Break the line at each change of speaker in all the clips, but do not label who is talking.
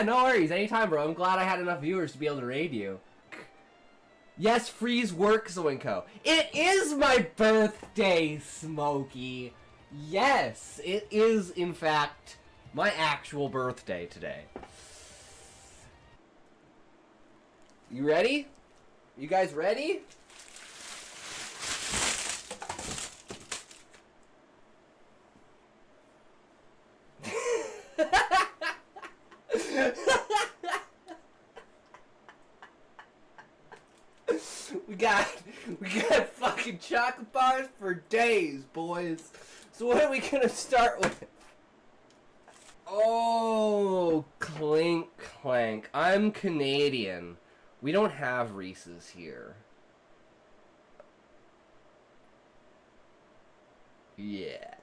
Yeah, no worries. Anytime, bro. I'm glad I had enough viewers to be able to raid you. Yes, freeze work, Zoinko. It is my birthday, Smokey. Yes, it is, in fact, my actual birthday today. You ready? You guys ready? We got fucking chocolate bars for days, boys. So what are we gonna start with? Oh, clink clank. I'm Canadian. We don't have Reese's here. Yeah.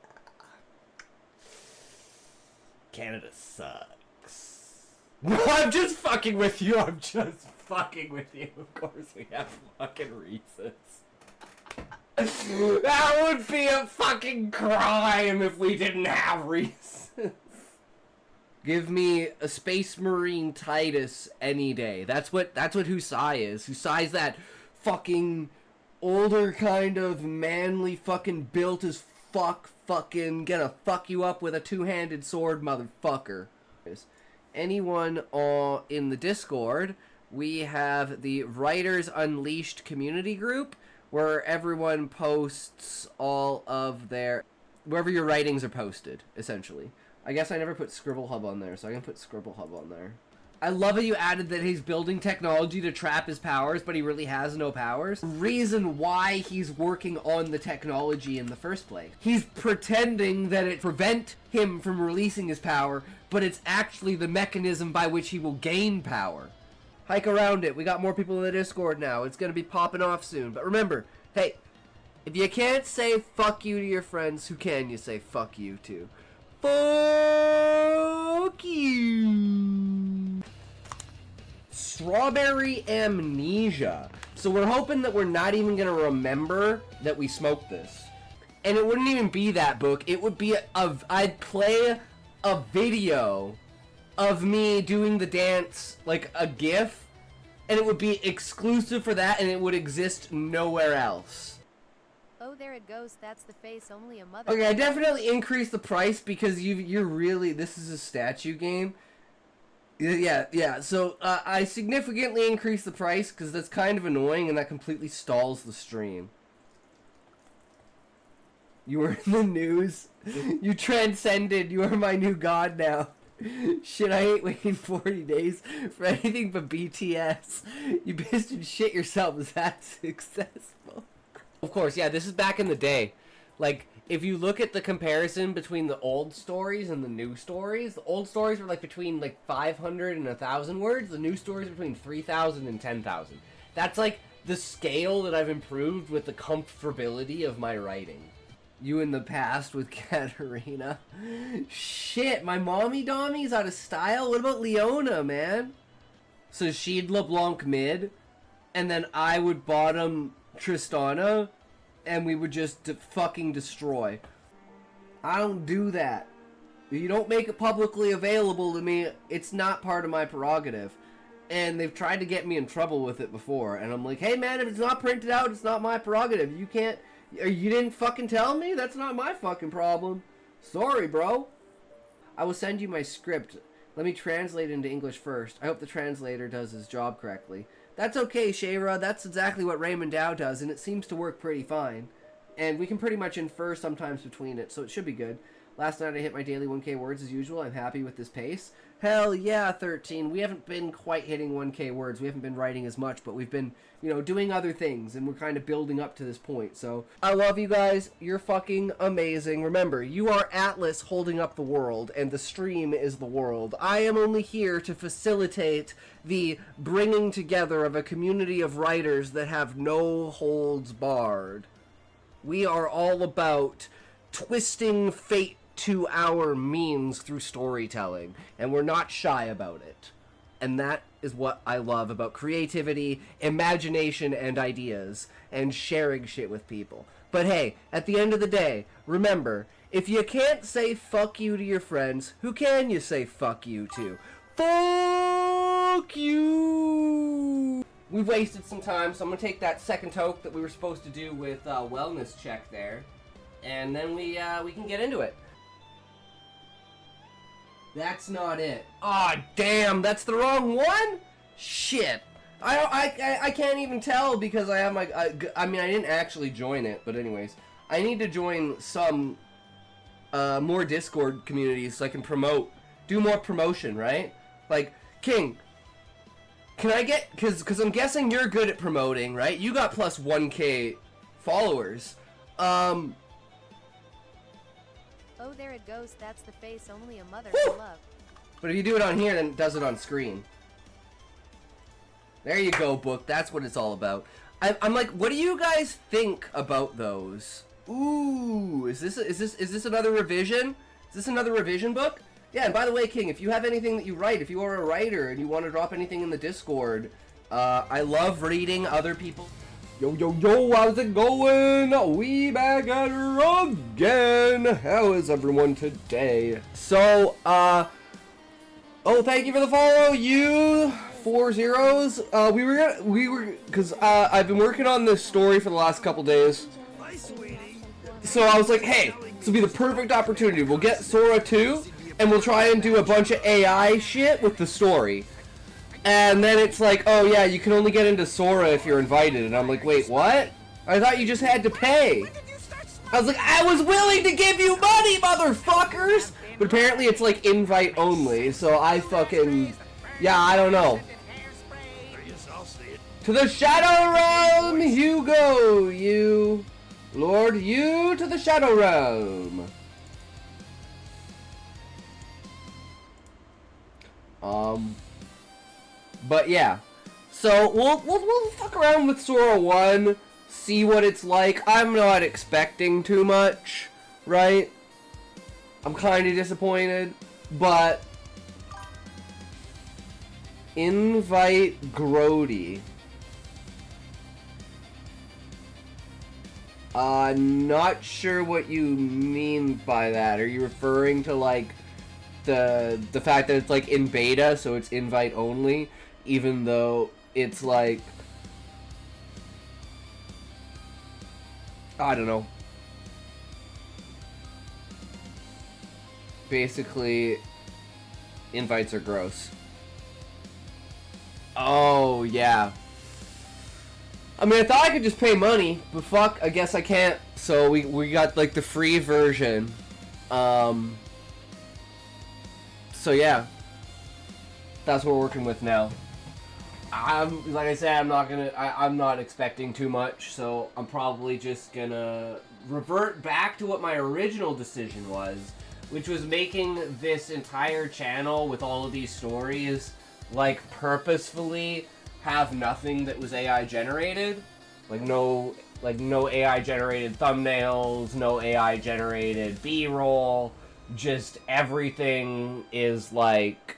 Canada sucks. No, I'm just fucking with you. I'm just fucking with you. Of course we have fucking Reese's. That would be a fucking crime if we didn't have Reese's. Give me a Space Marine Titus any day. That's what Husai is. Husai's that fucking older kind of manly fucking built as fuck fucking gonna fuck you up with a two-handed sword motherfucker. Anyone in the Discord, we have the Writers Unleashed community group where everyone posts all of their wherever your writings are posted, essentially. I guess I never put Scribble Hub on there, so I can put Scribble Hub on there. I love how you added that he's building technology to trap his powers, but he really has no powers. Reason why he's working on the technology in the first place. He's pretending that it prevent him from releasing his power, but it's actually the mechanism by which he will gain power. Hike around it. We got more people in the Discord now. It's gonna be popping off soon. But remember, hey, if you can't say fuck you to your friends, who can you say fuck you to? Fuck you. Strawberry amnesia. So we're hoping that we're not even gonna remember that we smoked this. And it wouldn't even be that book. It would be I'd play a video of me doing the dance, like a GIF, and it would be exclusive for that, and it would exist nowhere else.
Oh, there it goes. That's the face only a mother.
Okay, I definitely increased the price because you're really, this is a statue game. Yeah. So I significantly increased the price because that's kind of annoying, and that completely stalls the stream. You were in the news. You transcended. You are my new god now. Shit, I ain't waiting 40 days for anything but BTS. You pissed and shit yourself. Is that successful? Of course, yeah, this is back in the day. Like, if you look at the comparison between the old stories and the new stories, the old stories were like between like 500 and 1,000 words. The new stories are between 3,000 and 10,000. That's like the scale that I've improved with the comfortability of my writing. You in the past with Katarina. Shit, my mommy dommy's out of style. What about Leona, man? So she'd LeBlanc mid, and then I would bottom Tristana, and we would just fucking destroy. I don't do that. You don't make it publicly available to me, it's not part of my prerogative. And they've tried to get me in trouble with it before, and I'm like, hey man, if it's not printed out, it's not my prerogative. You can't... You didn't fucking tell me? That's not my fucking problem. Sorry, bro. I will send you my script. Let me translate it into English first. I hope the translator does his job correctly. That's okay, Shayra. That's exactly what Raymond Dow does, and it seems to work pretty fine. And we can pretty much infer sometimes between it, so it should be good. Last night I hit my daily 1K words as usual. I'm happy with this pace. Hell yeah, 13. We haven't been quite hitting 1K words. We haven't been writing as much, but we've been, you know, doing other things, and we're kind of building up to this point. So, I love you guys. You're fucking amazing. Remember, you are Atlas holding up the world, and the stream is the world. I am only here to facilitate the bringing together of a community of writers that have no holds barred. We are all about twisting fate to our means through storytelling, and we're not shy about it. And that is what I love about creativity, imagination, and ideas, and sharing shit with people. But hey, at the end of the day, remember, if you can't say fuck you to your friends, who can you say fuck you to? Fuck Fuck you! We've wasted some time, so I'm gonna take that second toke that we were supposed to do with wellness check there, and then we can get into it. That's not it. Aw, oh, damn, that's the wrong one? Shit. I can't even tell because I have my... I mean, I didn't actually join it, but anyways. I need to join some more Discord communities so I can do more promotion, right? Like, King, can I get... Because I'm guessing you're good at promoting, right? You got plus 1K followers.
Oh, there it goes. That's the face only a mother can love.
But if you do it on here, then it does it on screen. There you go, book. That's what it's all about. I'm like, what do you guys think about those? Ooh, is this another revision? Is this another revision book? Yeah, and by the way, King, if you have anything that you write, if you are a writer and you want to drop anything in the Discord, I love reading other people. Yo, yo, yo, how's it going? We back at her again. How is everyone today? So, oh, thank you for the follow, you 4 zeros. Because I've been working on this story for the last couple days. So I was like, hey, this will be the perfect opportunity. We'll get Sora 2, and we'll try and do a bunch of AI shit with the story. And then it's like, oh yeah, you can only get into Sora if you're invited. And I'm like, wait, what? I thought you just had to pay. I was like, I was willing to give you money, motherfuckers! But apparently it's like invite only, so I fucking... Yeah, I don't know. To the Shadow Realm you go, you... Lord, you to the Shadow Realm. But yeah, so we'll fuck around with Sora 1, see what it's like. I'm not expecting too much, right? I'm kind of disappointed, but invite Grody. Not sure what you mean by that. Are you referring to like the fact that it's like in beta, so it's invite only? Even though it's like, I don't know. Basically, invites are gross. Oh, yeah. I mean, I thought I could just pay money, but fuck, I guess I can't. So we got like the free version. So yeah. That's what we're working with now. Like I said, I'm not expecting too much, so I'm probably just gonna revert back to what my original decision was, which was making this entire channel with all of these stories, like, purposefully have nothing that was AI generated. Like no AI generated thumbnails, no AI generated B-roll, just everything is like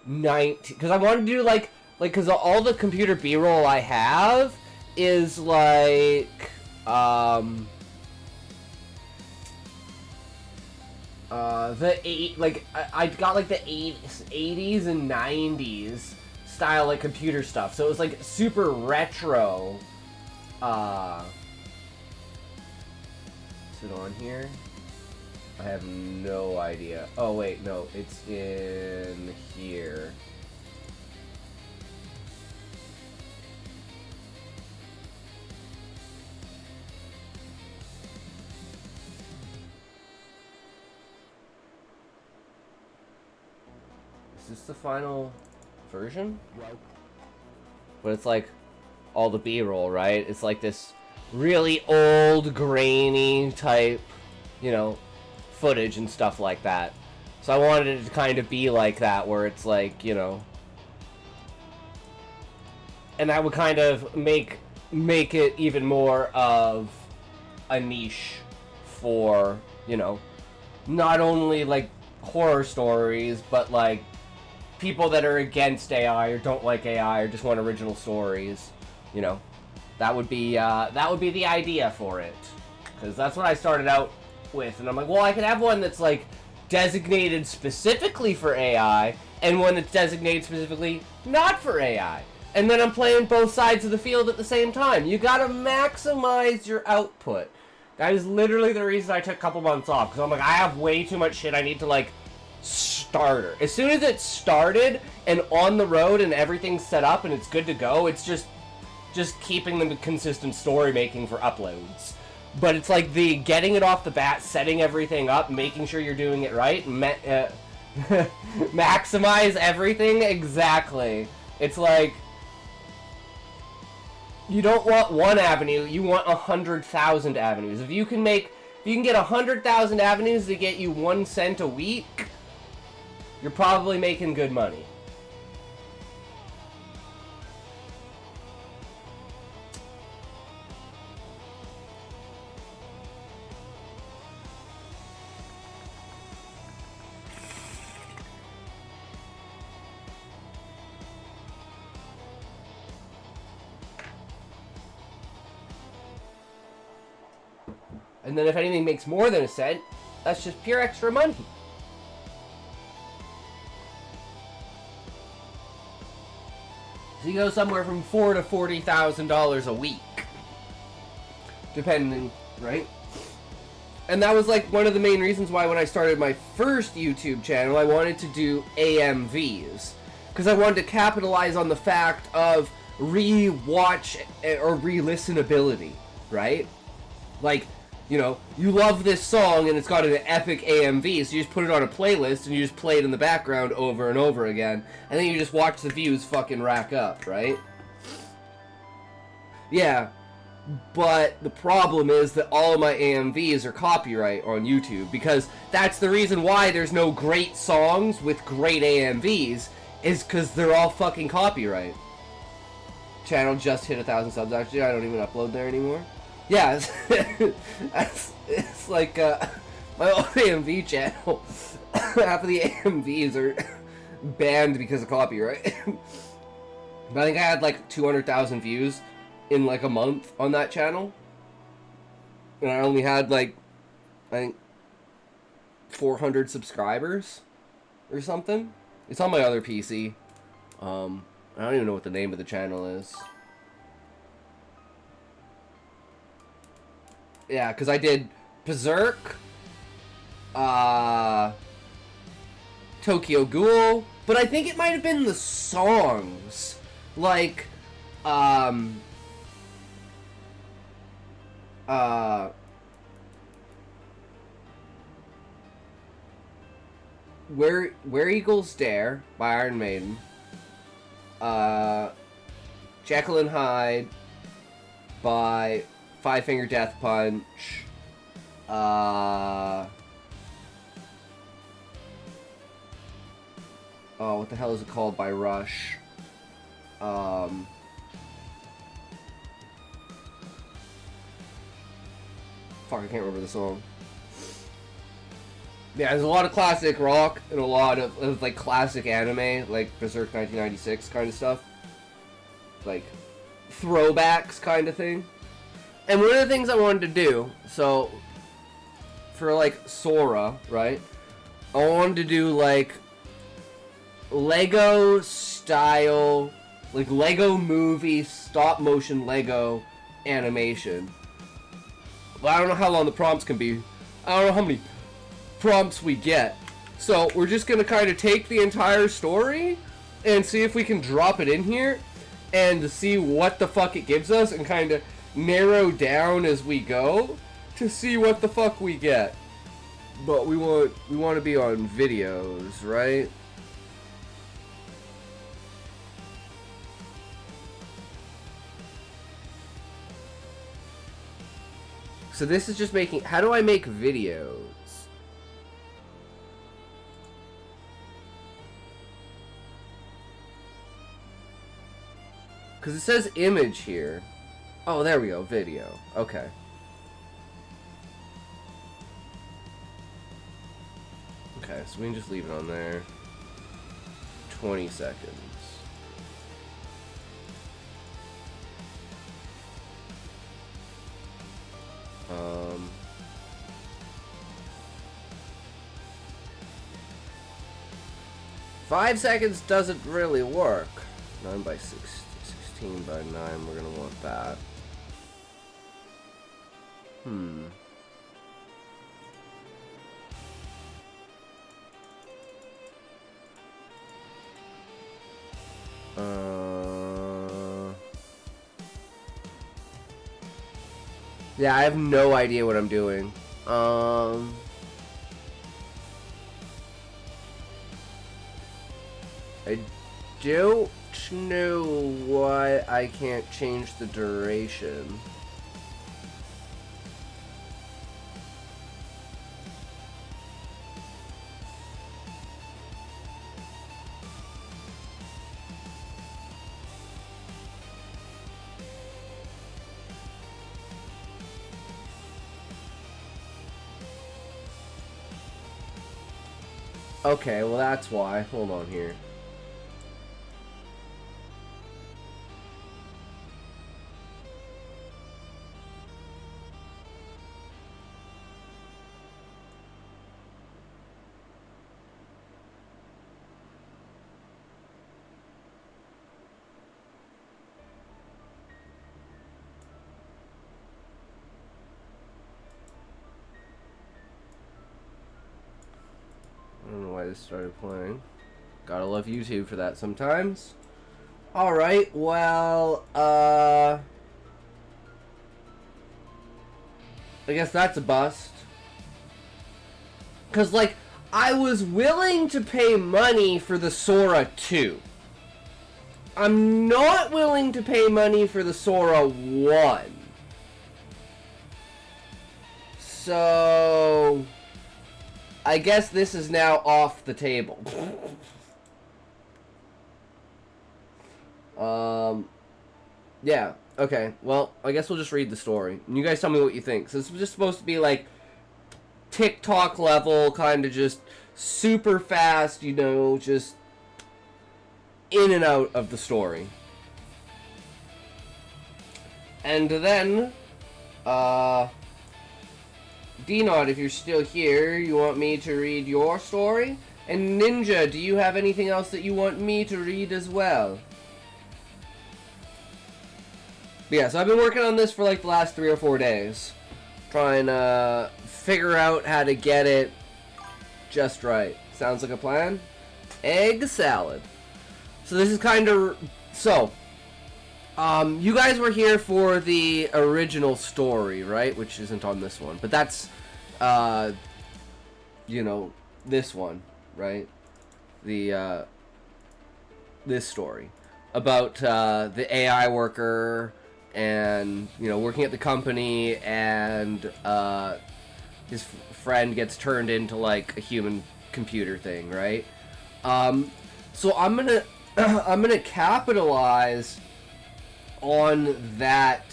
90, because I wanted to do like, because all the computer B-roll I have is like, I got like the 80s and 90s style like computer stuff, so it was like super retro. Is it on here? I have no idea. Oh wait, no, it's in here. Is this the final version? But it's like all the B-roll, right? It's like this really old, grainy type, you know, footage and stuff like that. So I wanted it to kind of be like that, where it's like, you know, and that would kind of make it even more of a niche for, you know, not only like horror stories, but like people that are against AI or don't like AI or just want original stories. You know, that would be the idea for it, because that's what I started out with. And I'm like, well, I could have one that's like designated specifically for AI and one that's designated specifically not for AI. And then I'm playing both sides of the field at the same time. You gotta maximize your output. That is literally the reason I took a couple months off, because I'm like, I have way too much shit I need to, like, starter. As soon as it's started and on the road and everything's set up and it's good to go, it's just keeping the consistent story making for uploads. But it's like the getting it off the bat, setting everything up, making sure you're doing it right, maximize everything. Exactly. It's like, you don't want one avenue, you want 100,000 avenues. If you can get 100,000 avenues to get you 1 cent a week, you're probably making good money. And then if anything makes more than a cent, that's just pure extra money. So you go somewhere from $4,000 to $40,000 a week, depending, right? And that was like one of the main reasons why when I started my first YouTube channel, I wanted to do AMVs, because I wanted to capitalize on the fact of re-watch or re-listenability, right? Like, you know, you love this song and it's got an epic AMV, so you just put it on a playlist and you just play it in the background over and over again, and then you just watch the views fucking rack up, right? Yeah, but the problem is that all of my AMVs are copyright on YouTube, because that's the reason why there's no great songs with great AMVs, is because they're all fucking copyright. Channel just hit 1,000 subs, actually. I don't even upload there anymore. Yeah, it's like my old AMV channel. Half of the AMVs are banned because of copyright. But I think I had like 200,000 views in like a month on that channel, and I only had like, I think, 400 subscribers or something. It's on my other PC. I don't even know what the name of the channel is. Yeah, because I did Berserk, Tokyo Ghoul, but I think it might have been the songs, like, Where Eagles Dare by Iron Maiden, Jekyll and Hyde by Five Finger Death Punch, oh, what the hell is it called, by Rush, fuck, I can't remember the song. Yeah, there's a lot of classic rock and a lot of like classic anime, like Berserk 1996 kind of stuff, like throwbacks kind of thing. And one of the things I wanted to do, so, for, like, Sora, right, I wanted to do, like, Lego style, like, Lego movie, stop-motion Lego animation. But I don't know how long the prompts can be. I don't know how many prompts we get. So, we're just gonna kind of take the entire story and see if we can drop it in here and see what the fuck it gives us and kind of narrow down as we go to see what the fuck we get. But we want to be on videos, right? So this is just making, how do I make videos? Because it says image here. Oh, there we go, video. Okay. Okay, so we can just leave it on there. 20 seconds. 5 seconds doesn't really work. 9 by 6, 16 by 9, we're gonna want that. Yeah, I have no idea what I'm doing. I don't know why I can't change the duration. Okay, well that's why. Hold on here. I don't know why this started playing. Gotta love YouTube for that sometimes. Alright, well, I guess that's a bust. Because, like, I was willing to pay money for the Sora 2. I'm not willing to pay money for the Sora 1. So I guess this is now off the table. Yeah, okay. Well, I guess we'll just read the story. And you guys tell me what you think. So this was just supposed to be like TikTok level, kind of just super fast, you know, just in and out of the story. And then, D-Nod, if you're still here, you want me to read your story? And Ninja, do you have anything else that you want me to read as well? But yeah, so I've been working on this for like the last 3 or 4 days. Trying to figure out how to get it just right. Sounds like a plan? Egg salad. So this is kind of... So, you guys were here for the original story, right? Which isn't on this one. But that's, you know, this one, right? The, this story. About, the AI worker and, you know, working at the company and, his friend gets turned into, like, a human computer thing, right? So I'm gonna capitalize on that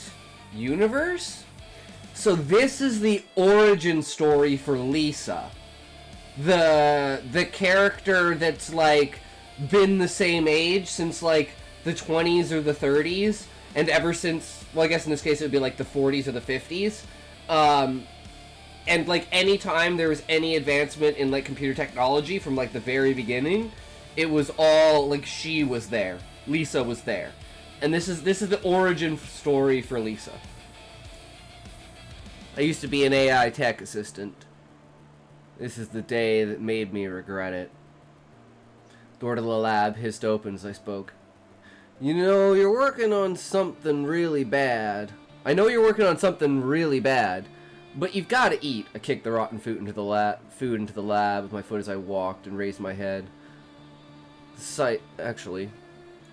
universe. So this is the origin story for Lisa, the character that's like been the same age since like the 20s or the 30s, and ever since, well, I guess in this case it would be like the 40s or the 50s, and like any time there was any advancement in like computer technology from like the very beginning, it was all like she was there, Lisa was there. And this is the origin story for Lisa. I used to be an AI tech assistant. This is the day that made me regret it. Door to the lab hissed open as I spoke. You know, you're working on something really bad. I know you're working on something really bad, but you've got to eat. I kicked the rotten food into the lab with my foot as I walked and raised my head. The site, actually...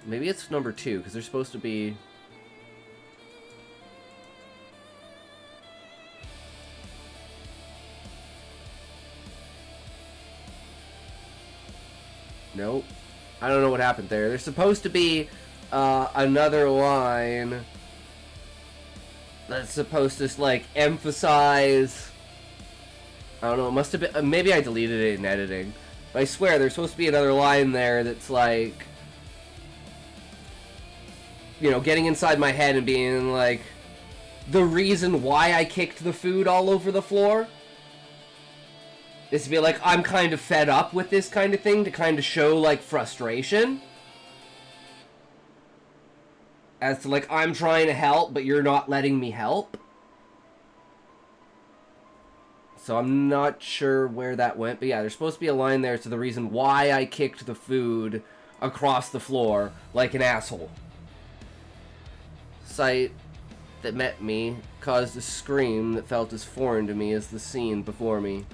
Maybe it's number 2, because they're supposed to be... Nope. I don't know what happened there. There's supposed to be another line that's supposed to, like, emphasize... I don't know, it must have been... maybe I deleted it in editing. But I swear, there's supposed to be another line there that's, like... You know, getting inside my head and being like, the reason why I kicked the food all over the floor. is to be like, I'm kind of fed up with this kind of thing, to kind of show, like, frustration. As to, like, I'm trying to help, but you're not letting me help. So I'm not sure where that went. But yeah, there's supposed to be a line there to the reason why I kicked the food across the floor like an asshole. Sight that met me caused a scream that felt as foreign to me as the scene before me.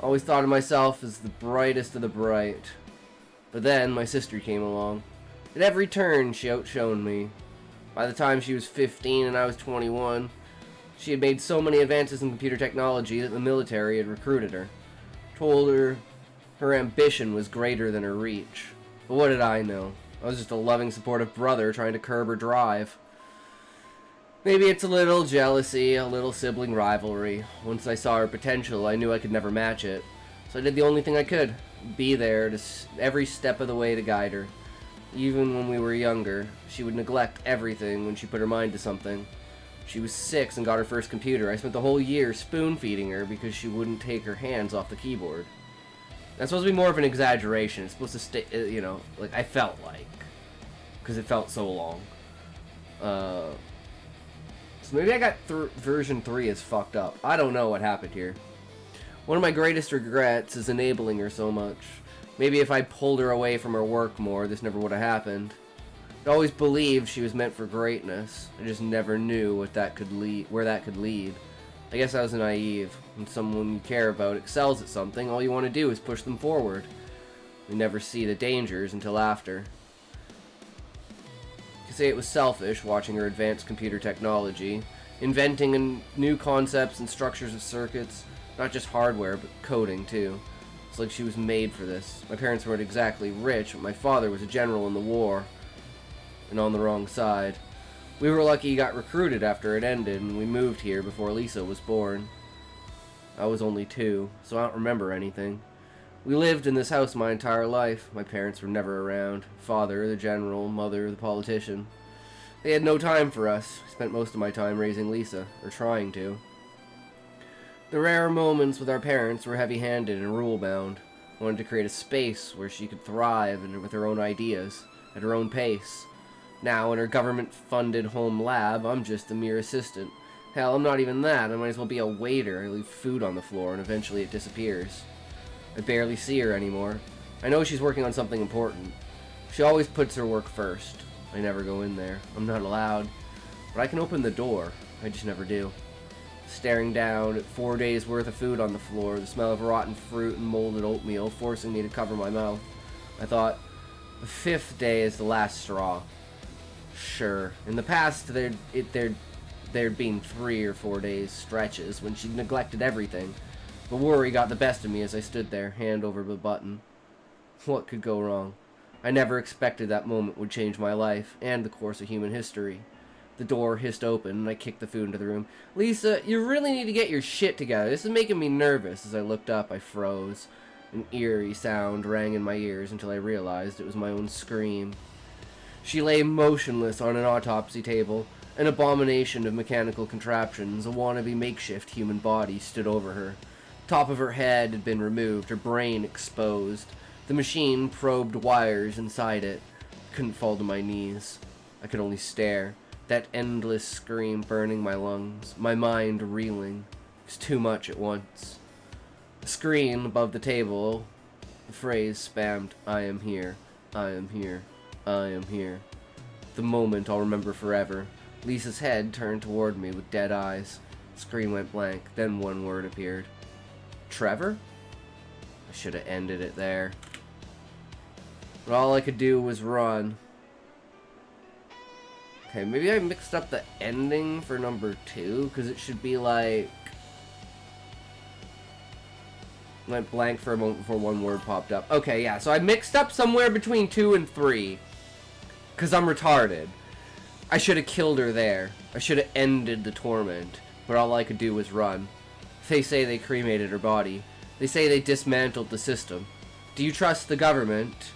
Always thought of myself as the brightest of the bright. But then my sister came along. At every turn, she outshone me. By the time she was 15 and I was 21, she had made so many advances in computer technology that the military had recruited her. Told her her ambition was greater than her reach. But what did I know? I was just a loving, supportive brother trying to curb her drive. Maybe it's a little jealousy, a little sibling rivalry. Once I saw her potential, I knew I could never match it. So I did the only thing I could. Be there to every step of the way to guide her. Even when we were younger, she would neglect everything when she put her mind to something. She was 6 and got her first computer. I spent the whole year spoon-feeding her because she wouldn't take her hands off the keyboard. That's supposed to be more of an exaggeration. It's supposed to stay, you know, like I felt like. Because it felt so long. So maybe I got version 3 is fucked up. I don't know what happened here. One of my greatest regrets is enabling her so much. Maybe if I pulled her away from her work more, this never would have happened. I always believed she was meant for greatness. I just never knew what that could lead, where that could lead. I guess I was naive. When someone you care about excels at something, all you want to do is push them forward. We never see the dangers until after. You could say it was selfish watching her advance computer technology, inventing new concepts and structures of circuits, not just hardware, but coding too. It's like she was made for this. My parents weren't exactly rich, but my father was a general in the war, and on the wrong side. We were lucky he got recruited after it ended, and we moved here before Lisa was born. I was only 2, so I don't remember anything. We lived in this house my entire life. My parents were never around. Father, the general, mother, the politician. They had no time for us. I spent most of my time raising Lisa, or trying to. The rare moments with our parents were heavy-handed and rule-bound. I wanted to create a space where she could thrive and with her own ideas, at her own pace. Now, in her government-funded home lab, I'm just a mere assistant. Hell, I'm not even that. I might as well be a waiter. I leave food on the floor, and eventually it disappears. I barely see her anymore. I know she's working on something important. She always puts her work first. I never go in there. I'm not allowed. But I can open the door. I just never do. Staring down at 4 days' worth of food on the floor, the smell of rotten fruit and molded oatmeal forcing me to cover my mouth. I thought, the 5th day is the last straw. Sure. In the past, there'd been 3 or 4 days stretches when she neglected everything. But worry got the best of me as I stood there, hand over the button. What could go wrong? I never expected that moment would change my life, and the course of human history. The door hissed open, and I kicked the food into the room. Lisa, you really need to get your shit together. This is making me nervous. As I looked up, I froze. An eerie sound rang in my ears until I realized it was my own scream. She lay motionless on an autopsy table. An abomination of mechanical contraptions, a wannabe makeshift human body, stood over her. Top of her head had been removed, her brain exposed. The machine probed wires inside it. Couldn't fall to my knees. I could only stare. That endless scream burning my lungs, my mind reeling. It was too much at once. The screen above the table, the phrase spammed, I am here, I am here, I am here. The moment I'll remember forever. Lisa's head turned toward me with dead eyes. The screen went blank, then one word appeared. Trevor? I should have ended it there. But all I could do was run. Okay, maybe I mixed up the ending for number 2, because it should be like... Went blank for a moment before one word popped up. Okay, yeah, so I mixed up somewhere between 2 and 3. Because I'm retarded. I should have killed her there. I should have ended the torment. But all I could do was run. They say they cremated her body. They say they dismantled the system. Do you trust the government?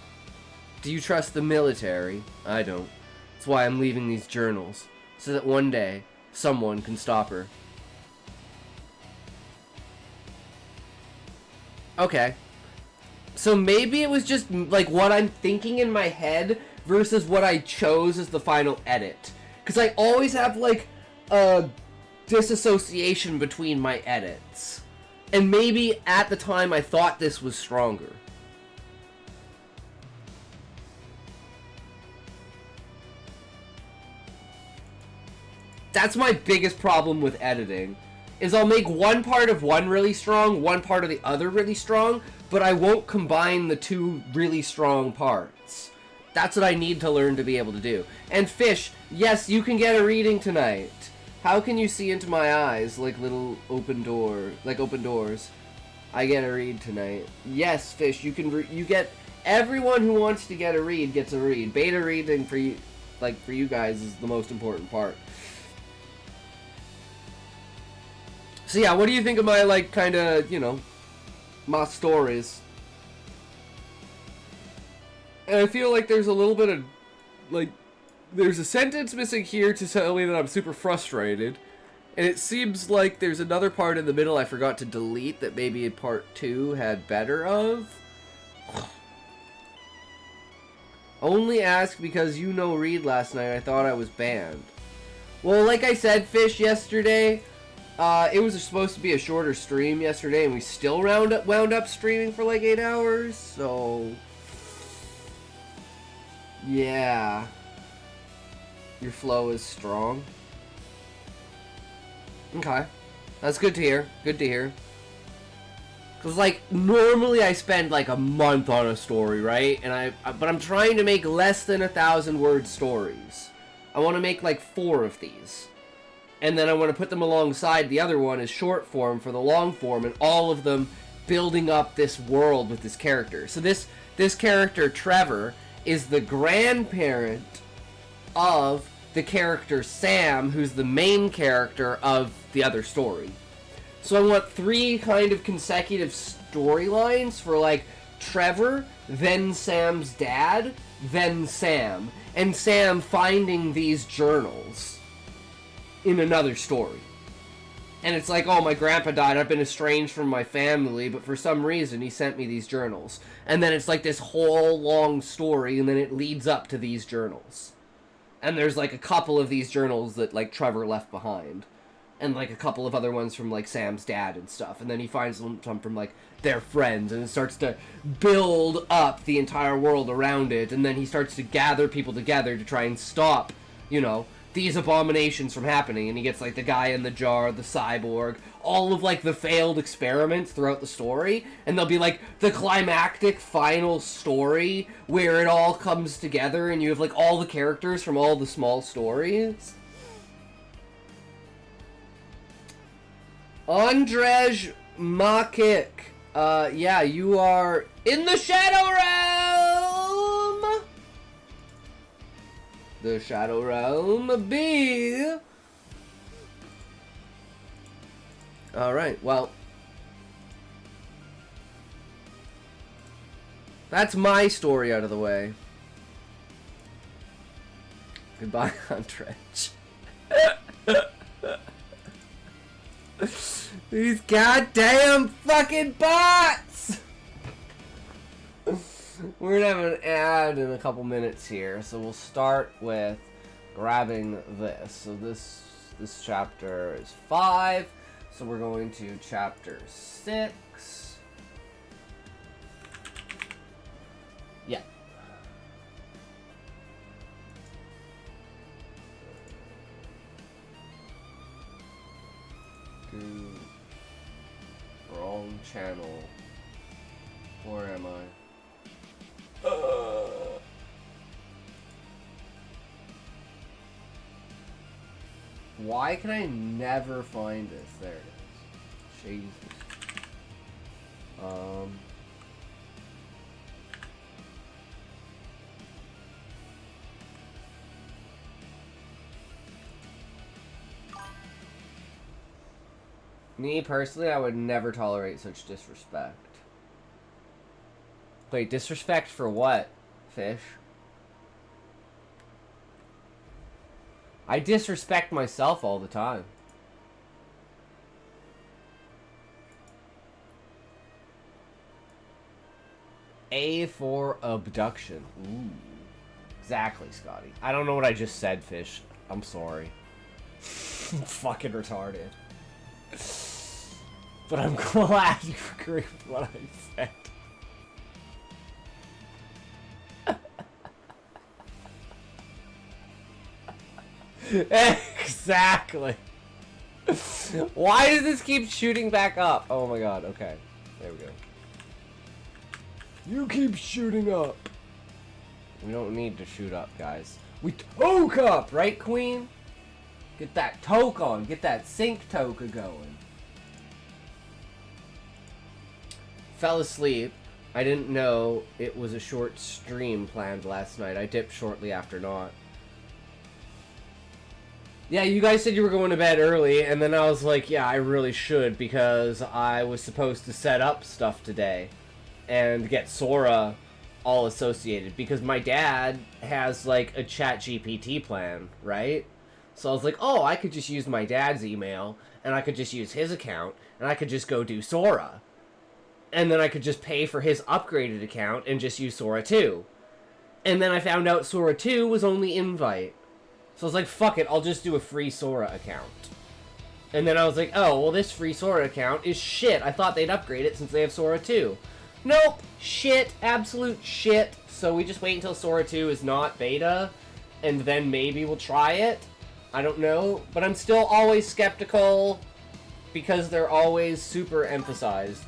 Do you trust the military? I don't. That's why I'm leaving these journals. So that one day, someone can stop her. Okay. So maybe it was just, like, what I'm thinking in my head versus what I chose as the final edit. Because I always have, like, a disassociation between my edits. And maybe at the time I thought this was stronger. That's my biggest problem with editing. Is I'll make one part of one really strong, one part of the other really strong, but I won't combine the two really strong parts. That's what I need to learn to be able to do. And Fish, yes, you can get a reading tonight. How can you see into my eyes like little open doors? I get a read tonight. Yes, Fish, you can. You get. Everyone who wants to get a read gets a read. Beta reading for you, like for you guys, is the most important part. So yeah, what do you think of my, like, kind of, you know, my stories? And I feel like there's a little bit of, like, there's a sentence missing here to tell me that I'm super frustrated. And it seems like there's another part in the middle I forgot to delete that maybe part 2 had better of. Only ask because you no read last night. I thought I was banned. Well, like I said, Fish, yesterday... it was supposed to be a shorter stream yesterday, and we still wound up streaming for like 8 hours, so... Yeah. Your flow is strong. Okay. That's good to hear. Good to hear. Because, like, normally I spend, like, a month on a story, right? And but I'm trying to make less than 1,000-word stories. I want to make, like, 4 of these. And then I want to put them alongside the other one as short form for the long form, and all of them building up this world with this character. So this character, Trevor, is the grandparent of the character Sam, who's the main character of the other story. So I want 3 kind of consecutive storylines for, like, Trevor, then Sam's dad, then Sam. And Sam finding these journals in another story. And it's like, oh, my grandpa died, I've been estranged from my family, but for some reason he sent me these journals. And then it's like this whole long story, and then it leads up to these journals. And there's like a couple of these journals that, like, Trevor left behind. And like a couple of other ones from, like, Sam's dad and stuff. And then he finds some from, like, their friends, and it starts to build up the entire world around it. And then he starts to gather people together to try and stop, you know, these abominations from happening. And he gets, like, the guy in the jar, the cyborg, all of, like, the failed experiments throughout the story, and there'll be, like, the climactic final story where it all comes together and you have, like, all the characters from all the small stories. Andrzej Makik, yeah, you are in the Shadow Realm! The Shadow Realm B. Alright, well. That's my story out of the way. Goodbye, Andrzej. These goddamn fucking bots! We're gonna have an ad in a couple minutes here, so we'll start with grabbing this. So this chapter is 5, so we're going to chapter 6. Yeah. Wrong channel. Where am I? Why can I never find this? There it is. Jesus. Me personally, I would never tolerate such disrespect. Wait, disrespect for what, Fish? I disrespect myself all the time. A for abduction. Ooh. Exactly, Scotty. I don't know what I just said, Fish. I'm sorry. I'm fucking retarded. But I'm glad you agree with what I said. Exactly. Why does this keep shooting back up? Oh my god, okay. There we go. You keep shooting up. We don't need to shoot up, guys. We toke up, right, Queen? Get that toke on. Get that sync toke going. Fell asleep. I didn't know it was a short stream planned last night. I dipped shortly after not. Yeah, you guys said you were going to bed early, and then I was like, yeah, I really should, because I was supposed to set up stuff today and get Sora all associated, because my dad has, like, a ChatGPT plan, right? So I was like, oh, I could just use my dad's email, and I could just use his account, and I could just go do Sora. And then I could just pay for his upgraded account and just use Sora 2. And then I found out Sora 2 was only invite. So I was like, fuck it, I'll just do a free Sora account. And then I was like, oh, well, this free Sora account is shit. I thought they'd upgrade it since they have Sora 2. Nope, shit, absolute shit. So we just wait until Sora 2 is not beta, and then maybe we'll try it. I don't know, but I'm still always skeptical because they're always super emphasized.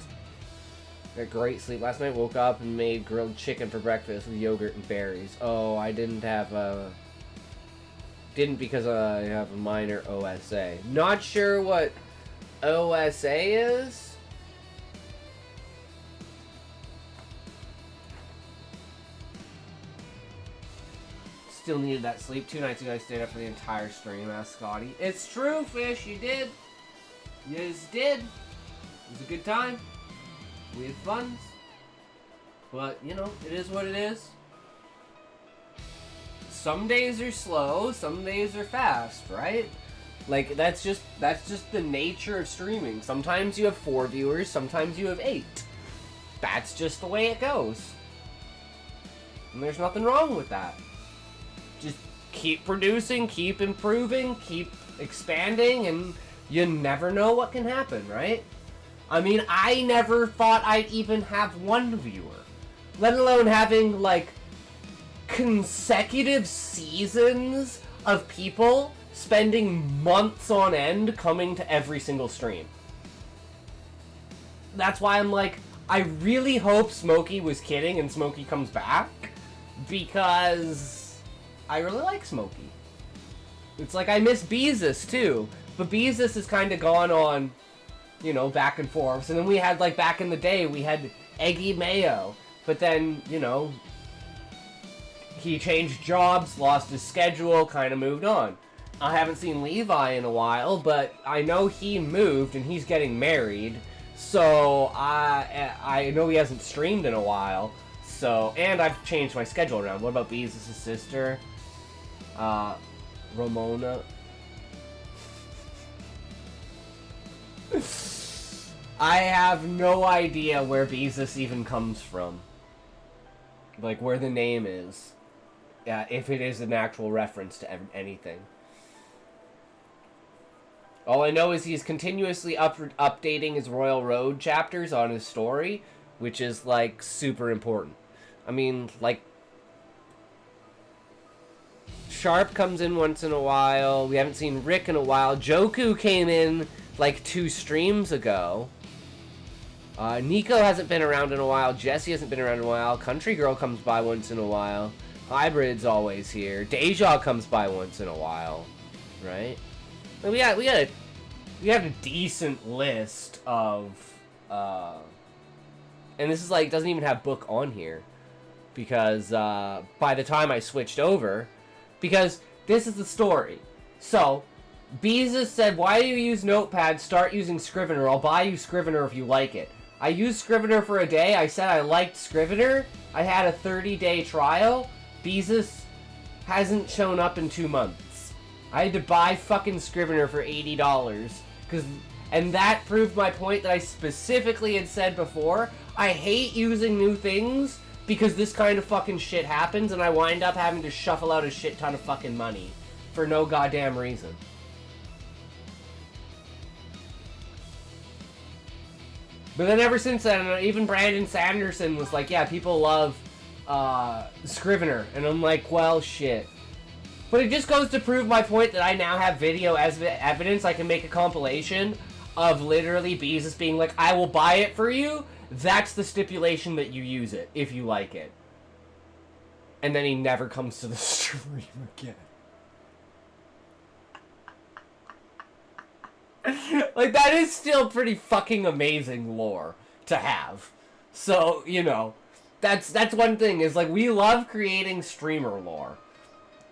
Got great sleep last night, woke up and made grilled chicken for breakfast with yogurt and berries. Oh, I didn't have a... Didn't because I have a minor OSA. Not sure what OSA is? Still needed that sleep. 2 nights ago I stayed up for the entire stream, asked Scotty. It's true, Fish, you did. You just did. It was a good time. We had fun. But, you know, it is what it is. Some days are slow, some days are fast, right? Like, that's just the nature of streaming. Sometimes you have 4 viewers, sometimes you have 8. That's just the way it goes. And there's nothing wrong with that. Just keep producing, keep improving, keep expanding, and you never know what can happen, right? I mean, I never thought I'd even have 1 viewer. Let alone having, like, consecutive seasons of people spending months on end coming to every single stream. That's why I'm like, I really hope Smokey was kidding and Smokey comes back, because I really like Smokey. It's like I miss Beezus too, but Beezus has kind of gone on, you know, back and forth. And then we had, like, back in the day, we had Eggy Mayo, but then, you know, he changed jobs, lost his schedule, kind of moved on. I haven't seen Levi in a while, but I know he moved and he's getting married. So I know he hasn't streamed in a while. So, and I've changed my schedule around. What about Bees' sister? Ramona. I have no idea where Beezus even comes from. Like, where the name is. If it is an actual reference to anything. All I know is he's continuously updating his Royal Road chapters on his story, which is, like, super important. I mean, like, Sharp comes in once in a while. We haven't seen Rick in a while. Joku came in, like, 2 streams ago. Nico hasn't been around in a while. Jesse hasn't been around in a while. Country Girl comes by once in a while. Hybrid's always here. Deja comes by once in a while, right? We had a decent list of, and this is like doesn't even have book on here, because by the time I switched over, because this is the story. So, Beezus said, "Why do you use Notepad? Start using Scrivener. I'll buy you Scrivener if you like it." I used Scrivener for a day. I said I liked Scrivener. I had a 30-day trial. Beezus hasn't shown up in 2 months. I had to buy fucking Scrivener for $80. And that proved my point that I specifically had said before. I hate using new things because this kind of fucking shit happens, and I wind up having to shuffle out a shit ton of fucking money for no goddamn reason. But then ever since then, even Brandon Sanderson was like, yeah, people love Scrivener. And I'm like, well, shit. But it just goes to prove my point that I now have video as evidence. I can make a compilation of literally Beezus being like, I will buy it for you. That's the stipulation that you use it, if you like it. And then he never comes to the stream again. Like, that is still pretty fucking amazing lore to have. So, you know, that's one thing, is, like, we love creating streamer lore.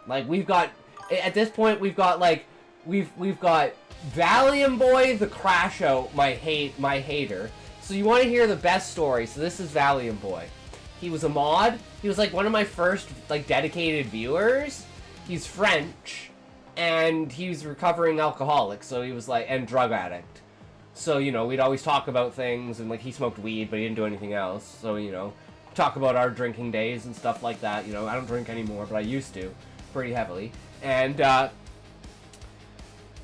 Like, we've got, at this point, we've got, like, we've got Valium Boy, the Crash Out, my hater. So you want to hear the best story, so this is Valium Boy. He was a mod, he was, like, one of my first, like, dedicated viewers. He's French. And he's recovering alcoholic, so he was like, and drug addict. So, you know, we'd always talk about things, and like, he smoked weed, but he didn't do anything else. So, you know, talk about our drinking days and stuff like that. You know, I don't drink anymore, but I used to, pretty heavily. And,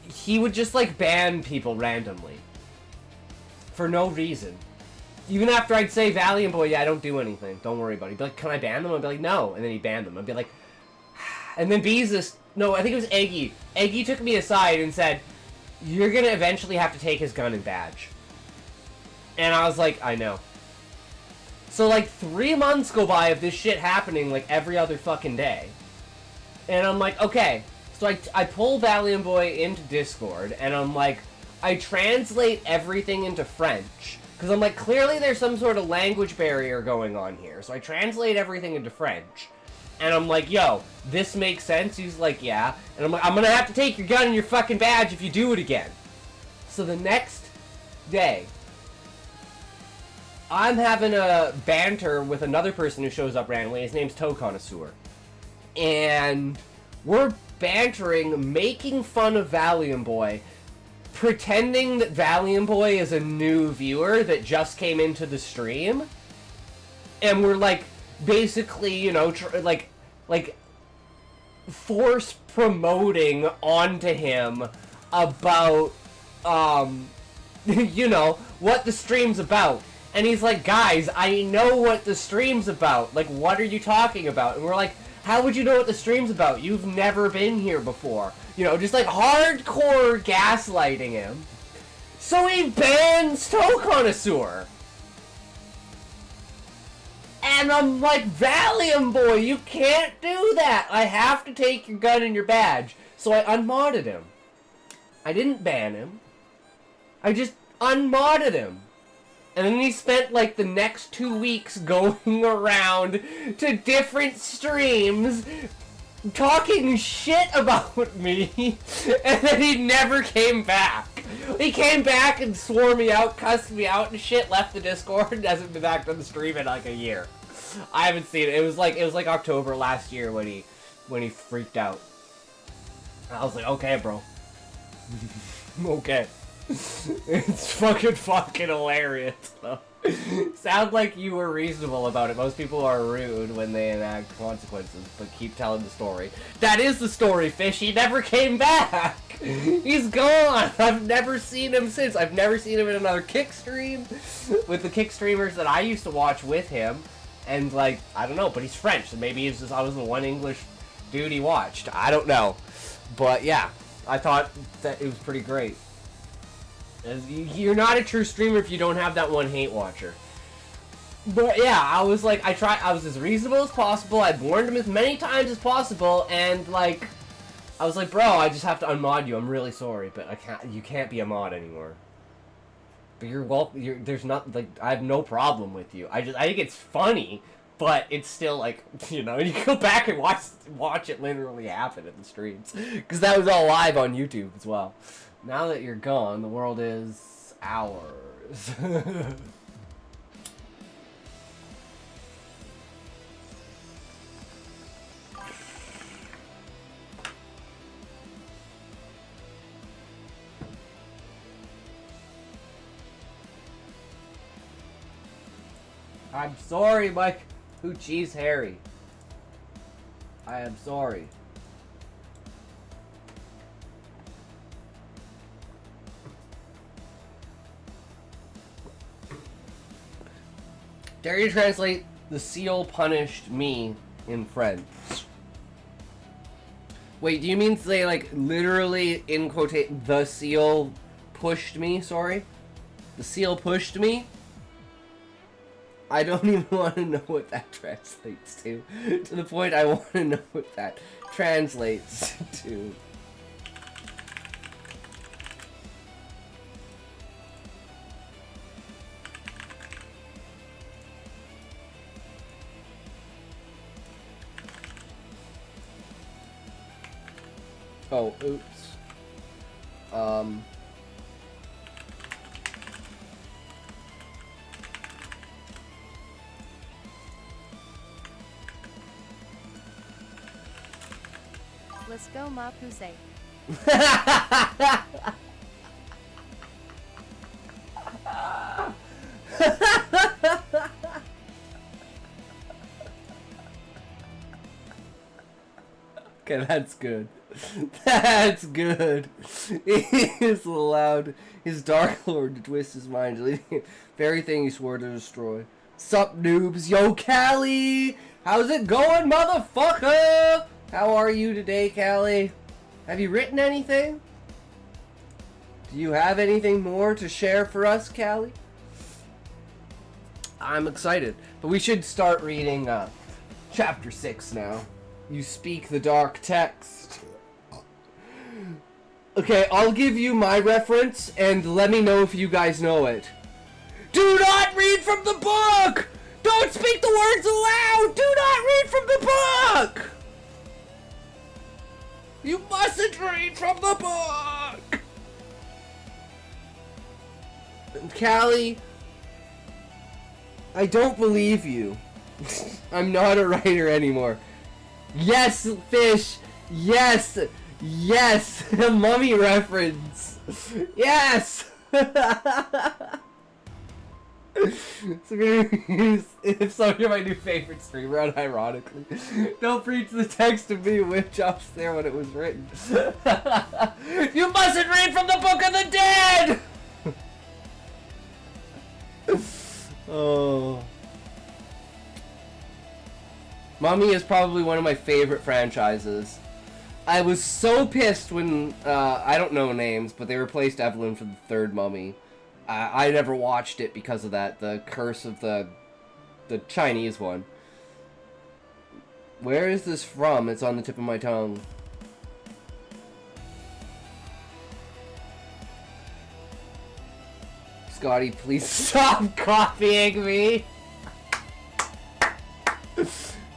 he would just like ban people randomly. For no reason. Even after I'd say, Valiant Boy, yeah, I don't do anything. Don't worry about it. He'd be like, can I ban them? I'd be like, no. And then he'd ban them. I'd be like, and then Beezus, no, I think it was Eggy. Eggy took me aside and said, you're gonna eventually have to take his gun and badge. And I was like, I know. So like 3 months go by of this shit happening like every other fucking day. And I'm like, okay. So I pull Valiant Boy into Discord and I'm like, I translate everything into French. Because I'm like, clearly there's some sort of language barrier going on here. So I translate everything into French. And I'm like, yo, this makes sense? He's like, yeah. And I'm like, I'm gonna have to take your gun and your fucking badge if you do it again. So the next day, I'm having a banter with another person who shows up randomly. His name's Toe Connoisseur. And we're bantering, making fun of Valium Boy, pretending that Valium Boy is a new viewer that just came into the stream. And we're like, basically, you know, like force promoting onto him about, you know, what the stream's about. And he's like, guys, I know what the stream's about. Like, what are you talking about? And we're like, how would you know what the stream's about? You've never been here before. You know, just like hardcore gaslighting him. So he bans Toe Connoisseur. And I'm like, Valium Boy, you can't do that. I have to take your gun and your badge. So I unmodded him. I didn't ban him. I just unmodded him. And then he spent like the next 2 weeks going around to different streams talking shit about me. And then he never came back. He came back and swore me out, cussed me out and shit, left the Discord, and hasn't been back on the stream in like a year. I haven't seen it. It was like October last year when he freaked out. I was like, okay, bro. Okay. It's fucking hilarious, though. Sound like you were reasonable about it. Most people are rude when they enact consequences, but keep telling the story. That is the story, Fish. He never came back. He's gone. I've never seen him since. I've never seen him in another kick stream with the kick streamers that I used to watch with him. And, like, I don't know, but he's French, so maybe it's just I was the one English dude he watched. I don't know. But, yeah, I thought that it was pretty great. You're not a true streamer if you don't have that one hate watcher. But, yeah, I was, like, I was as reasonable as possible. I'd warned him as many times as possible, and, like, I was like, bro, I just have to unmod you. I'm really sorry, but you can't be a mod anymore. But you're welcome. There's not, like, I have no problem with you. I think it's funny, but it's still like, you know, you go back and watch it literally happen at the streams, because that was all live on YouTube as well. Now that you're gone, the world is ours. I'm sorry, Mike. Poochie's Harry. I am sorry. Dare you translate the seal punished me in French? Wait, do you mean say like literally in quotation the seal pushed me? Sorry? The seal pushed me? I don't even want to know what that translates to. To the point I want to know what that translates to. Oh, oops.
Let's go, Mapuse.
Okay, that's good. That's good. He is allowed his Dark Lord to twist his mind, leading very thing he swore to destroy. Sup, noobs? Yo, Callie! How's it going, motherfucker? How are you today, Callie? Have you written anything? Do you have anything more to share for us, Callie? I'm excited. But we should start reading chapter 6 now. You speak the dark text. Okay, I'll give you my reference and let me know if you guys know it. Do not read from the book! Don't speak the words aloud! Do not read from the book! You mustn't read from the book! Callie, I don't believe you. I'm not a writer anymore. Yes, fish! Yes! Yes! Mummy reference! Yes! So if some of my new favorite streamer, unironically. Don't preach the text of me, which I was there when it was written. You mustn't read from the Book of the Dead! Oh. Mummy is probably one of my favorite franchises. I was so pissed when, I don't know names, but they replaced Evelyn for the third Mummy. I never watched it because of that, the curse of the Chinese one. Where is this from? It's on the tip of my tongue. Scotty, please stop copying me!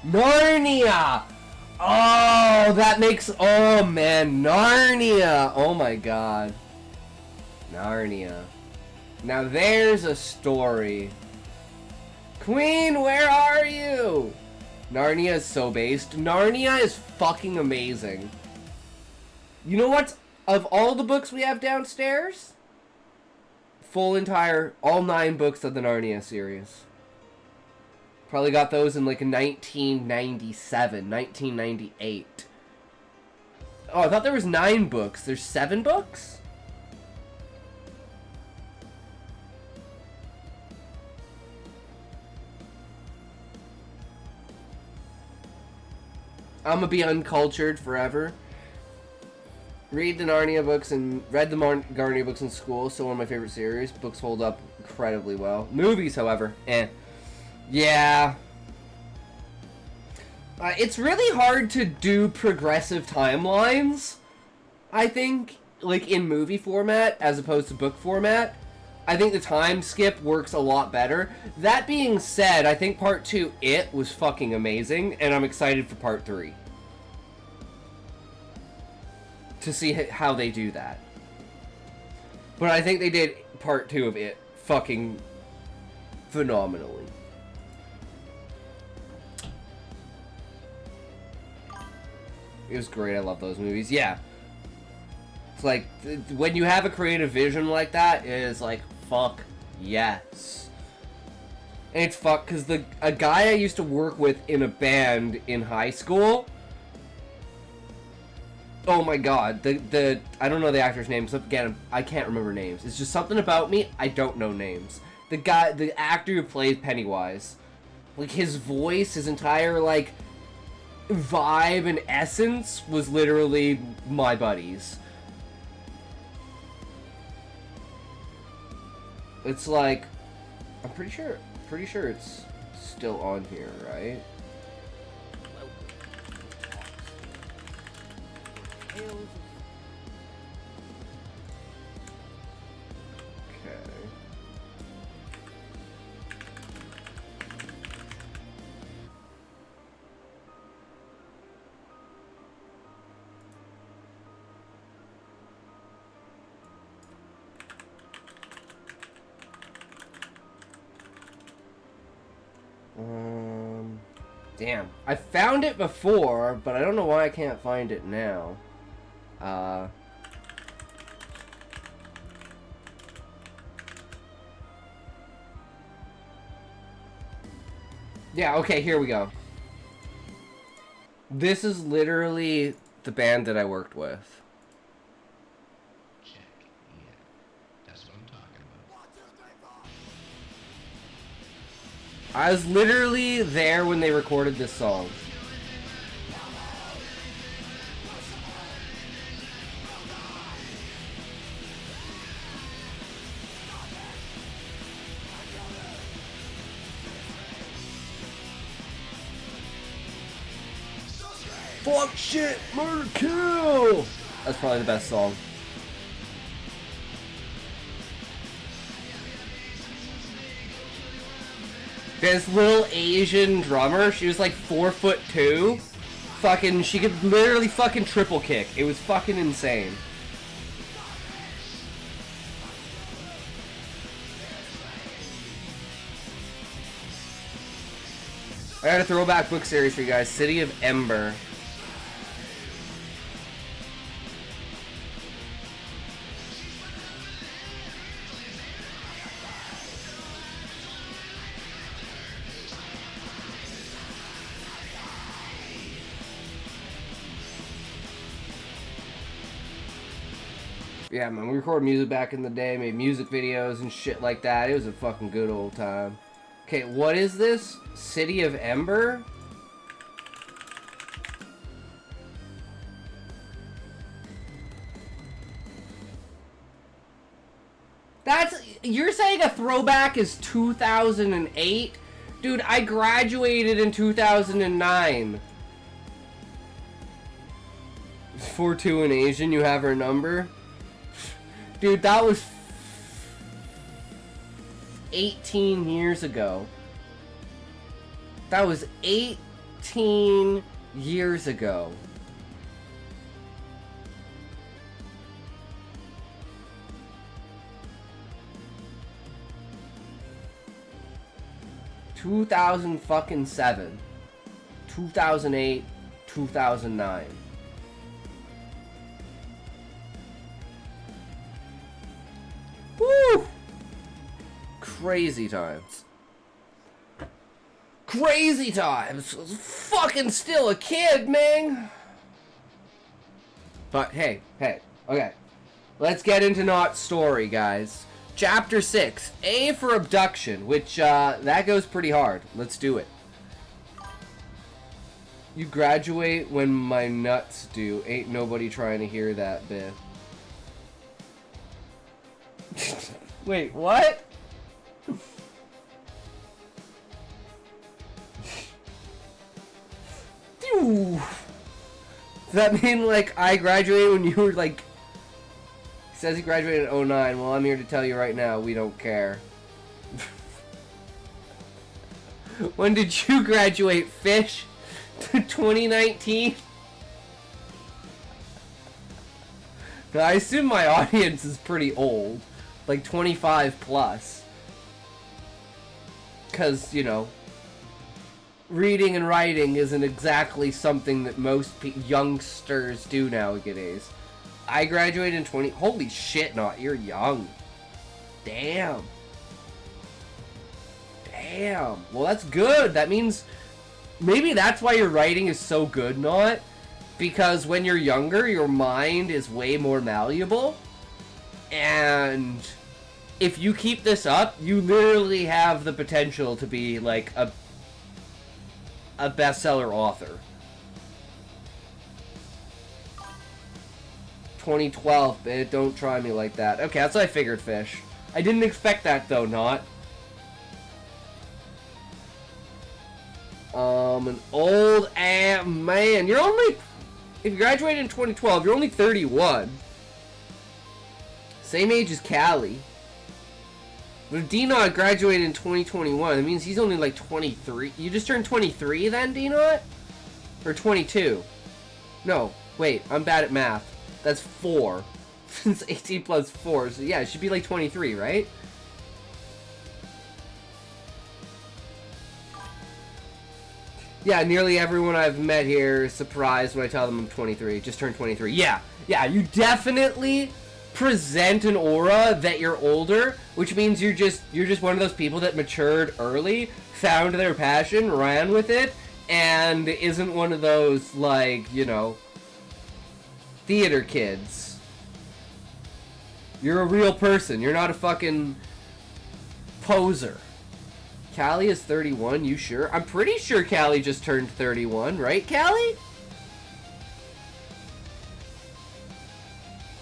Narnia! Oh, that makes... Oh, man. Narnia! Oh, my God. Narnia. Now, there's a story. Queen, where are you? Narnia is so based. Narnia is fucking amazing. You know what? Of all the books we have downstairs, all 9 books of the Narnia series. Probably got those in like 1997, 1998. Oh, I thought there was 9 books. There's 7 books? I'm gonna be uncultured forever. Read the Narnia books and read the Narnia books in school, still one of my favorite series. Books hold up incredibly well. Movies, however, yeah. It's really hard to do progressive timelines, I think, like in movie format as opposed to book format. I think the time skip works a lot better. That being said, I think part 2, It, was fucking amazing, and I'm excited for part 3. To see how they do that. But I think they did part 2 of It fucking phenomenally. It was great. I love those movies. Yeah. It's like, when you have a creative vision like that, it is like, fuck yes. And it's fucked because a guy I used to work with in a band in high school. Oh my god, I don't know the actor's name, so again, I can't remember names. It's just something about me, I don't know names. The actor who plays Pennywise, like his voice, his entire like vibe and essence was literally my buddy's. It's like, I'm pretty sure it's still on here, right? Damn. I found it before, but I don't know why I can't find it now. Yeah, okay, here we go. This is literally the band that I worked with.
Check. Yeah. That's what I'm talking about.
I was literally there when they recorded this song. Fuck, shit, murder, kill! That's probably the best song. This little Asian drummer, she was like 4'2". Fucking, she could literally fucking triple kick. It was fucking insane. I got a throwback book series for you guys. City of Ember. Yeah, man, we recorded music back in the day, made music videos and shit like that. It was a fucking good old time. Okay, what is this? City of Ember? You're saying a throwback is 2008? Dude, I graduated in 2009. 4'2" and Asian, you have her number? Dude, that was 18 years ago. That was 18 years ago. fucking 7, 2008, 2009. Woo! Crazy times. Crazy times. Fucking still a kid, man. But hey, okay. Let's get into Not Story, guys. Chapter 6, A for abduction, which, that goes pretty hard. Let's do it. You graduate when my nuts do. Ain't nobody trying to hear that, Biff. Wait, what? Does that mean, like, I graduated when you were, like... He says he graduated in 09. Well, I'm here to tell you right now, we don't care. When did you graduate, Fish? 2019? Now, I assume my audience is pretty old. Like 25 plus. Because, you know, reading and writing isn't exactly something that most youngsters do nowadays. I graduated in 20... Holy shit, Not, you're young. Damn. Damn. Well, that's good. That means maybe that's why your writing is so good, not because when you're younger, your mind is way more malleable, and if you keep this up, you literally have the potential to be like a bestseller author. 2012, don't try me like that. Okay, that's what I figured, Fish. I didn't expect that though, not. An old man. You're only, if you graduated in 2012, you're only 31. Same age as Callie. But if D-Not graduated in 2021, that means he's only like 23. You just turned 23 then, D-Not? Or 22? No, wait, I'm bad at math. That's 4. Since 18 plus 4, so yeah, it should be like 23, right? Yeah, nearly everyone I've met here is surprised when I tell them I'm 23. Just turned 23. Yeah, you definitely present an aura that you're older, which means you're just one of those people that matured early, found their passion, ran with it, and isn't one of those, like, you know, theater kids. You're a real person. You're not a fucking poser. Callie is 31, you sure? I'm pretty sure Callie just turned 31, right, Callie?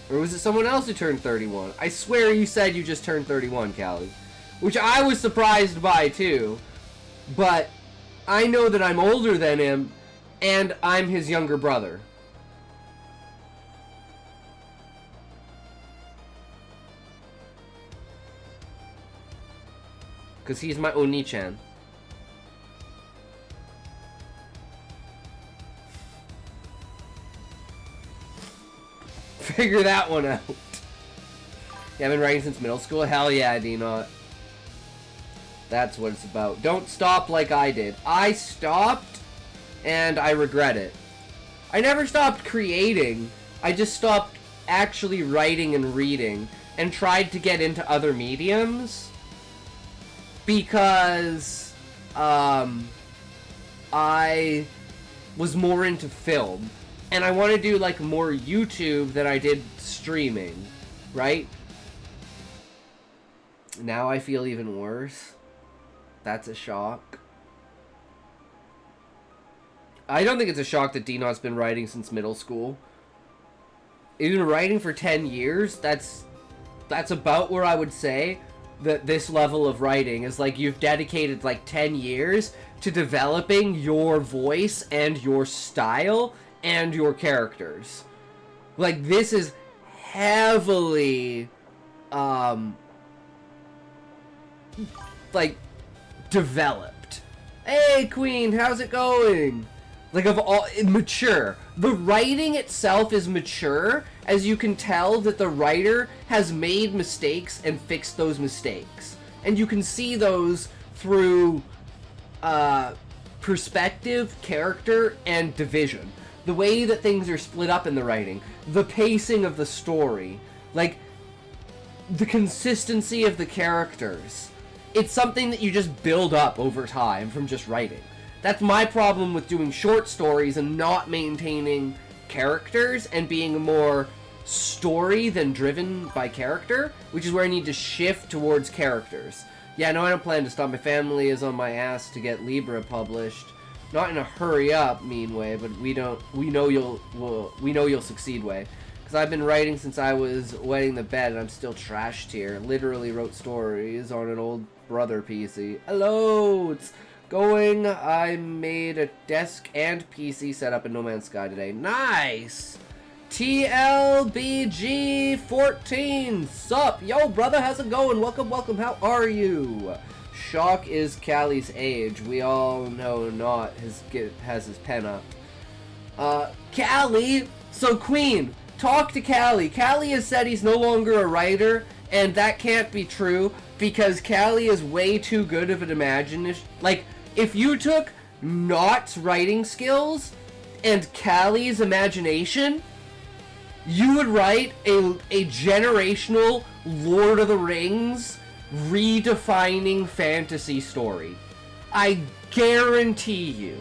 Or was it someone else who turned 31? I swear you said you just turned 31, Callie. Which I was surprised by, too. But I know that I'm older than him, and I'm his younger brother. Because he's my Oni-chan. Figure that one out. You haven't been writing since middle school? Hell yeah, D-Not. That's what it's about. Don't stop like I did. I stopped, and I regret it. I never stopped creating. I just stopped actually writing and reading, and tried to get into other mediums. Because I was more into film, and I want to do like more YouTube than I did streaming, right? Now I feel even worse. That's a shock. I don't think it's a shock that D-Not's been writing since middle school. He's been writing for 10 years. That's about where I would say that this level of writing is, like, you've dedicated like 10 years to developing your voice and your style and your characters. Like, this is heavily like developed. Hey Queen, how's it going? Like, of all, mature. The writing itself is mature, as you can tell that the writer has made mistakes and fixed those mistakes. And you can see those through perspective, character, and division. The way that things are split up in the writing. The pacing of the story. Like, the consistency of the characters. It's something that you just build up over time from just writing. That's my problem with doing short stories and not maintaining characters and being more story than driven by character, which is where I need to shift towards characters. Yeah, no, I don't plan to stop. My family is on my ass to get Libra published. Not in a hurry up mean way, but we know you'll succeed way. Because I've been writing since I was wetting the bed and I'm still trashed here. Literally wrote stories on an old brother PC. Hello, it's going. I made a desk and PC setup in No Man's Sky today. Nice! TLBG14, sup? Yo, brother, how's it going? Welcome, welcome, how are you? Shock is Callie's age. We all know not has his pen up. Callie, so Queen, talk to Callie. Callie has said he's no longer a writer, and that can't be true, because Callie is way too good of an imagination. Like, if you took Not's writing skills and Callie's imagination, you would write a generational Lord of the Rings redefining fantasy story. I guarantee you.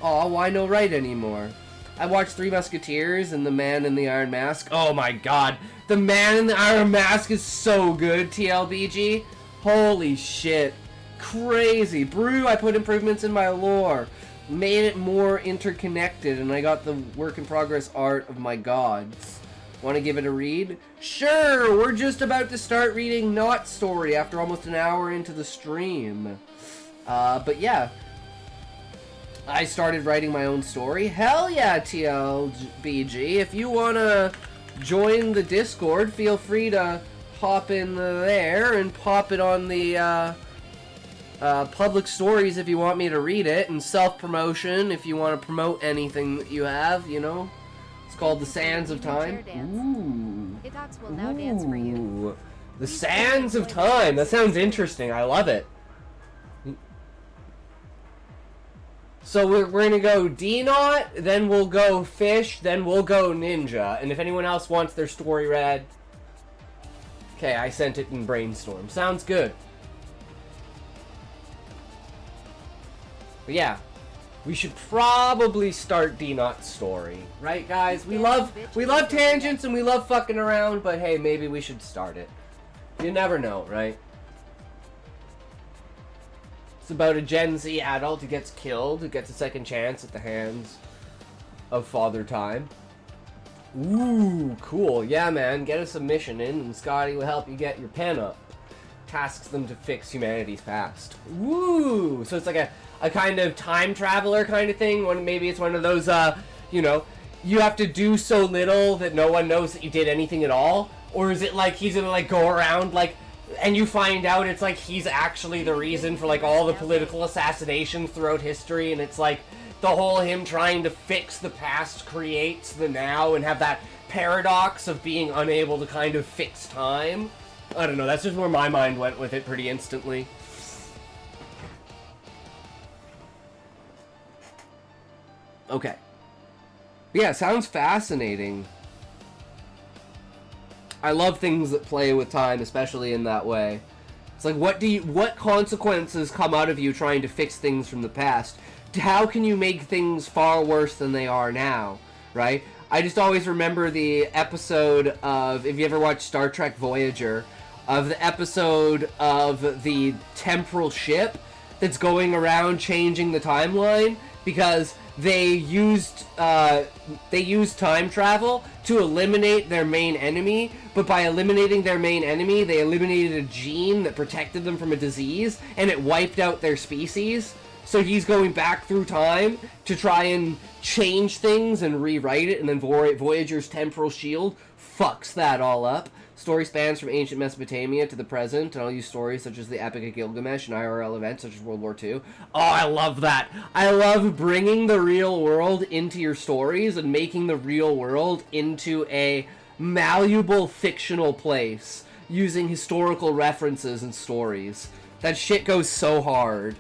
Aw, why no right anymore? I watched Three Musketeers and The Man in the Iron Mask. Oh my god. The Man in the Iron Mask is so good, TLBG. Holy shit. Crazy. Brew, I put improvements in my lore. Made it more interconnected, and I got the work in progress art of my gods. Want to give it a read? Sure! We're just about to start reading Not Story after almost an hour into the stream. But yeah. I started writing my own story. Hell yeah, TLBG. If you want to join the Discord, feel free to hop in there and pop it on the public stories if you want me to read it, and self-promotion if you want to promote anything that you have, you know. It's called The Sands of Time. Ooh.
Hitox will now dance for you.
The Sands of Time. That sounds interesting. I love it. So we're going to go D-Knot, then we'll go Fish, then we'll go Ninja. And if anyone else wants their story read... Okay, I sent it in Brainstorm. Sounds good. But yeah, we should probably start D-Knot's story. Right, guys? We love tangents and we love fucking around, but hey, maybe we should start it. You never know, right? It's about a Gen Z adult who gets killed, who gets a second chance at the hands of Father Time. Ooh, cool. Yeah, man, get a submission in and Scotty will help you get your pen up. Tasks them to fix humanity's past. Woo! So it's like a kind of time traveler kind of thing. When maybe it's one of those, you know, you have to do so little that no one knows that you did anything at all? Or is it like he's gonna like go around like, and you find out it's like he's actually the reason for like all the political assassinations throughout history, and it's like the whole him trying to fix the past creates the now, and have that paradox of being unable to kind of fix time? I don't know, that's just where my mind went with it pretty instantly. Okay. Yeah, sounds fascinating. I love things that play with time, especially in that way. It's like, what consequences come out of you trying to fix things from the past? How can you make things far worse than they are now, right? I just always remember the episode of, if you ever watched Star Trek Voyager, of the episode of the temporal ship that's going around changing the timeline because they used time travel to eliminate their main enemy, but by eliminating their main enemy, they eliminated a gene that protected them from a disease, and it wiped out their species. So he's going back through time to try and change things and rewrite it, and then Voyager's temporal shield fucks that all up. Story spans from ancient Mesopotamia to the present, and I'll use stories such as the Epic of Gilgamesh and IRL events such as World War II. Oh, I love that! I love bringing the real world into your stories and making the real world into a malleable fictional place using historical references and stories. That shit goes so hard.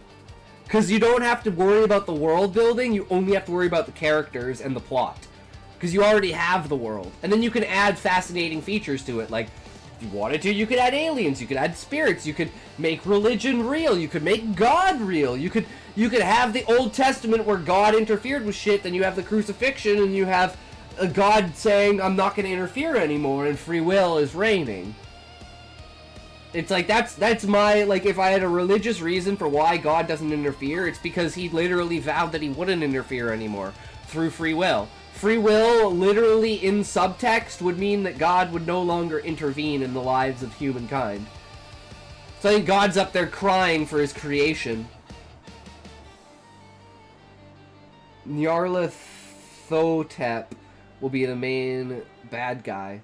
Because you don't have to worry about the world building, you only have to worry about the characters and the plot. Because you already have the world. And then you can add fascinating features to it. Like, if you wanted to, you could add aliens, you could add spirits, you could make religion real, you could make God real, you could have the Old Testament where God interfered with shit, then you have the crucifixion, and you have a God saying, I'm not going to interfere anymore, and free will is reigning. It's like, that's my, like, if I had a religious reason for why God doesn't interfere, it's because he literally vowed that he wouldn't interfere anymore through free will. Free will, literally in subtext, would mean that God would no longer intervene in the lives of humankind. So I think God's up there crying for his creation. Nyarlathotep will be the main bad guy.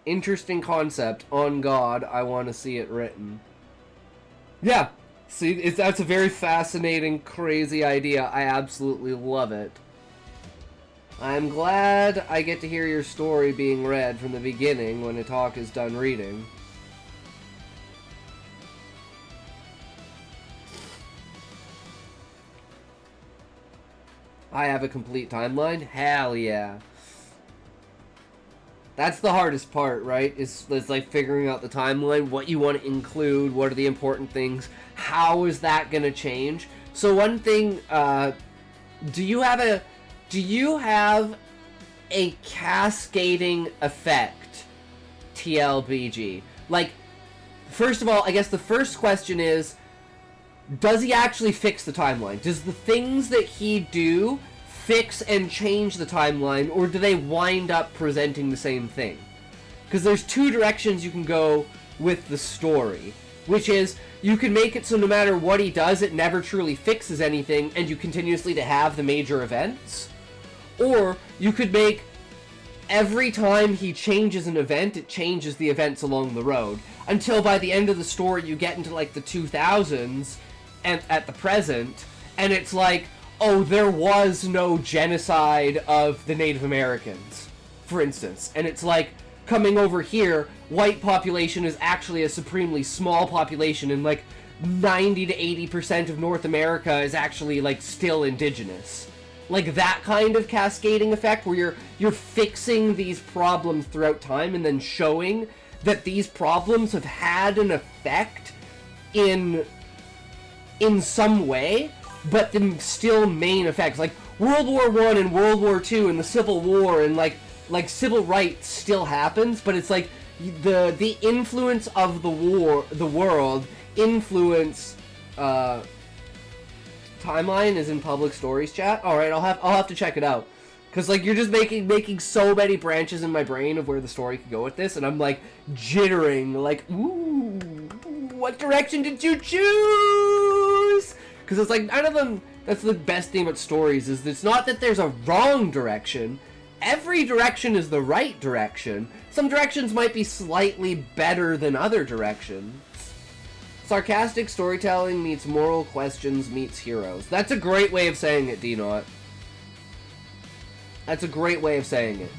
Interesting concept. On God, I want to see it written. Yeah, see, that's a very fascinating, crazy idea. I absolutely love it. I'm glad I get to hear your story being read from the beginning when a talk is done reading. I have a complete timeline? Hell yeah. That's the hardest part, right? Is like figuring out the timeline, what you want to include, what are the important things, how is that going to change? So one thing, do you have a cascading effect, TLBG? Like, first of all, I guess the first question is, does he actually fix the timeline? Does the things that he do fix and change the timeline, or do they wind up presenting the same thing? Because there's two directions you can go with the story, which is you can make it so no matter what he does, it never truly fixes anything, and you continuously to have the major events. Or you could make every time he changes an event, it changes the events along the road, until by the end of the story you get into like the 2000s and at the present, and it's like, oh, there was no genocide of the Native Americans, for instance. And it's like, coming over here, white population is actually a supremely small population, and like 90 to 80% of North America is actually like still indigenous. Like that kind of cascading effect where you're fixing these problems throughout time and then showing that these problems have had an effect in some way, but then still main effects, like World War I and World War II and the Civil War, and like civil rights still happens, but it's like the influence of the world influence. Timeline is in public stories chat. All right, I'll have to check it out, because like you're just making so many branches in my brain of where the story could go with this, and I'm like jittering, like, ooh, what direction did you choose? Because it's like, none of them, that's the best thing about stories, is it's not that there's a wrong direction. Every direction is the right direction. Some directions might be slightly better than other directions. Sarcastic storytelling meets moral questions meets heroes. That's a great way of saying it, D-Not. That's a great way of saying it.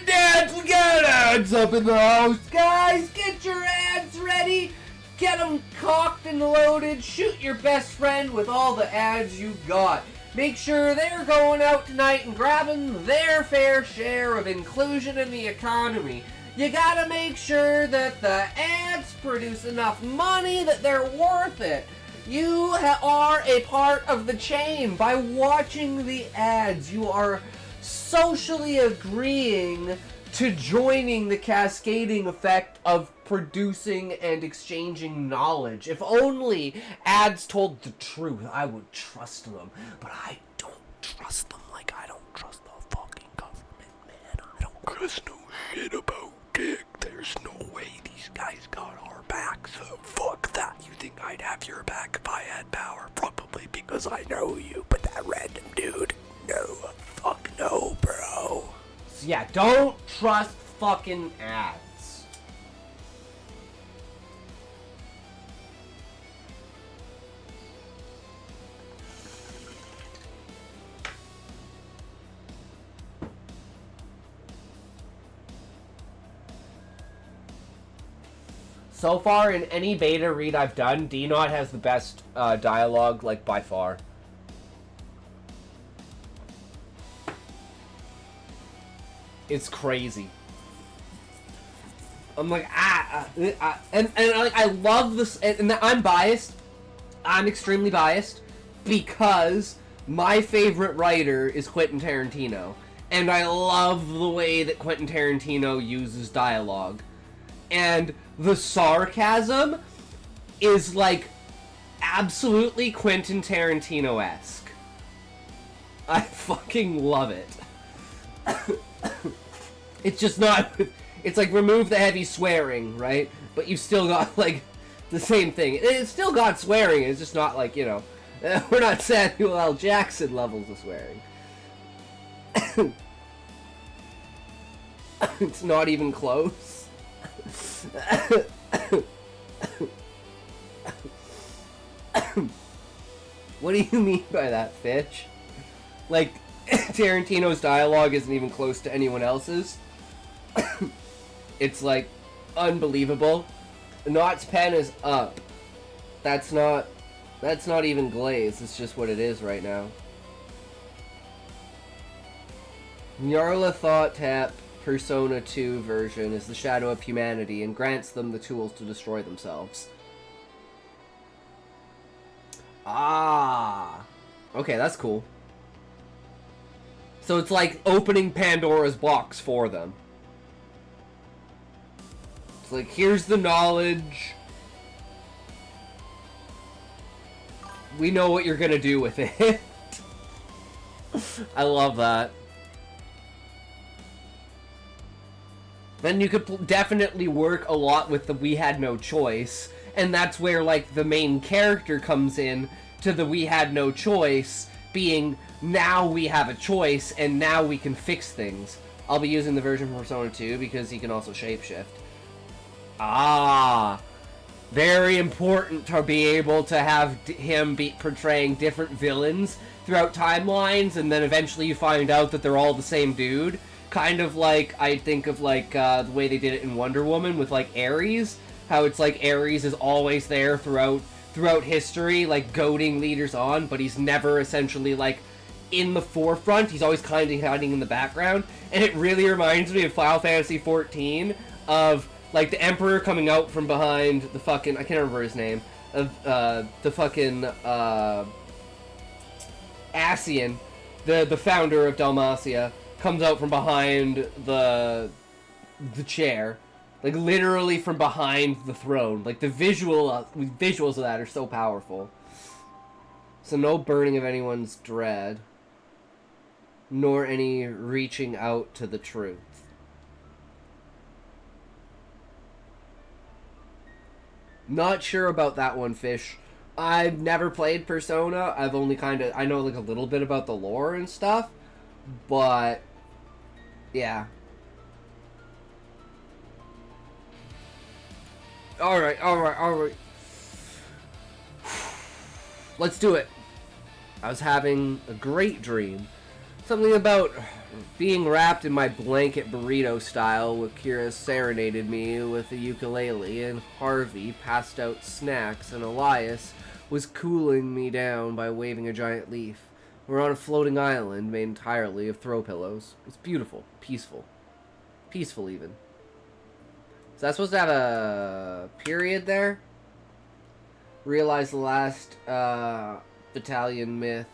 Dance, we got ads up in the house. Guys, get your ads ready. Get them cocked and loaded. Shoot your best friend with all the ads you got. Make sure they're going out tonight and grabbing their fair share of inclusion in the economy. You gotta make sure that the ads produce enough money that they're worth it. You are a part of the chain. By watching the ads, you are socially agreeing to joining the cascading effect of producing and exchanging knowledge. If only ads told the truth, I would trust them. But I don't trust them like I don't trust the fucking government, man. I don't trust no shit about dick. There's no way these guys got our back, so fuck that. You think I'd have your back if I had power? Probably because I know you, but that random dude, no. Fuck no, bro. So yeah, don't trust fucking ads. So far, in any beta read I've done, D-Not has the best dialogue, like, by far. It's crazy. I'm like, and I love this, and I'm biased. I'm extremely biased, because my favorite writer is Quentin Tarantino, and I love the way that Quentin Tarantino uses dialogue. And the sarcasm is, like, absolutely Quentin Tarantino-esque. I fucking love it. It's just not... It's like, remove the heavy swearing, right? But you've still got, like, the same thing. It's still got swearing, it's just not, like, you know... We're not Samuel L. Jackson levels of swearing. It's not even close. What do you mean by that, Fitch? Like, Tarantino's dialogue isn't even close to anyone else's. It's, like, unbelievable. Knott's pen is up. That's not even glaze. It's just what it is right now. Nyarlathotep Persona 2 version is the shadow of humanity and grants them the tools to destroy themselves. Ah. Okay, that's cool. So it's like opening Pandora's box for them. It's like, here's the knowledge. We know what you're gonna do with it. I love that. Then you could definitely work a lot with the we had no choice. And that's where, like, the main character comes in to the we had no choice being, now we have a choice and now we can fix things. I'll be using the version from Persona 2 because he can also shapeshift. Ah, very important to be able to have him be portraying different villains throughout timelines, and then eventually you find out that they're all the same dude. Kind of like, I think of like the way they did it in Wonder Woman with like Ares, how it's like Ares is always there throughout history, like goading leaders on, but he's never essentially like in the forefront. He's always kind of hiding in the background, and it really reminds me of Final Fantasy XIV of like the Emperor coming out from behind the fucking, I can't remember his name, of the fucking Ascian, the founder of Dalmacia, comes out from behind the chair, like literally from behind the throne. Like the visuals of that are so powerful. So no burning of anyone's dread, nor any reaching out to the truth. Not sure about that one, Fish. I've never played Persona. I've only I know like a little bit about the lore and stuff, but yeah. Alright. Let's do it. I was having a great dream. Something about being wrapped in my blanket burrito style, with Kira serenaded me with a ukulele, and Harvey passed out snacks, and Elias was cooling me down by waving a giant leaf. We're on a floating island made entirely of throw pillows. It's beautiful. Peaceful. Peaceful, even. Is that supposed to have a period there? Realize the last battalion myth,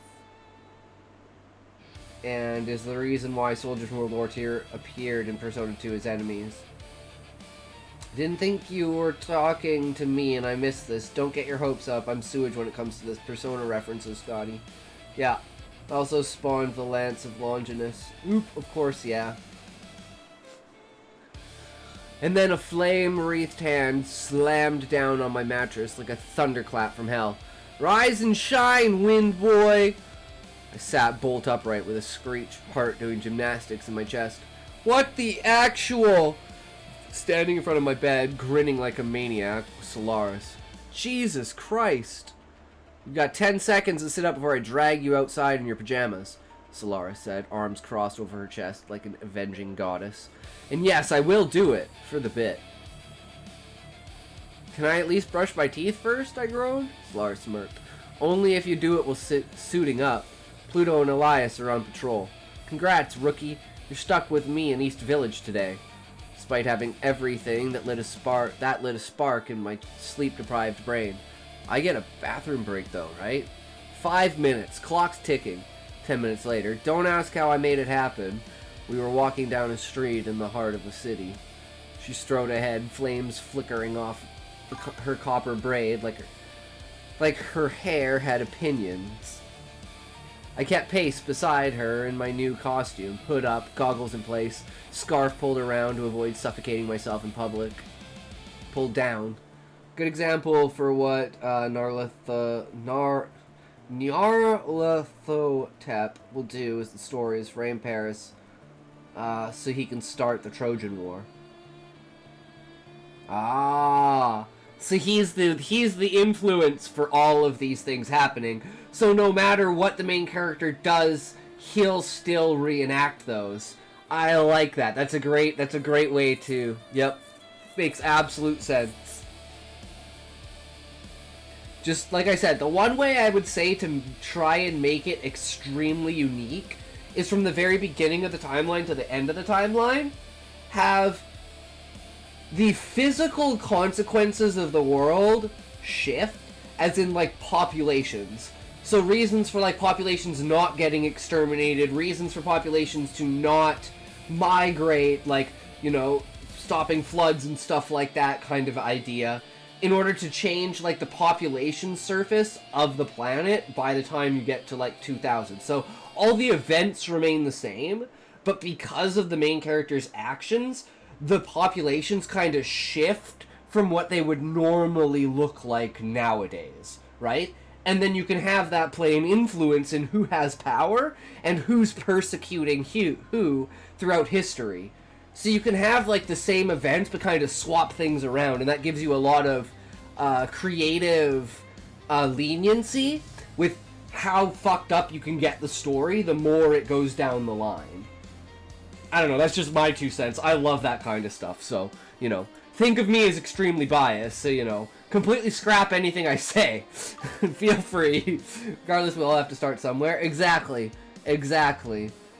and is the reason why soldiers from World War II appeared in Persona 2 as enemies. Didn't think you were talking to me and I missed this. Don't get your hopes up. I'm sewage when it comes to this. Persona references, Scotty. Yeah. Also spawned the Lance of Longinus. Oop, of course, yeah. And then a flame-wreathed hand slammed down on my mattress like a thunderclap from hell. Rise and shine, wind boy! I sat bolt upright with a screech, heart doing gymnastics in my chest. What the actual? Standing in front of my bed, grinning like a maniac, was Solaris. Jesus Christ! You've got 10 seconds to sit up before I drag you outside in your pajamas, Solaris said, arms crossed over her chest like an avenging goddess. And yes, I will do it, for the bit. Can I at least brush my teeth first? I groaned. Solaris smirked. Only if you do it while suiting up. Pluto and Elias are on patrol. Congrats, rookie. You're stuck with me in East Village today. Despite having everything that lit a spark in my sleep-deprived brain. I get a bathroom break though, right? 5 minutes. Clock's ticking. 10 minutes later. Don't ask how I made it happen. We were walking down a street in the heart of the city. She strode ahead, flames flickering off her copper braid like her hair had opinions. I kept pace beside her in my new costume, hood up, goggles in place, scarf pulled around to avoid suffocating myself in public. Pulled down. Good example for what Nyarlathotep will do is the story is frame Paris so he can start the Trojan War. Ah, so he's the influence for all of these things happening. So no matter what the main character does, he'll still reenact those. I like that. That's a great way to. Yep, makes absolute sense. Just like I said, the one way I would say to try and make it extremely unique is from the very beginning of the timeline to the end of the timeline, have the physical consequences of the world shift, as in, like, populations. So reasons for, like, populations not getting exterminated, reasons for populations to not migrate, like, you know, stopping floods and stuff like that kind of idea, in order to change, like, the population surface of the planet by the time you get to, like, 2000. So all the events remain the same, but because of the main character's actions, the populations kind of shift from what they would normally look like nowadays, right? And then you can have that play an influence in who has power and who's persecuting who throughout history. So you can have, like, the same events but kind of swap things around, and that gives you a lot of creative leniency with how fucked up you can get the story the more it goes down the line. I don't know, that's just my 2 cents. I love that kind of stuff, so, you know, think of me as extremely biased, so, you know, completely scrap anything I say. Feel free. Regardless, we'll all have to start somewhere. Exactly.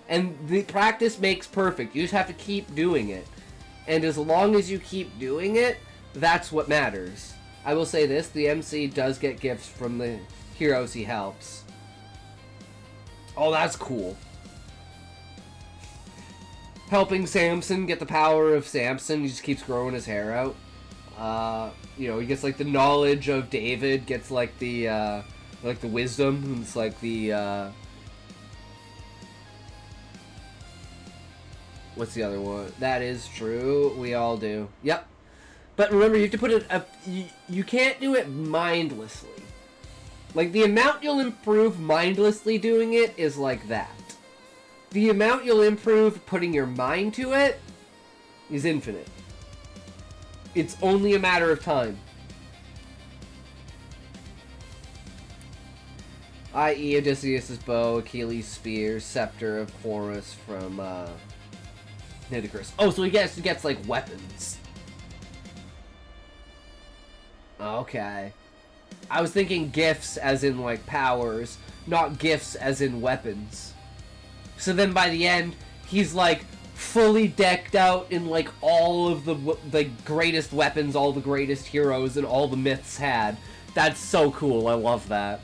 And the practice makes perfect. You just have to keep doing it. And as long as you keep doing it, that's what matters. I will say this, the MC does get gifts from the heroes he helps. Oh, that's cool. Helping Samson get the power of Samson, he just keeps growing his hair out. You know, he gets, like, the knowledge of David, gets, like, the wisdom, it's like the, what's the other one? That is true, we all do. Yep. But remember, you have to put it up, you can't do it mindlessly. Like, the amount you'll improve mindlessly doing it is like that. The amount you'll improve putting your mind to it is infinite. It's only a matter of time. I.e. Odysseus' bow, Achilles' spear, scepter of Horus from Nitocris. Oh, so he gets like weapons. Okay. I was thinking gifts as in like powers, not gifts as in weapons. So then by the end, he's like fully decked out in like all of the greatest weapons all the greatest heroes and all the myths had. That's so cool. I love that.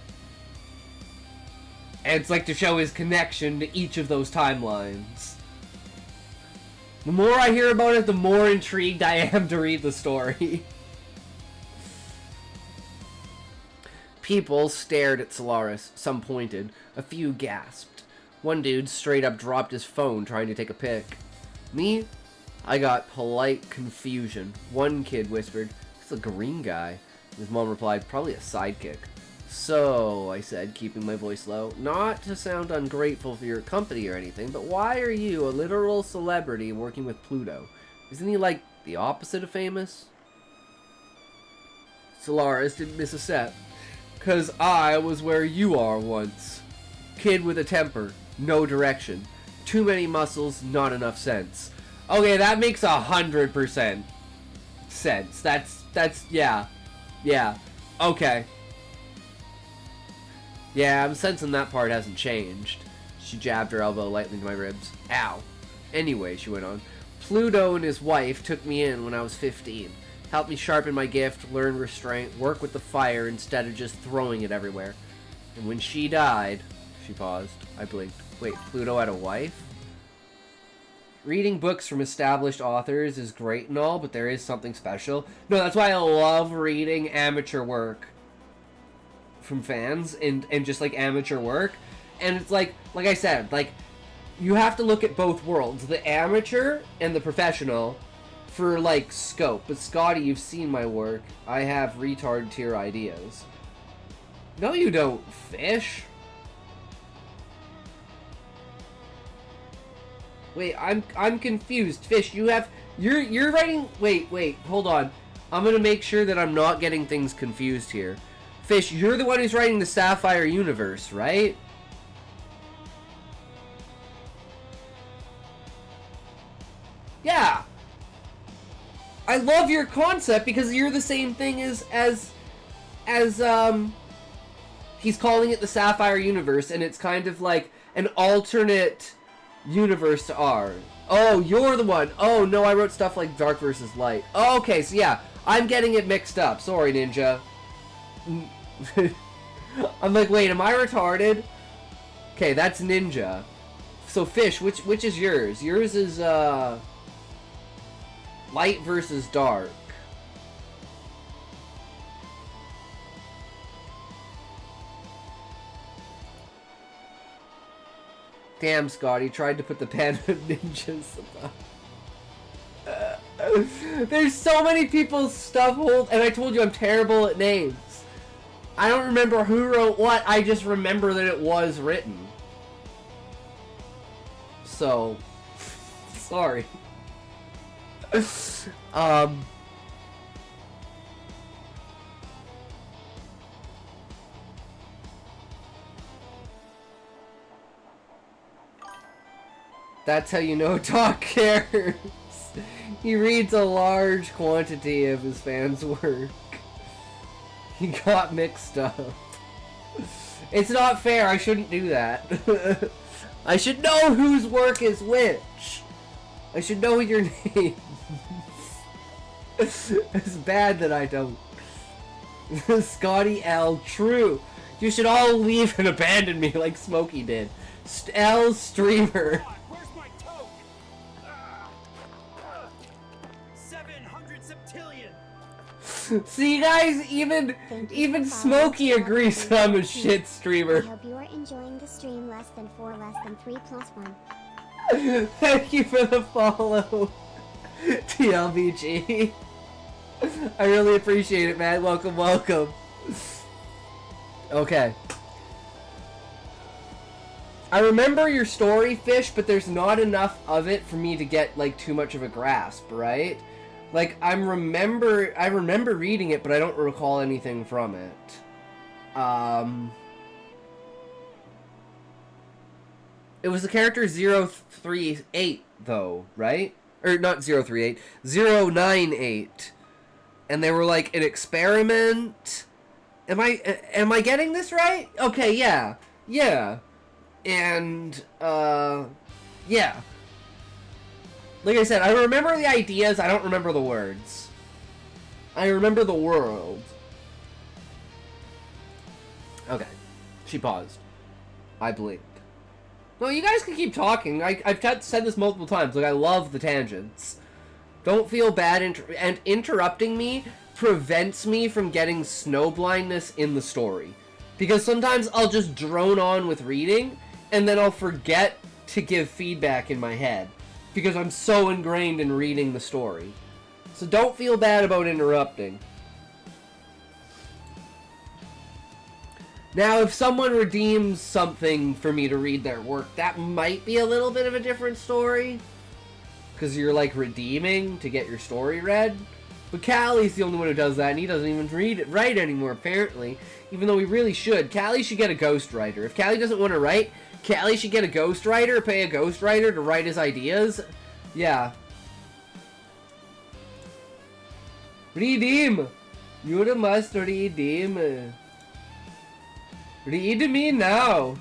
And it's like to show his connection to each of those timelines. The more I hear about it, the more intrigued I am to read the story. People stared at Solaris. Some pointed. A few gasped. One dude straight up dropped his phone trying to take a pic. Me? I got polite confusion. One kid whispered, "It's a green guy." His mom replied, "Probably a sidekick." "So," I said, keeping my voice low, "not to sound ungrateful for your company or anything, but why are you, a literal celebrity, working with Pluto? Isn't he like the opposite of famous?" Solaris didn't miss a step. "'Cause I was where you are once. Kid with a temper, no direction. Too many muscles, not enough sense." Okay, that makes 100% sense. That's, yeah. Yeah. Okay. Yeah, I'm sensing that part hasn't changed. She jabbed her elbow lightly into my ribs. Ow. Anyway, she went on, Pluto and his wife took me in when I was 15. Helped me sharpen my gift, learn restraint, work with the fire instead of just throwing it everywhere. And when she died... She paused. I blinked. Wait, Pluto had a wife? Reading books from established authors is great and all, but there is something special. No, that's why I love reading amateur work from fans and just like amateur work. And it's like I said, like, you have to look at both worlds, the amateur and the professional, for like scope. But Scotty, you've seen my work. I have retard tier ideas. No, you don't, Fish. Wait, I'm confused. Fish, you're writing... Wait, hold on. I'm gonna make sure that I'm not getting things confused here. Fish, you're the one who's writing the Sapphire universe, right? Yeah. I love your concept because you're the same thing as he's calling it the Sapphire universe, and it's kind of like an alternate universe to ours. Oh, you're the one. Oh, no, I wrote stuff like Dark versus Light. Oh, okay, so yeah, I'm getting it mixed up. Sorry, Ninja. I'm like, wait, am I retarded? Okay, that's Ninja. So, Fish, which is yours? Yours is, Light versus Dark. Damn, Scotty, tried to put the Panda Ninjas above. There's so many people's stuff hold, and I told you I'm terrible at names. I don't remember who wrote what, I just remember that it was written. So, sorry. That's how you know Doc cares. He reads a large quantity of his fans' work. He got mixed up. It's not fair, I shouldn't do that. I should know whose work is which. I should know your name. It's bad that I don't. Scotty L. True. You should all leave and abandon me like Smokey did. L. Streamer.
Where's my toke? 700 septillion.
See, guys, even Smokey agrees that I'm a shit
I
streamer.
hope you are enjoying the stream. Less than 4, less than 3 plus 1.
Thank you for the follow, TLBG. I really appreciate it, man. Welcome, welcome. Okay. I remember your story, Fish, but there's not enough of it for me to get, like, too much of a grasp, right? Like, I remember reading it, but I don't recall anything from it. It was the character 038, though, right? Or, not 038, 098. And they were, like, an experiment. Am I getting this right? Okay, yeah. Yeah. And, yeah. Like I said, I remember the ideas, I don't remember the words. I remember the world. Okay. She paused. I blinked. No, you guys can keep talking. I've said this multiple times. Like, I love the tangents. Don't feel bad, and interrupting me prevents me from getting snowblindness in the story. Because sometimes I'll just drone on with reading, and then I'll forget to give feedback in my head. Because I'm so ingrained in reading the story. So don't feel bad about interrupting. Now, if someone redeems something for me to read their work, that might be a little bit of a different story. Because you're, like, redeeming to get your story read. But Callie's the only one who does that, and he doesn't even write anymore, apparently. Even though he really should. Callie should get a ghostwriter. If Callie doesn't want to write, Callie should get a ghostwriter, pay a ghostwriter to write his ideas. Yeah. Redeem! You must redeem. Read me now.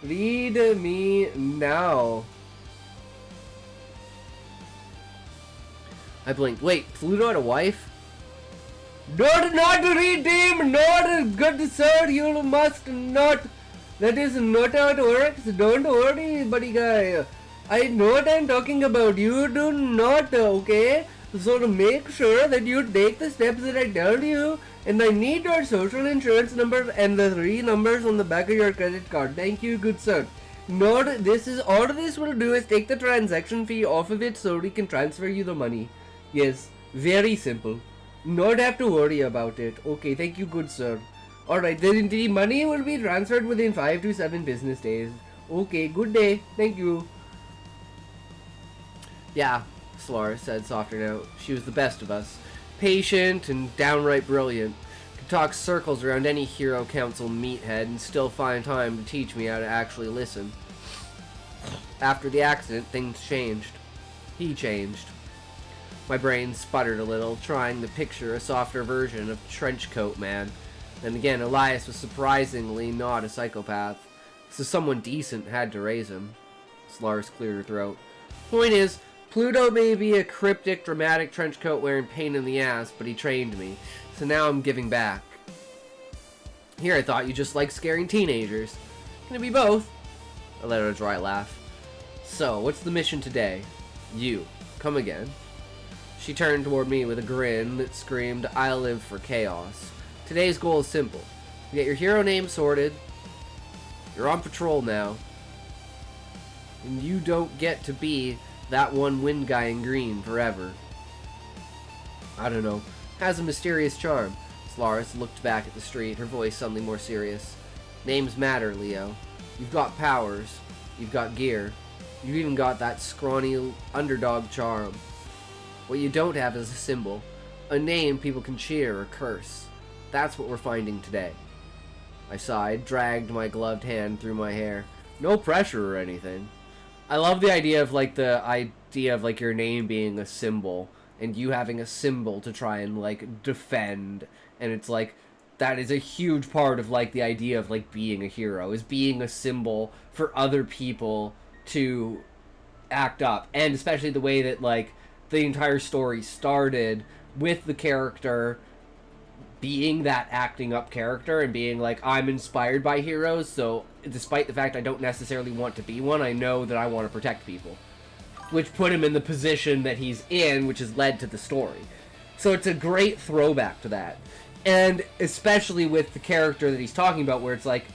Read me now. I blinked. Wait, Pluto had a wife? Not redeem, not good sir, you must not. That is not how it works. Don't worry, buddy guy. I know what I'm talking about. You do not, okay? So to make sure that you take the steps that I tell you, and I need your social insurance number and the 3 numbers on the back of your credit card. Thank you, good sir. All this will do is take the transaction fee off of it so we can transfer you the money. Yes, very simple. Not have to worry about it. Okay, thank you, good sir. Alright, the money will be transferred within 5 to 7 business days. Okay, good day. Thank you. Yeah, Slora said softer note. She was the best of us. Patient and downright brilliant. Could talk circles around any Hero Council meathead and still find time to teach me how to actually listen. After the accident, things changed. He changed. My brain sputtered a little, trying to picture a softer version of Trenchcoat Man. Then again, Elias was surprisingly not a psychopath, so someone decent had to raise him. Solaris cleared her throat. Point is, Pluto may be a cryptic, dramatic trench coat wearing pain in the ass, but he trained me. So now I'm giving back. Here, I thought you just liked scaring teenagers. Can it be both? I let out a dry laugh. So, what's the mission today? You. Come again. She turned toward me with a grin that screamed, I live for chaos. Today's goal is simple. Get your hero name sorted. You're on patrol now. And you don't get to be that one wind guy in green forever. I don't know. Has a mysterious charm. Solaris looked back at the street, her voice suddenly more serious. Names matter, Leo. You've got powers. You've got gear. You've even got that scrawny underdog charm. What you don't have is a symbol. A name people can cheer or curse. That's what we're finding today. I sighed, dragged my gloved hand through my hair. No pressure or anything. I love the idea of your name being a symbol and you having a symbol to try and like defend, and it's like that is a huge part of like the idea of like being a hero, is being a symbol for other people to act up. And especially the way that like the entire story started with the character being that acting up character and being like, I'm inspired by heroes, so despite the fact I don't necessarily want to be one, I know that I want to protect people. Which put him in the position that he's in, which has led to the story. So it's a great throwback to that. And especially with the character that he's talking about, where it's like,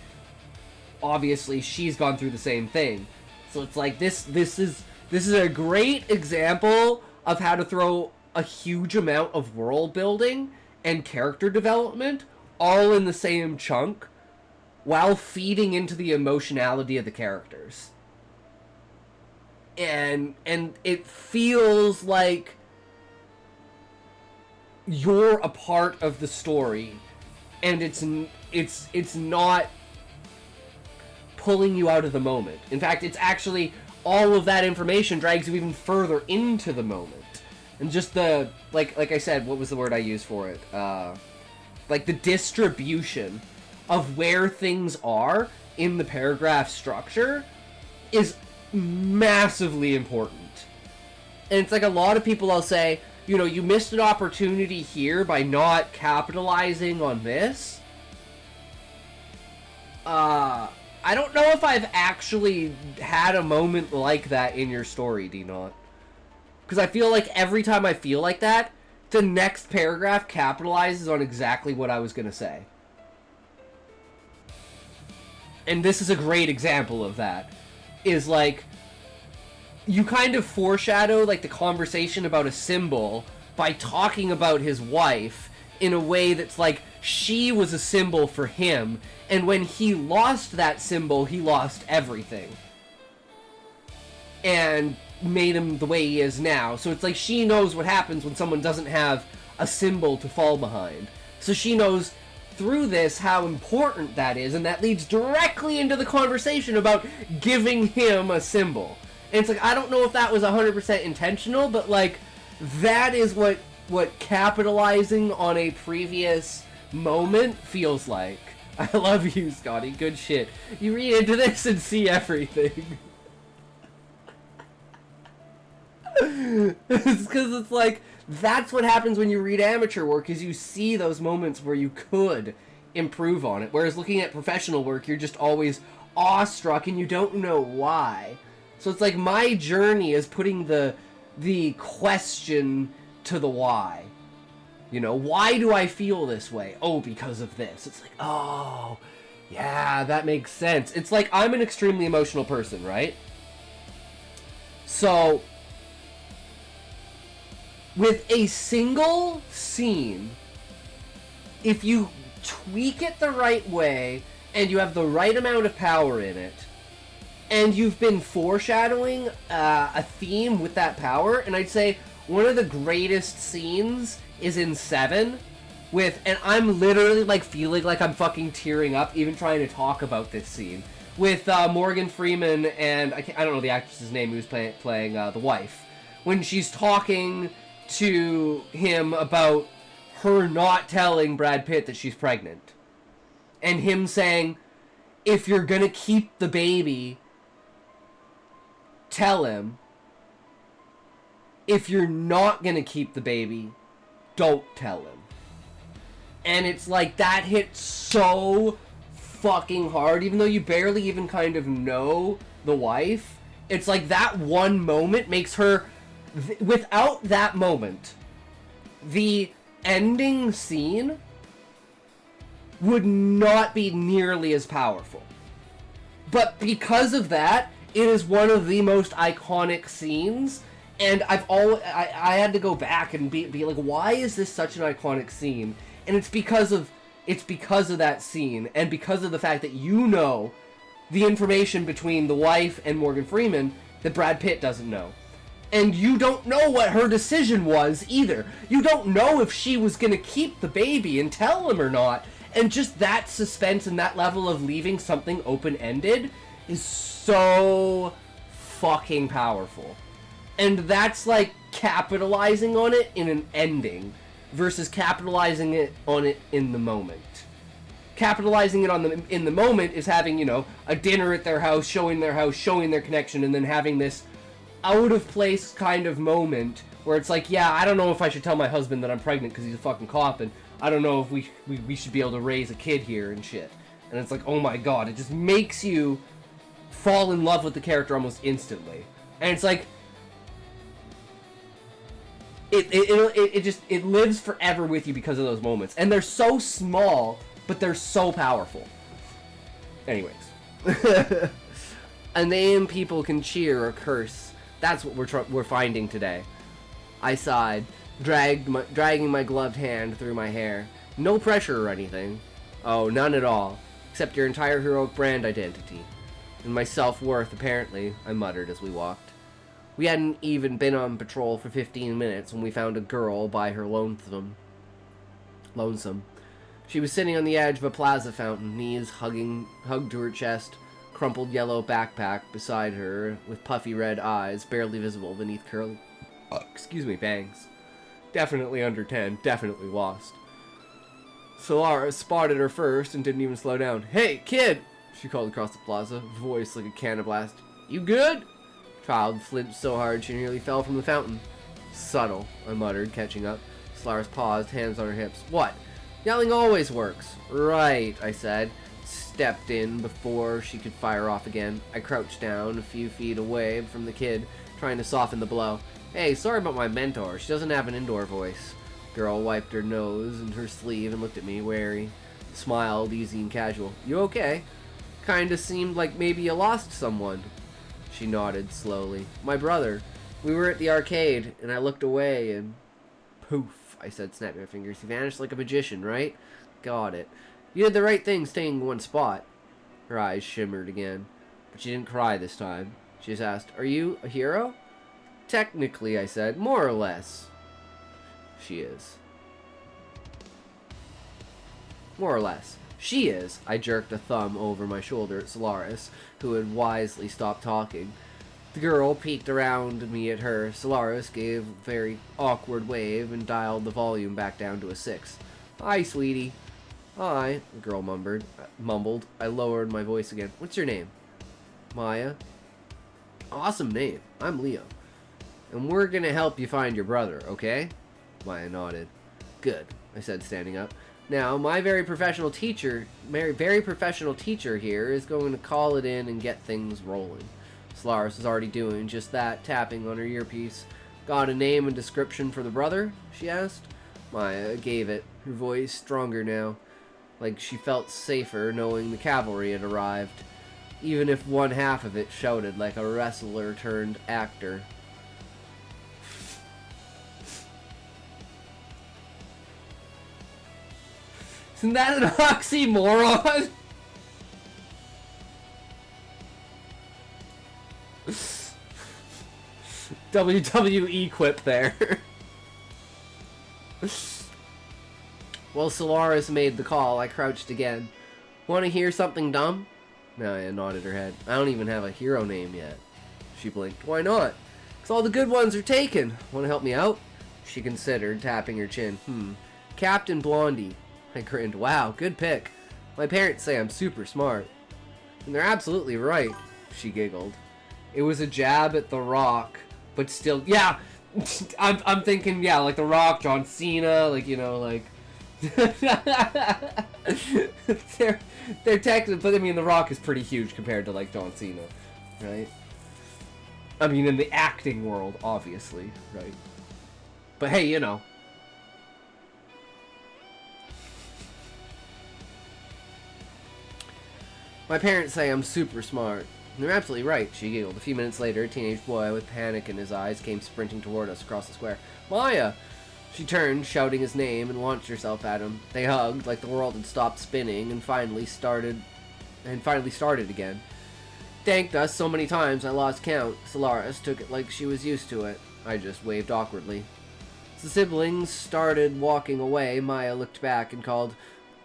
obviously she's gone through the same thing. So it's like, this is a great example of how to throw a huge amount of world building and character development all in the same chunk while feeding into the emotionality of the characters. And it feels like you're a part of the story, and it's not pulling you out of the moment. In fact, it's actually all of that information drags you even further into the moment. And just the, like I said, what was the word I used for it? Like the distribution of where things are in the paragraph structure is massively important. And it's like a lot of people, I'll say, you know, you missed an opportunity here by not capitalizing on this. I don't know if I've actually had a moment like that in your story, D-Not. Because I feel like every time I feel like that, the next paragraph capitalizes on exactly what I was going to say. And this is a great example of that. Is like, you kind of foreshadow like the conversation about a symbol by talking about his wife in a way that's like, she was a symbol for him, and when he lost that symbol, he lost everything. And made him the way he is now. So it's like she knows what happens when someone doesn't have a symbol to fall behind. So she knows through this how important that is, and that leads directly into the conversation about giving him a symbol. And it's like, I don't know if that was 100% intentional, but like, that is what capitalizing on a previous moment feels like. I love you, Scotty. Good shit. You read into this and see everything. It's because it's like, that's what happens when you read amateur work, is you see those moments where you could improve on it. Whereas looking at professional work, you're just always awestruck and you don't know why. So it's like my journey is putting the question to the why. You know, why do I feel this way? Oh, because of this. It's like, oh, yeah, that makes sense. It's like, I'm an extremely emotional person, right? So with a single scene, if you tweak it the right way, and you have the right amount of power in it, and you've been foreshadowing a theme with that power, and I'd say one of the greatest scenes is in 7, and I'm literally like feeling like I'm fucking tearing up even trying to talk about this scene, with Morgan Freeman and I don't know the actress's name who's playing the wife, when she's talking to him about her not telling Brad Pitt that she's pregnant, and him saying, if you're gonna keep the baby, tell him. If you're not gonna keep the baby, don't tell him. And it's like, that hit so fucking hard, even though you barely even kind of know the wife. It's like that one moment makes her, without that moment, the ending scene would not be nearly as powerful. But because of that, it is one of the most iconic scenes. And I had to go back and be like, why is this such an iconic scene? And it's because of that scene, and because of the fact that you know the information between the wife and Morgan Freeman that Brad Pitt doesn't know. And you don't know what her decision was either. You don't know if she was gonna keep the baby and tell him or not. And just that suspense and that level of leaving something open-ended is so fucking powerful. And that's like capitalizing on it in an ending versus capitalizing on it in the moment. Capitalizing it in the moment is having, you know, a dinner at their house, showing their connection, and then having this out of place kind of moment where it's like, yeah, I don't know if I should tell my husband that I'm pregnant because he's a fucking cop, and I don't know if we should be able to raise a kid here and shit. And it's like, oh my god, it just makes you fall in love with the character almost instantly. And it's like, it lives forever with you because of those moments. And they're so small, but they're so powerful. Anyways. A name people can cheer or curse. That's what we're finding today. I sighed, dragging my gloved hand through my hair. No pressure or anything. Oh, none at all. Except your entire heroic brand identity. And my self-worth, apparently, I muttered as we walked. We hadn't even been on patrol for 15 minutes when we found a girl by her lonesome. She was sitting on the edge of a plaza fountain, knees hugged to her chest, crumpled yellow backpack beside her, with puffy red eyes barely visible beneath curly, bangs. Definitely under 10, definitely lost. Solara spotted her first and didn't even slow down. "Hey, kid!" she called across the plaza, voice like a cannon blast. "You good?" Child flinched so hard she nearly fell from the fountain. "Subtle," I muttered, catching up. Solaris paused, hands on her hips. "What? Yelling always works." "Right," I said. Stepped in before she could fire off again. I crouched down a few feet away from the kid, trying to soften the blow. "Hey, sorry about my mentor. She doesn't have an indoor voice." Girl wiped her nose and her sleeve and looked at me, wary. Smiled, easy and casual. "You okay? Kinda seemed like maybe you lost someone." She nodded slowly. "My brother. We were at the arcade, and I looked away, and... poof," I said, snapping my fingers. "He vanished like a magician, right?" "Got it. You did the right thing staying in one spot." Her eyes shimmered again, but she didn't cry this time. She just asked, "Are you a hero?" "Technically," I said. "More or less." "She is." "More or less. She is." I jerked a thumb over my shoulder at Solaris, who had wisely stopped talking. The girl peeked around me at her. Solaris gave a very awkward wave and dialed the volume back down to a 6. "Hi, sweetie." "Hi," the girl mumbled. I lowered my voice again. "What's your name?" "Maya." "Awesome name. I'm Leo. And we're gonna help you find your brother, okay?" Maya nodded. "Good," I said, standing up. "Now, my very professional teacher here is going to call it in and get things rolling." Solaris was already doing just that, tapping on her earpiece. "Got a name and description for the brother?" she asked. Maya gave it, her voice stronger now, like she felt safer knowing the cavalry had arrived, even if one half of it shouted like a wrestler turned actor. Isn't that an oxymoron? WWE quip there. Well, Solaris made the call. I crouched again. "Want to hear something dumb?" Maya nodded her head. "I don't even have a hero name yet." She blinked. "Why not?" "'Cause all the good ones are taken. Want to help me out?" She considered, tapping her chin. Captain Blondie." I grinned. "Wow, good pick. My parents say I'm super smart." "And they're absolutely right," she giggled. It was a jab at The Rock, but still, yeah. I'm thinking, yeah, like The Rock, John Cena, like, you know, like. they're Texas, but I mean, The Rock is pretty huge compared to like John Cena, right? I mean, in the acting world, obviously, right? But hey, you know. My parents say I'm super smart. And they're absolutely right, she giggled. A few minutes later, a teenage boy with panic in his eyes came sprinting toward us across the square. Maya! She turned, shouting his name, and launched herself at him. They hugged, like the world had stopped spinning, and finally started again. Thanked us so many times I lost count. Solaris took it like she was used to it. I just waved awkwardly. As the siblings started walking away, Maya looked back and called,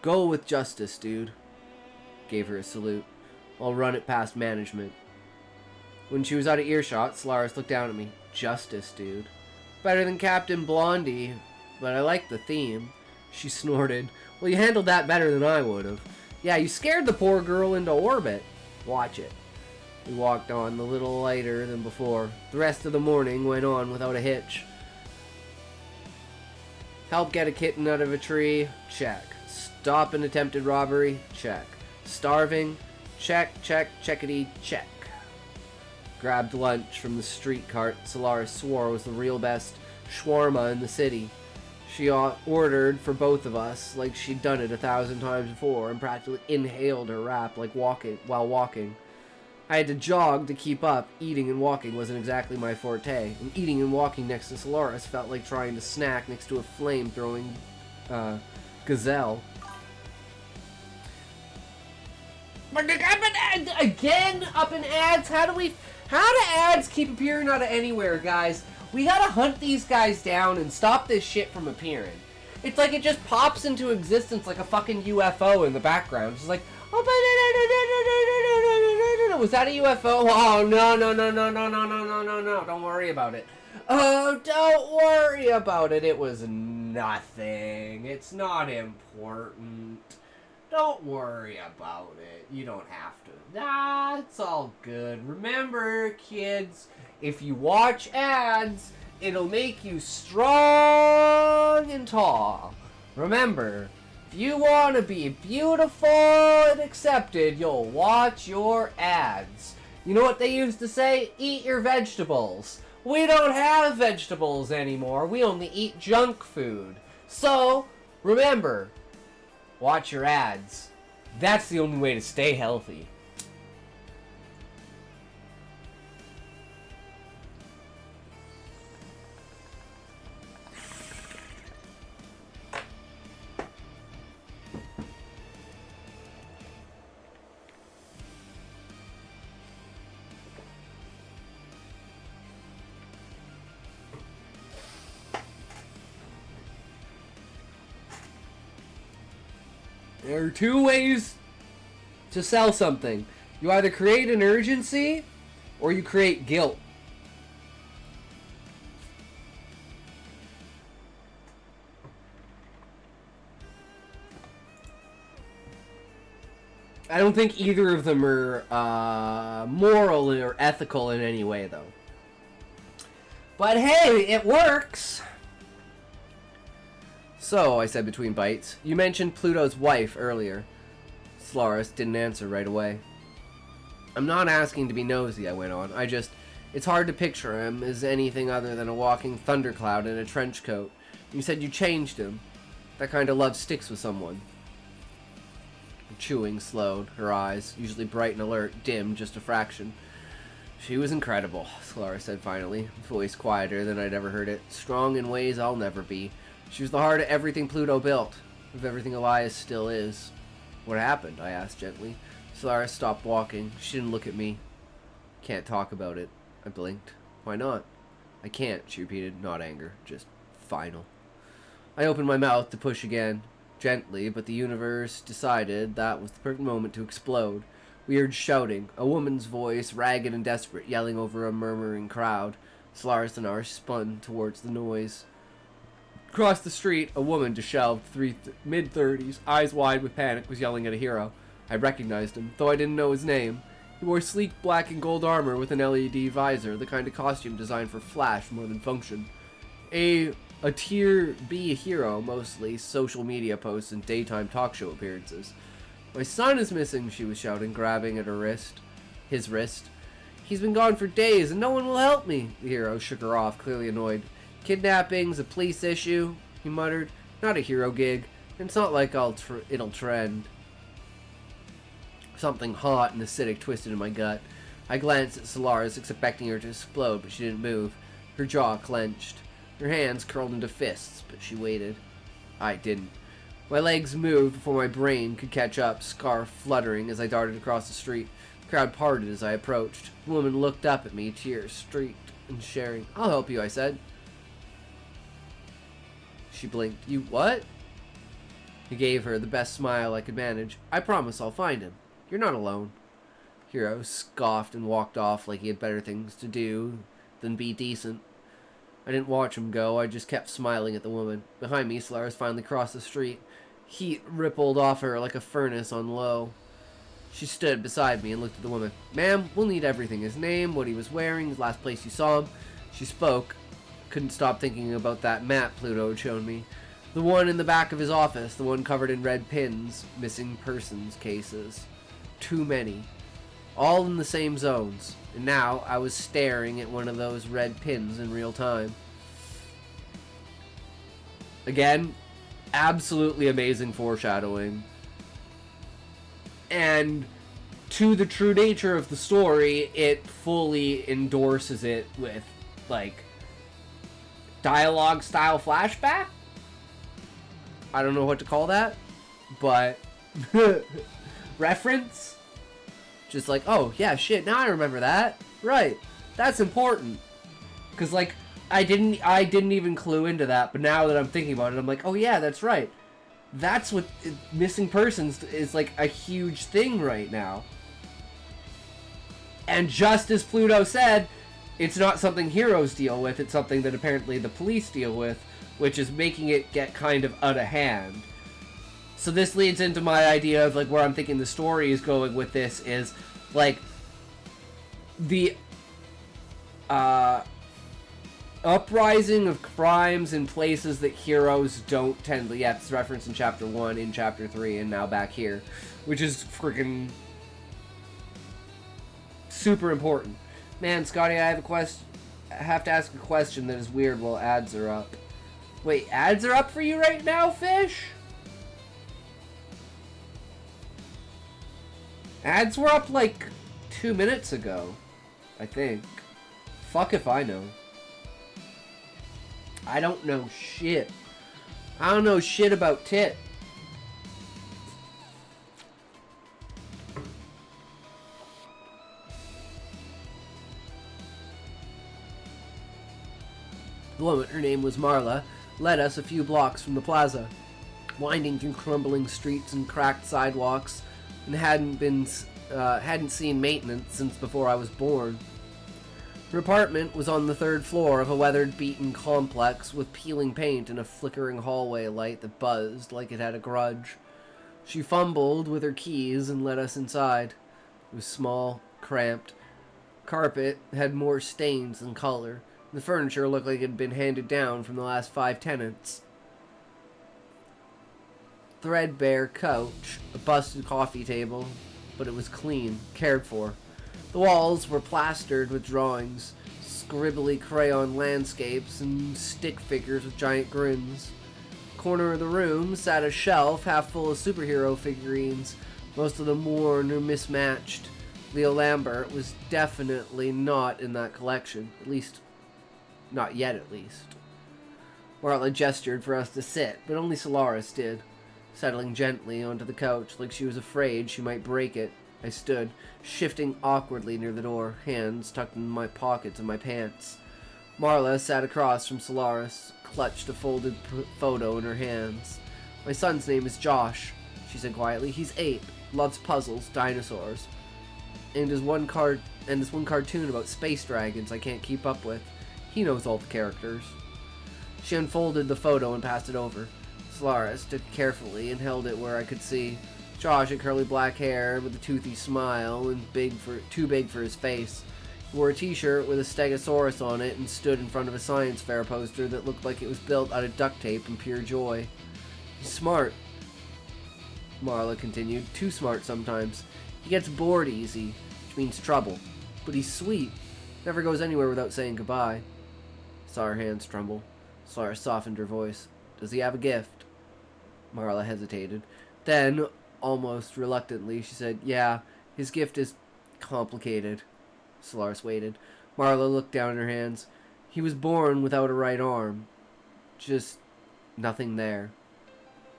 "Go with justice, dude." Gave her a salute. I'll run it past management. When she was out of earshot, Solaris looked down at me. "Justice, dude. Better than Captain Blondie, but I like the theme." She snorted. "Well, you handled that better than I would have. Yeah, you scared the poor girl into orbit. Watch it." We walked on, a little lighter than before. The rest of the morning went on without a hitch. Help get a kitten out of a tree? Check. Stop an attempted robbery? Check. Starving? Check, check, checkity, check. Grabbed lunch from the street cart Solaris swore was the real best shawarma in the city. She ordered for both of us like she'd done it 1,000 times before and practically inhaled her wrap like while walking. I had to jog to keep up. Eating and walking wasn't exactly my forte, and eating and walking next to Solaris felt like trying to snack next to a flame-throwing gazelle. Again, up in ads. How do ads keep appearing out of anywhere, guys? We gotta hunt these guys down and stop this shit from appearing. It's like it just pops into existence like a fucking UFO in the background. It's like, oh, was that a UFO? Oh, no. Don't worry about it. Oh, don't worry about it. It was nothing. It's not important. Don't worry about it. You don't have to. Nah, it's all good. Remember, kids, if you watch ads, it'll make you strong and tall. Remember, if you want to be beautiful and accepted, you'll watch your ads. You know what they used to say? Eat your vegetables. We don't have vegetables anymore. We only eat junk food. So, remember, watch your ads. That's the only way to stay healthy. There are two ways to sell something. You either create an urgency or you create guilt. I don't think either of them are moral or ethical in any way, though. But hey, it works! So, I said between bites, you mentioned Pluto's wife earlier. Solaris didn't answer right away. I'm not asking to be nosy, I went on. It's hard to picture him as anything other than a walking thundercloud in a trench coat. You said you changed him. That kind of love sticks with someone. Chewing slowed, her eyes, usually bright and alert, dimmed just a fraction. She was incredible, Solaris said finally, voice quieter than I'd ever heard it. Strong in ways I'll never be. She was the heart of everything Pluto built, of everything Elias still is. What happened? I asked gently. Solaris stopped walking. She didn't look at me. Can't talk about it. I blinked. Why not? I can't, she repeated, not anger, just final. I opened my mouth to push again, gently, but the universe decided that was the perfect moment to explode. We heard shouting, a woman's voice, ragged and desperate, yelling over a murmuring crowd. Solaris and I spun towards the noise. Across the street, a woman, disheveled, mid-30s, eyes wide with panic, was yelling at a hero. I recognized him, though I didn't know his name. He wore sleek black and gold armor with an LED visor, the kind of costume designed for flash more than function. A tier B hero, mostly social media posts and daytime talk show appearances. "My son is missing," she was shouting, grabbing at his wrist. "He's been gone for days and no one will help me." The hero shook her off, clearly annoyed. "Kidnapping's a police issue," he muttered. "Not a hero gig. It's not like it'll trend." Something hot and acidic twisted in my gut. I glanced at Solaris, expecting her to explode, but she didn't move. Her jaw clenched. Her hands curled into fists, but she waited. I didn't. My legs moved before my brain could catch up, scarf fluttering as I darted across the street. The crowd parted as I approached. The woman looked up at me, tears streaked and sharing. "I'll help you," I said. She blinked. "You what?" I gave her the best smile I could manage. "I promise I'll find him. You're not alone." Hero scoffed and walked off like he had better things to do than be decent. I didn't watch him go, I just kept smiling at the woman. Behind me, Solaris finally crossed the street. Heat rippled off her like a furnace on low. She stood beside me and looked at the woman. "Ma'am, we'll need everything. His name, what he was wearing, the last place you saw him." She spoke. Couldn't stop thinking about that map Pluto had shown me. The one in the back of his office, the one covered in red pins, missing persons cases. Too many. All in the same zones. And now I was staring at one of those red pins in real time. Again, absolutely amazing foreshadowing. And to the true nature of the story, it fully endorses it with, like, dialogue style flashback? I don't know what to call that, but reference? Just like, oh, yeah, shit, now I remember that. Right. That's important. Because, like, I didn't even clue into that, but now that I'm thinking about it, I'm like, oh, yeah, that's right. That's what missing persons is, like, a huge thing right now. And just as Pluto said, it's not something heroes deal with, it's something that apparently the police deal with, which is making it get kind of out of hand. So this leads into my idea of, like, where I'm thinking the story is going with this is, like, the uprising of crimes in places that heroes don't tend to. Yeah, it's referenced in Chapter 1, in Chapter 3, and now back here. Which is freaking super important. Man, Scotty, I have to ask a question that is weird while ads are up. Wait, ads are up for you right now, Fish? Ads were up like 2 minutes ago, I think. Fuck if I know. I don't know shit. I don't know shit about tit. The woman, her name was Marla, led us a few blocks from the plaza, winding through crumbling streets and cracked sidewalks, and hadn't seen maintenance since before I was born. Her apartment was on the 3rd floor of a weathered, beaten complex with peeling paint and a flickering hallway light that buzzed like it had a grudge. She fumbled with her keys and led us inside. It was small, cramped. Carpet had more stains than color. The furniture looked like it had been handed down from the last 5 tenants. Threadbare couch, a busted coffee table, but it was clean, cared for. The walls were plastered with drawings, scribbly crayon landscapes, and stick figures with giant grins. Corner of the room sat a shelf half full of superhero figurines, most of them worn or mismatched. Leo Lambert was definitely not in that collection, at least, not yet at least. Marla gestured for us to sit, but only Solaris did. Settling gently onto the couch like she was afraid she might break it, I stood, shifting awkwardly near the door, hands tucked in my pockets of my pants. Marla sat across from Solaris, clutched a folded photo in her hands. "My son's name is Josh," she said quietly. "He's 8, loves puzzles, dinosaurs, and this one cartoon about space dragons I can't keep up with. He knows all the characters." She unfolded the photo and passed it over. Solaris took it carefully and held it where I could see. Josh had curly black hair with a toothy smile and too big for his face. He wore a t-shirt with a stegosaurus on it and stood in front of a science fair poster that looked like it was built out of duct tape and pure joy. He's smart, Marla continued. Too smart sometimes. He gets bored easy, which means trouble. But he's sweet. Never goes anywhere without saying goodbye. Saw her hands tremble. Solaris softened her voice. Does he have a gift? Marla hesitated. Then, almost reluctantly, she said, yeah, his gift is complicated. Solaris waited. Marla looked down at her hands. He was born without a right arm. Just nothing there.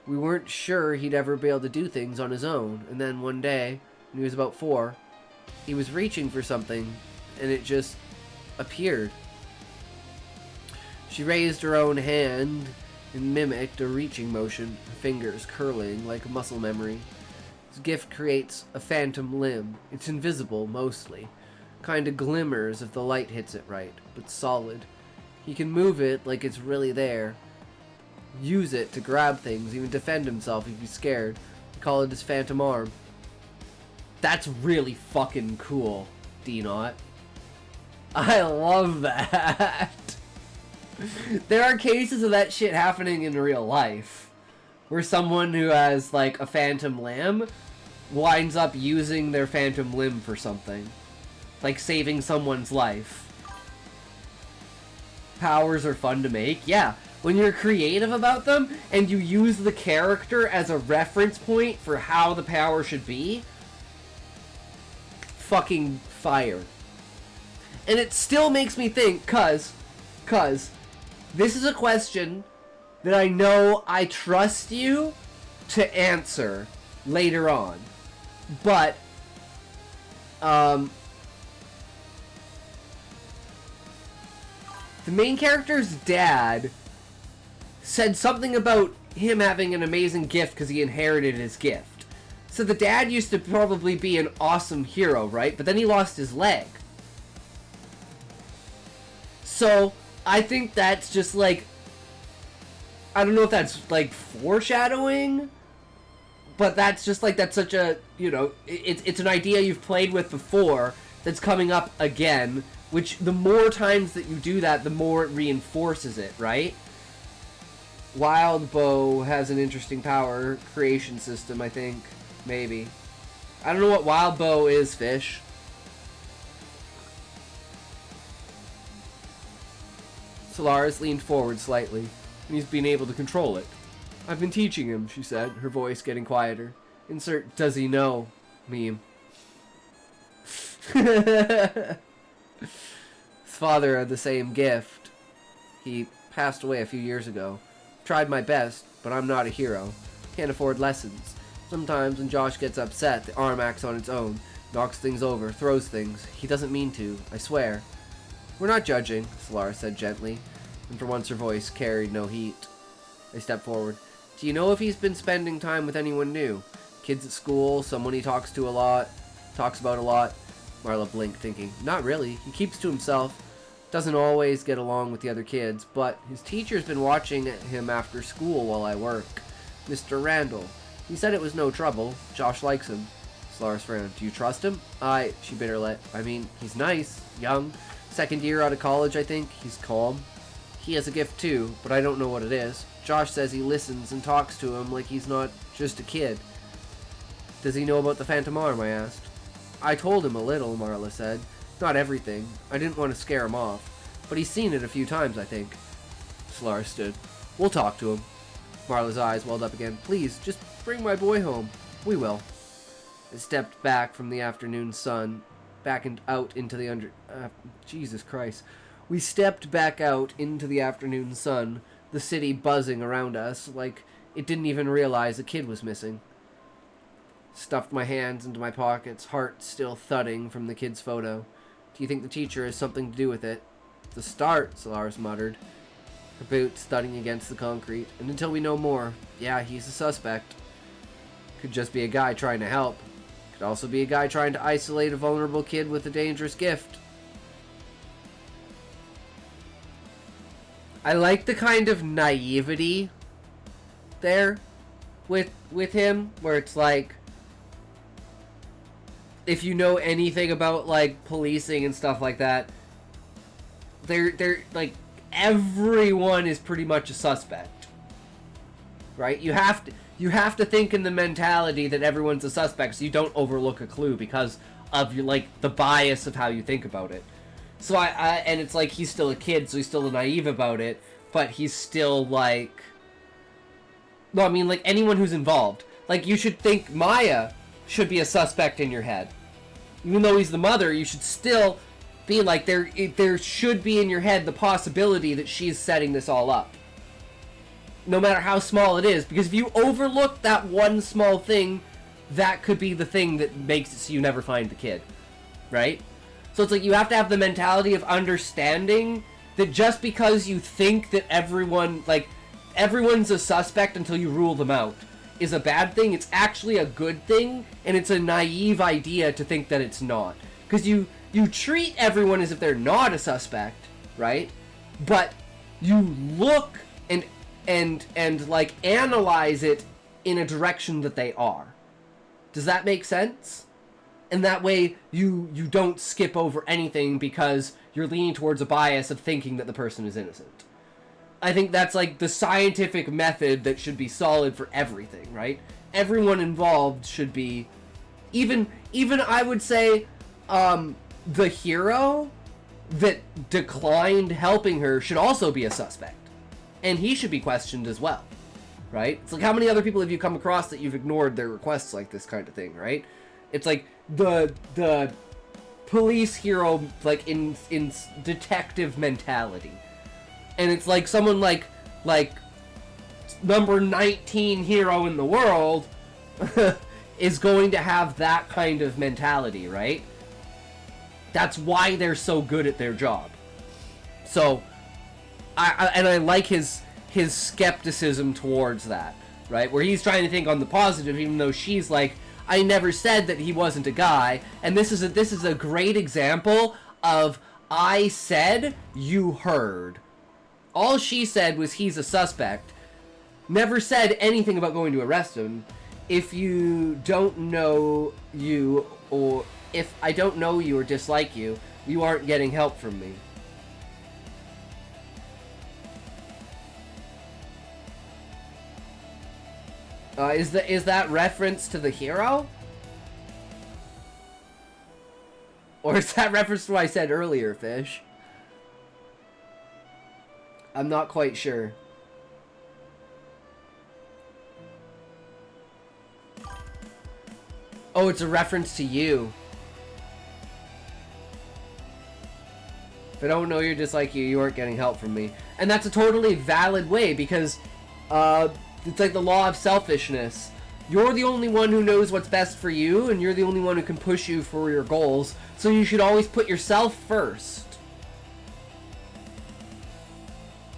We weren't sure he'd ever be able to do things on his own, and then one day, when he was about 4, he was reaching for something, and it just appeared. She raised her own hand and mimicked a reaching motion, her fingers curling like muscle memory. His gift creates a phantom limb. It's invisible, mostly. Kinda glimmers if the light hits it right, but solid. He can move it like it's really there. Use it to grab things, even defend himself if he's scared. We call it his phantom arm. That's really fucking cool, D-Not. I love that. There are cases of that shit happening in real life. Where someone who has, like, a phantom limb winds up using their phantom limb for something. Like saving someone's life. Powers are fun to make, yeah. When you're creative about them, and you use the character as a reference point for how the power should be, fucking fire. And it still makes me think, cause, this is a question that I know I trust you to answer later on. But, the main character's dad said something about him having an amazing gift because he inherited his gift. So the dad used to probably be an awesome hero, right? But then he lost his leg. So I think that's just like, I don't know if that's like foreshadowing, but that's just like, that's such a, you know, it's an idea you've played with before that's coming up again, which the more times that you do that, the more it reinforces it, right? Wild Bow has an interesting power creation system, I think. Maybe. I don't know what Wild Bow is, Fish. Solaris leaned forward slightly, and he's been able to control it. I've been teaching him, she said, her voice getting quieter. Insert does he know meme. His father had the same gift. He passed away a few years ago. Tried my best, but I'm not a hero. Can't afford lessons. Sometimes when Josh gets upset, the arm acts on its own, knocks things over, throws things. He doesn't mean to, I swear. We're not judging, Solaris said gently, and for once her voice carried no heat. I stepped forward. Do you know if he's been spending time with anyone new? Kids at school, someone he talks about a lot? Marla blinked, thinking, not really. He keeps to himself. Doesn't always get along with the other kids, but his teacher's been watching him after school while I work. Mr. Randall. He said it was no trouble. Josh likes him. Solaris frowned. Do you trust him? She bit her lip. I mean, he's nice, young. Second year out of college, I think. He's calm. He has a gift too, but I don't know what it is. Josh says he listens and talks to him like he's not just a kid. Does he know about the phantom arm, I asked. I told him a little, Marla said. Not everything. I didn't want to scare him off. But he's seen it a few times, I think. Solaris stood. We'll talk to him. Marla's eyes welled up again. Please, just bring my boy home. We will. I stepped back from the afternoon sun. Back and out into the Jesus Christ. We stepped back out into the afternoon sun. The city buzzing around us like it didn't even realize a kid was missing. Stuffed my hands into my pockets, heart still thudding from the kid's photo. Do you think the teacher has something to do with it? The start, Solaris muttered, her boots thudding against the concrete. And until we know more, yeah, he's a suspect. Could just be a guy trying to help. Could also be a guy trying to isolate a vulnerable kid with a dangerous gift. I like the kind of naivety there with him, where it's like, if you know anything about like policing and stuff like that, they're like everyone is pretty much a suspect, right? You have to think in the mentality that everyone's a suspect, so you don't overlook a clue because of your like the bias of how you think about it. So I and it's like he's still a kid, so he's still naive about it, but he's still like, no, I mean like anyone who's involved. Like you should think Maya should be a suspect in your head, even though he's the mother. You should still be like there should be in your head the possibility that she's setting this all up, no matter how small it is, because if you overlook that one small thing, that could be the thing that makes it so you never find the kid, right? So it's like you have to have the mentality of understanding that just because you think that everyone's a suspect until you rule them out is a bad thing. It's actually a good thing, and it's a naive idea to think that it's not, because you treat everyone as if they're not a suspect, right? But you look and like analyze it in a direction that they are. Does that make sense? And that way you don't skip over anything because you're leaning towards a bias of thinking that the person is innocent. I think that's like the scientific method that should be solid for everything, right? Everyone involved should be, even I would say, the hero that declined helping her should also be a suspect. And he should be questioned as well, right? It's like, how many other people have you come across that you've ignored their requests like this kind of thing, right? It's like the police hero, like in detective mentality. And it's like someone like number 19 hero in the world is going to have that kind of mentality, right? That's why they're so good at their job. So I like his skepticism towards that, right? Where he's trying to think on the positive, even though she's like, I never said that he wasn't a guy. And this is a great example of I said, you heard. All she said was he's a suspect. Never said anything about going to arrest him. If you don't know you, or if I don't know you or dislike you, you aren't getting help from me. Is that reference to the hero? Or is that reference to what I said earlier, Fish? I'm not quite sure. Oh, it's a reference to you. If I don't know you just like you aren't getting help from me. And that's a totally valid way, because it's like the law of selfishness. You're the only one who knows what's best for you, and you're the only one who can push you for your goals, so you should always put yourself first.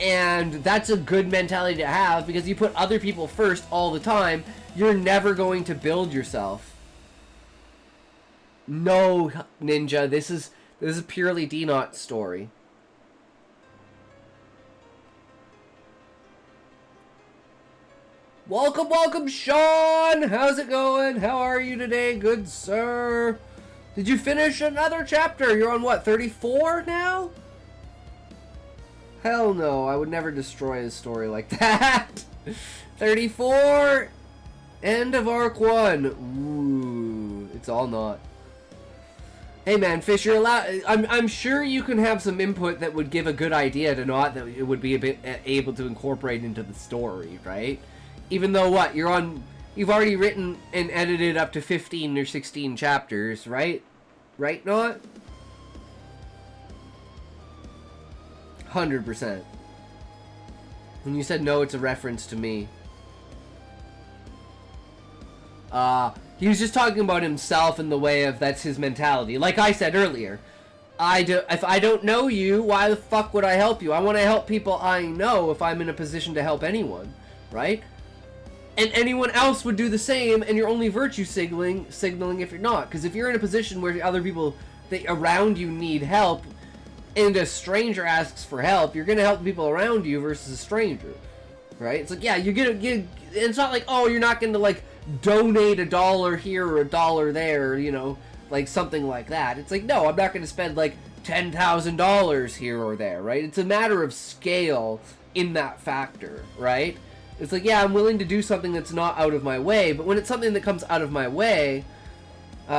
And that's a good mentality to have, because you put other people first all the time, you're never going to build yourself. No, Ninja, this is purely D-Naught's story. Welcome, welcome, Sean! How's it going? How are you today, good sir? Did you finish another chapter? You're on what, 34 now? Hell no, I would never destroy his story like that. 34, end of arc 1. Ooh, it's all not. Hey man, Fish, you're allowed. I'm sure you can have some input that would give a good idea to Not that it would be a bit able to incorporate into the story, right? Even though what you've already written and edited up to 15 or 16 chapters, right? Right, Not? 100%. When you said no, it's a reference to me. He was just talking about himself in the way of that's his mentality. Like I said earlier, if I don't know you, why the fuck would I help you? I want to help people I know if I'm in a position to help anyone, right? And anyone else would do the same, and you're only virtue signaling if you're not. Because if you're in a position where other people around you need help, and a stranger asks for help, you're gonna help the people around you versus a stranger, right? It's like, yeah, it's not like, oh, you're not gonna like donate $1 here or $1 there, you know, like something like that. It's like, no, I'm not going to spend like $10,000 here or there, right? It's a matter of scale in that factor, right? It's like, yeah, I'm willing to do something that's not out of my way, but when it's something that comes out of my way,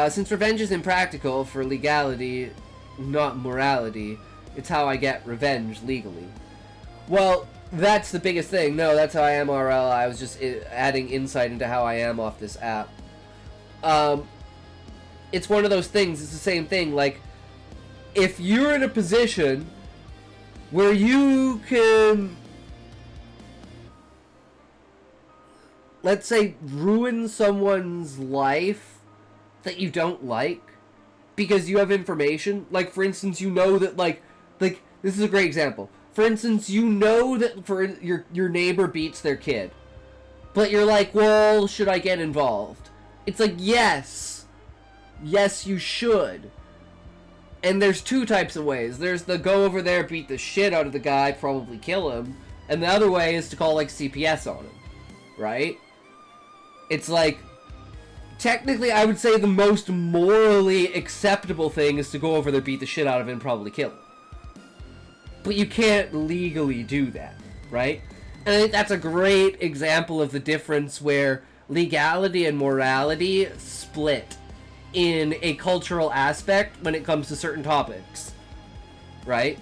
since revenge is impractical for legality, not morality, it's how I get revenge legally. Well, that's the biggest thing. No, that's how I am, RL. I was just adding insight into how I am off this app. It's one of those things, it's the same thing, like, if you're in a position where you can, let's say, ruin someone's life that you don't like because you have information, like, for instance, you know that, like, this is a great example. For instance, you know that for your neighbor beats their kid, but you're like, well, should I get involved? It's like, yes, you should. And there's two types of ways. There's the go over there, beat the shit out of the guy, probably kill him. And the other way is to call, like, CPS on him. Right? It's like, technically, I would say the most morally acceptable thing is to go over there, beat the shit out of him, and probably kill him. But you can't legally do that. Right? And I think that's a great example of the difference where legality and morality split in a cultural aspect when it comes to certain topics, right?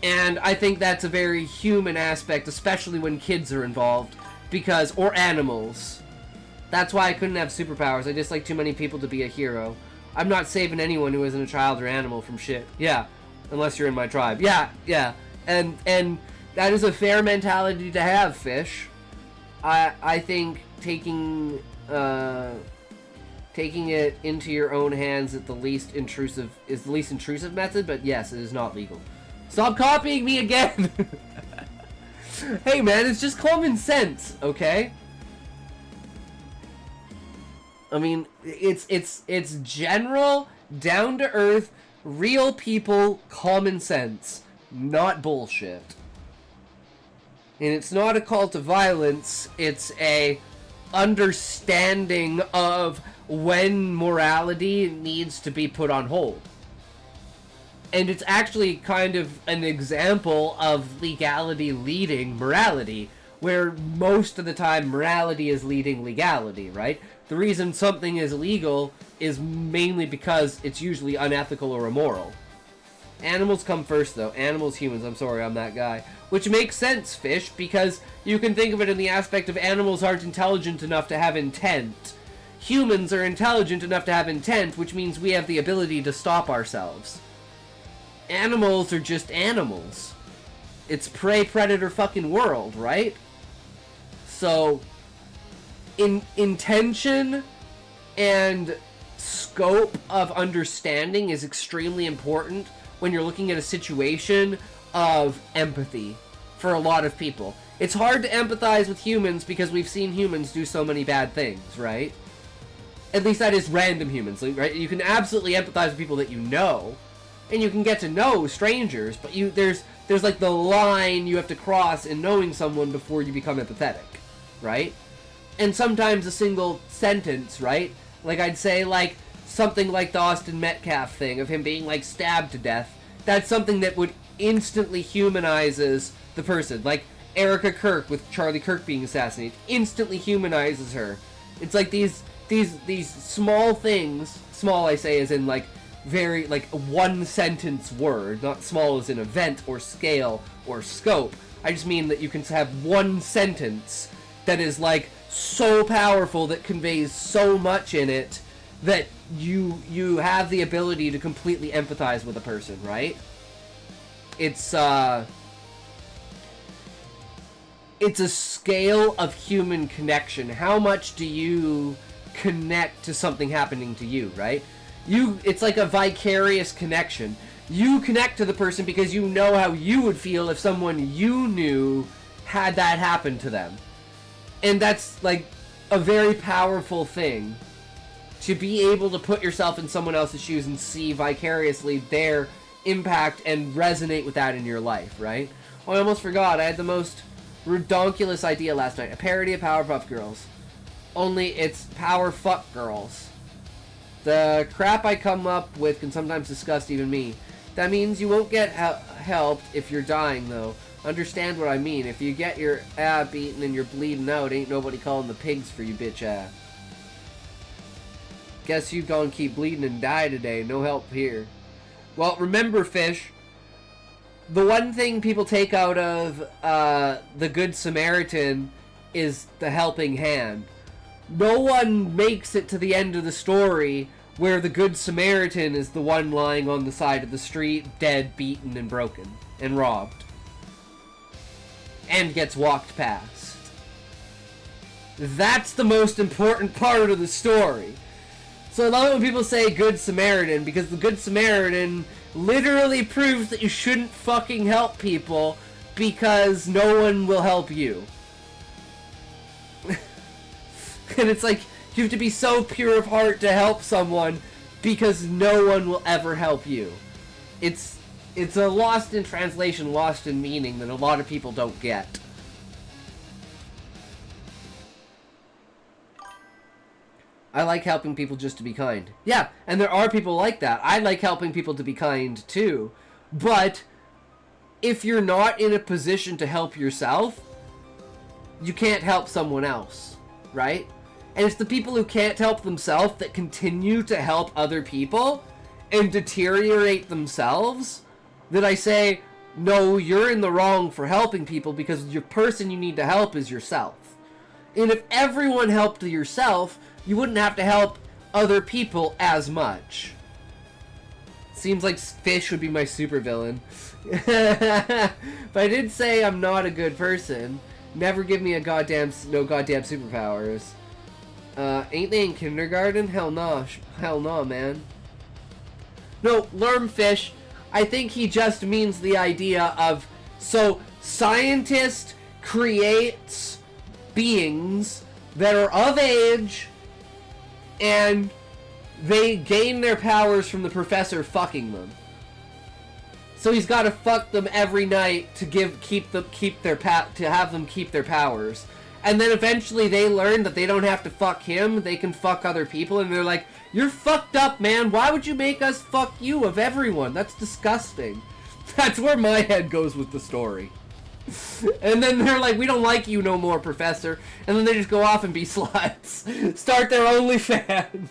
And I think that's a very human aspect, especially when kids are involved, because, or animals. That's why I couldn't have superpowers. I dislike too many people to be a hero. I'm not saving anyone who isn't a child or animal from shit. Yeah, unless you're in my tribe. Yeah. And that is a fair mentality to have, Fish. I think taking it into your own hands is the least intrusive method, but yes, it is not legal. Stop copying me again! Hey man, it's just common sense, okay? I mean, it's general, down-to-earth, real people, common sense, not bullshit. And it's not a call to violence, it's a understanding of when morality needs to be put on hold. And it's actually kind of an example of legality leading morality, where most of the time morality is leading legality, right? The reason something is illegal is mainly because it's usually unethical or immoral. Animals come first, though. Animals, humans, I'm sorry, I'm that guy. Which makes sense, Fish, because you can think of it in the aspect of animals aren't intelligent enough to have intent. Humans are intelligent enough to have intent, which means we have the ability to stop ourselves. Animals are just animals. It's prey-predator fucking world, right? So, intention and scope of understanding is extremely important when you're looking at a situation of empathy for a lot of people. It's hard to empathize with humans because we've seen humans do so many bad things, right? At least that is random humans, right? You can absolutely empathize with people that you know, and you can get to know strangers, but there's like the line you have to cross in knowing someone before you become empathetic, right? And sometimes a single sentence, right? Like I'd say like something like the Austin Metcalf thing of him being like stabbed to death. That's something that would instantly humanizes the person. Like Erica Kirk with Charlie Kirk being assassinated instantly humanizes her. It's like these small things, small I say as in like very like one sentence word, not small as in event or scale or scope. I just mean that you can have one sentence that is like so powerful that conveys so much in it that you have the ability to completely empathize with a person, right? It's a scale of human connection. How much do you connect to something happening to you, right? It's like a vicarious connection. You connect to the person because you know how you would feel if someone you knew had that happen to them. And that's like a very powerful thing, to be able to put yourself in someone else's shoes and see vicariously their impact and resonate with that in your life, right? Oh, I almost forgot. I had the most redonkulous idea last night. A parody of Powerpuff Girls. Only it's Power Fuck Girls. The crap I come up with can sometimes disgust even me. That means you won't get helped if you're dying, though. Understand what I mean. If you get your ab eaten and you're bleeding out, ain't nobody calling the pigs for you, bitch ass. Guess you gonna keep bleeding and die today. No help here. Well, remember, Fish, the one thing people take out of the Good Samaritan is the helping hand. No one makes it to the end of the story where the Good Samaritan is the one lying on the side of the street, dead, beaten, and broken, and robbed. And gets walked past. That's the most important part of the story. So I love it when people say Good Samaritan, because the Good Samaritan literally proves that you shouldn't fucking help people because no one will help you. And it's like, you have to be so pure of heart to help someone because no one will ever help you. It's a lost in translation, lost in meaning that a lot of people don't get. I like helping people just to be kind. Yeah, and there are people like that. I like helping people to be kind too. But if you're not in a position to help yourself, you can't help someone else, right? And it's the people who can't help themselves that continue to help other people and deteriorate themselves that I say, no, you're in the wrong for helping people because the person you need to help is yourself. And if everyone helped yourself, you wouldn't have to help other people as much. Seems like Fish would be my supervillain. But I did say I'm not a good person. Never give me no goddamn superpowers. Ain't they in kindergarten? Hell no. Hell no, man. No, Lermfish, I think he just means the idea of, so, scientist creates beings that are of age, and they gain their powers from the professor fucking them. So he's got to fuck them every night to have them keep their powers. And then eventually they learn that they don't have to fuck him, they can fuck other people, and they're like, you're fucked up, man. Why would you make us fuck you of everyone? That's disgusting. That's where my head goes with the story. And then they're like, we don't like you no more, Professor. And then they just go off and be sluts. Start their OnlyFans.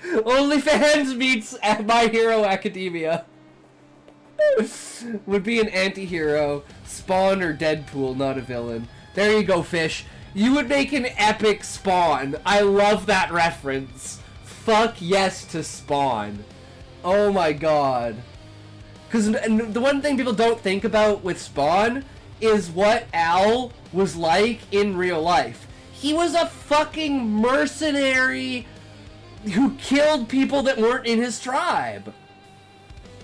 OnlyFans meets My Hero Academia. Would be an anti-hero. Spawn or Deadpool, not a villain. There you go, Fish. You would make an epic Spawn. I love that reference. Fuck yes to Spawn. Oh my god. Because the one thing people don't think about with Spawn is what Al was like in real life. He was a fucking mercenary who killed people that weren't in his tribe.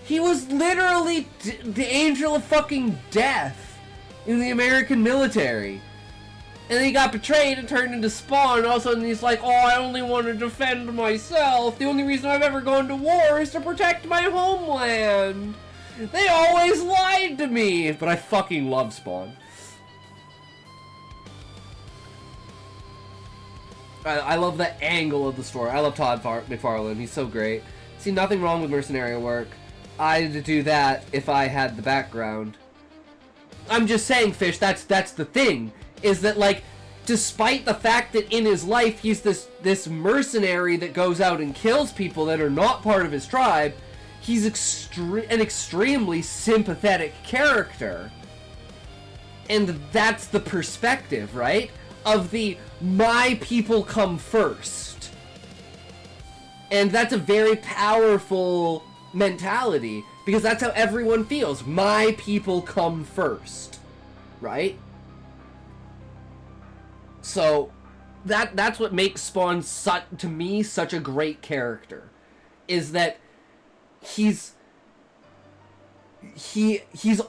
He was literally the angel of fucking death in the American military. And then he got betrayed and turned into Spawn, and all of a sudden he's like, oh, I only want to defend myself. The only reason I've ever gone to war is to protect my homeland. They always lied to me. But I fucking love Spawn. I love the angle of the story. I love Todd McFarlane. He's so great. See, nothing wrong with mercenary work. I'd do that if I had the background. I'm just saying, Fish, that's the thing. Is that, like, despite the fact that in his life he's this mercenary that goes out and kills people that are not part of his tribe, he's an extremely sympathetic character. And that's the perspective, right? Of the, my people come first. And that's a very powerful mentality, because that's how everyone feels. My people come first. Right? So, that's what makes Spawn, to me, such a great character. Is that he's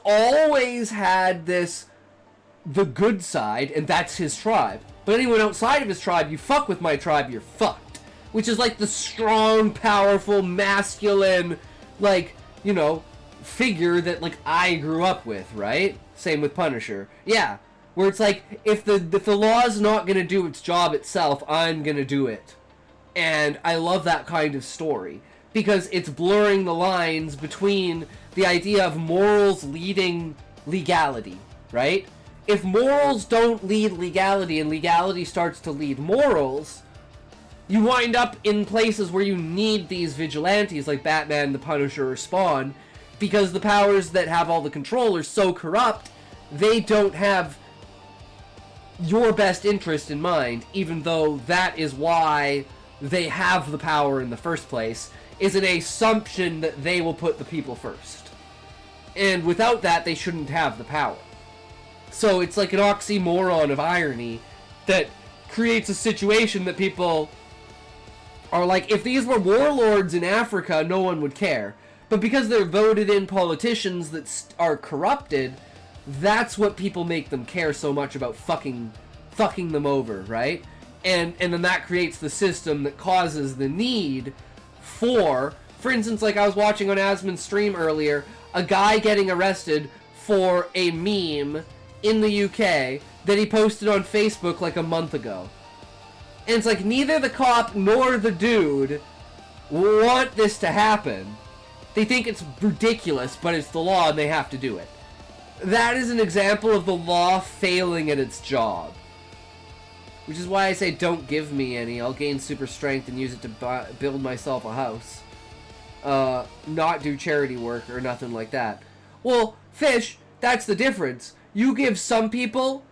always had the good side, and that's his tribe. But anyone outside of his tribe, you fuck with my tribe, you're fucked. Which is like the strong, powerful, masculine, like, you know, figure that, like, I grew up with, right? Same with Punisher. Yeah. Where it's like, if the law's not gonna do its job itself, I'm gonna do it. And I love that kind of story because it's blurring the lines between the idea of morals leading legality, right? If morals don't lead legality and legality starts to lead morals, you wind up in places where you need these vigilantes like Batman, the Punisher, or Spawn, because the powers that have all the control are so corrupt, they don't have your best interest in mind, even though that is why they have the power in the first place, is an assumption that they will put the people first. And without that, they shouldn't have the power. So it's like an oxymoron of irony that creates a situation that people are like, if these were warlords in Africa, no one would care. But because they're voted in politicians that are corrupted, that's what people make them care so much about fucking them over, right? And then that creates the system that causes the need for instance, like I was watching on Asmon's stream earlier, a guy getting arrested for a meme in the UK that he posted on Facebook like a month ago. And it's like, neither the cop nor the dude want this to happen. They think it's ridiculous, but it's the law and they have to do it. That is an example of the law failing at its job. Which is why I say, don't give me any. I'll gain super strength and use it to build myself a house. Not do charity work or nothing like that. Well, Fish, that's the difference. You give some people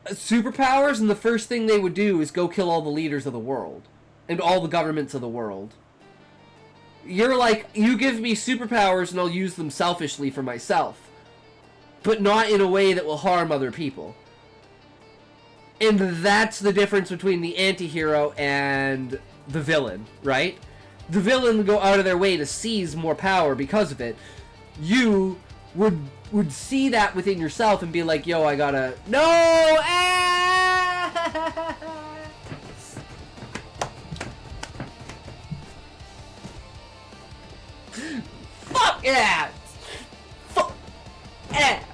superpowers, and the first thing they would do is go kill all the leaders of the world. And all the governments of the world. You're like, you give me superpowers and I'll use them selfishly for myself. But not in a way that will harm other people. And that's the difference between the anti-hero and the villain, right? The villain would go out of their way to seize more power because of it. You would see that within yourself and be like, yo, I gotta... No! Ah! Fuck ads! Fuck ads!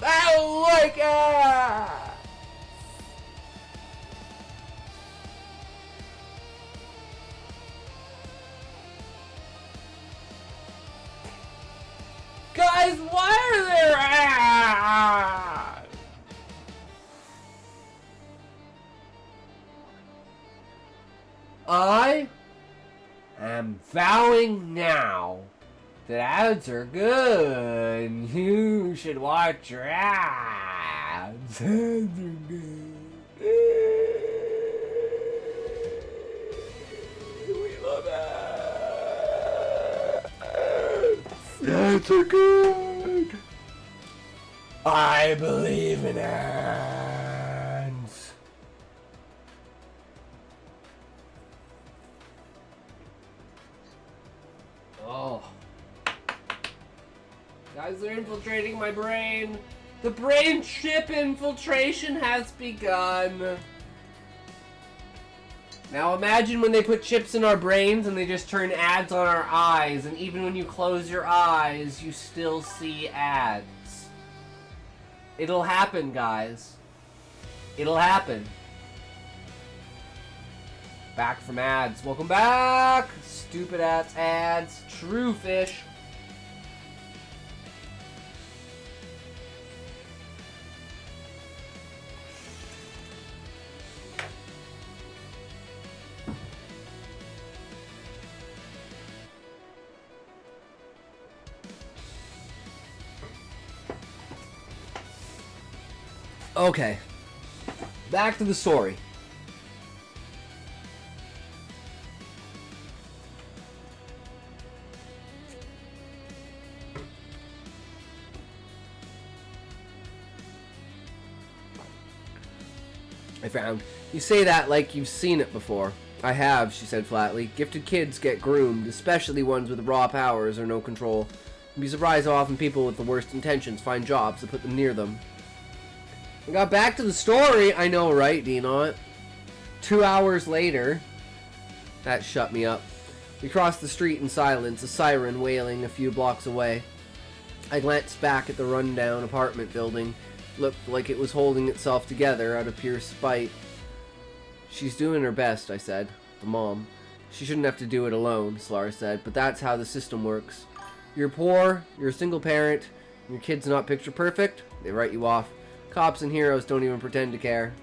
I don't like ads! Guys, why are there ads? I am vowing now that ads are good. You should watch your ads. Ads are good. We love ads. Ads are good. I believe in ads. Oh. Guys, they're infiltrating my brain. The brain chip infiltration has begun. Now imagine when they put chips in our brains and they just turn ads on our eyes, and even when you close your eyes, you still see ads. It'll happen, guys. It'll happen. Back from ads. Welcome back! Stupid ads. True Fish. Okay. Back to the story. I found. You say that like you've seen it before. I have, she said flatly. Gifted kids get groomed, especially ones with raw powers or no control. You'd be surprised how often people with the worst intentions find jobs that put them near them. I got back to the story. I know, right, Denot? 2 hours later. That shut me up. We crossed the street in silence, a siren wailing a few blocks away. I glanced back at the rundown apartment building. Looked like it was holding itself together out of pure spite. She's doing her best, I said. The mom. She shouldn't have to do it alone, Solara said, but that's how the system works. You're poor, you're a single parent, and your kid's not picture perfect, they write you off. Cops and heroes don't even pretend to care.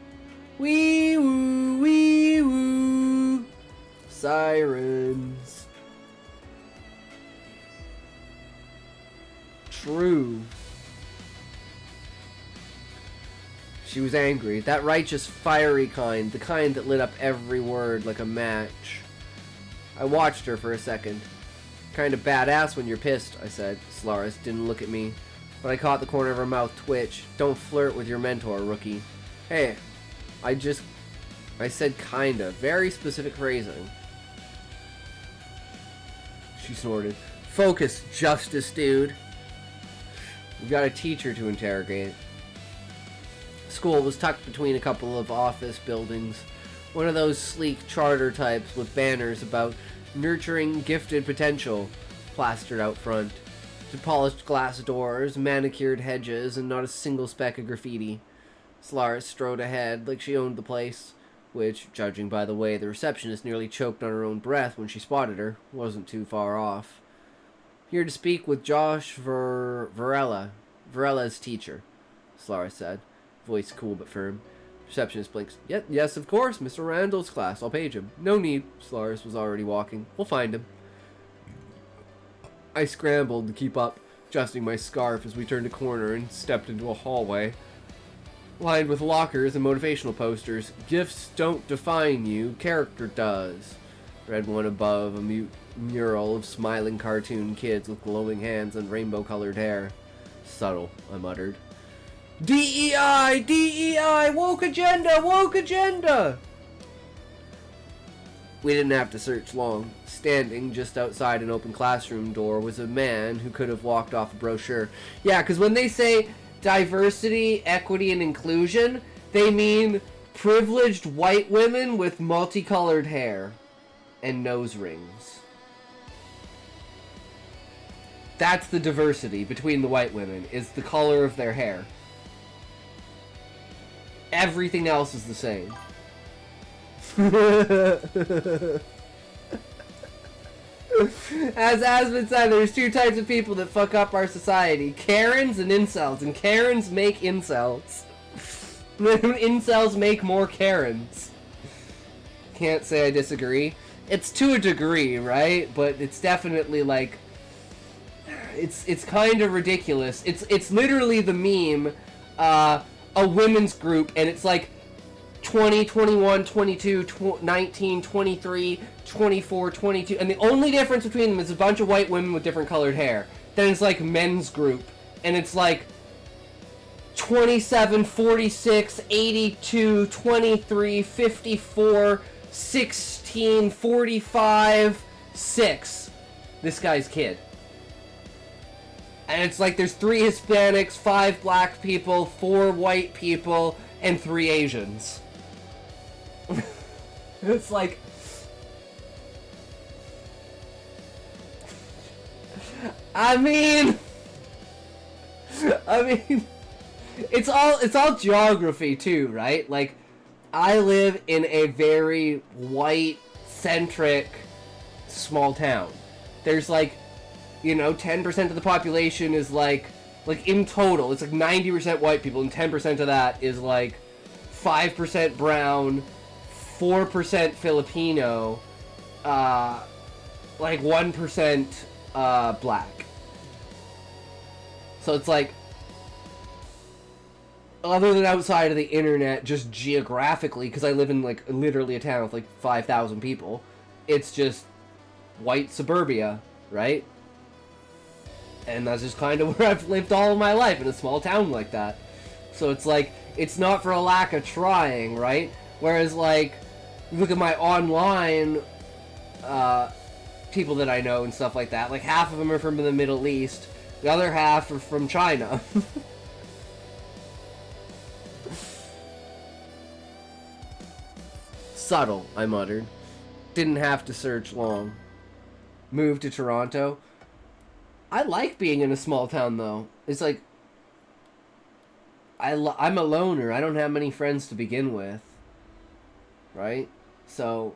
Wee woo, wee woo. Sirens. True. She was angry. That righteous, fiery kind. The kind that lit up every word like a match. I watched her for a second. Kind of badass when you're pissed, I said. Solaris didn't look at me, but I caught the corner of her mouth twitch. Don't flirt with your mentor, rookie. Hey, I said kinda. Very specific phrasing. She snorted. Focus, Justice dude. We've got a teacher to interrogate. School was tucked between a couple of office buildings. One of those sleek charter types with banners about nurturing gifted potential plastered out front. To polished glass doors, manicured hedges, and not a single speck of graffiti. Solaris strode ahead like she owned the place, which, judging by the way the receptionist nearly choked on her own breath when she spotted her, wasn't too far off. Here to speak with Josh Varela. Varela's teacher, Solaris said, voice cool but firm. Receptionist blinks. Yes, of course, Mr. Randall's class. I'll page him. No need. Solaris was already walking. We'll find him. I scrambled to keep up, adjusting my scarf as we turned a corner and stepped into a hallway lined with lockers and motivational posters. Gifts don't define you, character does. Read one above, a mural of smiling cartoon kids with glowing hands and rainbow-colored hair. Subtle, I muttered. DEI! DEI! Woke agenda! Woke agenda! We didn't have to search long. Standing just outside an open classroom door was a man who could have walked off a brochure. Yeah, because when they say diversity, equity, and inclusion, they mean privileged white women with multicolored hair and nose rings. That's the diversity between the white women, is the color of their hair. Everything else is the same. As Asmund said, there's two types of people that fuck up our society. Karens and incels. And Karens make incels. Incels make more Karens. Can't say I disagree. It's to a degree, right? But it's definitely like... It's kind of ridiculous. It's literally the meme, a women's group, and it's like 20, 21, 22, 19, 23, 24, 22, and the only difference between them is a bunch of white women with different colored hair. Then it's like men's group, and it's like 27, 46, 82, 23, 54, 16, 45, 6. This guy's kid. And it's like there's 3 Hispanics, 5 black people, 4 white people, and 3 Asians. It's like... I mean, it's all geography too, right? Like, I live in a very white-centric small town. There's like, 10% of the population is like in total, it's like 90% white people, and 10% of that is like 5% brown, 4% Filipino, like 1% black. So it's like, other than outside of the internet, just geographically, because I live in like literally a town with like 5,000 people, it's just white suburbia, right? And that's just kind of where I've lived all of my life, in a small town like that. So it's like, it's not for a lack of trying, right? Whereas like, you look at my online people that I know and stuff like that, like half of them are from the Middle East, the other half are from China. Subtle, I muttered. Didn't have to search long. Moved to Toronto. I like being in a small town though. It's like I'm a loner. I don't have many friends to begin with. Right? So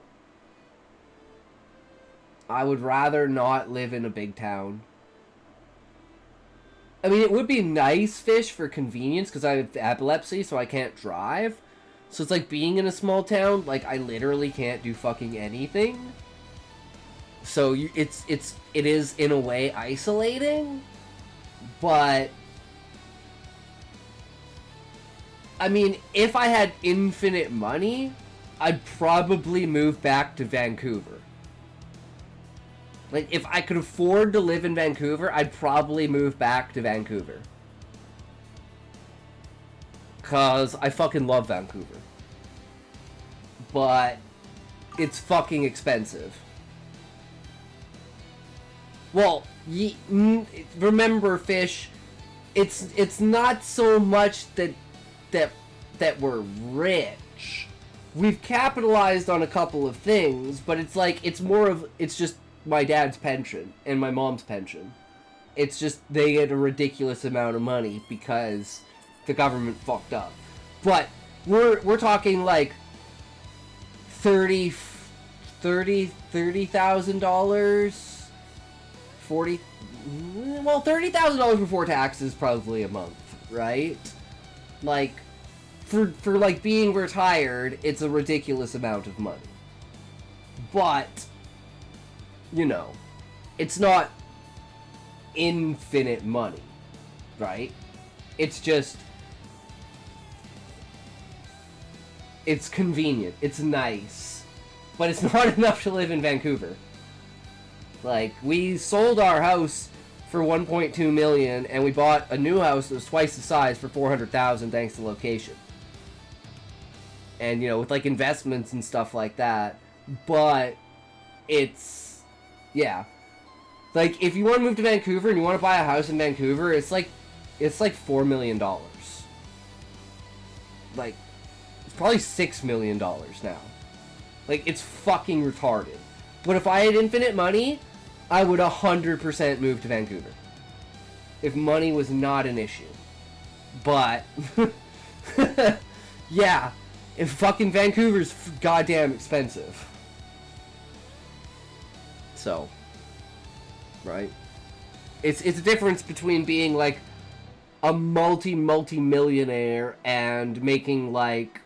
I would rather not live in a big town. I mean, it would be nice, Fish, for convenience, because I have epilepsy, so I can't drive. So it's like being in a small town, like, I literally can't do fucking anything. So it is, in a way, isolating. But, I mean, if I had infinite money, I'd probably move back to Vancouver. Like, if I could afford to live in Vancouver, I'd probably move back to Vancouver. Because I fucking love Vancouver. But it's fucking expensive. Well, remember, Fish, it's not so much that we're rich. We've capitalized on a couple of things, but it's like, it's just my dad's pension and my mom's pension. It's just they get a ridiculous amount of money because the government fucked up. But we're talking like $30,000, $30,000 before taxes probably a month, right? Like for like being retired, it's a ridiculous amount of money. But you know, it's not infinite money, right? It's just, it's convenient, it's nice, but it's not enough to live in Vancouver. Like, we sold our house for $1.2 million, and we bought a new house that was twice the size for $400,000 thanks to location. And, you know, with, like, investments and stuff like that, but it's, yeah. Like, if you want to move to Vancouver and you want to buy a house in Vancouver, it's like $4 million. Like, it's probably $6 million now. Like, it's fucking retarded. But if I had infinite money, I would 100% move to Vancouver. If money was not an issue. But, yeah, if fucking Vancouver's goddamn expensive. So, right? It's a difference between being like a multi-millionaire and making like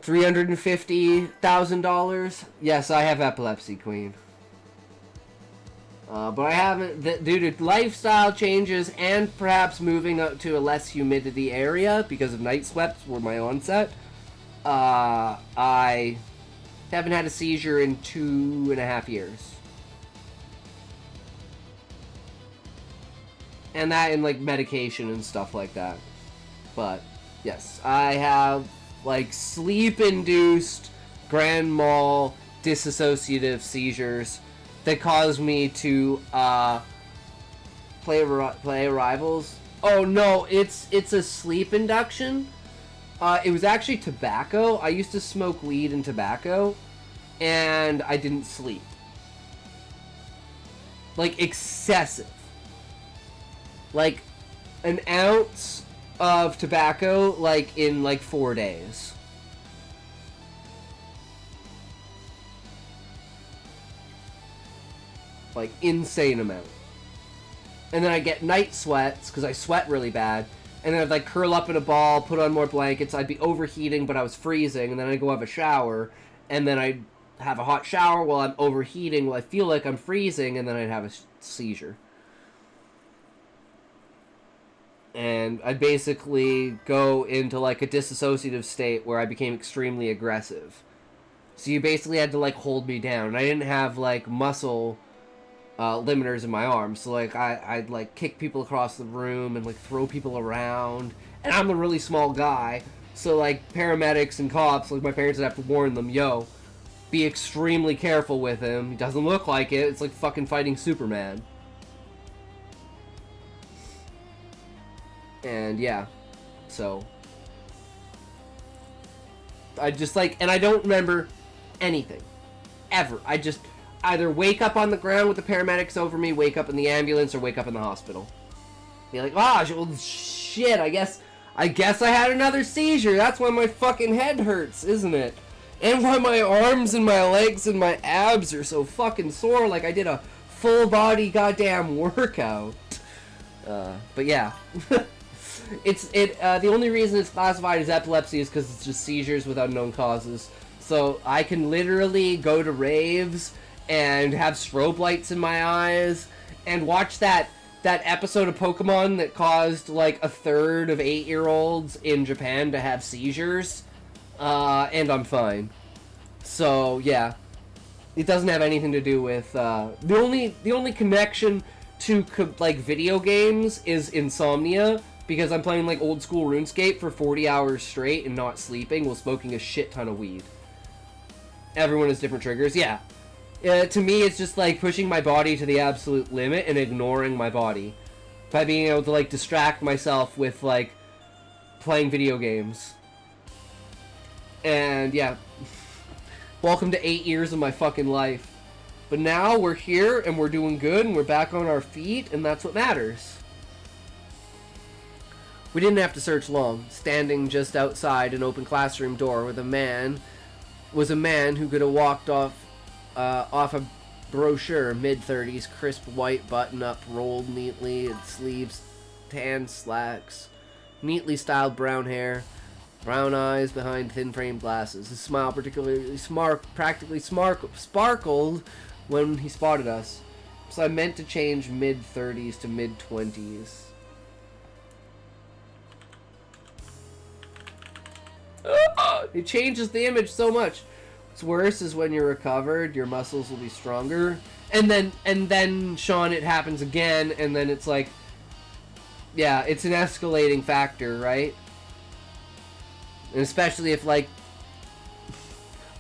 $350,000. Yes, I have epilepsy, Queen. But I haven't, due to lifestyle changes and perhaps moving up to a less humidity area because of night sweats were my onset, I haven't had a seizure in 2.5 years. And that and, like, medication and stuff like that. But, yes, I have, like, sleep-induced grand mal dissociative seizures that cause me to, play Rivals. Oh, no, it's a sleep induction. It was actually tobacco. I used to smoke weed and tobacco, and I didn't sleep. Like, excessive. Like, an ounce of tobacco, like, in, like, 4 days. Like, insane amount. And then I get night sweats, because I sweat really bad. And then I'd, like, curl up in a ball, put on more blankets. I'd be overheating, but I was freezing. And then I'd go have a shower. And then I'd have a hot shower while I'm overheating, while I feel like I'm freezing. And then I'd have a seizure. And I'd basically go into, like, a dissociative state where I became extremely aggressive. So you basically had to, like, hold me down. And I didn't have, like, muscle limiters in my arms, so like I'd like kick people across the room and like throw people around, and I'm a really small guy, so like paramedics and cops, like my parents would have to warn them, yo, be extremely careful with him, he doesn't look like it, it's like fucking fighting Superman. And yeah, so I just like, and I don't remember anything ever. either wake up on the ground with the paramedics over me, wake up in the ambulance, or wake up in the hospital. Be like, well, shit, I guess I had another seizure. That's why my fucking head hurts, isn't it? And why my arms and my legs and my abs are so fucking sore, like I did a full body goddamn workout. But yeah. The only reason it's classified as epilepsy is because it's just seizures with unknown causes. So I can literally go to raves and have strobe lights in my eyes and watch that episode of Pokemon that caused like a third of 8-year-olds in Japan to have seizures, and I'm fine. So yeah, it doesn't have anything to do with the only connection to like video games is insomnia, because I'm playing like old school RuneScape for 40 hours straight and not sleeping while smoking a shit ton of weed. Everyone has different triggers. Yeah. To me, it's just like pushing my body to the absolute limit and ignoring my body by being able to like distract myself with like playing video games. And yeah, welcome to 8 years of my fucking life. But now we're here and we're doing good and we're back on our feet, and that's what matters. We didn't have to search long. Standing just outside an open classroom door was a man who could have walked off a brochure, mid-30s, crisp white button-up, rolled neatly in sleeves, tan slacks, neatly styled brown hair, brown eyes behind thin-framed glasses. His smile practically sparkled when he spotted us. So I meant to change mid-30s to mid-20s. It changes the image so much. What's worse is when you're recovered, your muscles will be stronger, and then Sean, it happens again, and then it's like, yeah, it's an escalating factor, right? And especially if like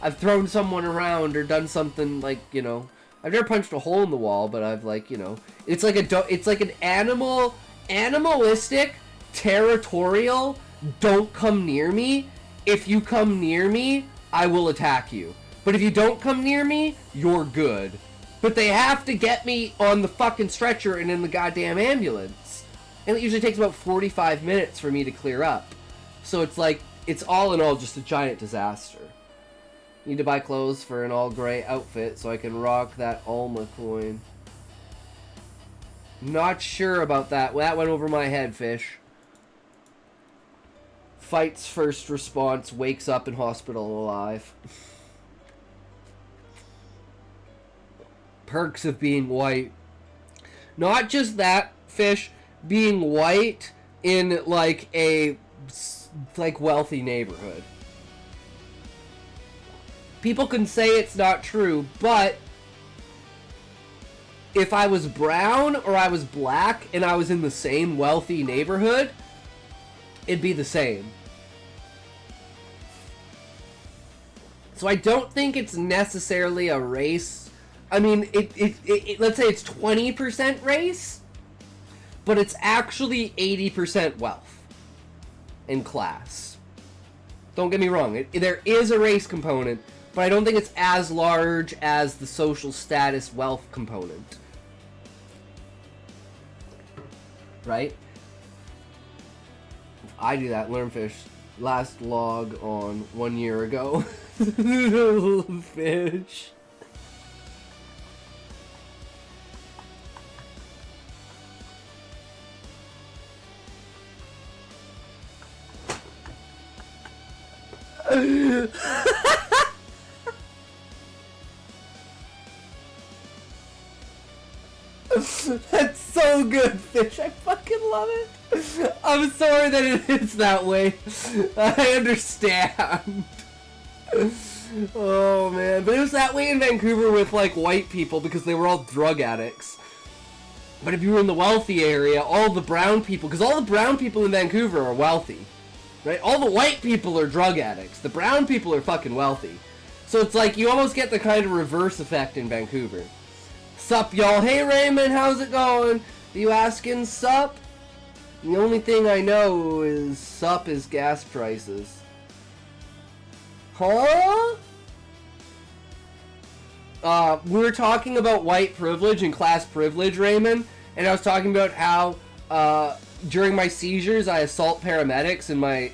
I've thrown someone around or done something like, you know, I've never punched a hole in the wall, but I've like, you know, it's like an animalistic, territorial, don't come near me. If you come near me, I will attack you. But if you don't come near me, you're good. But they have to get me on the fucking stretcher and in the goddamn ambulance. And it usually takes about 45 minutes for me to clear up. So it's like, it's all in all just a giant disaster. Need to buy clothes for an all gray outfit so I can rock that Alma coin. Not sure about that. That went over my head, fish. Fights first response, wakes up in hospital alive. Perks of being white. Not just that, fish, being white in like a wealthy neighborhood. People can say it's not true, but if I was brown or I was black and I was in the same wealthy neighborhood, it'd be the same. So I don't think it's necessarily a race. I mean, let's say it's 20% race, but it's actually 80% wealth and class. Don't get me wrong, there is a race component, but I don't think it's as large as the social status wealth component. Right? I do that, Learnfish. Last log on 1 year ago. Fish. That's so good, Fish. I fucking love it. I'm sorry that it is that way. I understand. Oh man, but it was that way in Vancouver with like white people because they were all drug addicts. But if you were in the wealthy area, all the brown people, because all the brown people in Vancouver are wealthy, right? All the white people are drug addicts. The brown people are fucking wealthy. So it's like you almost get the kind of reverse effect in Vancouver. Sup, y'all? Hey, Raymond, how's it going? You asking sup? The only thing I know is sup is gas prices. Huh? we were talking about white privilege and class privilege, Raymond, and I was talking about how during my seizures I assault paramedics in my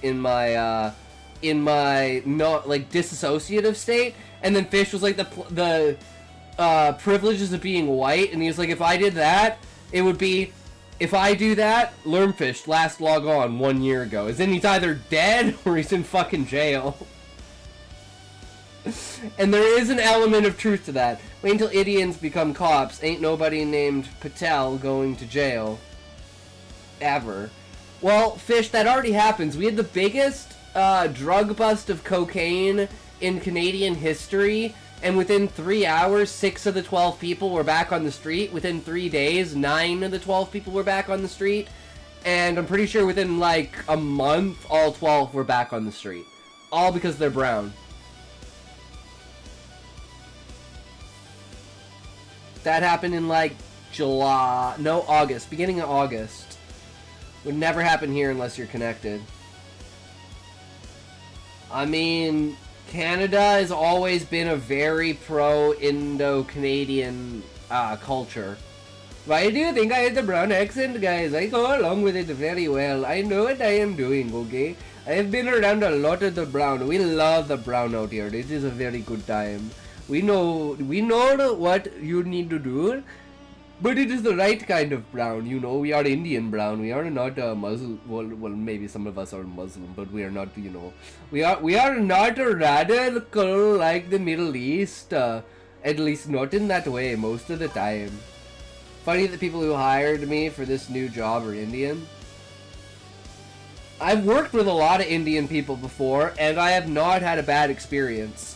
not like disassociative state, and then Fish was like the privileges of being white, and he was like, if I did that, it would be, if I do that, Lermfish last log on 1 year ago. As in he's either dead or he's in fucking jail. And there is an element of truth to that. Wait until Indians become cops. Ain't nobody named Patel going to jail. Ever. Well, Fish, that already happens. We had the biggest drug bust of cocaine in Canadian history, and within 3 hours, 6 of the 12 people were back on the street. Within 3 days, 9 of the 12 people were back on the street. And I'm pretty sure within like a month, all 12 were back on the street. All because they're brown. That happened in like August, beginning of August. Would never happen here unless you're connected. I mean, Canada has always been a very pro-Indo-Canadian culture. Why do you think I had the brown accent, guys? I go along with it very well. I know what I am doing, okay? I have been around a lot of the brown. We love the brown out here. This is a very good time. We know what you need to do, but it is the right kind of brown. You know, we are Indian brown. We are not Muslim. Well, maybe some of us are Muslim, but we are not. You know, we are not radical like the Middle East. At least not in that way most of the time. Funny that people who hired me for this new job are Indian. I've worked with a lot of Indian people before, and I have not had a bad experience.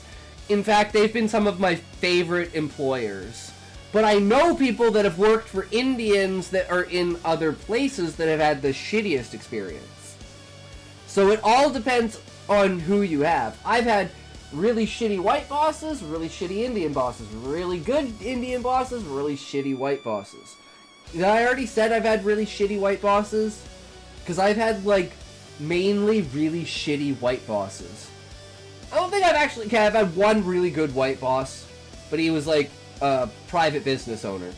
In fact, they've been some of my favorite employers. But I know people that have worked for Indians that are in other places that have had the shittiest experience. So it all depends on who you have. I've had really shitty white bosses, really shitty Indian bosses, really good Indian bosses, really shitty white bosses. Did I already said I've had really shitty white bosses? Because I've had, like, mainly really shitty white bosses. I don't think I've actually... Okay, I've had one really good white boss, but he was, like, a private business owner.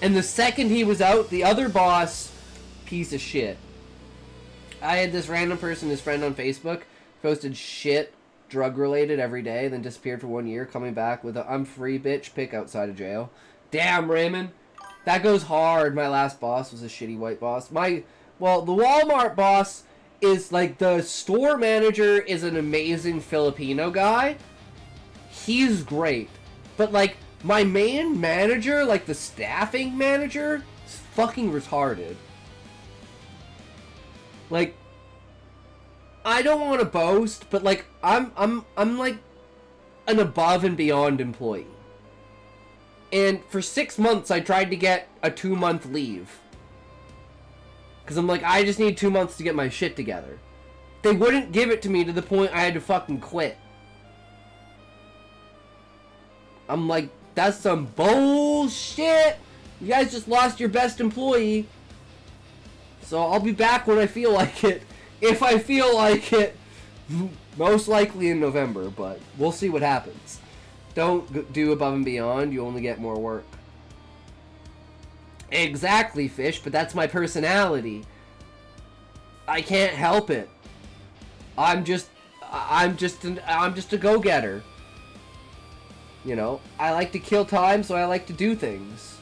And the second he was out, the other boss, piece of shit. I had this random person, his friend on Facebook, posted shit, drug-related every day, then disappeared for 1 year, coming back with a "I'm free, bitch" pic outside of jail. Damn, Raymond. That goes hard. My last boss was a shitty white boss. Well, the Walmart boss is, like, the store manager is an amazing Filipino guy. He's great. But, like, my main manager, like, the staffing manager, is fucking retarded. Like, I don't want to boast, but, like, I'm like an above and beyond employee. And for 6 months, I tried to get a 2-month leave. Because I'm like, I just need 2 months to get my shit together. They wouldn't give it to me to the point I had to fucking quit. I'm like, that's some bullshit. You guys just lost your best employee. So I'll be back when I feel like it. If I feel like it. Most likely in November, but we'll see what happens. Don't do above and beyond. You only get more work. Exactly, Fish, but that's my personality. I can't help it. I'm just a go-getter. You know, I like to kill time, so I like to do things.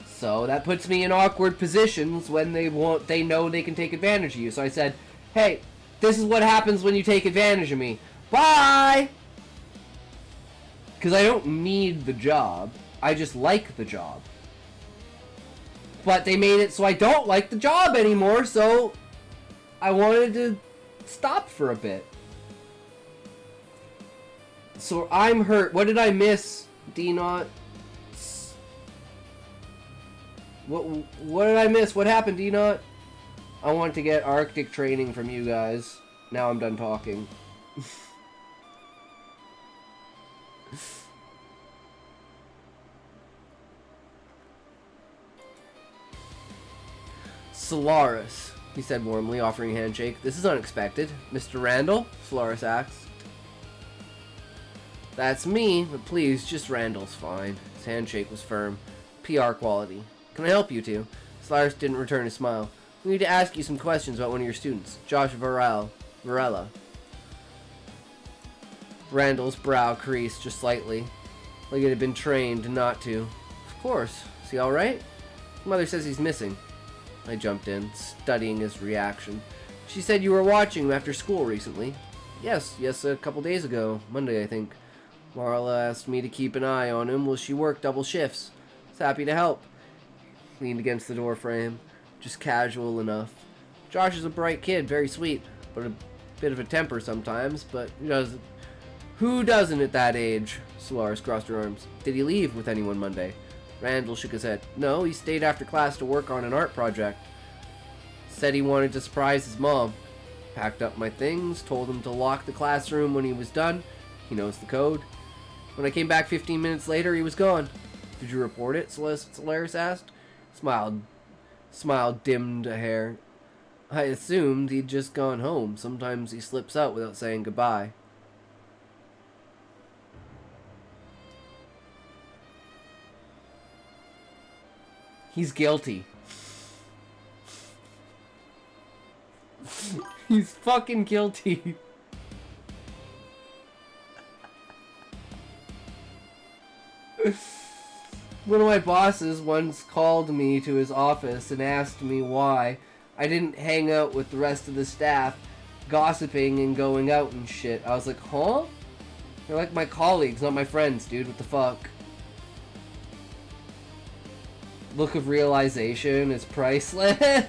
So that puts me in awkward positions when they know they can take advantage of you. So I said, "Hey, this is what happens when you take advantage of me. Bye!" Because I don't need the job. I just like the job. But they made it so I don't like the job anymore, so I wanted to stop for a bit. So I'm hurt. What did I miss, D-Not? What did I miss? What happened, D-Not? I want to get Arctic training from you guys. Now I'm done talking. Solaris, he said warmly, offering a handshake. This is unexpected. Mr. Randall? Solaris asked. That's me, but please, just Randall's fine. His handshake was firm. PR quality. Can I help you two? Slars didn't return his smile. We need to ask you some questions about one of your students, Josh Varela. Randall's brow creased just slightly, like it had been trained not to. Of course. Is he alright? Mother says he's missing. I jumped in, studying his reaction. She said you were watching him after school recently. Yes, a couple days ago. Monday, I think. Marla asked me to keep an eye on him while she worked double shifts. I was happy to help. Leaned against the door frame. Just casual enough. Josh is a bright kid, very sweet, but a bit of a temper sometimes, but who doesn't at that age? Solaris crossed her arms. Did he leave with anyone Monday? Randall shook his head. No, he stayed after class to work on an art project. Said he wanted to surprise his mom. Packed up my things, told him to lock the classroom when he was done. He knows the code. When I came back 15 minutes later, he was gone. Did you report it? Solaris asked. Smile dimmed a hair. I assumed he'd just gone home. Sometimes he slips out without saying goodbye. He's guilty. He's fucking guilty. One of my bosses once called me to his office and asked me why I didn't hang out with the rest of the staff, gossiping and going out and shit. I was like, huh? They're like my colleagues, not my friends, dude. What the fuck? Look of realization is priceless.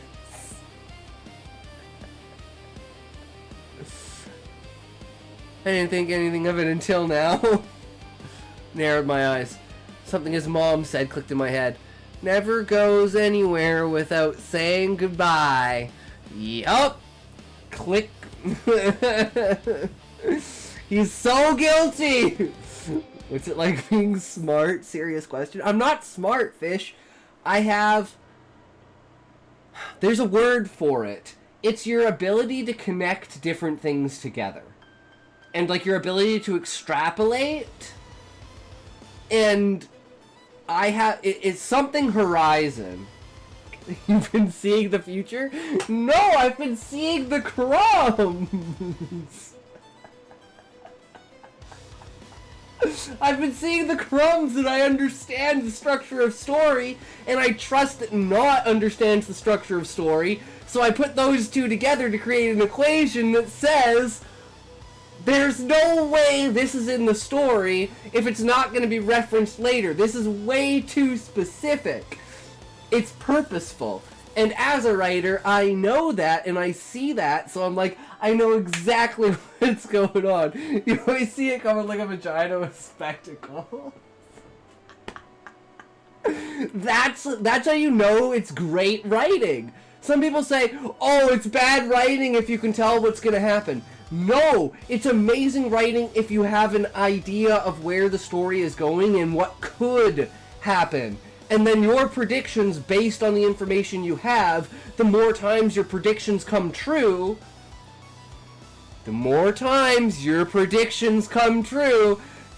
I didn't think anything of it until now. Narrowed my eyes. Something his mom said clicked in my head. Never goes anywhere without saying goodbye. Yup. Click. He's so guilty. What's it like being smart? Serious question. I'm not smart, fish. There's a word for it. It's your ability to connect different things together. And like your ability to extrapolate. And it's something horizon. You've been seeing the future? No, I've been seeing the crumbs. I've been seeing the crumbs and I understand the structure of story, and I trust that Not understands the structure of story, so I put those two together to create an equation that says there's no way this is in the story if it's not going to be referenced later. This is way too specific. It's purposeful. And as a writer, I know that and I see that, so I'm like, I know exactly what's going on. You always see it coming like a vagina with spectacles. That's how you know it's great writing. Some people say, oh, it's bad writing if you can tell what's going to happen. No, it's amazing writing if you have an idea of where the story is going and what could happen. And then your predictions based on the information you have, the more times your predictions come true,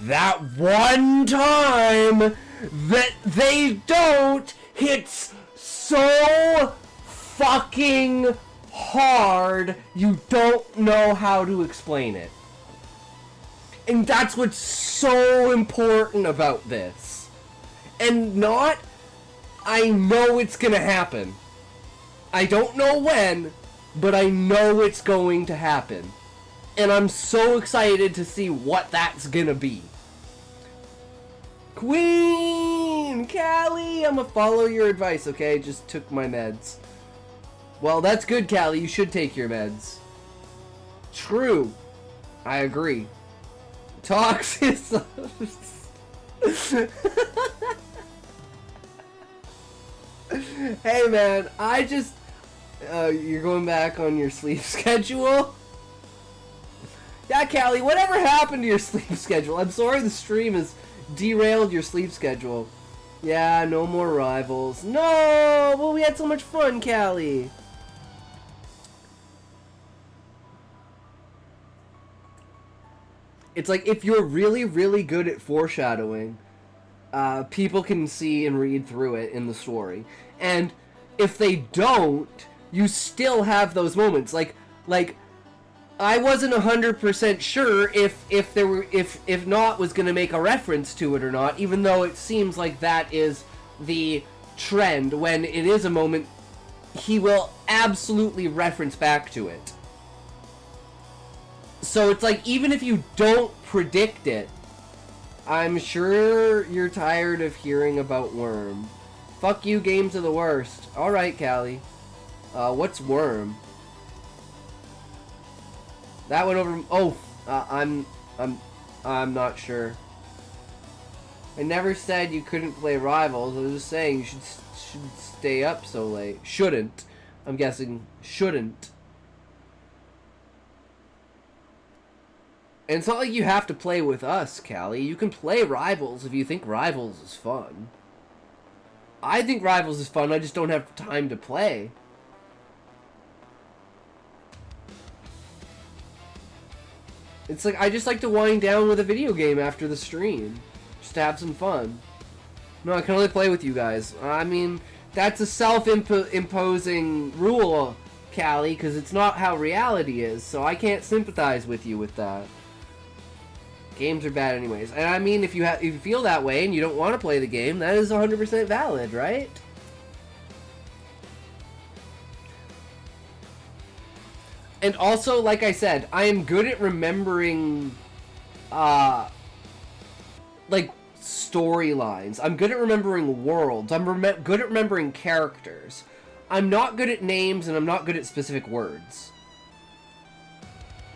that one time that they don't hits so fucking hard, you don't know how to explain it. And that's what's so important about this. And Not, I know it's gonna happen. I don't know when, but I know it's going to happen. And I'm so excited to see what that's gonna be. Queen! Callie! I'ma follow your advice, okay? Just took my meds. Well, that's good, Callie. You should take your meds. True. I agree. Toxic. Hey, man. You're going back on your sleep schedule? Yeah, Callie, whatever happened to your sleep schedule? I'm sorry the stream has derailed your sleep schedule. Yeah, no more rivals. No! Well, we had so much fun, Callie. It's like if you're really, really good at foreshadowing, people can see and read through it in the story. And if they don't, you still have those moments. Like I wasn't 100% sure if Not was gonna make a reference to it or not, even though it seems like that is the trend. When it is a moment, he will absolutely reference back to it. So it's like, even if you don't predict it, I'm sure you're tired of hearing about Worm. Fuck you, games are the worst. Alright, Callie. What's Worm? That went over... Oh, I'm not sure. I never said you couldn't play Rivals. I was just saying you should stay up so late. Shouldn't. I'm guessing shouldn't. And it's not like you have to play with us, Callie. You can play Rivals if you think Rivals is fun. I think Rivals is fun, I just don't have time to play. It's like, I just like to wind down with a video game after the stream. Just to have some fun. No, I can only play with you guys. I mean, that's a self-imposing rule, Callie, because it's not how reality is, so I can't sympathize with you with that. Games are bad anyways. And I mean, if you feel that way and you don't want to play the game, that is 100% valid, right? And also, like I said, I am good at remembering, like, storylines. I'm good at remembering worlds. I'm good at remembering characters. I'm not good at names, and I'm not good at specific words.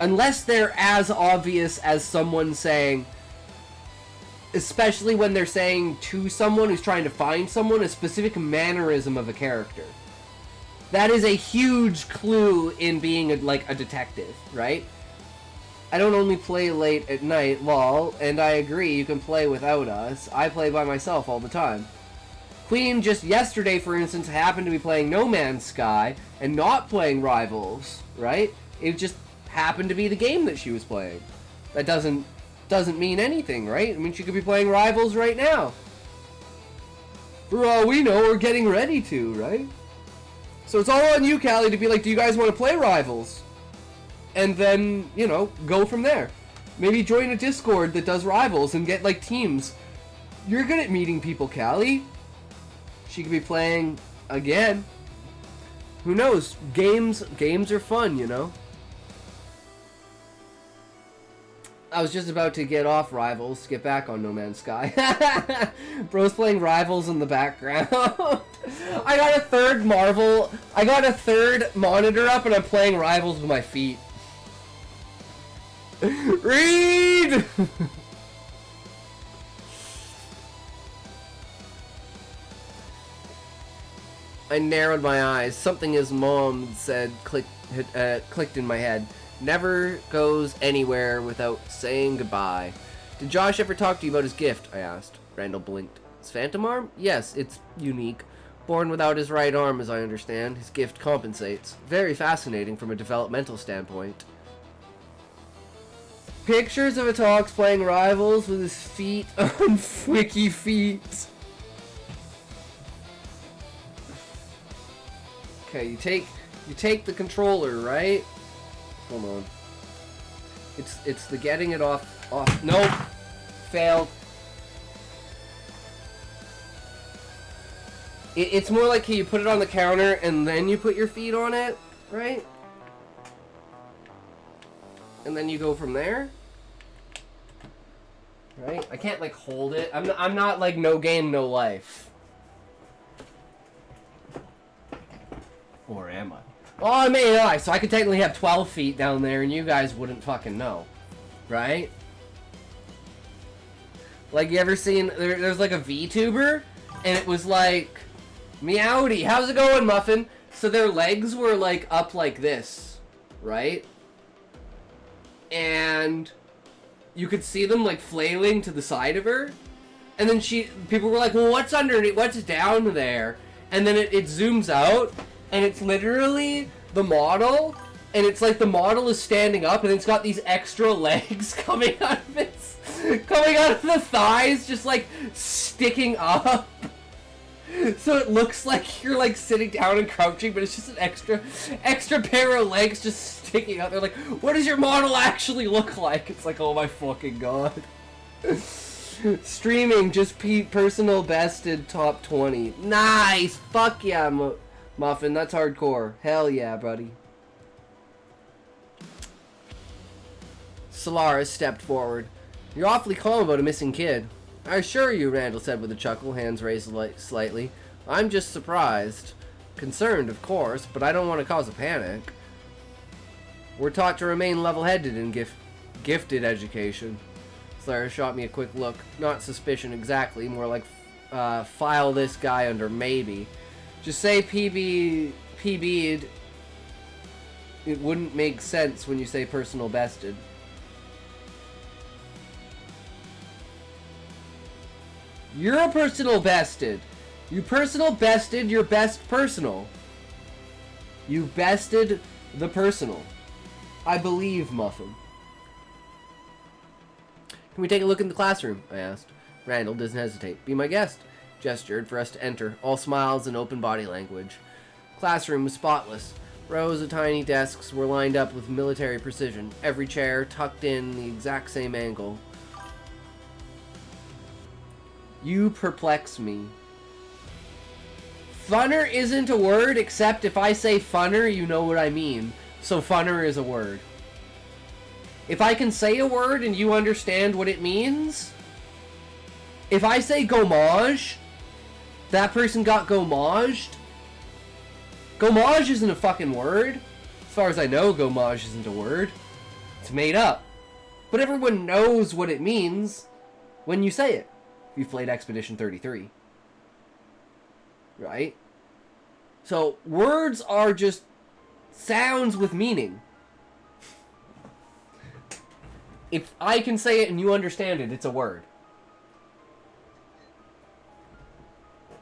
Unless they're as obvious as someone saying, especially when they're saying to someone who's trying to find someone, a specific mannerism of a character. That is a huge clue in being a detective, right? I don't only play late at night, lol, and I agree, you can play without us. I play by myself all the time. Queen just yesterday, for instance, happened to be playing No Man's Sky and not playing Rivals, right? It just happened to be the game that she was playing. That doesn't mean anything, right? I mean, she could be playing Rivals right now. For all we know, we're getting ready to, right? So it's all on you, Callie, to be like, do you guys want to play Rivals? And then, you know, go from there. Maybe join a Discord that does Rivals and get, like, teams. You're good at meeting people, Callie. She could be playing again. Who knows? Games are fun, you know? I was just about to get off Rivals to get back on No Man's Sky. Bro's playing Rivals in the background. I got a third monitor up and I'm playing Rivals with my feet. Read! I narrowed my eyes. Something his mom said clicked in my head. Never goes anywhere without saying goodbye. Did Josh ever talk to you about his gift? I asked. Randall blinked. His phantom arm? Yes, it's unique. Born without his right arm, as I understand. His gift compensates. Very fascinating from a developmental standpoint. Pictures of Atox playing Rivals with his feet on Wiki Feet. Okay, you take the controller, right? Hold on. It's the getting it off. Nope. Failed. It's more like you put it on the counter and then you put your feet on it, right? And then you go from there. Right? I can't like hold it. I'm not like no game, no life. Or am I? Oh, I may lie, so I could technically have 12 feet down there and you guys wouldn't fucking know. Right? Like, you ever seen, there's like a VTuber, and it was like, Meowdy, how's it going, Muffin? So their legs were like up like this, right? And you could see them like flailing to the side of her. And then people were like, well, what's underneath, what's down there? And then it zooms out. And it's literally the model and it's like the model is standing up, and it's got these extra legs coming out of the thighs, just like sticking up. So it looks like you're like sitting down and crouching, but it's just an extra pair of legs just sticking out. They're like, what does your model actually look like? It's like, oh my fucking god. Streaming, just personal bested top 20. Nice! Fuck yeah, Muffin, that's hardcore. Hell yeah, buddy. Solaris stepped forward. You're awfully calm about a missing kid. I assure you, Randall said with a chuckle, hands raised slightly. I'm just surprised. Concerned, of course, but I don't want to cause a panic. We're taught to remain level-headed in gifted education. Solaris shot me a quick look. Not suspicion exactly, more like file this guy under maybe. Just say PB'd. It wouldn't make sense when you say personal bested. You're a personal bested. You personal bested your best personal. You bested the personal. I believe, Muffin. Can we take a look in the classroom? I asked. Randall doesn't hesitate. Be my guest. Gestured for us to enter, all smiles and open body language. Classroom was spotless. Rows of tiny desks were lined up with military precision, every chair tucked in the exact same angle. You perplex me. Funner isn't a word, except if I say funner, you know what I mean. So funner is a word. If I can say a word and you understand what it means, if I say gomage, that person got gomaged. Gomage isn't a fucking word. As far as I know, gomage isn't a word. It's made up. But everyone knows what it means when you say it. If you've played Expedition 33. Right? So, words are just sounds with meaning. If I can say it and you understand it, it's a word.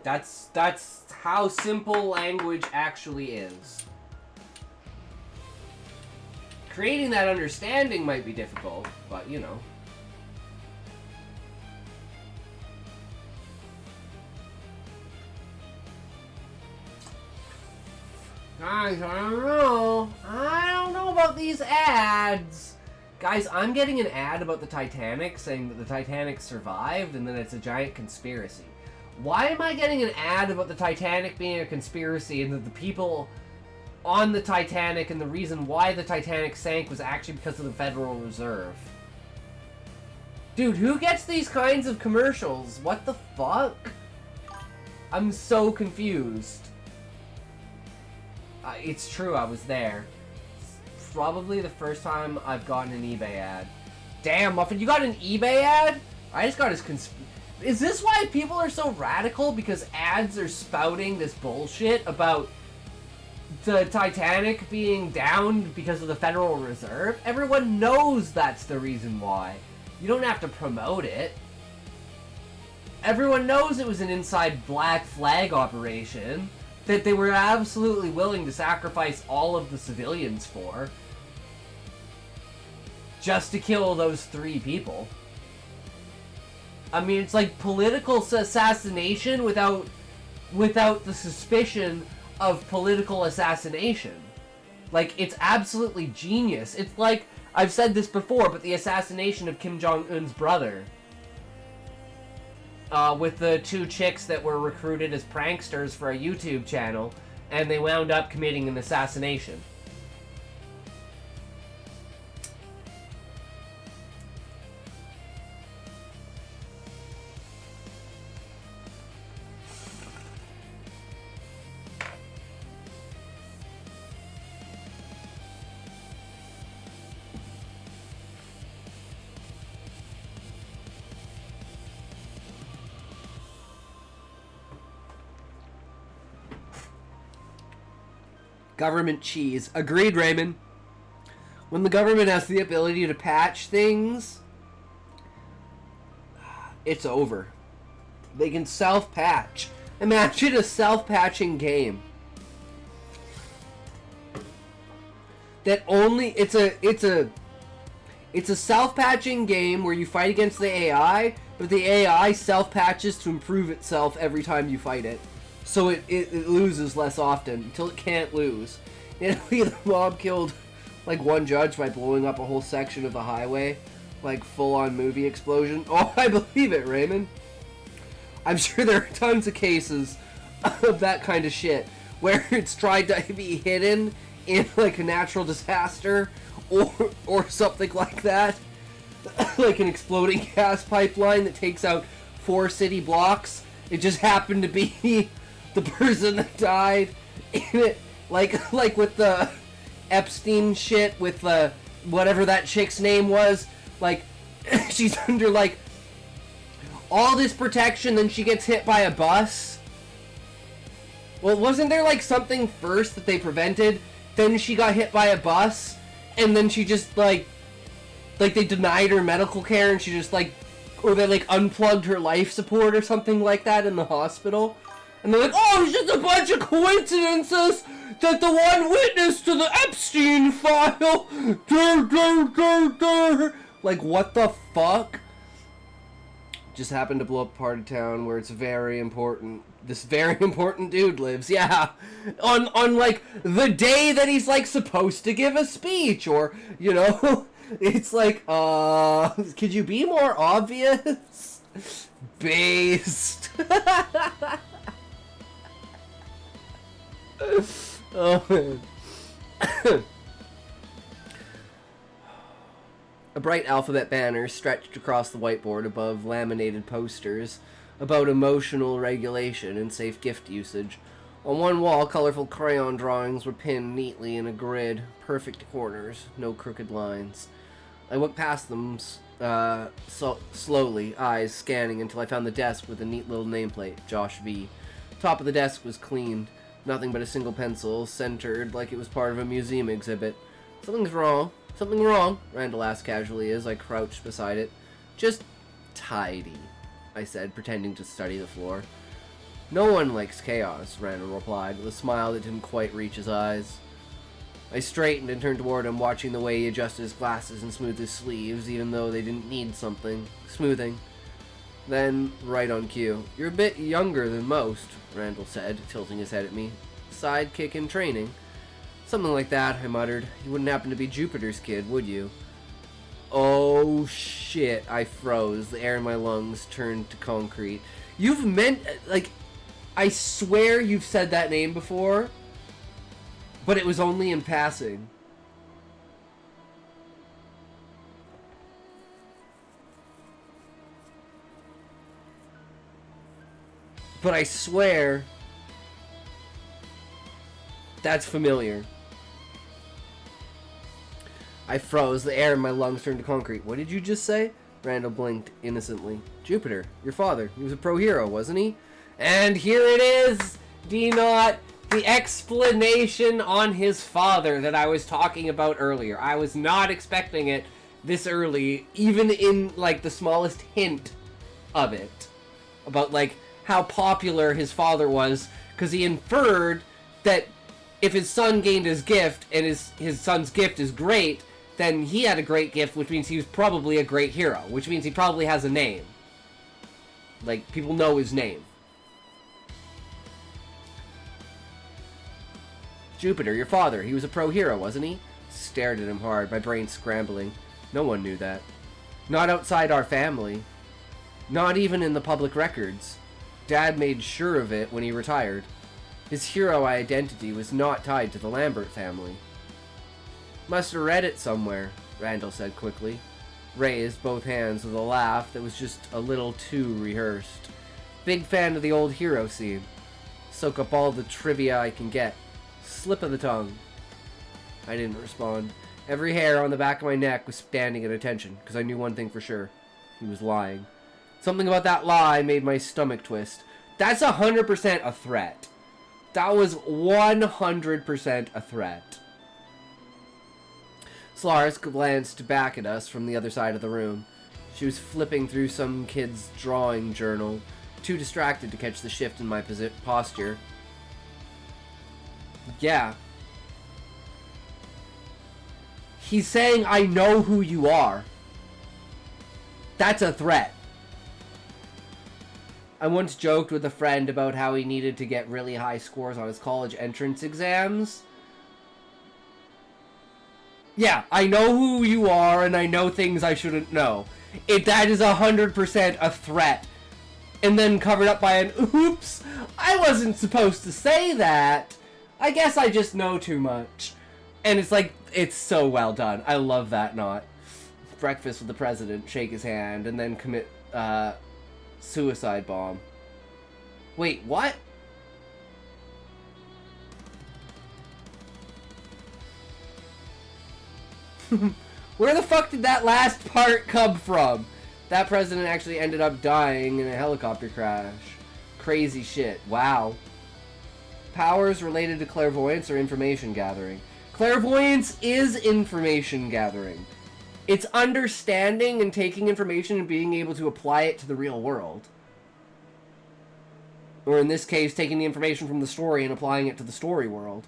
That's how simple language actually is. Creating that understanding might be difficult, but you know. Guys, I don't know about these ads. Guys, I'm getting an ad about the Titanic saying that the Titanic survived and that it's a giant conspiracy. Why am I getting an ad about the Titanic being a conspiracy and that the people on the Titanic and the reason why the Titanic sank was actually because of the Federal Reserve? Dude, who gets these kinds of commercials? What the fuck? I'm so confused. It's true, I was there. It's probably the first time I've gotten an eBay ad. Damn, Muffin, you got an eBay ad? I just got his Is this why people are so radical? Because ads are spouting this bullshit about the Titanic being downed because of the Federal Reserve? Everyone knows that's the reason why. You don't have to promote it. Everyone knows it was an inside Black Flag operation that they were absolutely willing to sacrifice all of the civilians for just to kill those 3 people. I mean, it's like political assassination without the suspicion of political assassination. Like, it's absolutely genius. It's like, I've said this before, but the assassination of Kim Jong-un's brother. With the 2 chicks that were recruited as pranksters for a YouTube channel, and they wound up committing an assassination. Government cheese. Agreed, Raymond. When the government has the ability to patch things, it's over. They can self-patch. Imagine a self-patching game. that only it's a self-patching game where you fight against the AI, but the AI self-patches to improve itself every time you fight it. So it loses less often until it can't lose. Italy, the mob killed like one judge by blowing up a whole section of the highway, like full-on movie explosion. Oh, I believe it, Raymond. I'm sure there are tons of cases of that kind of shit where it's tried to be hidden in like a natural disaster or something like that. Like an exploding gas pipeline that takes out 4 city blocks. It just happened to be the person that died in it. Like with the Epstein shit with whatever that chick's name was. Like, she's under like all this protection, then she gets hit by a bus. Well, wasn't there like something first that they prevented? Then she got hit by a bus, and then she just like they denied her medical care, and she just like, or they like unplugged her life support or something like that in the hospital. And they're like, oh, it's just a bunch of coincidences that the one witness to the Epstein file. Like, what the fuck? Just happened to blow up a part of town where it's very important. This very important dude lives, yeah. On like the day that he's like supposed to give a speech, or you know, it's like, could you be more obvious? Based. Oh man. A bright alphabet banner stretched across the whiteboard above laminated posters about emotional regulation and safe gift usage. On one wall, colorful crayon drawings were pinned neatly in a grid, perfect corners, no crooked lines. I walked past them slowly, eyes scanning until I found the desk with a neat little nameplate, Josh V. Top of the desk was cleaned, nothing but a single pencil, centered like it was part of a museum exhibit. Something's wrong. Something wrong? Randall asked casually as I crouched beside it. Just tidy, I said, pretending to study the floor. No one likes chaos, Randall replied, with a smile that didn't quite reach his eyes. I straightened and turned toward him, watching the way he adjusted his glasses and smoothed his sleeves, even though they didn't need smoothing. Then, right on cue, "You're a bit younger than most," Randall said, tilting his head at me. "Sidekick in training?" "Something like that," I muttered. "You wouldn't happen to be Jupiter's kid, would you?" Oh shit, I froze. The air in my lungs turned to concrete. You've meant, like, I swear you've said that name before, but it was only in passing. But I swear that's familiar. I froze. The air in my lungs turned to concrete. "What did you just say?" Randall blinked innocently. "Jupiter, your father. He was a pro hero, wasn't he?" And here it is, D-Not, the explanation on his father that I was talking about earlier. I was not expecting it this early, even in, like, the smallest hint of it. About, like, how popular his father was, because he inferred that if his son gained his gift, and his son's gift is great, then he had a great gift, which means he was probably a great hero, which means he probably has a name. Like, people know his name. "Jupiter, your father, he was a pro hero, wasn't he?" Stared at him hard, my brain scrambling. No one knew that. Not outside our family. Not even in the public records. Dad made sure of it when he retired. His hero identity was not tied to the Lambert family. "Must have read it somewhere," Randall said quickly. Raised both hands with a laugh that was just a little too rehearsed. "Big fan of the old hero scene. Soak up all the trivia I can get. Slip of the tongue." I didn't respond. Every hair on the back of my neck was standing at attention, because I knew one thing for sure. He was lying. Something about that lie made my stomach twist. That's 100% a threat. That was 100% a threat. Solaris glanced back at us from the other side of the room. She was flipping through some kid's drawing journal, too distracted to catch the shift in my posture. "Yeah." He's saying, I know who you are. That's a threat. I once joked with a friend about how he needed to get really high scores on his college entrance exams. Yeah, I know who you are, and I know things I shouldn't know. That is 100% a threat. And then covered up by an, oops, I wasn't supposed to say that. I guess I just know too much. And it's like, it's so well done. I love that knot. Breakfast with the president, shake his hand, and then commit, suicide bomb. Wait, what? Where the fuck did that last part come from? That president actually ended up dying in a helicopter crash. Crazy shit. Wow. Powers related to clairvoyance or information gathering. Clairvoyance is information gathering. It's understanding and taking information and being able to apply it to the real world. Or in this case, taking the information from the story and applying it to the story world.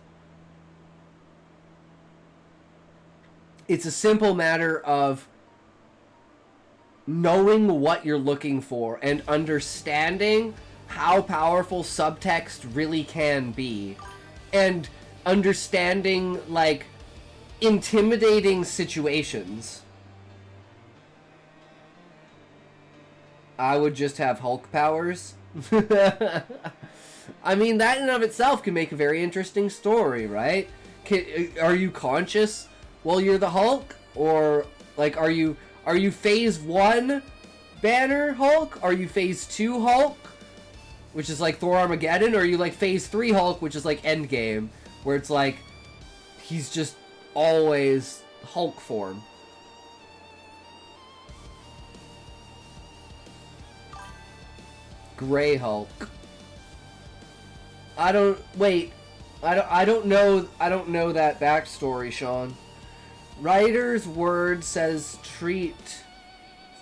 It's a simple matter of knowing what you're looking for and understanding how powerful subtext really can be. And understanding, like, intimidating situations. I would just have Hulk powers. I mean, that in and of itself can make a very interesting story, right? Are you conscious while you're the Hulk? Or, like, are you phase 1 Banner Hulk? Are you phase 2 Hulk? Which is like Thor Armageddon? Or are you like phase 3 Hulk, which is like Endgame? Where it's like, he's just always Hulk form. Gray Hulk. I don't know that backstory, Sean. Writer's word says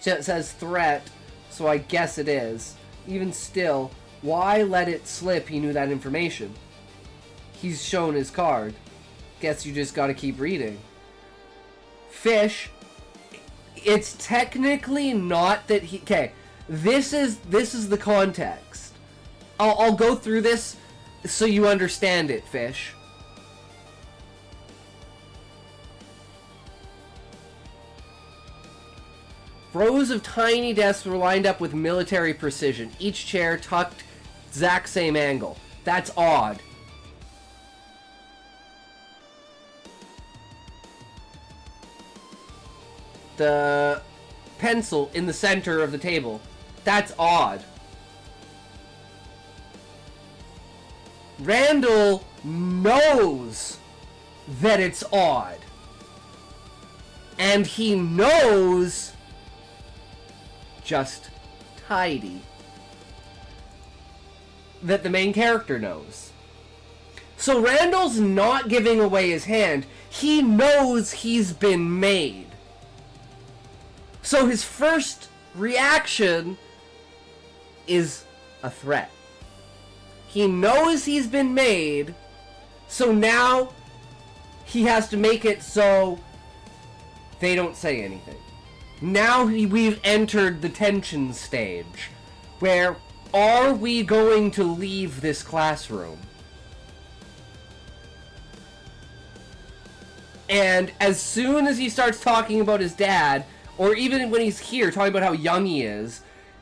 says threat, so I guess it is. Even still, why let it slip he knew that information? He's shown his card. Guess you just gotta keep reading. Fish, it's technically not that he... Okay, this is the context. I'll go through this so you understand it, Fish. Rows of tiny desks were lined up with military precision. Each chair tucked exact same angle. That's odd. The pencil in the center of the table. That's odd. Randall knows that it's odd. And he knows just tidy that the main character knows. So Randall's not giving away his hand. He knows he's been made. So his first reaction is a threat. He knows he's been made, so now he has to make it so they don't say anything. Now we've entered the tension stage, where are we going to leave this classroom? And as soon as he starts talking about his dad, or even when he's here talking about how young he is,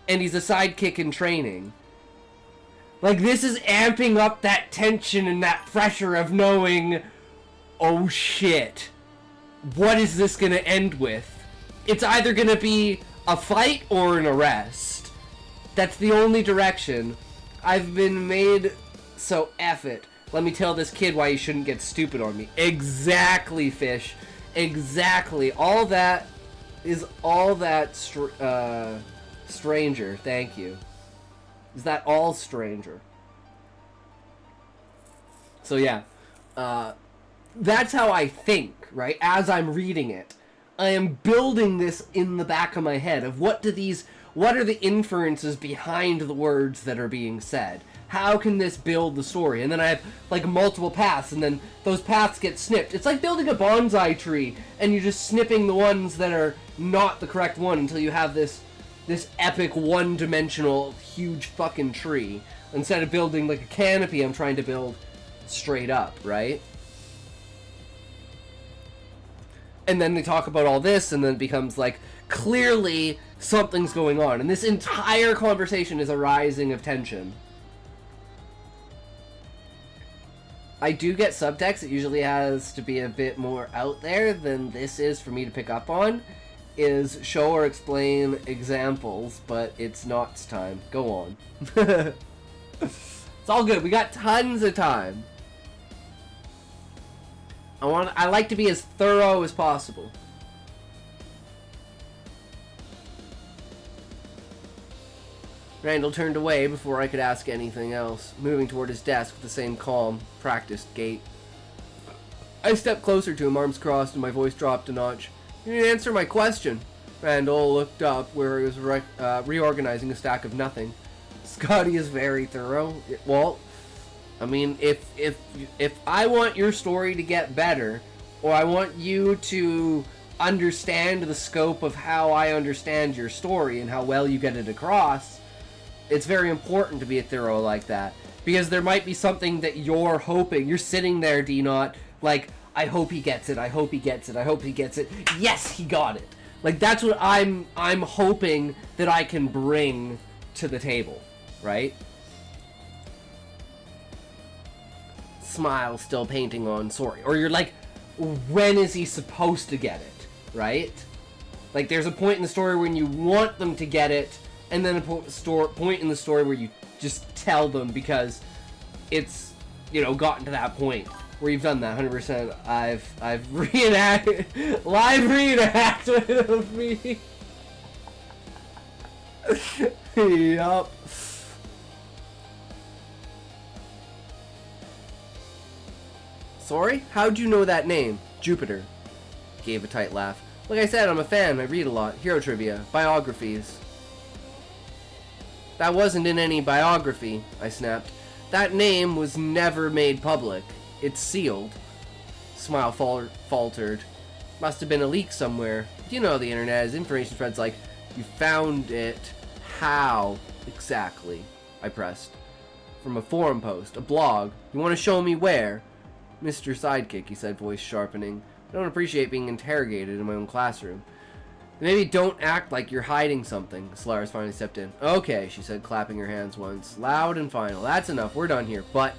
and he's a sidekick in training, like, this is amping up that tension and that pressure of knowing, oh shit, what is this gonna end with? It's either gonna be a fight or an arrest. That's the only direction. I've been made, so F it. Let me tell this kid why he shouldn't get stupid on me. Exactly, Fish. Exactly. All that is all that stranger. Thank you. Is that all stranger? So yeah. That's how I think, right? As I'm reading it. I am building this in the back of my head of what are the inferences behind the words that are being said? How can this build the story? And then I have like multiple paths, and then those paths get snipped. It's like building a bonsai tree, and you're just snipping the ones that are not the correct one until you have this epic one-dimensional huge fucking tree. Instead of building like a canopy, I'm trying to build straight up, right? And then they talk about all this, and then it becomes like, clearly something's going on. And this entire conversation is a rising of tension. I do get subtext. It usually has to be a bit more out there than this is for me to pick up on. Is show or explain examples, but it's not time. Go on. It's all good. We got tons of time. I like to be as thorough as possible. Randall turned away before I could ask anything else, moving toward his desk with the same calm, practiced gait. I stepped closer to him, arms crossed, and my voice dropped a notch. You didn't answer my question. Randall looked up where he was reorganizing a stack of nothing. Scotty is very thorough. Walt, I mean, if I want your story to get better, or I want you to understand the scope of how I understand your story and how well you get it across, it's very important to be a thorough like that. Because there might be something that you're hoping. You're sitting there, D-Not, like, I hope he gets it, I hope he gets it, I hope he gets it. Yes, he got it. Like, that's what I'm hoping that I can bring to the table, right? Smile still painting on sorry. Or you're like, when is he supposed to get it, right? Like, there's a point in the story when you want them to get it, and then a point in the story where you just tell them because it's, you know, gotten to that point where you've done that 100%. I've reenacted live reenactment of me. Yup. Sorry? How'd you know that name? Jupiter. Gave a tight laugh. Like I said, I'm a fan. I read a lot. Hero trivia. Biographies. That wasn't in any biography, I snapped. That name was never made public. It's sealed. Smile faltered. Must have been a leak somewhere. You know the internet has information spreads like, you found it. How exactly? I pressed. From a forum post, a blog. You want to show me where? Mr. Sidekick, he said, voice sharpening. I don't appreciate being interrogated in my own classroom. Maybe don't act like you're hiding something. Solaris finally stepped in. Okay, she said, clapping her hands once. Loud and final. That's enough. We're done here. But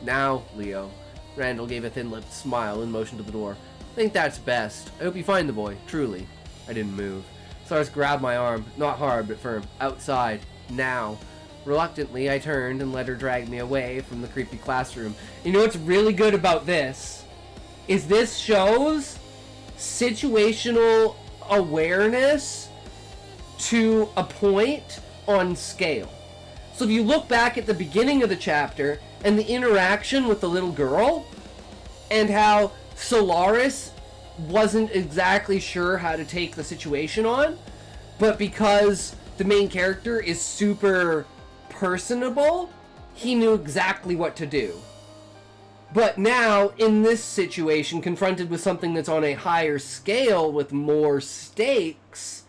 now, Leo. Randall gave a thin-lipped smile and motioned to the door. I think that's best. I hope you find the boy. Truly. I didn't move. Solaris grabbed my arm. Not hard, but firm. Outside. Now. Reluctantly, I turned and let her drag me away from the creepy classroom. You know what's really good about this? Is this shows situational awareness to a point on scale. So if you look back at the beginning of the chapter and the interaction with the little girl and how Solaris wasn't exactly sure how to take the situation on, but because the main character is super personable, he knew exactly what to do. But now, in this situation, confronted with something that's on a higher scale with more stakes,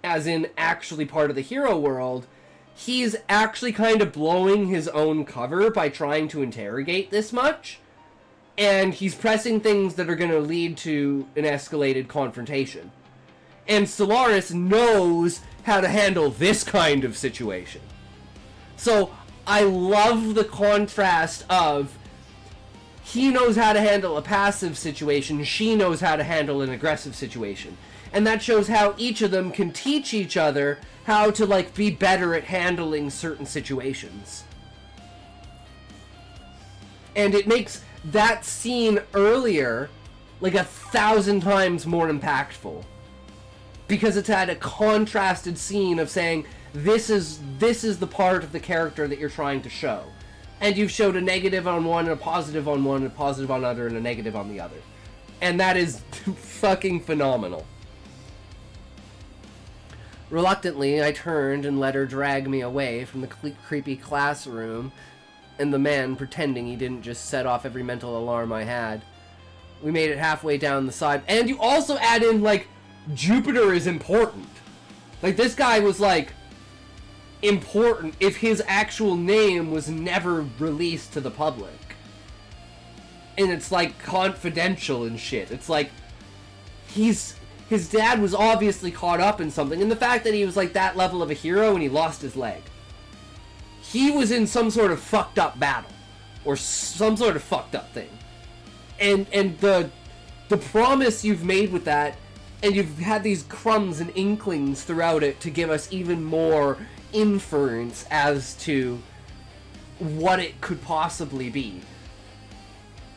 as in actually part of the hero world, he's actually kind of blowing his own cover by trying to interrogate this much. And he's pressing things that are going to lead to an escalated confrontation. And Solaris knows how to handle this kind of situation. So, I love the contrast of he knows how to handle a passive situation, she knows how to handle an aggressive situation. And that shows how each of them can teach each other how to, like, be better at handling certain situations. And it makes that scene earlier, like, 1,000 times more impactful. Because it's had a contrasted scene of saying, this is the part of the character that you're trying to show. And you've showed a negative on one, and a positive on one, and a positive on other, and a negative on the other. And that is fucking phenomenal. Reluctantly, I turned and let her drag me away from the creepy classroom and the man pretending he didn't just set off every mental alarm I had. We made it halfway down the side. And you also add in, like, Jupiter is important. Like, this guy was, like, important if his actual name was never released to the public. And it's, like, confidential and shit. It's like, his dad was obviously caught up in something. And the fact that he was, like, that level of a hero and he lost his leg. He was in some sort of fucked up battle. Or some sort of fucked up thing. And the promise you've made with that, and you've had these crumbs and inklings throughout it to give us even more inference as to what it could possibly be.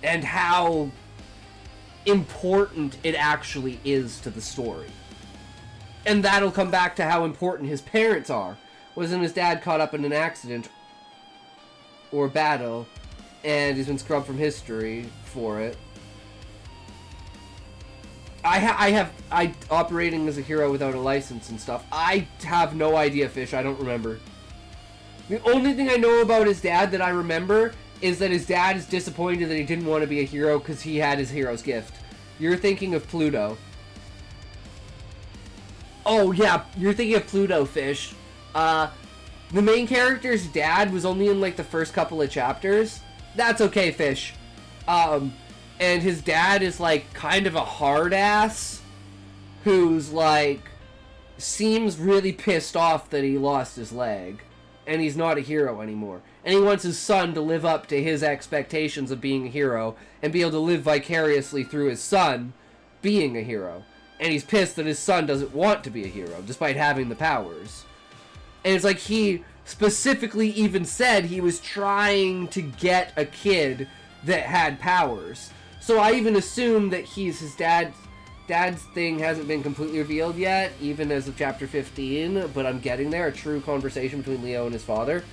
And how important it actually is to the story. And that'll come back to how important his parents are. Wasn't his dad caught up in an accident or battle, and he's been scrubbed from history for it. I operating as a hero without a license and stuff. I have no idea, Fish. I don't remember. The only thing I know about his dad that I remember is that his dad is disappointed that he didn't want to be a hero because he had his hero's gift. You're thinking of Pluto. Oh, yeah, you're thinking of Pluto, Fish. The main character's dad was only in, like, the first couple of chapters. That's okay, Fish. And his dad is, like, kind of a hard ass who's, like, seems really pissed off that he lost his leg. And he's not a hero anymore. And he wants his son to live up to his expectations of being a hero and be able to live vicariously through his son being a hero. And he's pissed that his son doesn't want to be a hero, despite having the powers. And it's like he specifically even said he was trying to get a kid that had powers. So I even assume that he's his dad's thing hasn't been completely revealed yet, even as of chapter 15, but I'm getting there. A true conversation between Leo and his father.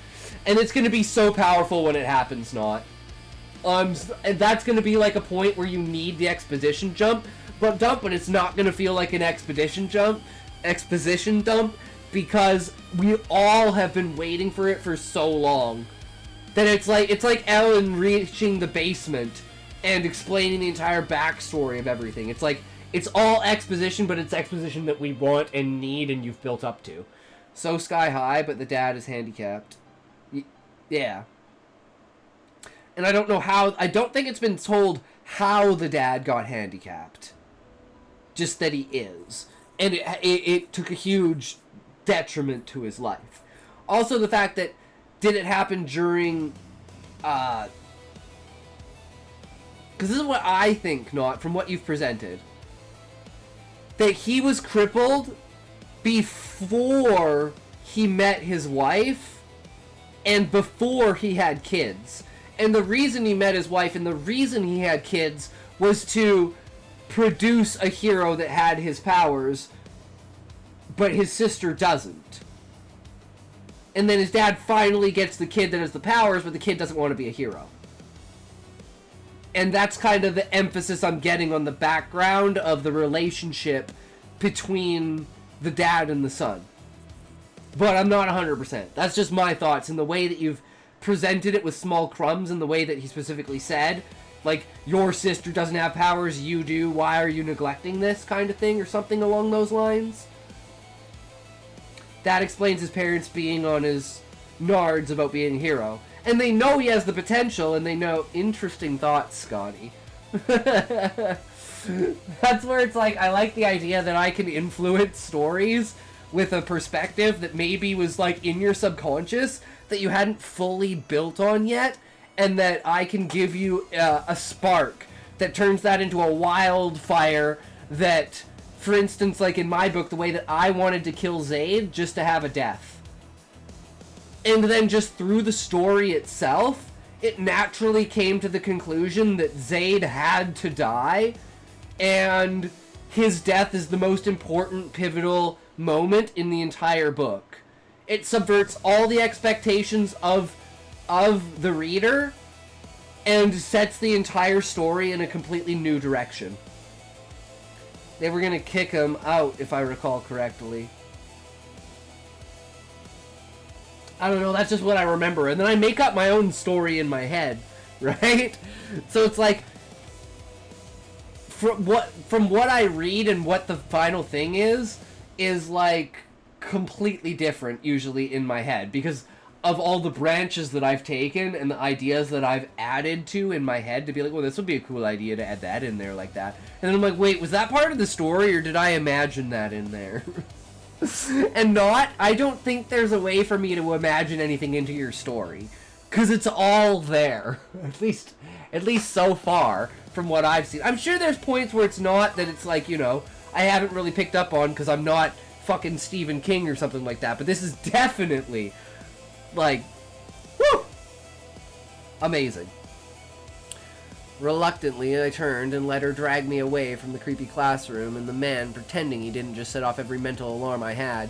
And it's going to be so powerful when it happens, not. And that's going to be like a point where you need the exposition but it's not going to feel like an exposition dump, because we all have been waiting for it for so long that it's like Ellen reaching the basement and explaining the entire backstory of everything. It's like, it's all exposition, but it's exposition that we want and need and you've built up to. So sky high, but the dad is handicapped. Yeah. And I don't know how, I don't think it's been told how the dad got handicapped. Just that he is. And it took a huge detriment to his life. Also the fact that, did it happen during, because this is what I think, not from what you've presented, that he was crippled before he met his wife and before he had kids. And the reason he met his wife and the reason he had kids was to produce a hero that had his powers, but his sister doesn't. And then his dad finally gets the kid that has the powers, but the kid doesn't want to be a hero. And that's kind of the emphasis I'm getting on the background of the relationship between the dad and the son. But I'm not 100%. That's just my thoughts, and the way that you've presented it with small crumbs, and the way that he specifically said, like, your sister doesn't have powers, you do, why are you neglecting this, kind of thing, or something along those lines. That explains his parents being on his nards about being a hero. And they know he has the potential, and they know... Interesting thoughts, Scotty. That's where it's like, I like the idea that I can influence stories with a perspective that maybe was, like, in your subconscious that you hadn't fully built on yet, and that I can give you a spark that turns that into a wildfire that, for instance, like in my book, the way that I wanted to kill Zayd just to have a death. And then just through the story itself, it naturally came to the conclusion that Zayd had to die, and his death is the most important, pivotal moment in the entire book. It subverts all the expectations of the reader and sets the entire story in a completely new direction. They were going to kick him out, if I recall correctly. I don't know, that's just what I remember. And then I make up my own story in my head, right? So it's like, from what I read and what the final thing is like completely different usually in my head, because of all the branches that I've taken and the ideas that I've added to in my head to be like, well, this would be a cool idea to add that in there like that. And then I'm like, wait, was that part of the story or did I imagine that in there? And I don't think there's a way for me to imagine anything into your story, because it's all there. At least so far from what I've seen. I'm sure there's points where it's not, that it's like, you know, I haven't really picked up on because I'm not fucking Stephen King or something like that. But this is definitely, like, woo! Amazing. Reluctantly, I turned and let her drag me away from the creepy classroom and the man pretending he didn't just set off every mental alarm I had.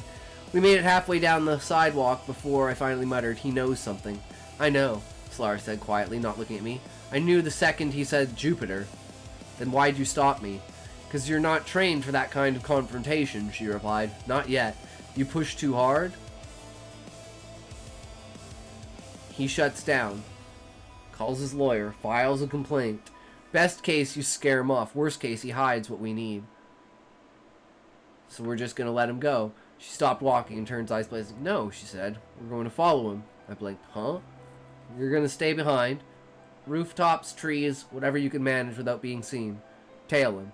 We made it halfway down the sidewalk before I finally muttered, "He knows something." "I know," Solara said quietly, not looking at me. "I knew the second he said Jupiter." "Then why'd you stop me?" "'Cause you're not trained for that kind of confrontation," she replied. "Not yet. You push too hard?" He shuts down. Calls his lawyer, files a complaint. Best case, you scare him off. Worst case, he hides what we need. "So we're just gonna let him go." She stopped walking and turned eyes blazing. "No," she said. "We're going to follow him." I blinked. "Huh?" "You're gonna stay behind. Rooftops, trees, whatever you can manage without being seen. Tail him.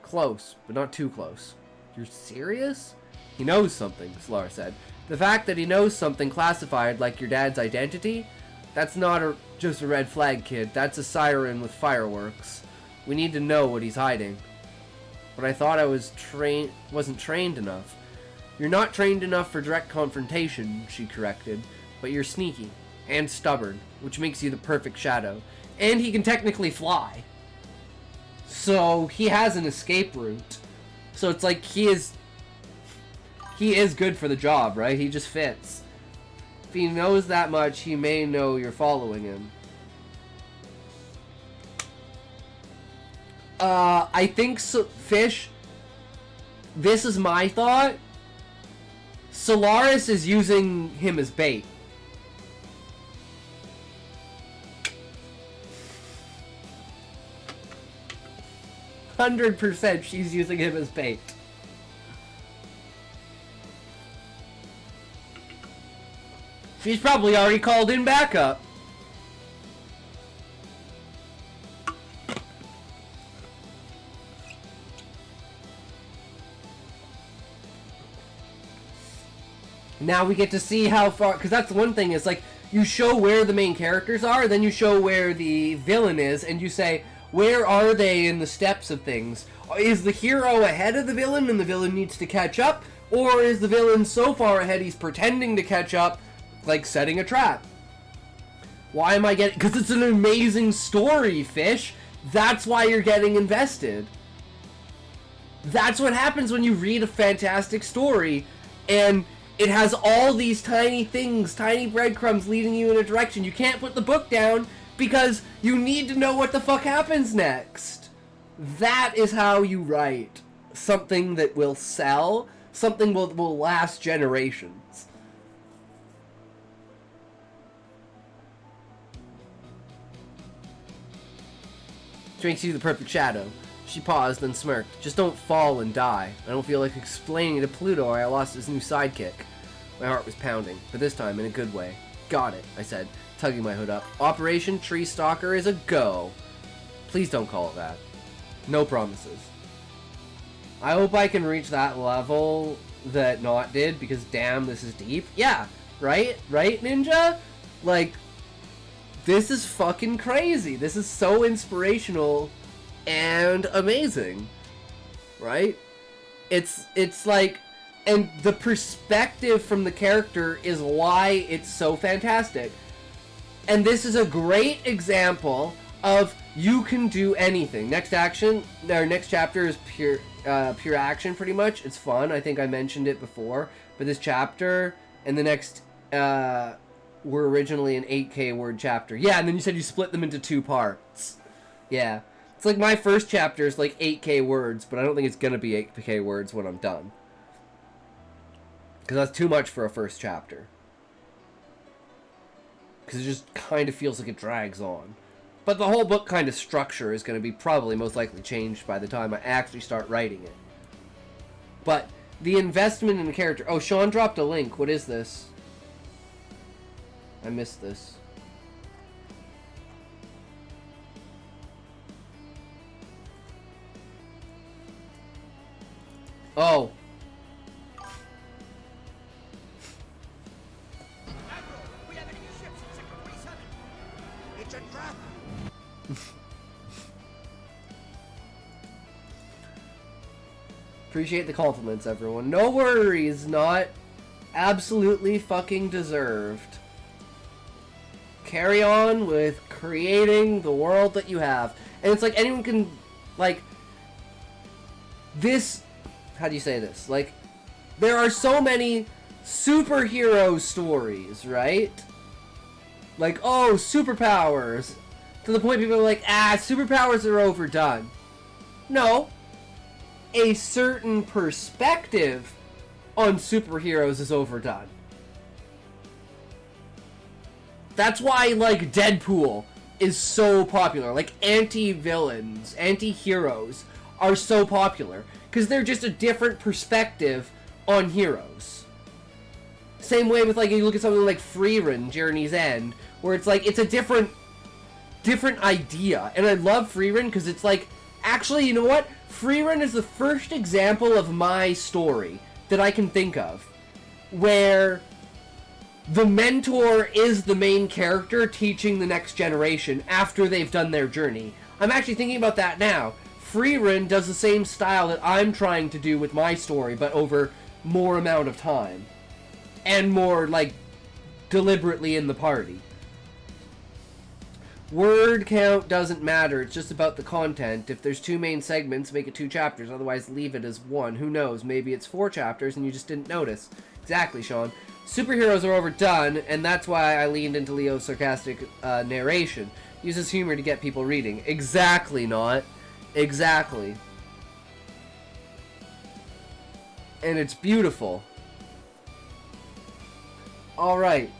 Close, but not too close." "You're serious?" "He knows something," Solara said. "The fact that he knows something classified like your dad's identity, that's not just a red flag, kid. That's a siren with fireworks. We need to know what he's hiding." "But I thought I wasn't trained enough." "You're not trained enough for direct confrontation," she corrected, "but you're sneaky and stubborn, which makes you the perfect shadow. And he can technically fly. So he has an escape route. So it's like he is good for the job, right? He just fits. If he knows that much, he may know you're following him." I think so, Fish. This is my thought. Solaris is using him as bait. %, she's using him as bait. She's probably already called in backup. Now we get to see how far, because that's the one thing, is like, you show where the main characters are, then you show where the villain is, and you say, where are they in the steps of things? Is the hero ahead of the villain and the villain needs to catch up? Or is the villain so far ahead he's pretending to catch up, like setting a trap? Why am I getting... Because it's an amazing story, Fish. That's why you're getting invested. That's what happens when you read a fantastic story, and it has all these tiny things, tiny breadcrumbs leading you in a direction. You can't put the book down because you need to know what the fuck happens next. That is how you write something that will sell, something will last generations. Which makes you the perfect shadow. She paused, then smirked. Just don't fall and die. I don't feel like explaining to Pluto I lost his new sidekick. My heart was pounding, but this time in a good way. Got it, I said, tugging my hood up. Operation Tree Stalker is a go. Please don't call it that. No promises. I hope I can reach that level that Not did, because damn, this is deep. Yeah, right? Right, Ninja? Like, this is fucking crazy. This is so inspirational and amazing. Right? It's like, and the perspective from the character is why it's so fantastic. And this is a great example of you can do anything. Next chapter is pure action, pretty much. It's fun. I think I mentioned it before. But this chapter and the next were originally an 8K word chapter. Yeah, and then you said you split them into 2 parts. Yeah. It's like my first chapter is like 8K words, but I don't think it's going to be 8K words when I'm done. Because that's too much for a first chapter. because it just kind of feels like it drags on. But the whole book kind of structure is going to be probably most likely changed by the time I actually start writing it. But the investment in the character... Oh, Sean dropped a link. What is this? I missed this. Oh.
Admiral, we have enemy ships in Sector 47. It's a trap.
Appreciate the compliments, everyone. No worries, not absolutely fucking deserved. Carry on with creating the world that you have. And it's like anyone can, like, this, how do you say this? Like, there are so many superhero stories, right? Like, oh, superpowers. To the point people are like, superpowers are overdone. No. A certain perspective on superheroes is overdone. That's why, like, Deadpool is so popular. Like, anti-villains, anti-heroes are so popular. Because they're just a different perspective on heroes. Same way with, like, you look at something like Freerun, Journey's End, where it's like, it's a different idea. And I love Freerun because it's like, actually, you know what? Freerun is the first example of my story that I can think of where the mentor is the main character teaching the next generation after they've done their journey. I'm actually thinking about that now. Freerun does the same style that I'm trying to do with my story, but over more amount of time. And more, like, deliberately in the party. Word count doesn't matter, it's just about the content. If there's 2 main segments, make it 2 chapters, otherwise leave it as 1. Who knows, maybe it's 4 chapters and you just didn't notice. Exactly, Sean. Superheroes are overdone, and that's why I leaned into Leo's sarcastic narration. Uses humor to get people reading. Exactly, not. Exactly. And it's beautiful. Alright.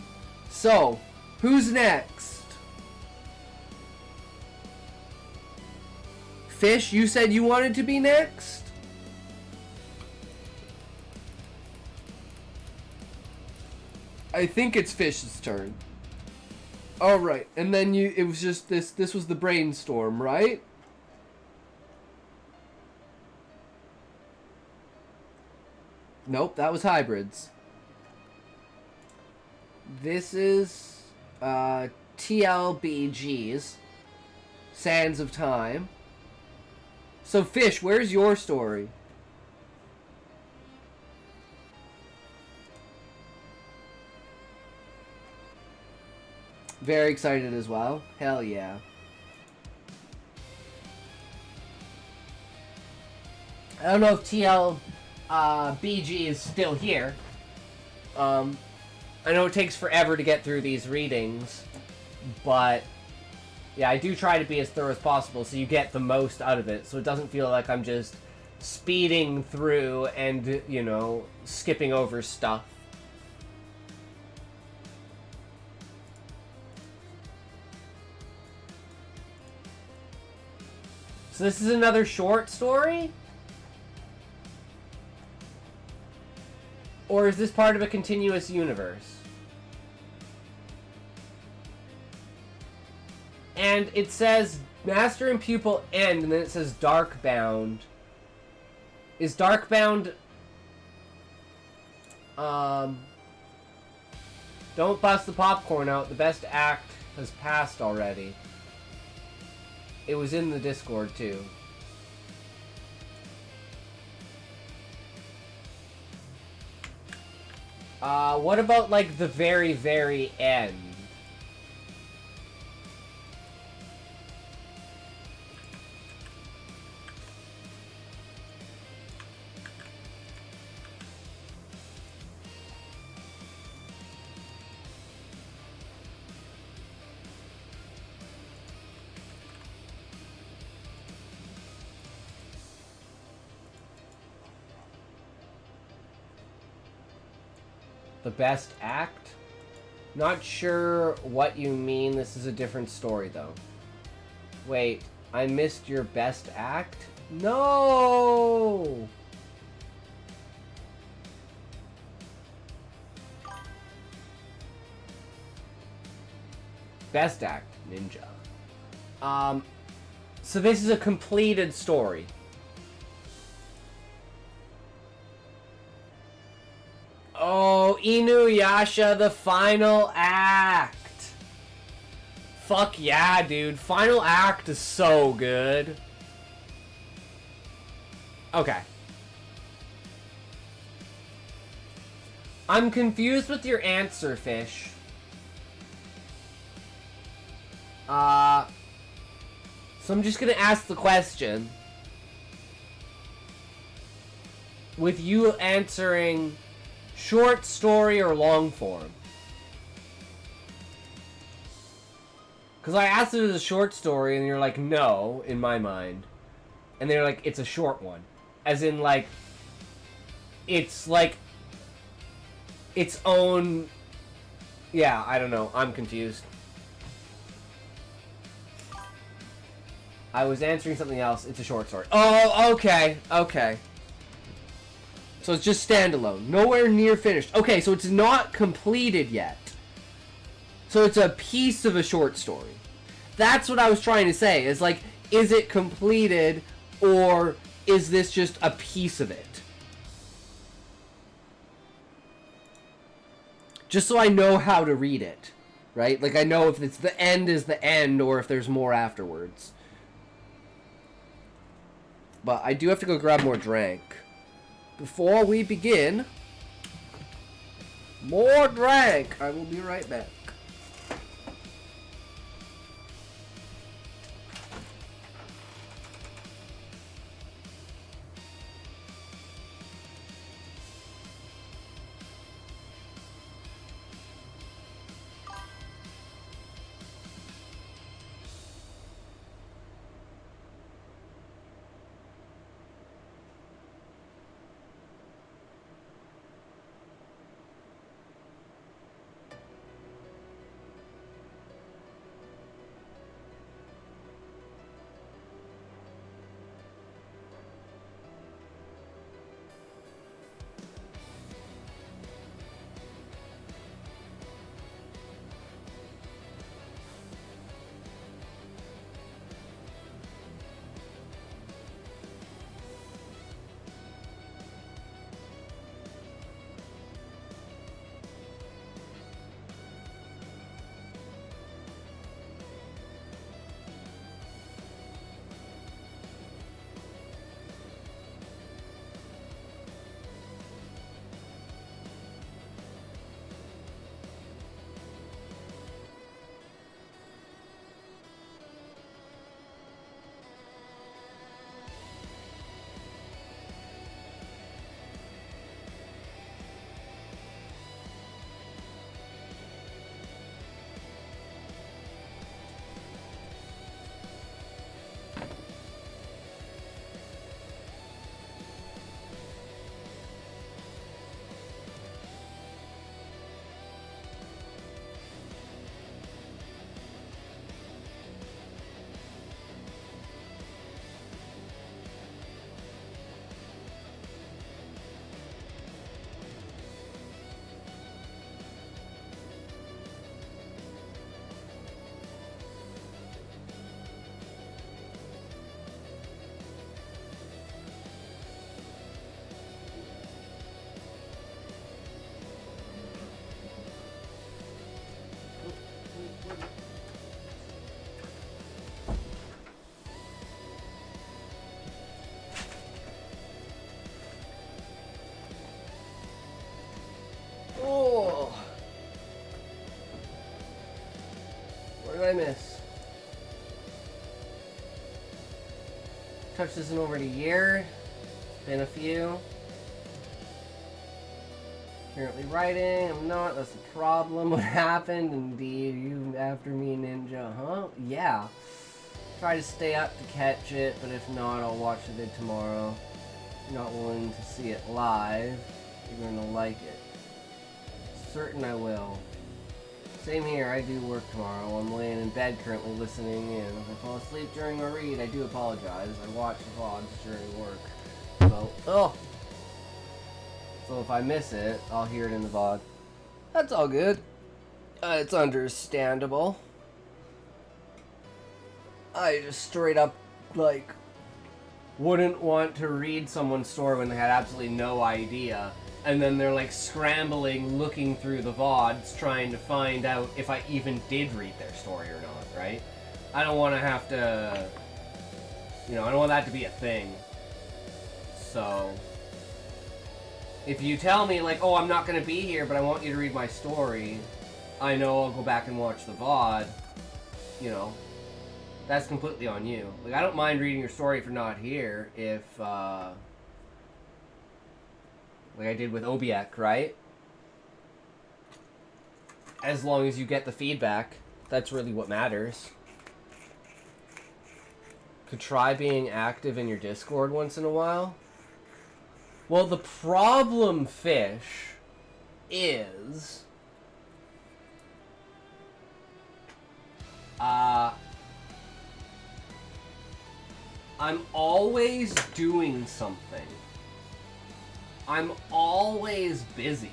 So, who's next? Fish, you said you wanted to be next? I think it's Fish's turn. Alright, and then it was just this was the brainstorm, right? Nope, that was hybrids. This is TLBG's Sands of Time. So Fish, where's your story? Very excited as well. Hell yeah. I don't know if BG is still here. I know it takes forever to get through these readings, but yeah, I do try to be as thorough as possible so you get the most out of it, so it doesn't feel like I'm just speeding through and, you know, skipping over stuff. So this is another short story? Or is this part of a continuous universe? And it says Master and Pupil End, and then it says Darkbound. Is Darkbound... Don't bust the popcorn out. The best act has passed already. It was in the Discord, too. What about, like, the very, very end? The best act? Not sure what you mean. This is a different story, though. Wait, I missed your best act? No! Best act, ninja. So this is a completed story. Oh, Inuyasha, the final act. Fuck yeah, dude. Final act is so good. Okay. I'm confused with your answer, Fish. So I'm just gonna ask the question. With you answering short story or long form. Because I asked if it was a short story and you're like, no, in my mind. And they're like, it's a short one. As in, like, it's like its own... Yeah, I don't know. I'm confused. I was answering something else. It's a short story. Oh, okay. Okay. So it's just standalone. Nowhere near finished. Okay, so it's not completed yet. So it's a piece of a short story. That's what I was trying to say. Is like, is it completed or is this just a piece of it? Just so I know how to read it. Right? Like I know if it's the end is the end or if there's more afterwards. But I do have to go grab more drink. Before we begin, more drink. I will be right back. Oh. What did I miss? Touched this in over a year. Been a few. Currently writing. I'm not. That's the problem. What happened? Indeed. You after me, Ninja. Huh? Yeah. Try to stay up to catch it, but if not, I'll watch the vid tomorrow. You're not willing to see it live. You're gonna like it. Certain I will. Same here, I do work tomorrow. I'm laying in bed currently listening in. If I fall asleep during a read, I do apologize. I watch the vlogs during work. So if I miss it, I'll hear it in the VOD. That's all good. It's understandable. I just straight up, like, wouldn't want to read someone's story when they had absolutely no idea. And then they're, like, scrambling, looking through the VODs, trying to find out if I even did read their story or not, right? I don't want to have to... You know, I don't want that to be a thing. So... If you tell me, like, oh, I'm not going to be here, but I want you to read my story, I know I'll go back and watch the VOD, you know, that's completely on you. Like, I don't mind reading your story if you're not here, if, like I did with Obiek, right? As long as you get the feedback, that's really what matters. Could try being active in your Discord once in a while. Well, the problem, Fish, is... I'm always doing something. I'm always busy.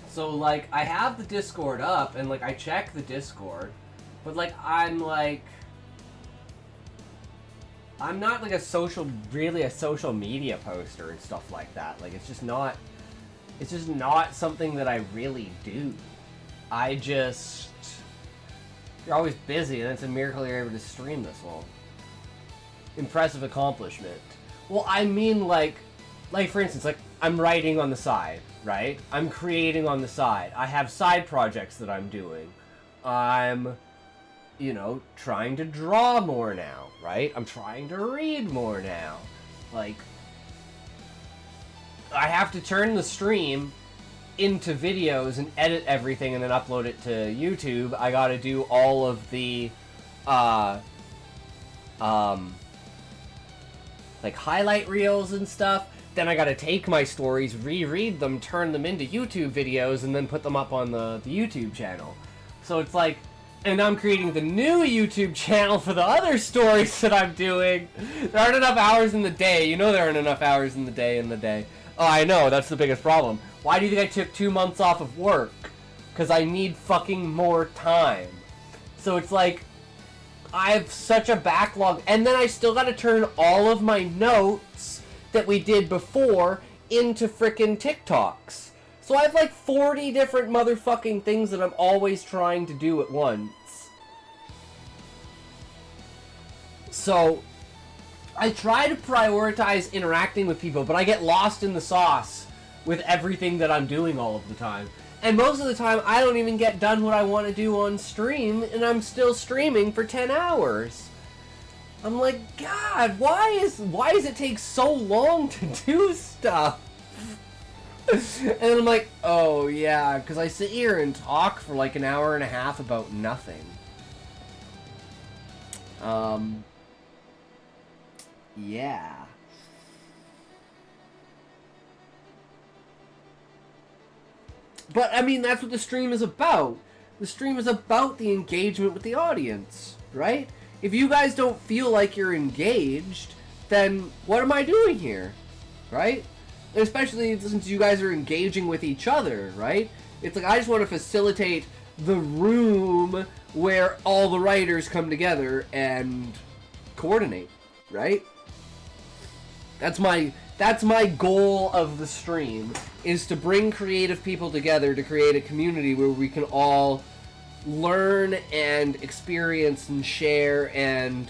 So, like, I have the Discord up, and, like, I check the Discord, but, like, I'm not, like, really a social media poster and stuff like that. Like, it's just not something that I really do. You're always busy, and it's a miracle you're able to stream this long. Impressive accomplishment. Well, I mean, like, for instance, like, I'm writing on the side, right? I'm creating on the side. I have side projects that I'm doing. I'm, you know, trying to draw more now, right? I'm trying to read more now. Like, I have to turn the stream into videos and edit everything and then upload it to YouTube. I gotta do all of the, like, highlight reels and stuff. Then I gotta take my stories, reread them, turn them into YouTube videos, and then put them up on the YouTube channel. So it's like, and I'm creating the new YouTube channel for the other stories that I'm doing. There aren't enough hours in the day. You know there aren't enough hours in the day. Oh, I know, that's the biggest problem. Why do you think I took 2 months off of work? Because I need fucking more time. So it's like, I have such a backlog, and then I still gotta turn all of my notes that we did before into frickin' TikToks. So I have like 40 different motherfucking things that I'm always trying to do at once. So I try to prioritize interacting with people, but I get lost in the sauce with everything that I'm doing all of the time. And most of the time, I don't even get done what I want to do on stream, and I'm still streaming for 10 hours. I'm like, God, why does it take so long to do stuff? And I'm like, oh yeah, because I sit here and talk for like an hour and a half about nothing. Yeah. But, I mean, that's what the stream is about. The stream is about the engagement with the audience, right? If you guys don't feel like you're engaged, then what am I doing here, right? Especially since you guys are engaging with each other, right? It's like, I just want to facilitate the room where all the writers come together and coordinate, right? That's my goal of the stream, is to bring creative people together to create a community where we can all learn and experience and share and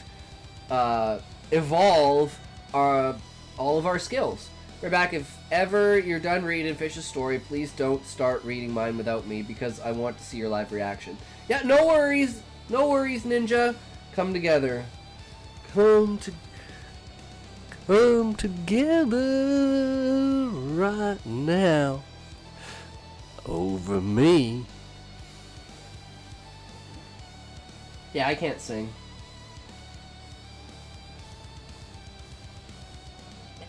evolve all of our skills. Right back, if ever you're done reading Fish's story, please don't start reading mine without me, because I want to see your live reaction. Yeah, no worries, Ninja. Come together. Come together right now over me. Yeah, I can't sing.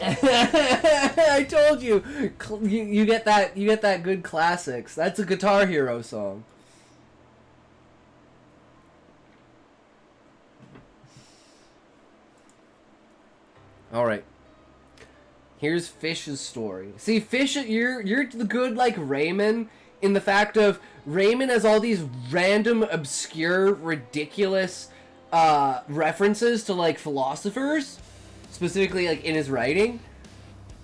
I told you, you get that good classics. That's a Guitar Hero song. All right. Here's Fish's story. See, Fish, you're the good like Raymond in the fact of Raymond has all these random, obscure, ridiculous references to like philosophers, specifically like in his writing,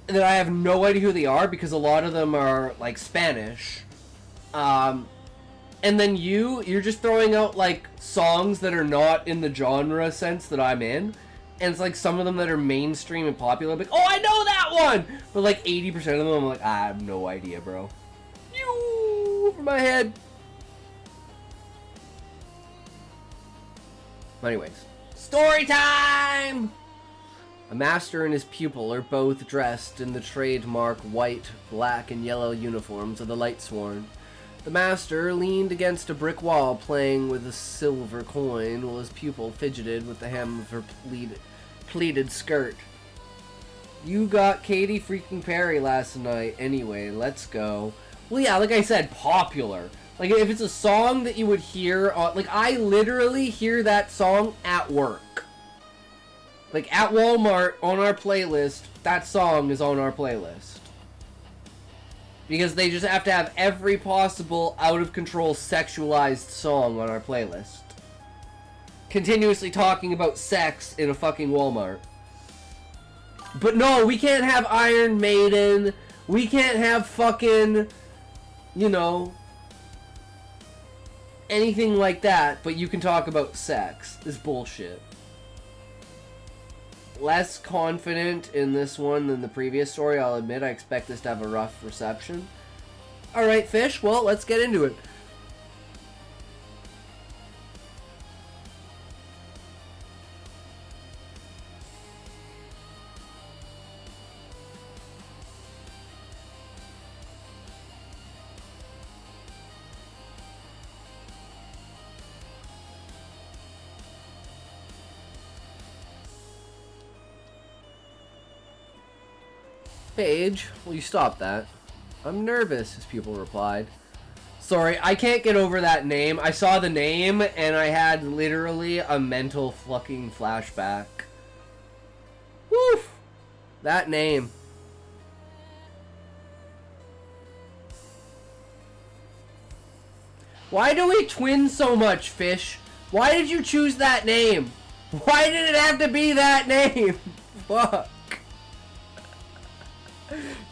that I have no idea who they are because a lot of them are like Spanish. And then you're just throwing out like songs that are not in the genre sense that I'm in. And it's like some of them that are mainstream and popular. Like, oh, I know that one! But like 80% of them, I'm like, I have no idea, bro. Over my head. Anyways, story time! A master and his pupil are both dressed in the trademark white, black, and yellow uniforms of the Lightsworn. The master leaned against a brick wall playing with a silver coin while his pupil fidgeted with the hem of her pleated skirt. You got Katy freaking Perry last night. Anyway, let's go. Well, yeah, like I said, popular. Like, if it's a song that you would hear on... Like, I literally hear that song at work. Like, at Walmart, on our playlist, that song is on our playlist. Because they just have to have every possible out-of-control sexualized song on our playlist. Continuously talking about sex in a fucking Walmart. But no, we can't have Iron Maiden. We can't have fucking, you know, anything like that. But you can talk about sex. This bullshit. Less confident in this one than the previous story, I'll admit. I expect this to have a rough reception. Alright, Fish, well, let's get into it. Paige, will you stop that? I'm nervous, his pupil replied. Sorry, I can't get over that name. I saw the name, and I had literally a mental fucking flashback. Woof! That name. Why do we twin so much, Fish? Why did you choose that name? Why did it have to be that name? Fuck.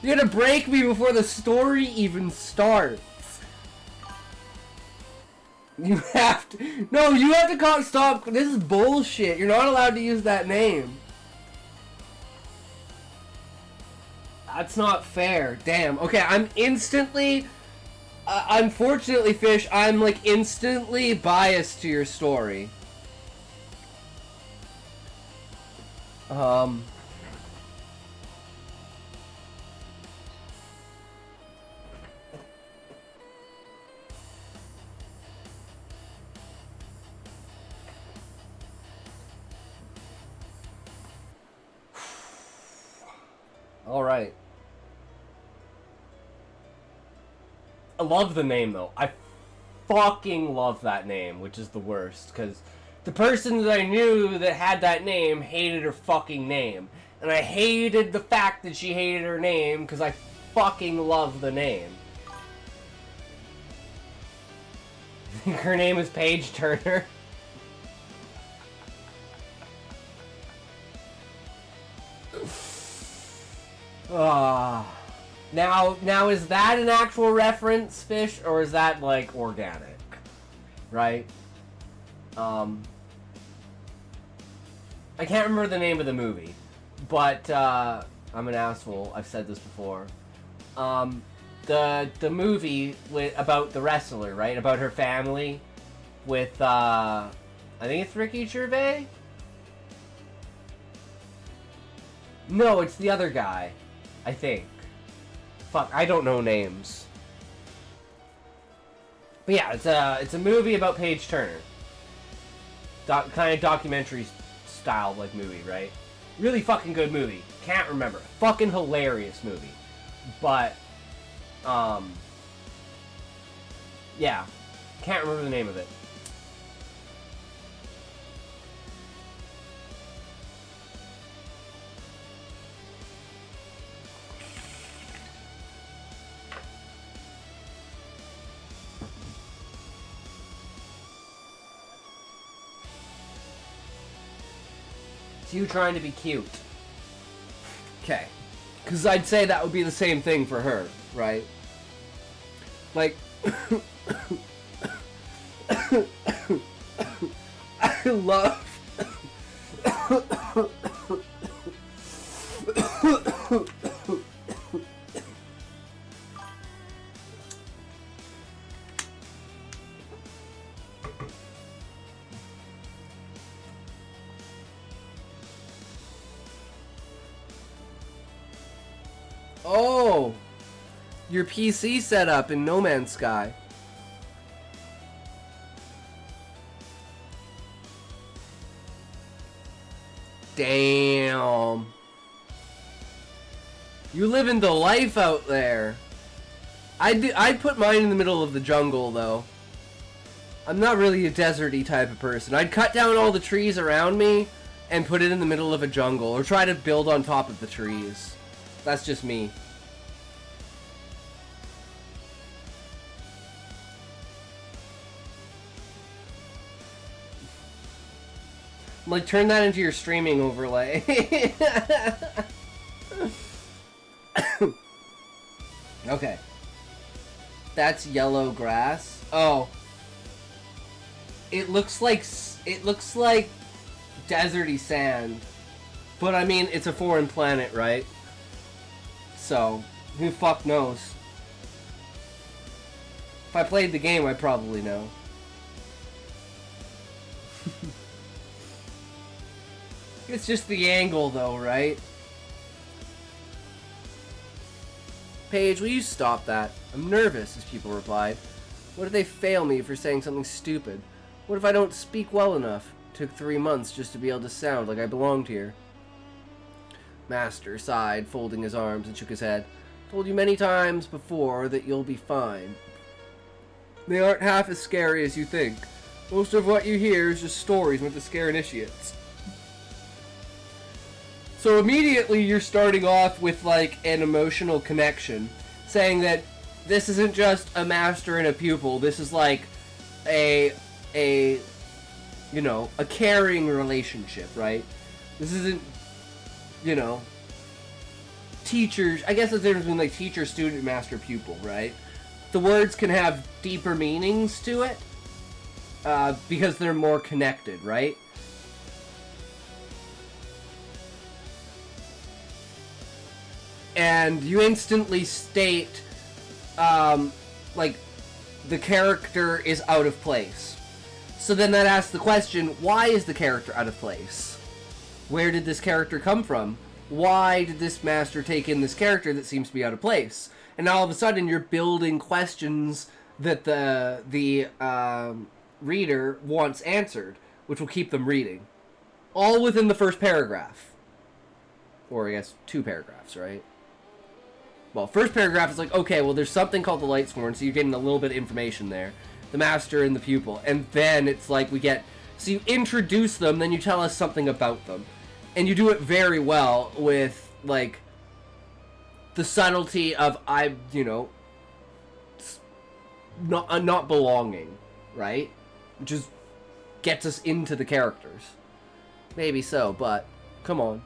You're gonna break me before the story even starts. You have to... No, you have to stop. This is bullshit. You're not allowed to use that name. That's not fair. Damn. Okay, I'm instantly... unfortunately, Fish, I'm like instantly biased to your story. Alright. I love the name, though. I fucking love that name, which is the worst, because the person that I knew that had that name hated her fucking name. And I hated the fact that she hated her name, because I fucking love the name. I think her name is Paige Turner. Now is that an actual reference, Fish, or is that like organic? Right? I can't remember the name of the movie, but I'm an asshole. I've said this before. The movie about the wrestler, right? About her family, with I think it's Ricky Gervais. No, it's the other guy. I think. Fuck, I don't know names. But yeah, it's a movie about Paige Turner. Kind of documentary style like movie, right? Really fucking good movie. Can't remember. Fucking hilarious movie. But, yeah. Can't remember the name of it. It's you trying to be cute. Okay. Because I'd say that would be the same thing for her, right? Like... I love... Oh! Your PC setup in No Man's Sky. Damn. You living the life out there. I'd put mine in the middle of the jungle, though. I'm not really a deserty type of person. I'd cut down all the trees around me and put it in the middle of a jungle, or try to build on top of the trees. That's just me. Like, turn that into your streaming overlay. Okay. That's yellow grass. Oh. It looks like deserty sand. But I mean, it's a foreign planet, right? So, who fuck knows? If I played the game, I'd probably know. It's just the angle, though, right? Paige, will you stop that? I'm nervous, as people replied. What if they fail me for saying something stupid? What if I don't speak well enough? It took 3 months just to be able to sound like I belonged here. Master sighed, folding his arms, and shook his head. Told you many times before that you'll be fine. They aren't half as scary as you think. Most of what you hear is just stories meant to scare initiates. So immediately you're starting off with like an emotional connection, saying that this isn't just a master and a pupil, this is like a you know, a caring relationship, right? This isn't, you know, teachers, I guess the difference between like teacher, student, master, pupil, right? The words can have deeper meanings to it, because they're more connected, right? And you instantly state, like, the character is out of place. So then that asks the question, why is the character out of place? Where did this character come from? Why did this master take in this character that seems to be out of place? And now all of a sudden you're building questions that the reader wants answered, which will keep them reading. All within the first paragraph. Or I guess 2 paragraphs, right? Well, first paragraph is like, okay, well, there's something called the Lightsworn, so you're getting a little bit of information there. The master and the pupil. And then it's like we get... So you introduce them, then you tell us something about them. And you do it very well with, like, the subtlety of, you know, not belonging, right? Which just gets us into the characters. Maybe so, but come on.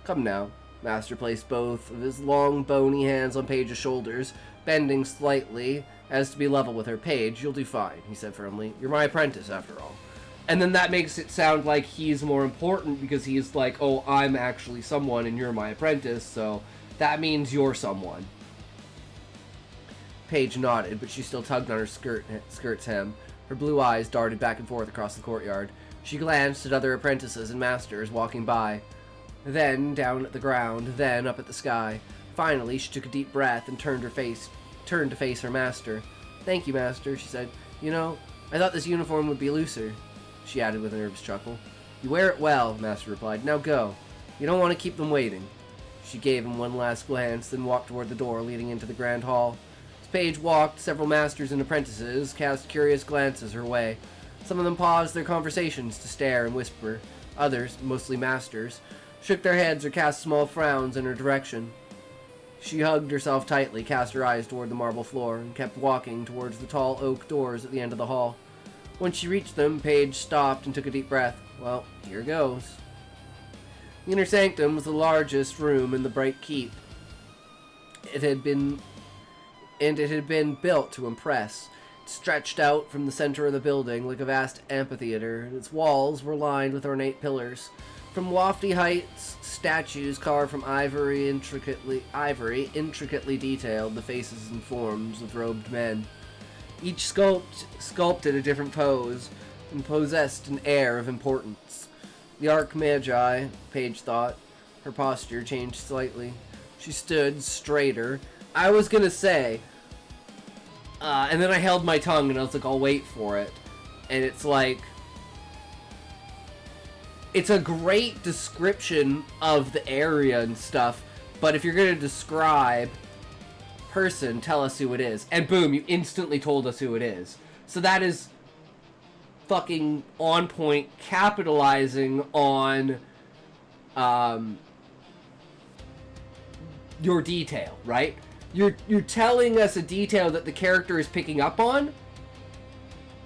Come now. Master placed both of his long, bony hands on Paige's shoulders, bending slightly as to be level with her. Paige, you'll do fine, he said firmly. You're my apprentice, after all. And then that makes it sound like he's more important because he's like, oh, I'm actually someone and you're my apprentice, so that means you're someone. Paige nodded, but she still tugged on her skirt's hem. Her blue eyes darted back and forth across the courtyard. She glanced at other apprentices and masters walking by. Then down at the ground, then up at the sky. Finally, she took a deep breath and turned to face her master. Thank you, master, she said. You know, I thought this uniform would be looser, she added with a nervous chuckle. You wear it well, master replied. Now go. You don't want to keep them waiting. She She gave him one last glance, then walked toward the door leading into the grand hall. As Paige walked, several masters and apprentices cast curious glances her way. Some of them paused their conversations to stare and whisper. Others, mostly masters, shook their heads or cast small frowns in her direction. She hugged herself tightly, cast her eyes toward the marble floor, and kept walking towards the tall oak doors at the end of the hall. When she reached them, Paige stopped and took a deep breath. Well, here goes. The inner sanctum was the largest room in the bright keep. It had been built to impress. It stretched out from the center of the building like a vast amphitheater, and its walls were lined with ornate pillars. From lofty heights, statues carved from ivory intricately detailed the faces and forms of robed men. Each sculpted a different pose and possessed an air of importance. The Archmagi, Paige thought. Her posture changed slightly. She stood straighter. I was gonna say, and then I held my tongue and I was like, I'll wait for it. And it's like, it's a great description of the area and stuff, but if you're gonna describe person, tell us who it is. And boom, you instantly told us who it is. So that is fucking on point, capitalizing on your detail, right? You're telling us a detail that the character is picking up on.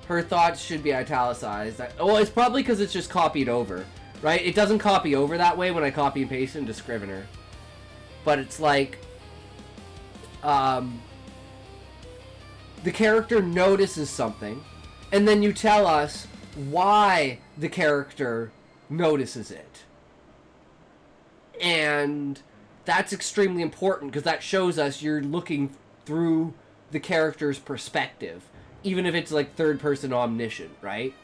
Her thoughts should be italicized. Well, it's probably because it's just copied over, right? It doesn't copy over that way when I copy and paste into Scrivener. But it's like, the character notices something, and then you tell us why the character notices it. And that's extremely important, because that shows us you're looking through the character's perspective. Even if it's like third-person omniscient, right?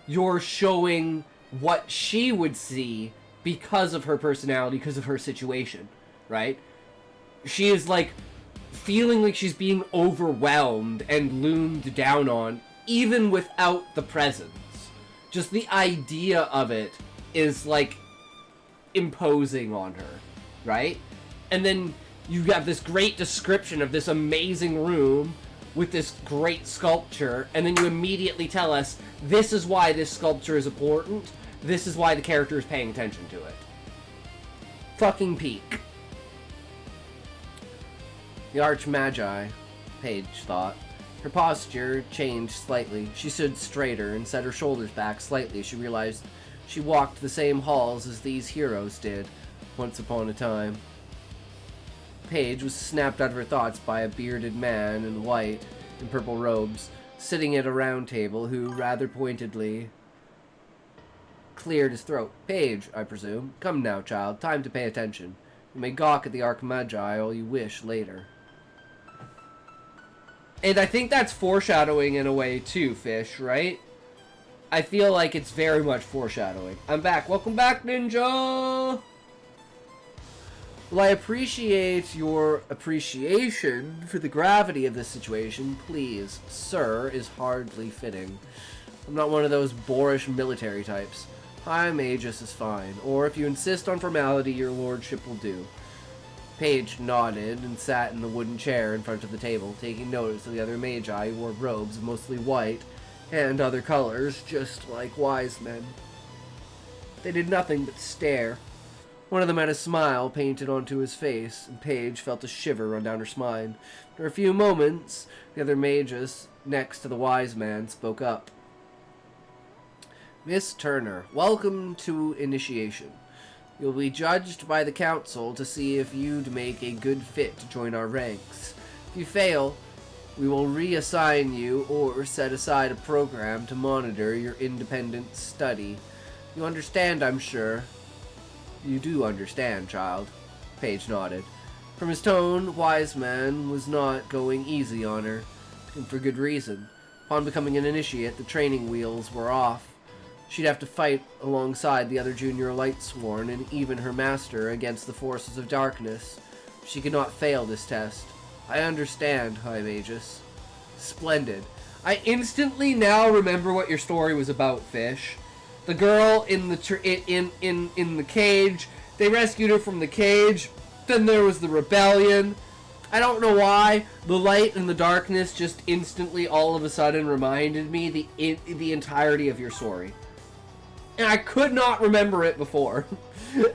You're showing what she would see because of her personality, because of her situation, right? She is like feeling like she's being overwhelmed and loomed down on, even without the presence. Just the idea of it is like imposing on her, right? And then you have this great description of this amazing room with this great sculpture, and then you immediately tell us, this is why this sculpture is important, this is why the character is paying attention to it. Fucking peak. The Archmagi, Paige thought. Her posture changed slightly. She stood straighter and set her shoulders back slightly as she realized she walked the same halls as these heroes did, once upon a time. Paige was snapped out of her thoughts by a bearded man in white and purple robes, sitting at a round table, who rather pointedly cleared his throat. Paige, I presume. Come now, child. Time to pay attention. You may gawk at the Archmagi all you wish later. And I think that's foreshadowing in a way too, Fish, right? I feel like it's very much foreshadowing. I'm back. Welcome back, Ninja! Well, I appreciate your appreciation for the gravity of this situation. Please, sir, is hardly fitting. I'm not one of those boorish military types. Hi, Magus is fine. Or if you insist on formality, your lordship will do. Paige nodded and sat in the wooden chair in front of the table, taking notice of the other magi who wore robes mostly white and other colors, just like wise men. They did nothing but stare. One of them had a smile painted onto his face, and Paige felt a shiver run down her spine. For a few moments, the other magus next to the wise man spoke up. Miss Turner, welcome to initiation. You'll be judged by the council to see if you'd make a good fit to join our ranks. If you fail, we will reassign you or set aside a program to monitor your independent study. You understand, I'm sure. You do understand, child. Paige nodded. From his tone, Wise Man was not going easy on her, and for good reason. Upon becoming an initiate, the training wheels were off. She'd have to fight alongside the other junior Lightsworn and even her master against the forces of darkness. She could not fail this test. I understand, High Magus. Splendid. I instantly now remember what your story was about, Fish. The girl in the in the cage They rescued her from the cage. Then there was the rebellion. I don't know why. The light and the darkness just instantly, all of a sudden, reminded me the entirety of your story. And I could not remember it before.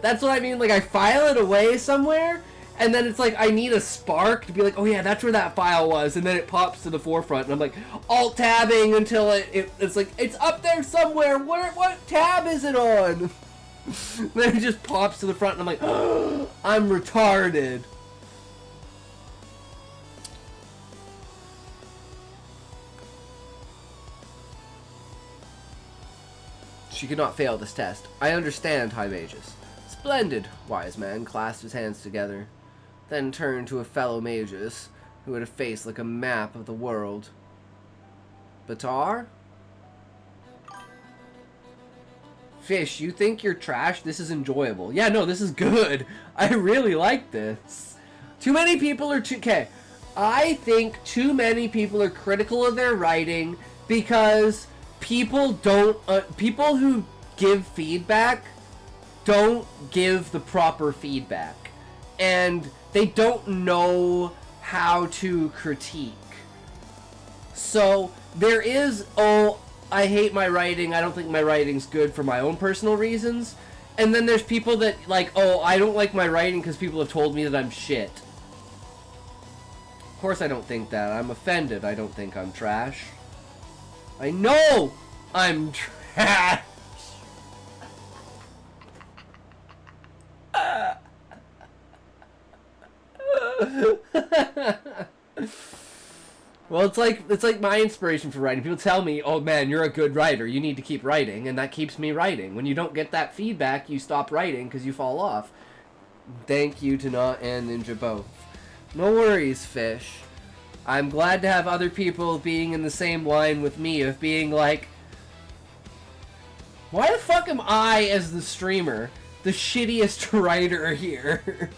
That's what I mean. Like, I file it away somewhere, and then it's like I need a spark to be like, oh yeah, that's where that file was, and then it pops to the forefront, and I'm like alt-tabbing until it's like, it's up there somewhere. What tab is it on? Then it just pops to the front, and I'm like, oh, I'm retarded. She could not fail this test. I understand, High Magus. Splendid, wise man clasped his hands together, then turned to a fellow Magus, who had a face like a map of the world. Batar? Fish, you think you're trash? This is enjoyable. Yeah, no, this is good. I really like this. Too many people are too... Okay, I think too many people are critical of their writing because people don't... people who give feedback don't give the proper feedback. And they don't know how to critique. So, there is... Oh, I hate my writing. I don't think my writing's good for my own personal reasons. And then there's people that, like, oh, I don't like my writing because people have told me that I'm shit. Of course I don't think that. I'm offended. I don't think I'm trash. I know I'm trash. Well, it's like my inspiration for writing. People tell me, "Oh man, you're a good writer. You need to keep writing," and that keeps me writing. When you don't get that feedback, you stop writing because you fall off. Thank you to Not and Ninja both. No worries, Fish. I'm glad to have other people being in the same line with me of being like, why the fuck am I, as the streamer, the shittiest writer here?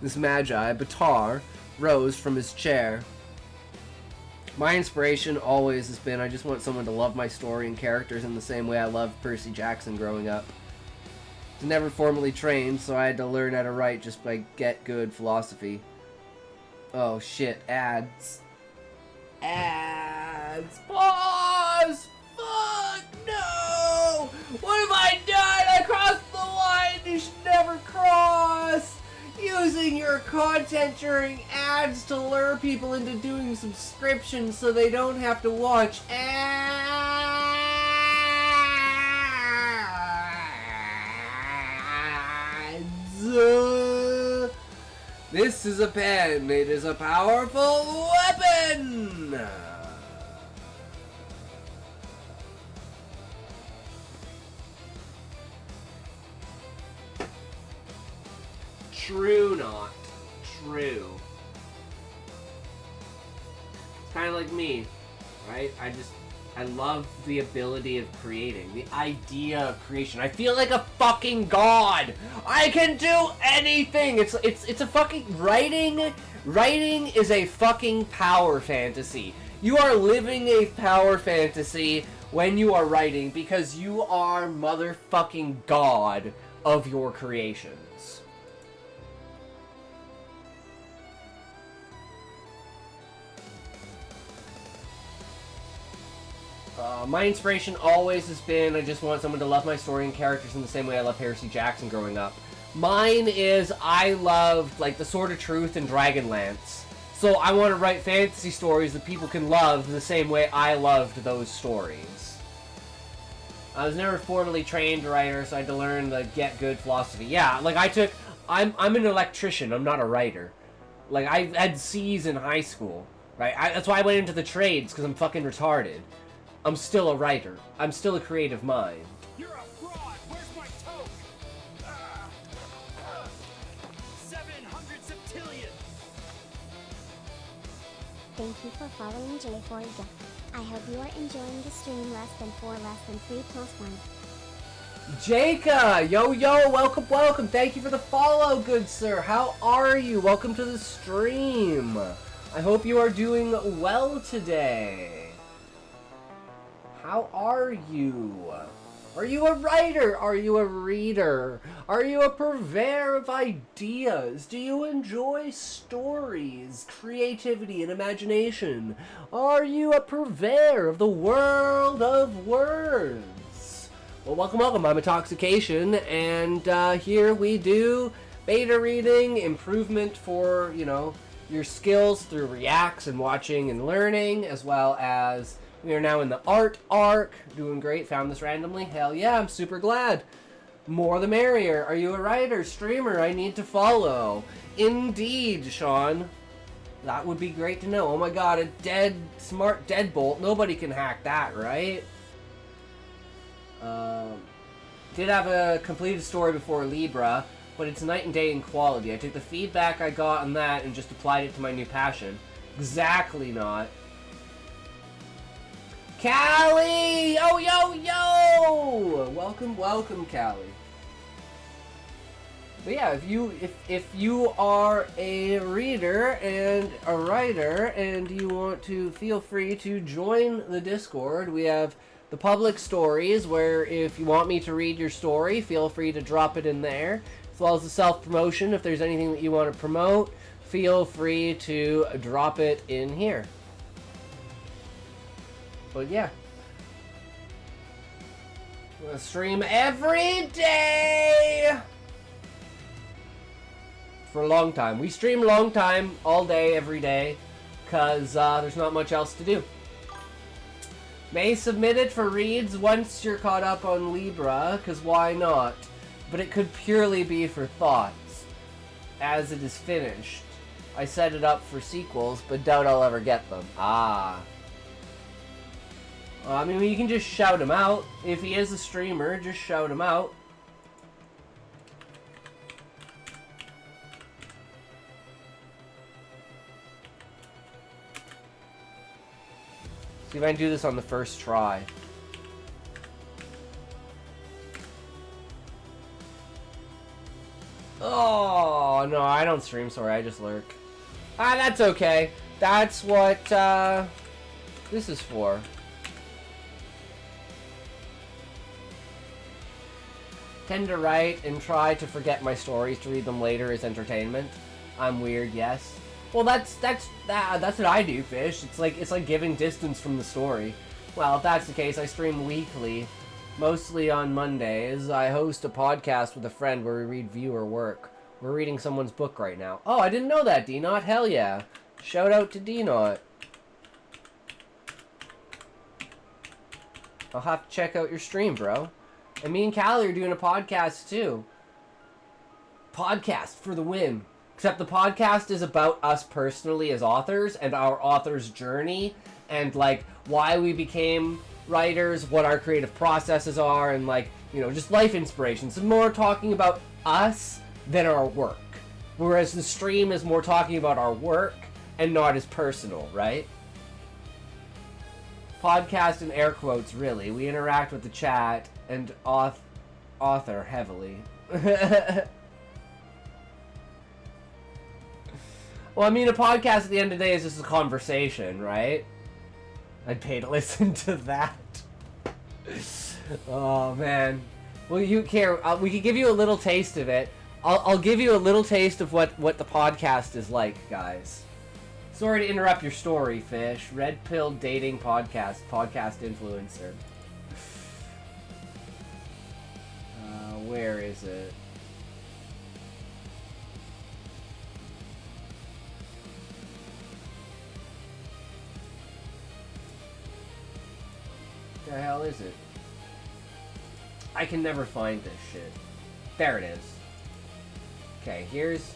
This magi, Batar, rose from his chair. My inspiration always has been, I just want someone to love my story and characters in the same way I loved Percy Jackson growing up. I was never formally trained, so I had to learn how to write just by get good philosophy. Oh shit, ads. Ads. Pause! Fuck, no! What have I done? I crossed the line you should never cross! Using your content during ads to lure people into doing subscriptions so they don't have to watch ads. This is a pen. It is a powerful weapon. True, not true. It's kind of like me, right? I love the ability of creating, the idea of creation. I feel like a fucking god. I can do anything. It's a fucking writing. Writing is a fucking power fantasy. You are living a power fantasy when you are writing because you are motherfucking god of your creations. My inspiration always has been, I just want someone to love my story and characters in the same way I love Percy Jackson growing up. Mine is, I loved, like, The Sword of Truth and Dragonlance. So I want to write fantasy stories that people can love the same way I loved those stories. I was never formally trained writer, so I had to learn the get good philosophy. Yeah, like I'm an electrician, I'm not a writer. Like, I had C's in high school, right? That's why I went into the trades, because I'm fucking retarded. I'm still a writer. I'm still a creative mind.
You're a fraud! Where's my toke? 700 septillion!
Thank you for following J4Ga. I hope you are enjoying the stream. Less than 4, less than 3 plus 1.
Jaka! Yo, welcome, welcome. Thank you for the follow, good sir. How are you? Welcome to the stream. I hope you are doing well today. How are you? Are you a writer? Are you a reader? Are you a purveyor of ideas? Do you enjoy stories, creativity, and imagination? Are you a purveyor of the world of words? Well, welcome. I'm Intoxication, and here we do beta reading, improvement for, your skills through reacts and watching and learning, as well as we are now in the art arc. Doing great. Found this randomly. Hell yeah, I'm super glad. More the merrier. Are you a writer, streamer? I need to follow. Indeed, Sean. That would be great to know. Oh my god, a smart deadbolt. Nobody can hack that, right? Did have a completed story before Libra, but it's night and day in quality. I took the feedback I got on that and just applied it to my new passion. Exactly not. Callie! Yo! Welcome, Callie. But yeah, if you are a reader and a writer and you want to, feel free to join the Discord. We have the public stories where if you want me to read your story, feel free to drop it in there. As well as the self-promotion. If there's anything that you want to promote, feel free to drop it in here. But yeah, we're gonna stream every day for a long time. We stream long time, all day, every day, because there's not much else to do. May submit it for reads once you're caught up on Libra, because why not? But it could purely be for thoughts, as it is finished. I set it up for sequels, but doubt I'll ever get them. I mean, you can just shout him out. If he is a streamer, just shout him out. See if I can do this on the first try. Oh, no, I don't stream, sorry, I just lurk. That's okay. That's what, this is for. Tend to write and try to forget my stories to read them later as entertainment. I'm weird, yes. Well, that's what I do, Fish. It's like giving distance from the story. Well, if that's the case, I stream weekly, mostly on Mondays. I host a podcast with a friend where we read viewer work. We're reading someone's book right now. Oh, I didn't know that, D-Not. Hell yeah. Shout out to D-Not. I'll have to check out your stream, bro. And me and Callie are doing a podcast too. Podcast for the win. Except the podcast is about us personally as authors and our author's journey and like why we became writers, what our creative processes are, and like, just life inspirations. It's more talking about us than our work. Whereas the stream is more talking about our work and not as personal, right? Podcast in air quotes, really. We interact with the chat and author heavily. Well, I mean, a podcast at the end of the day is just a conversation, right? I'd pay to listen to that. Oh, man. Well, you care. We could give you a little taste of it. I'll give you a little taste of what the podcast is like, guys. Sorry to interrupt your story, Fish. Red Pill Dating Podcast influencer. Where is it? The hell is it? I can never find this shit. There it is. Okay, here's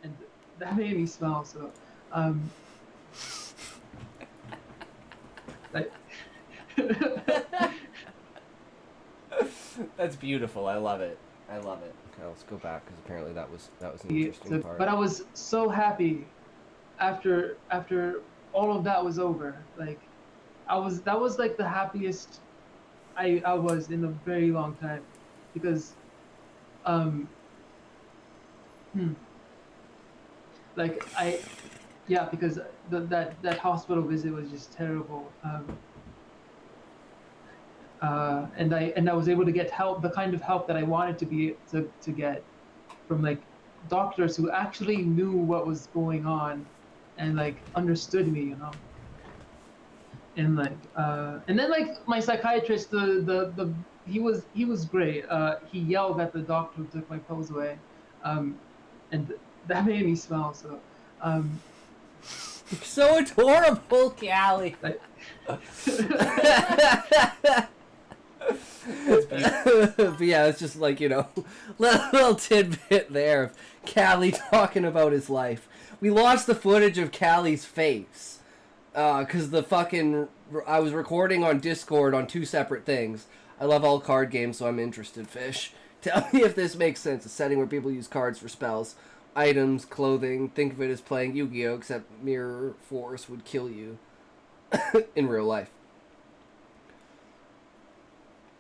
and that made me smile. So, like,
that's beautiful. I love it. Okay, let's go back because apparently that was an interesting part.
But I was so happy after all of that was over. Like, that was like the happiest I was in a very long time, because like yeah, because that hospital visit was just terrible. And I was able to get help, the kind of help that I wanted to get from like doctors who actually knew what was going on and like understood me, you know. And like and then like my psychiatrist, the he was great. He yelled at the doctor who took my pills away, um, and that made me smile. So um,
So adorable, Callie.
like
But yeah, it's just like, little tidbit there of Callie talking about his life. We lost the footage of Callie's face. Because I was recording on Discord on 2 separate things. I love all card games, so I'm interested, Fish. Tell me if this makes sense. A setting where people use cards for spells, items, clothing. Think of it as playing Yu-Gi-Oh! Except Mirror Force would kill you in real life.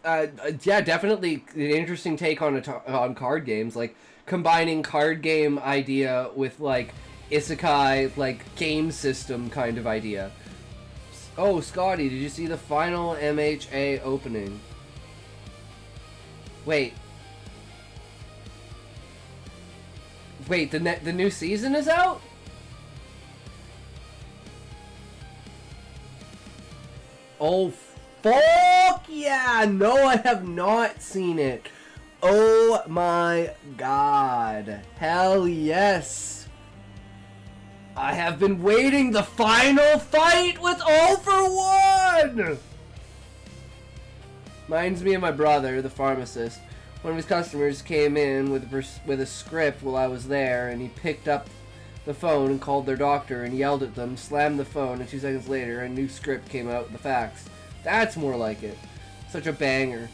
Yeah, definitely an interesting take on on card games, like combining card game idea with like isekai like game system kind of idea. Oh, Scotty, did you see the final MHA opening? Wait, the new season is out? Oh, fuck yeah! No, I have not seen it. Oh my god. Hell yes. I have been waiting the final fight with All for One! Reminds me of my brother, the pharmacist. One of his customers came in with a script while I was there, and he picked up the phone and called their doctor and yelled at them, slammed the phone, and 2 seconds later a new script came out with the facts. That's more like it. Such a banger.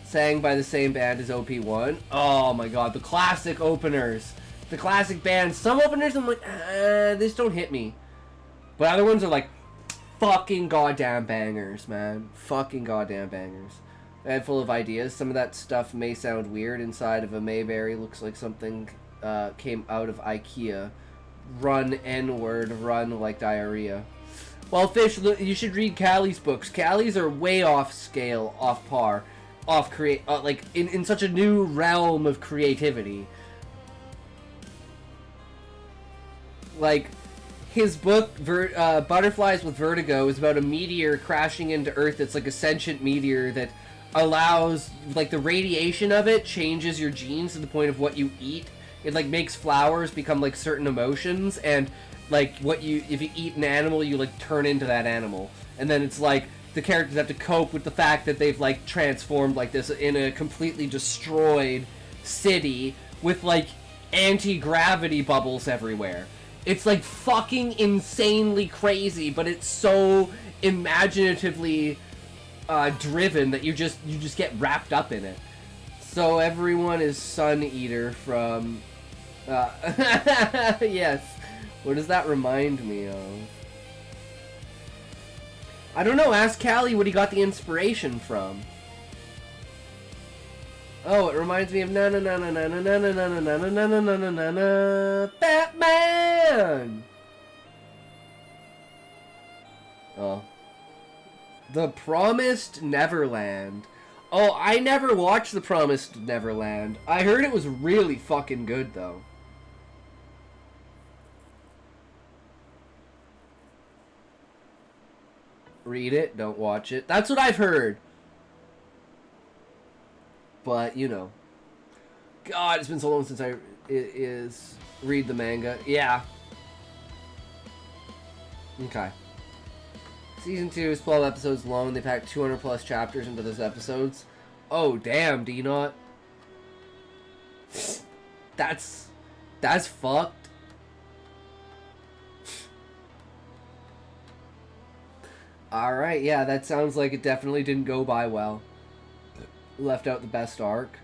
Sang by the same band as OP1. Oh my god, the classic openers. The classic bands. Some openers I'm like, this don't hit me. But other ones are like, fucking goddamn bangers, man. Fucking goddamn bangers. And full of ideas. Some of that stuff may sound weird. Inside of a Mayberry looks like something came out of IKEA. Run N-word, run like diarrhea. Well, Fish, you should read Callie's books. Callie's are way off scale, off par, like in such a new realm of creativity. Like, his book, Butterflies with Vertigo, is about a meteor crashing into Earth that's like a sentient meteor that allows, like, the radiation of it changes your genes to the point of what you eat. It, like, makes flowers become, like, certain emotions, and, like, if you eat an animal, you, like, turn into that animal. And then it's, like, the characters have to cope with the fact that they've, like, transformed like this in a completely destroyed city with, like, anti-gravity bubbles everywhere. It's, like, fucking insanely crazy, but it's so imaginatively driven that you just get wrapped up in it. So everyone is Sun Eater from... yes. What does that remind me of? I don't know. Ask Callie what he got the inspiration from. Oh, it reminds me of na na na na na na na na na na na na na na na na Batman. Oh. The Promised Neverland. Oh, I never watched The Promised Neverland. I heard it was really fucking good, though. Read it, don't watch it. That's what I've heard. But, you know. God, it's been so long since I read the manga. Yeah. Okay. Season 2 is 12 episodes long. They packed 200 plus chapters into those episodes. Oh, damn, do you not? That's fucked. Alright, yeah, that sounds like it definitely didn't go by well. Left out the best arc.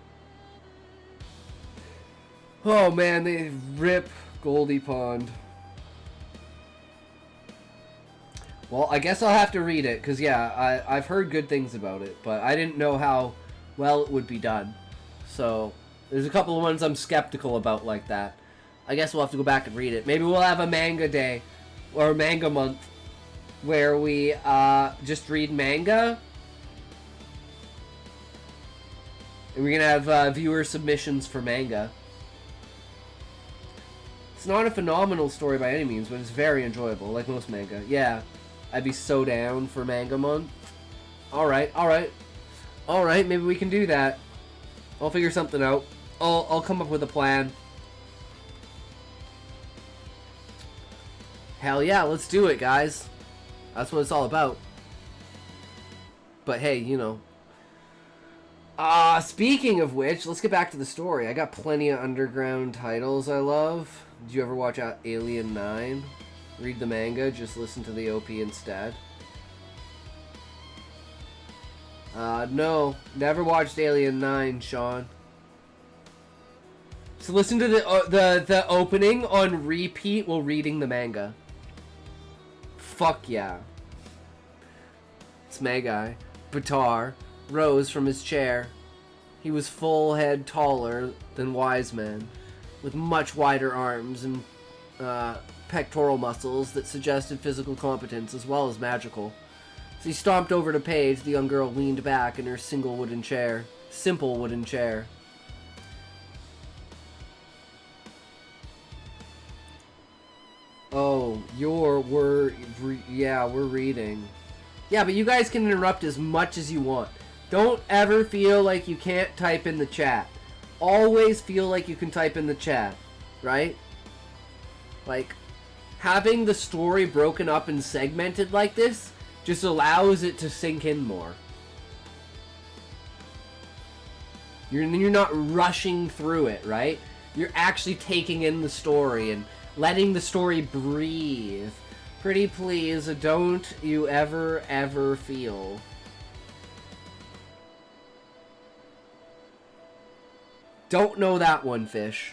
Oh man, they rip Goldie Pond. Well, I guess I'll have to read it, because yeah, I've heard good things about it, but I didn't know how well it would be done. So, there's a couple of ones I'm skeptical about like that. I guess we'll have to go back and read it. Maybe we'll have a manga day or a manga month where we just read manga. And we're going to have viewer submissions for manga. It's not a phenomenal story by any means, but it's very enjoyable, like most manga. Yeah, I'd be so down for manga month. Alright, maybe we can do that. I'll figure something out. I'll come up with a plan. Hell yeah, let's do it, guys. That's what it's all about. But hey, you know. Speaking of which, let's get back to the story. I got plenty of underground titles I love. Did you ever watch Alien 9? Read the manga, just listen to the OP instead. No. Never watched Alien 9, Sean. So listen to the opening on repeat while reading the manga. Fuck yeah. It's Magai. Batar rose from his chair. He was full head taller than Wise Man, with much wider arms and pectoral muscles that suggested physical competence as well as magical. As he stomped over to Paige, the young girl leaned back in her simple wooden chair. Oh, we're reading. Yeah, but you guys can interrupt as much as you want. Don't ever feel like you can't type in the chat. Always feel like you can type in the chat, right? Like, having the story broken up and segmented like this just allows it to sink in more. You're not rushing through it, right? You're actually taking in the story and letting the story breathe. Pretty please, don't you ever feel. Don't know that one, fish.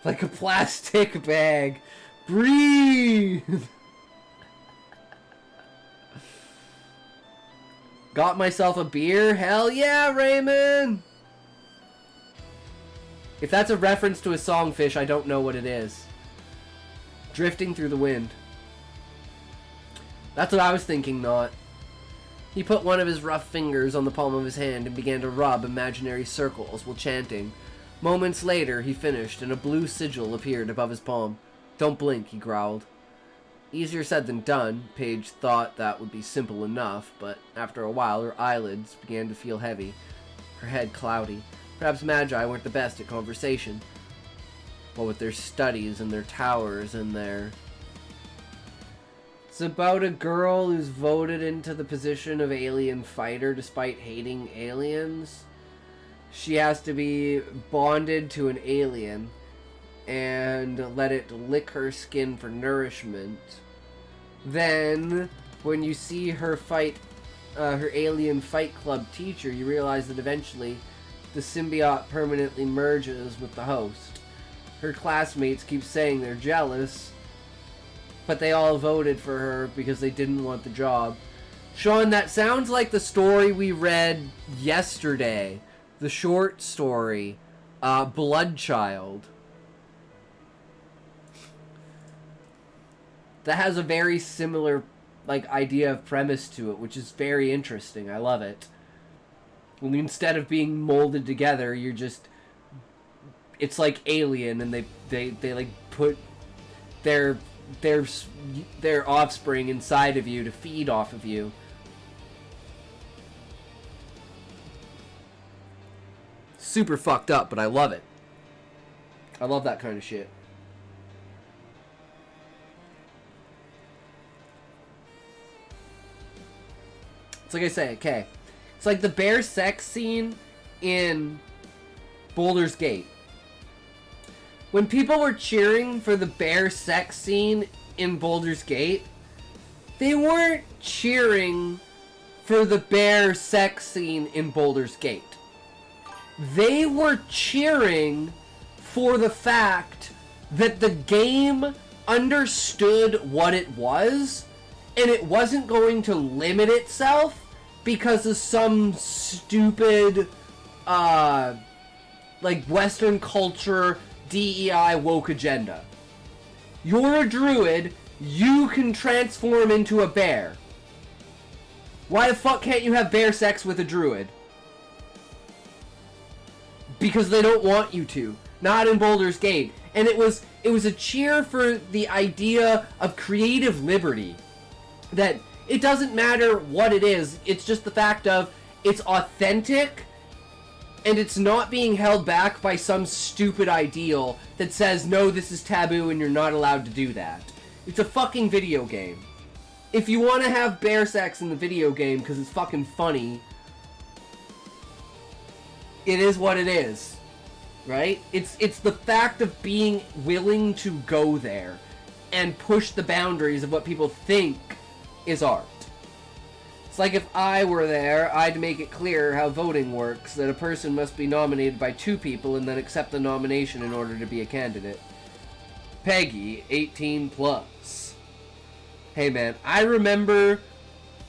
Like a plastic bag. Breathe! Got myself a beer? Hell yeah, Raymond! If that's a reference to a song, fish, I don't know what it is. Drifting through the wind. That's what I was thinking, not. He put one of his rough fingers on the palm of his hand and began to rub imaginary circles while chanting. Moments later, he finished, and a blue sigil appeared above his palm. Don't blink, he growled. Easier said than done. Paige thought that would be simple enough, but after a while her eyelids began to feel heavy, her head cloudy. Perhaps Magi weren't the best at conversation. What with their studies and their towers and their... It's about a girl who's voted into the position of alien fighter despite hating aliens. She has to be bonded to an alien and let it lick her skin for nourishment. Then, when you see her fight her alien fight club teacher, you realize that eventually the symbiote permanently merges with the host. Her classmates keep saying they're jealous, but they all voted for her because they didn't want the job. Sean, that sounds like the story we read yesterday. The short story, Bloodchild. That has a very similar, idea of premise to it, which is very interesting. I love it. When instead of being molded together, you're just... It's like Alien, and they put their offspring inside of you to feed off of you. Super fucked up, but I love it. I love that kind of shit. It's like I say, okay. It's like the bear sex scene in Baldur's Gate. When people were cheering for the bear sex scene in Baldur's Gate, they weren't cheering for the bear sex scene in Baldur's Gate. They were cheering for the fact that the game understood what it was, and it wasn't going to limit itself because of some stupid, Western culture DEI woke agenda. You're a druid, you can transform into a bear. Why the fuck can't you have bear sex with a druid? Because they don't want you to. Not in Baldur's Gate. And it was a cheer for the idea of creative liberty. That it doesn't matter what it is, it's just the fact of it's authentic and it's not being held back by some stupid ideal that says, no, this is taboo and you're not allowed to do that. It's a fucking video game. If you want to have bear sex in the video game because it's fucking funny, it is what it is. Right? It's the fact of being willing to go there and push the boundaries of what people think is art. It's like if I were there, I'd make it clear how voting works, that a person must be nominated by 2 people and then accept the nomination in order to be a candidate. Peggy, 18 plus. Hey man, I remember...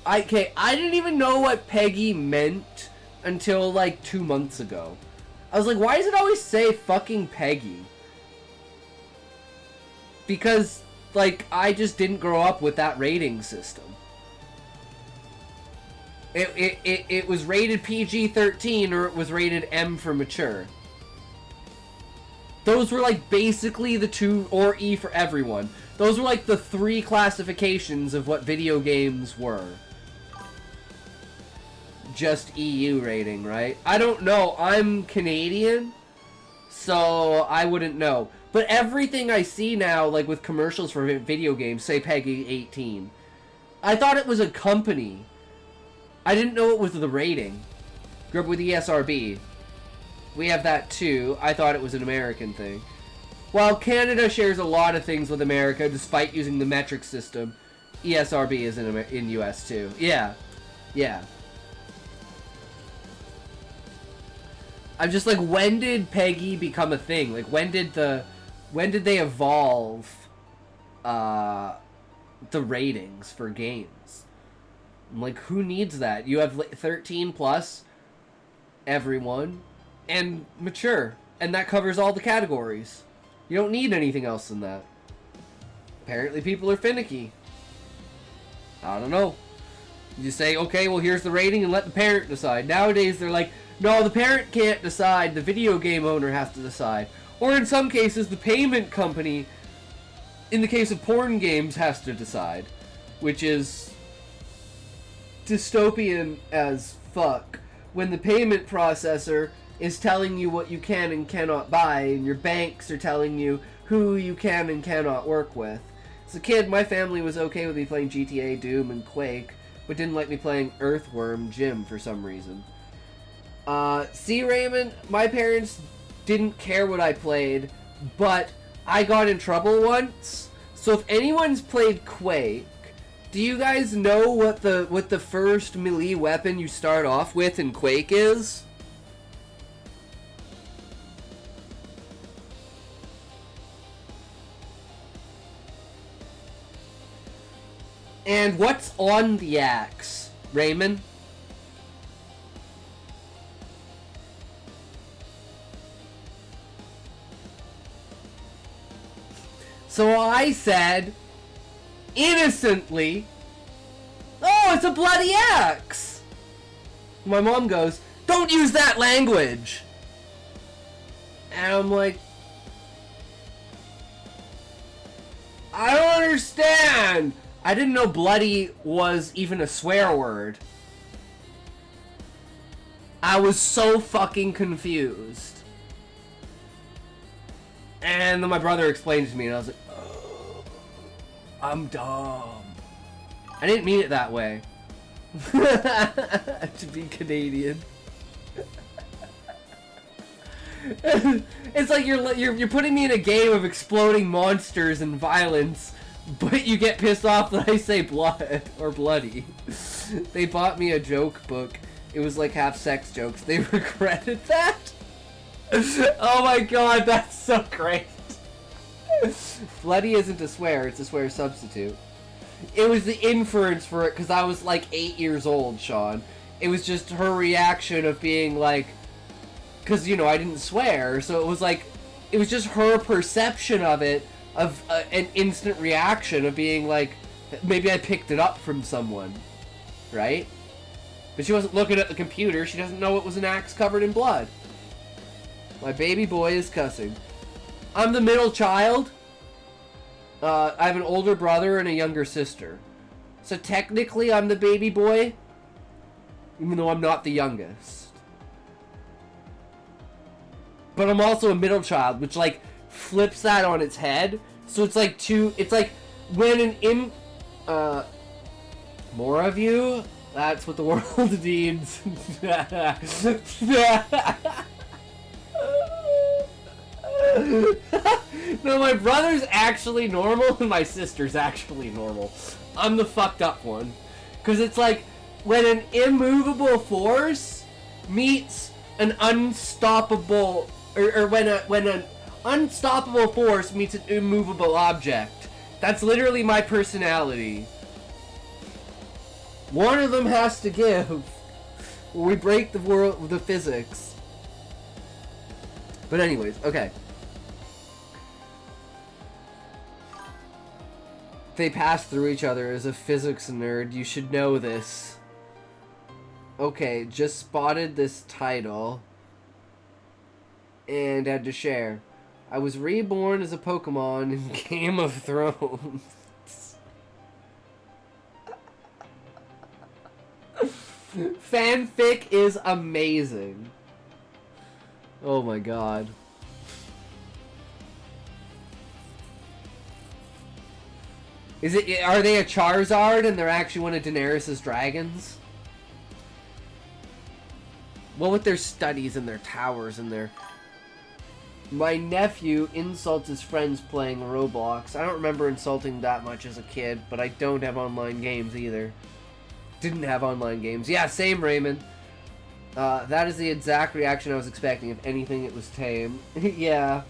I didn't even know what Peggy meant until like 2 months ago. I was like, why does it always say fucking Peggy? Because, like, I just didn't grow up with that rating system. It was rated PG-13 or it was rated M for mature. Those were like basically the 2, or E for everyone. Those were like the 3 classifications of what video games were. Just EU rating, right? I don't know. I'm Canadian, so I wouldn't know. But everything I see now, like with commercials for video games, say Peggy 18. I thought it was a company. I didn't know it was the rating. Grew up with ESRB. We have that too. I thought it was an American thing. While Canada shares a lot of things with America, despite using the metric system, ESRB is in US too. Yeah. Yeah. I'm just like, when did Peggy become a thing? Like, when did they evolve the ratings for games? I'm like, who needs that? You have 13 plus, everyone, and mature, and that covers all the categories. You don't need anything else than that. Apparently people are finicky. I don't know. You say, okay, well here's the rating and let the parent decide. Nowadays they're like, no, the parent can't decide, the video game owner has to decide. Or in some cases, the payment company, in the case of porn games, has to decide. Which is dystopian as fuck. When the payment processor is telling you what you can and cannot buy, and your banks are telling you who you can and cannot work with. As a kid, my family was okay with me playing GTA, Doom, and Quake, but didn't like me playing Earthworm Jim for some reason. See, Raymond, my parents didn't care what I played, but I got in trouble once. So if anyone's played Quake, do you guys know what the first melee weapon you start off with in Quake is? And what's on the axe, Raymond? So I said, innocently, oh, it's a bloody axe! My mom goes, don't use that language! And I'm like, I don't understand! I didn't know bloody was even a swear word. I was so fucking confused. And then my brother explained it to me and I was like, oh, I'm dumb. I didn't mean it that way. To be Canadian. It's like you're putting me in a game of exploding monsters and violence, but you get pissed off that I say blood or bloody. They bought me a joke book. It was like half sex jokes. They regretted that. Oh my god, that's so great. Bloody isn't a swear, it's a swear substitute. It was the inference for it because I was like 8 years old, Sean. It was just her reaction of being like, because, you know, I didn't swear, so it was like, it was just her perception of it, of an instant reaction of being like, maybe I picked it up from someone, right? But she wasn't looking at the computer. She doesn't know it was an axe covered in blood. My baby boy is cussing. I'm the middle child. I have an older brother and a younger sister. So technically I'm the baby boy, even though I'm not the youngest. But I'm also a middle child, which like flips that on its head. So it's like it's like when more of you, that's what the world needs. No, my brother's actually normal and my sister's actually normal. I'm the fucked up one. Because it's like when an immovable force meets an unstoppable, or when an unstoppable force meets an immovable object. That's literally my personality. One of them has to give. We break the physics. But anyways, okay. They pass through each other. As a physics nerd, you should know this. Okay, just spotted this title and had to share. I was reborn as a Pokemon in Game of Thrones. Fanfic is amazing. Oh my god. Are they a Charizard and they're actually one of Daenerys' dragons? Well, with their studies and their towers and their... My nephew insults his friends playing Roblox. I don't remember insulting that much as a kid, but I don't have online games either. Didn't have online games. Yeah, same, Raymond. That is the exact reaction I was expecting. If anything, it was tame. Yeah.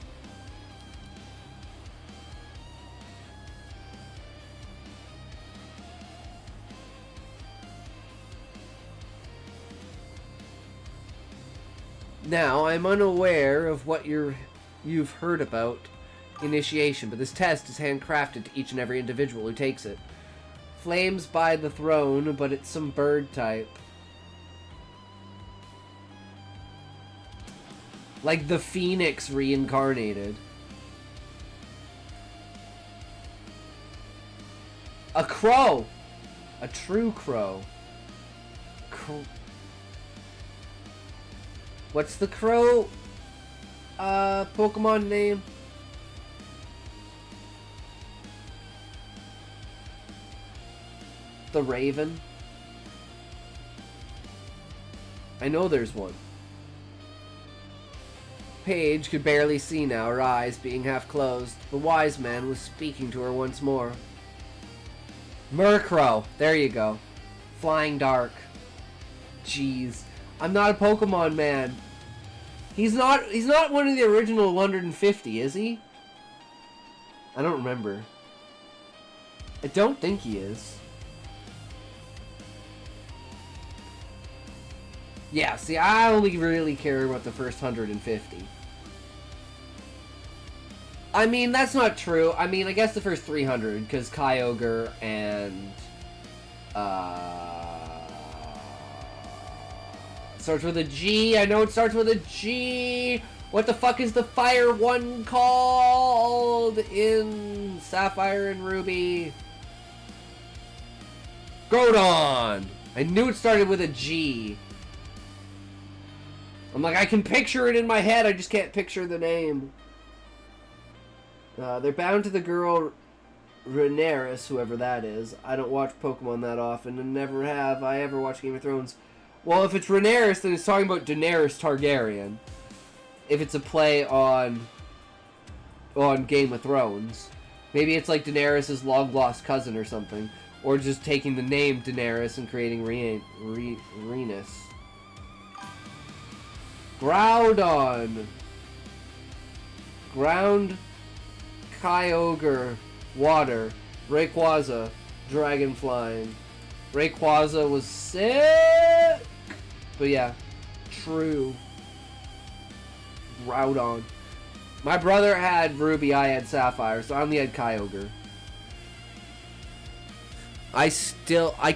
Now, I'm unaware of what you've heard about initiation, but this test is handcrafted to each and every individual who takes it. Flames by the throne, but it's some bird type. Like the Phoenix reincarnated. A crow! A true crow. What's the crow Pokemon name? The Raven? I know there's one. Paige could barely see now, her eyes being half closed. The wise man was speaking to her once more. Murkrow. There you go. Flying Dark. Jeez. I'm not a Pokemon man. He's not one of the original 150, is he? I don't remember. I don't think he is. Yeah, see, I only really care about the first 150. I mean, that's not true. I mean, I guess the first 300, because Kyogre and... starts with a G. I know it starts with a G. What the fuck is the fire one called in Sapphire and Ruby? Groudon! I knew it started with a G. I'm like, I can picture it in my head, I just can't picture the name. They're bound to the girl Rhaenyra, whoever that is. I don't watch Pokemon that often, and never have I ever watched Game of Thrones. Well, if it's Rhaenyra, then it's talking about Daenerys Targaryen. If it's a play on Game of Thrones. Maybe it's like Daenerys' long-lost cousin or something. Or just taking the name Daenerys and creating Rhaenys. Groudon. Ground. Kyogre. Water. Rayquaza. Dragon flying. Rayquaza was sick! But yeah. True. Groudon. My brother had Ruby, I had Sapphire, so I only had Kyogre. I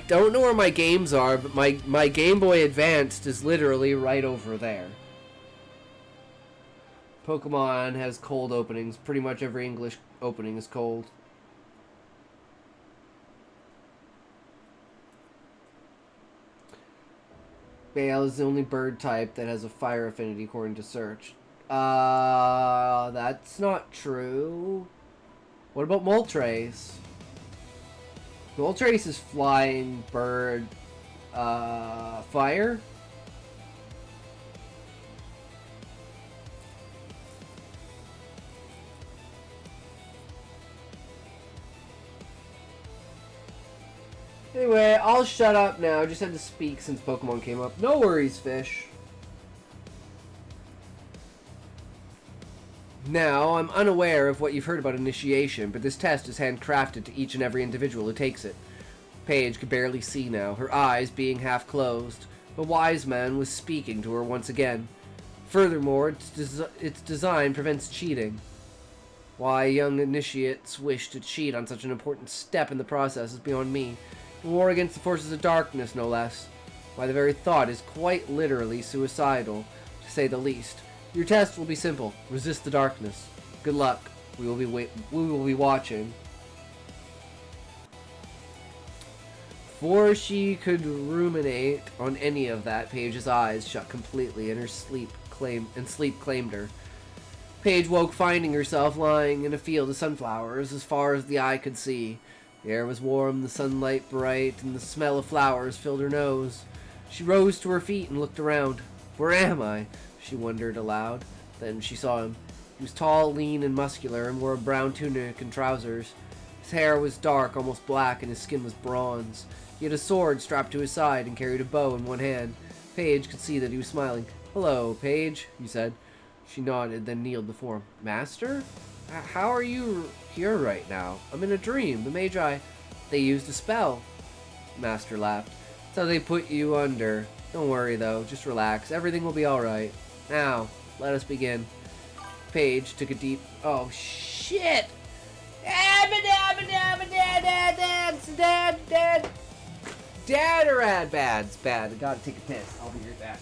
don't know where my games are, but my Game Boy Advanced is literally right over there. Pokemon has cold openings. Pretty much every English opening is cold. Bale is the only bird type that has a fire affinity according to search. That's not true. What about Moltres? Moltres is flying bird, fire? Anyway, I'll shut up now. I just had to speak since Pokemon came up. No worries, Fish. Now, I'm unaware of what you've heard about initiation, but this test is handcrafted to each and every individual who takes it. Paige could barely see now, her eyes being half closed. The wise man was speaking to her once again. Furthermore, its design prevents cheating. Why young initiates wish to cheat on such an important step in the process is beyond me. War against the forces of darkness, no less. Why, the very thought is quite literally suicidal, to say the least. Your test will be simple. Resist the darkness. Good luck. We will be watching. Before she could ruminate on any of that, Paige's eyes shut completely, and sleep claimed her. Paige woke, finding herself lying in a field of sunflowers as far as the eye could see. The air was warm, the sunlight bright, and the smell of flowers filled her nose. She rose to her feet and looked around. Where am I? She wondered aloud. Then she saw him. He was tall, lean, and muscular, and wore a brown tunic and trousers. His hair was dark, almost black, and his skin was bronze. He had a sword strapped to his side and carried a bow in one hand. Paige could see that he was smiling. "Hello, Paige," he said. She nodded, then kneeled before him. "Master? How are you here right now? I'm in a dream. The Magi, they used a spell." Master laughed. "So they put you under. Don't worry, though. Just relax. Everything will be alright. Now, let us begin." Paige took a deep... Oh, shit! Dad or Adbad's bad. I gotta take a piss. I'll be right back.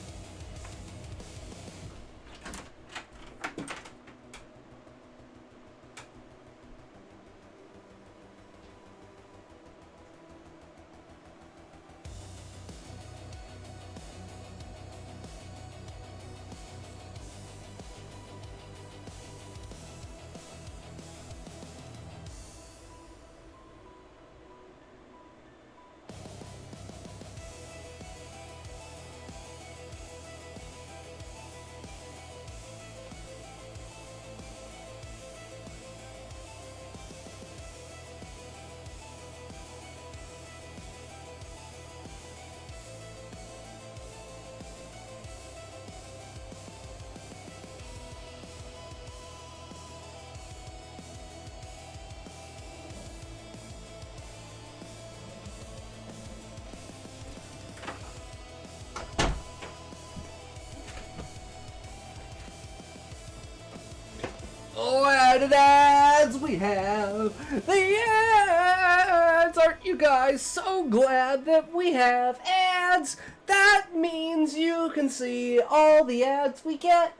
Oh, added ads we have. The ads! Aren't you guys so glad that we have ads? That means you can see all the ads we get.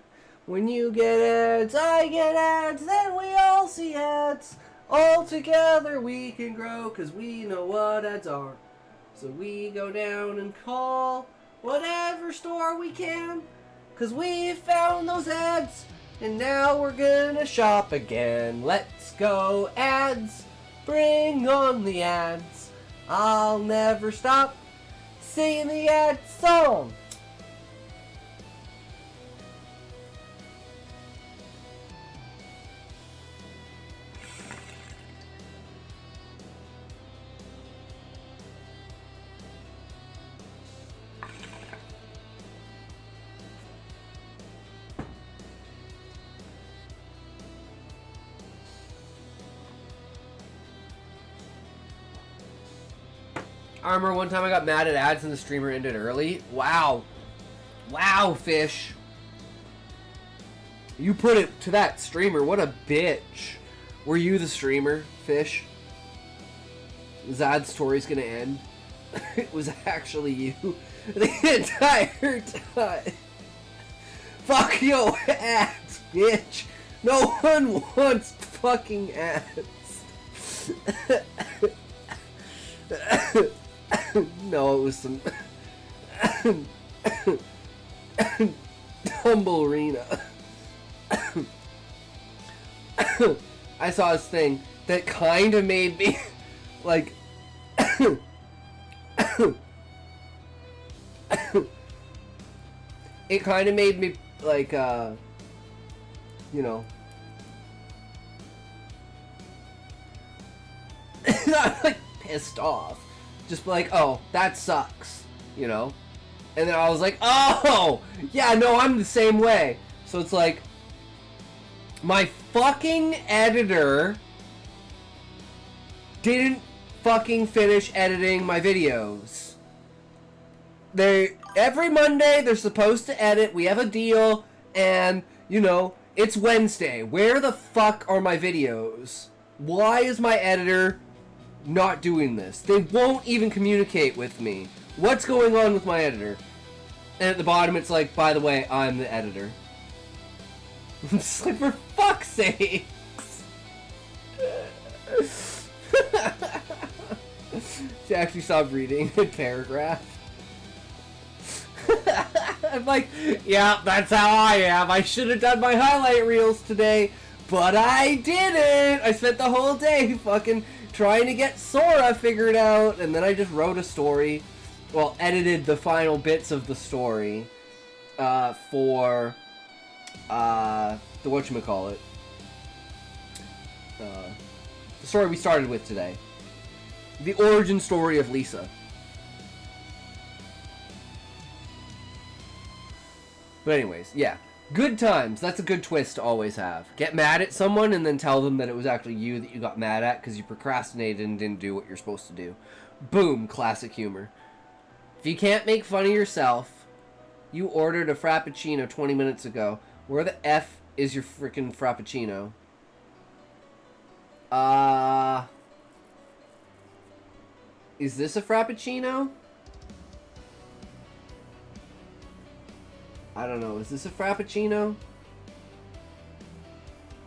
When you get ads, I get ads, then we all see ads. All together we can grow, 'cause we know what ads are. So we go down and call whatever store we can, 'cause we found those ads. And now we're gonna shop again. Let's go, ads. Bring on the ads. I'll never stop singing the ad song. I remember one time I got mad at ads and the streamer ended early. Wow. Wow, Fish. You put it to that streamer. What a bitch. Were you the streamer, Fish? Zad's story's gonna end. It was actually you the entire time. Fuck your ads, bitch. No one wants fucking ads. No, it was some Tumblerina. I saw this thing that kind of made me like it kind of made me like you know, not like pissed off, just like, oh, that sucks, you know. And then I was like, oh yeah, no, I'm the same way. So it's like, my fucking editor didn't fucking finish editing my videos. Every Monday they're supposed to edit. We have a deal, and you know, it's Wednesday. Where the fuck are my videos? Why is my editor not doing this? They won't even communicate with me. What's going on with my editor? And at the bottom it's like, by the way, I'm the editor. I'm just like, for fuck's sakes. She actually stopped reading a paragraph. I'm like, yeah, that's how I am. I should have done my highlight reels today, but I didn't. I spent the whole day fucking trying to get Sora figured out, and then I just wrote a story. Well, edited the final bits of the story for the whatchamacallit. The story we started with today. The origin story of Lisa. But anyways, yeah. Good times. That's a good twist to always have. Get mad at someone and then tell them that it was actually you that you got mad at because you procrastinated and didn't do what you're supposed to do. Boom. Classic humor. If you can't make fun of yourself, you ordered a Frappuccino 20 minutes ago. Where the F is your freaking Frappuccino? Is this a Frappuccino? I don't know. Is this a Frappuccino?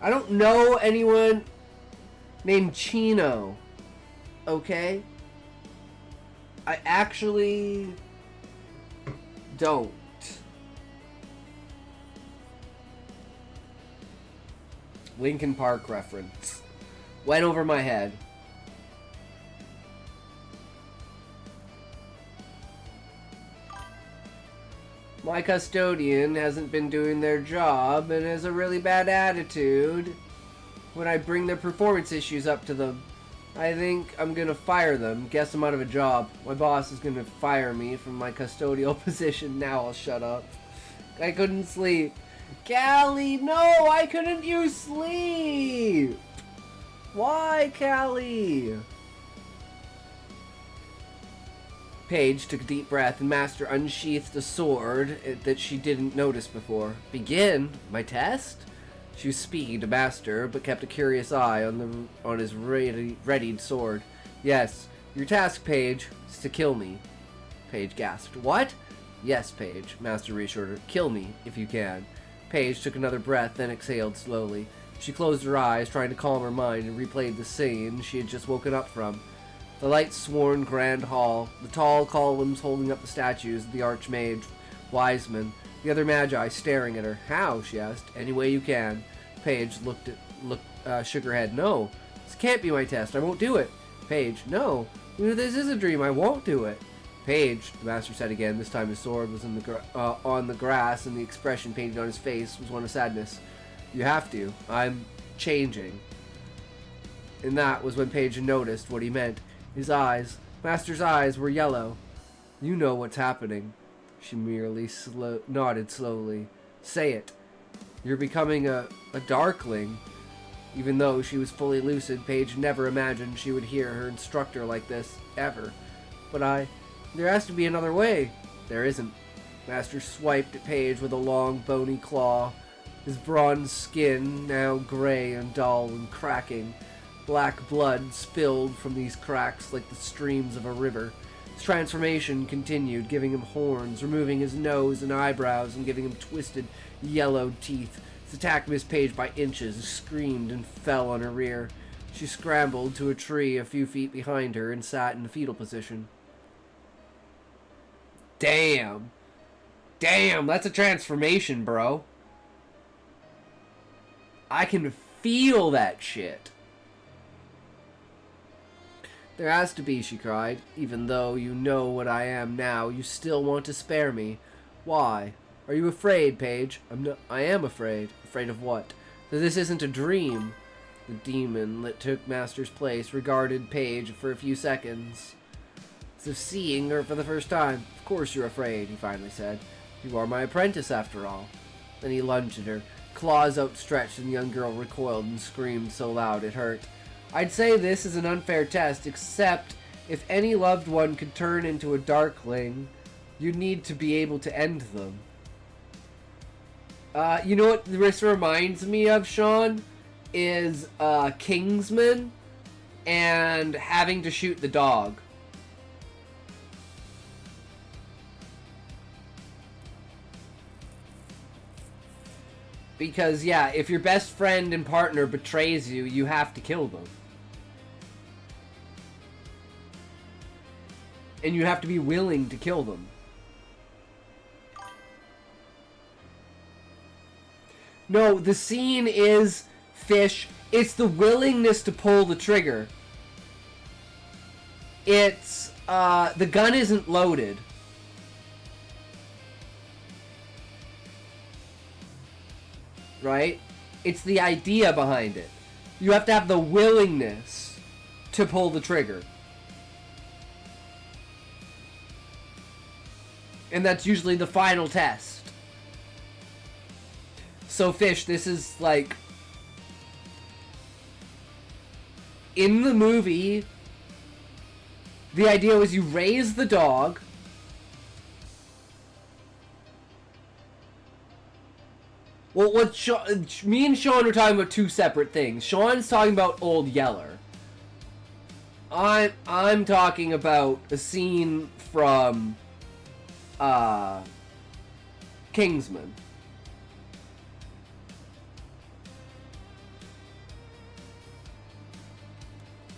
I don't know anyone named Chino. Okay? I actually don't. Linkin Park reference. Went over my head. My custodian hasn't been doing their job and has a really bad attitude. When I bring their performance issues up to them, I think I'm gonna fire them. Guess I'm out of a job. My boss is gonna fire me from my custodial position. Now I'll shut up. I couldn't sleep. Callie, no! Why couldn't you sleep? Why, Callie? Paige took a deep breath and Master unsheathed a sword that she didn't notice before. Begin? My test? She was speaking to Master, but kept a curious eye on his readied sword. Yes, your task, Paige, is to kill me. Paige gasped. What? Yes, Paige, Master reassured her. Kill me, if you can. Paige took another breath, then exhaled slowly. She closed her eyes, trying to calm her mind, and replayed the scene she had just woken up from. The light-sworn grand hall, the tall columns holding up the statues of the Archmage, Wiseman, the other Magi staring at her. How? She asked. Any way you can. Paige shook her head. No, this can't be my test. I won't do it. Paige, no. This is a dream. I won't do it. Paige, the Master said again. This time his sword was on the grass, and the expression painted on his face was one of sadness. You have to. I'm changing. And that was when Paige noticed what he meant. His eyes, Master's eyes, were yellow. You know what's happening. She merely nodded slowly. Say it. You're becoming a darkling. Even though she was fully lucid, Paige never imagined she would hear her instructor like this, ever. But there has to be another way. There isn't. Master swiped at Paige with a long, bony claw. his bronze skin now gray and dull and cracking. Black blood spilled from these cracks like the streams of a river. His transformation continued, giving him horns, removing his nose and eyebrows, and giving him twisted, yellowed teeth. His attack missed Paige by inches, screamed, and fell on her rear. She scrambled to a tree a few feet behind her and sat in the fetal position. Damn. Damn, that's a transformation, bro. I can feel that shit. There has to be, she cried. Even though you know what I am now, you still want to spare me. Why? Are you afraid, Paige? I am afraid. Afraid of what? That this isn't a dream. The demon that took Master's place regarded Paige for a few seconds, as if seeing her for the first time. Of course you're afraid, he finally said. You are my apprentice, after all. Then he lunged at her, claws outstretched, and the young girl recoiled and screamed so loud it hurt. I'd say this is an unfair test, except if any loved one could turn into a Darkling, you need to be able to end them. You know what this reminds me of, Sean? Is Kingsman and having to shoot the dog. Because, yeah, if your best friend and partner betrays you, you have to kill them. And you have to be willing to kill them. No, the scene is, Fish, it's the willingness to pull the trigger. It's, the gun isn't loaded. Right? It's the idea behind it. You have to have the willingness to pull the trigger. And that's usually the final test. So, Fish, this is like... In the movie, the idea was you raise the dog... Well, me and Sean are talking about two separate things. Sean's talking about Old Yeller. I'm talking about a scene from Kingsman.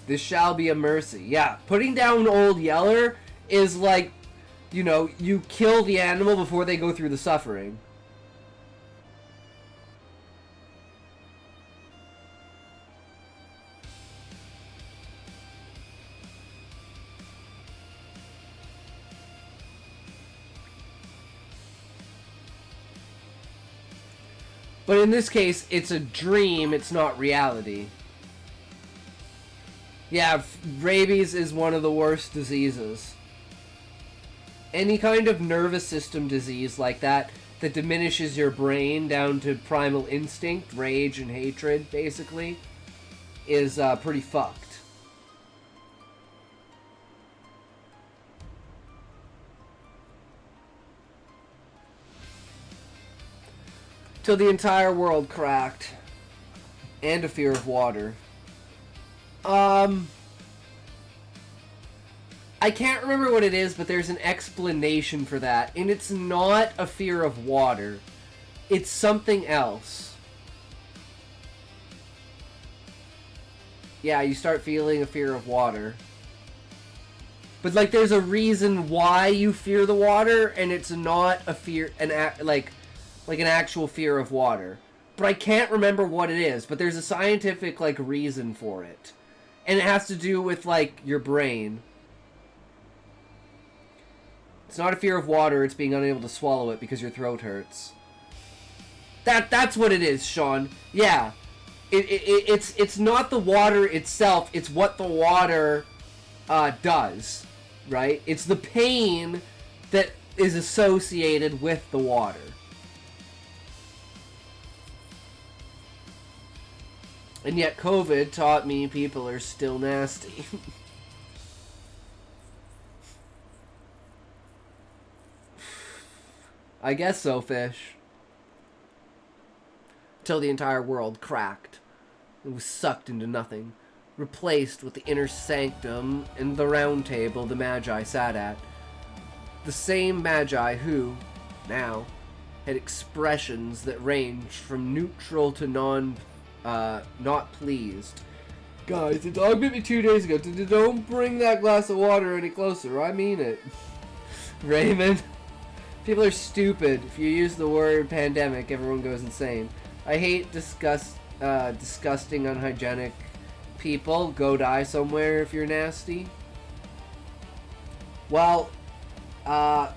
This shall be a mercy. Yeah, putting down Old Yeller is like, you know, you kill the animal before they go through the suffering. But in this case, it's a dream, it's not reality. Yeah, rabies is one of the worst diseases. Any kind of nervous system disease like that diminishes your brain down to primal instinct, rage and hatred, basically, is pretty fucked. Till the entire world cracked. And a fear of water. I can't remember what it is, but there's an explanation for that. And it's not a fear of water. It's something else. Yeah, you start feeling a fear of water. But, like, there's a reason why you fear the water, and it's not a fear, like an actual fear of water. But I can't remember what it is, but there's a scientific, like, reason for it. And it has to do with, like, your brain. It's not a fear of water, it's being unable to swallow it because your throat hurts. That's what it is, Sean. Yeah. It's not the water itself, it's what the water does. Right? It's the pain that is associated with the water. And yet COVID taught me people are still nasty. I guess so, Fish. till the entire world cracked and was sucked into nothing, replaced with the inner sanctum and the round table the Magi sat at. The same Magi who, now, had expressions that ranged from neutral to not pleased. Guys, the dog bit me 2 days ago. Don't bring that glass of water any closer. I mean it. Raymond. People are stupid. If you use the word pandemic, everyone goes insane. I hate disgusting, unhygienic people. Go die somewhere if you're nasty. Well, I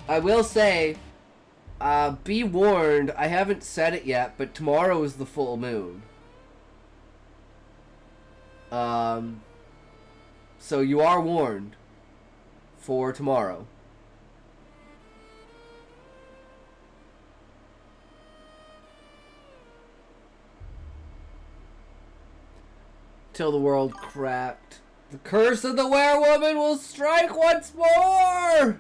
will say, be warned, I haven't said it yet, but tomorrow is the full moon. So you are warned for tomorrow. Till the world cracked. The curse of the werewoman will strike once more!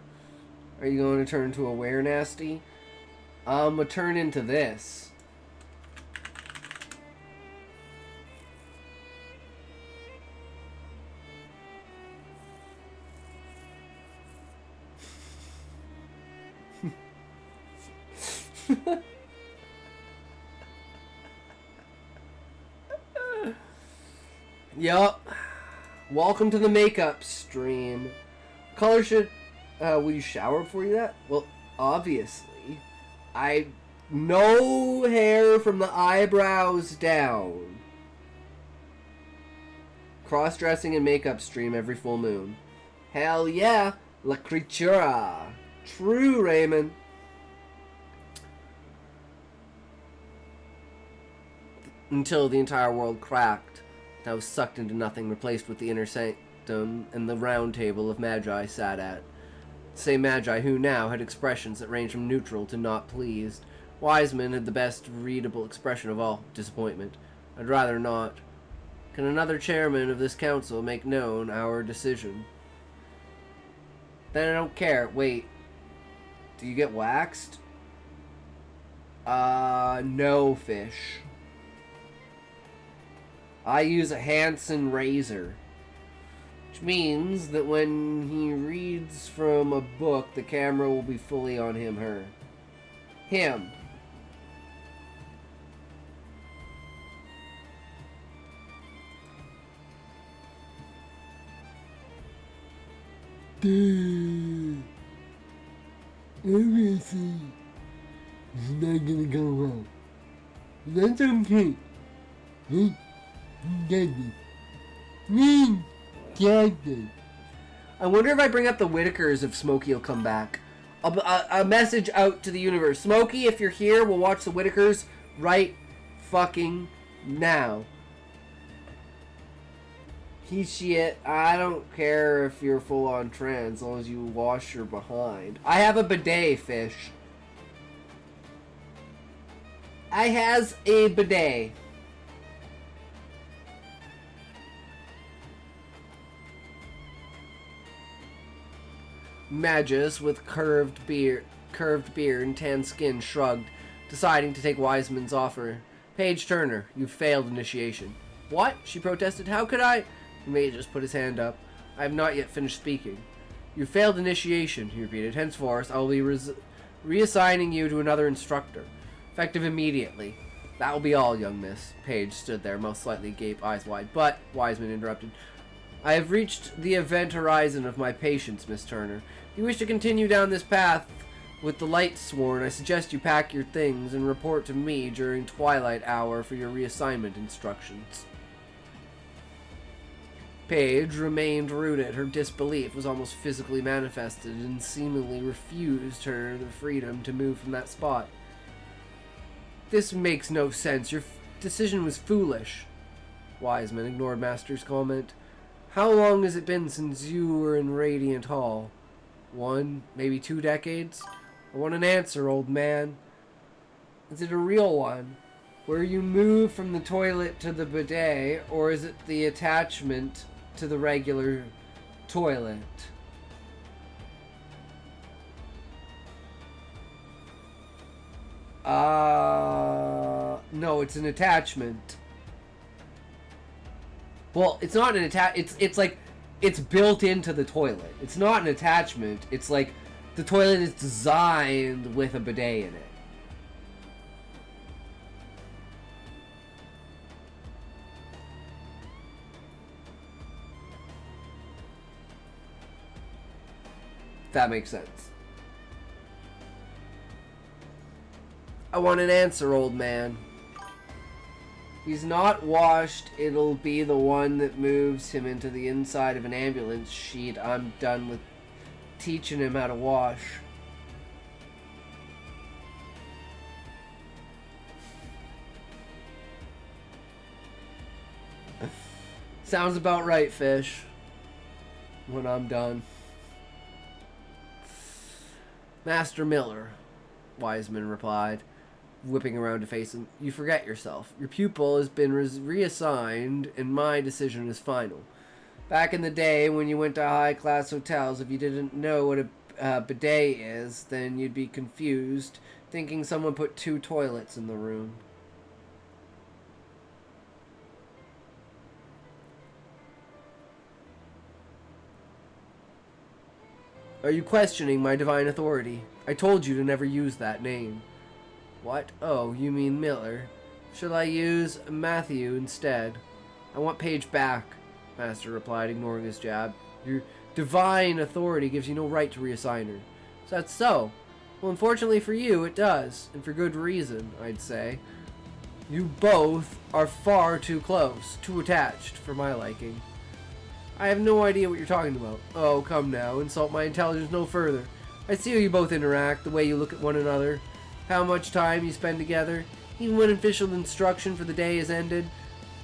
Are you going to turn into a were-nasty? I'm gonna turn into this. Yup. Welcome to the makeup stream. Color should... will you shower before you do that? Well, obviously. No hair from the eyebrows down. Cross-dressing and makeup stream every full moon. Hell yeah. La Creatura. True, Raymond. Until the entire world cracked. That was sucked into nothing, replaced with the inner sanctum and the round table of Magi sat at. The same Magi who now had expressions that ranged from neutral to not pleased. Wiseman had the best readable expression of all, disappointment. I'd rather not. Can another chairman of this council make known our decision? Then I don't care. Wait. Do you get waxed? No, fish. I use a Hansen razor. Which means that when he reads from a book, the camera will be fully on him, her. Him. Everything is not gonna go well. That's okay. I wonder if I bring up the Whitakers if Smokey will come back. A message out to the universe. Smokey, if you're here, we'll watch the Whitakers right fucking now. He's shit. I don't care if you're full on trans as long as you wash your behind. I have a bidet, fish. I has a bidet. Magus, with curved beard and tan skin, shrugged, deciding to take Wiseman's offer. Paige Turner, you've failed initiation. What? She protested. How could I? Magus put his hand up. I have not yet finished speaking. You failed initiation, he repeated. Henceforth, I will be reassigning you to another instructor. Effective immediately. That will be all, young miss. Paige stood there, mouth slightly agape, eyes wide. But, Wiseman interrupted. I have reached the event horizon of my patience, Miss Turner. If you wish to continue down this path with the lights sworn, I suggest you pack your things and report to me during twilight hour for your reassignment instructions. Paige remained rooted. Her disbelief was almost physically manifested and seemingly refused her the freedom to move from that spot. This makes no sense. Your decision was foolish. Wiseman ignored Master's comment. How long has it been since you were in Radiant Hall? 1, maybe 2 decades? I want an answer, old man. Is it a real one? Where you move from the toilet to the bidet, or is it the attachment to the regular toilet? No, it's an attachment. Well, it's not an it's like it's built into the toilet. It's not an attachment. It's like the toilet is designed with a bidet in it. If that makes sense. I want an answer, old man. He's not washed. It'll be the one that moves him into the inside of an ambulance sheet. I'm done with teaching him how to wash. Sounds about right, Fish. When I'm done. Master Miller, Wiseman replied, whipping around to face him. You forget yourself. Your pupil has been reassigned, and my decision is final. Back in the day, when you went to high-class hotels, if you didn't know what a bidet is, then you'd be confused, thinking someone put 2 toilets in the room. Are you questioning my divine authority? I told you to never use that name. What? Oh, you mean Miller. Shall I use Matthew instead? I want Paige back, Master replied, ignoring his jab. Your divine authority gives you no right to reassign her. Is that so? Well, unfortunately for you, it does, and for good reason, I'd say. You both are far too close, too attached, for my liking. I have no idea what you're talking about. Oh, come now, insult my intelligence no further. I see how you both interact, the way you look at one another, how much time you spend together, even when official instruction for the day is ended.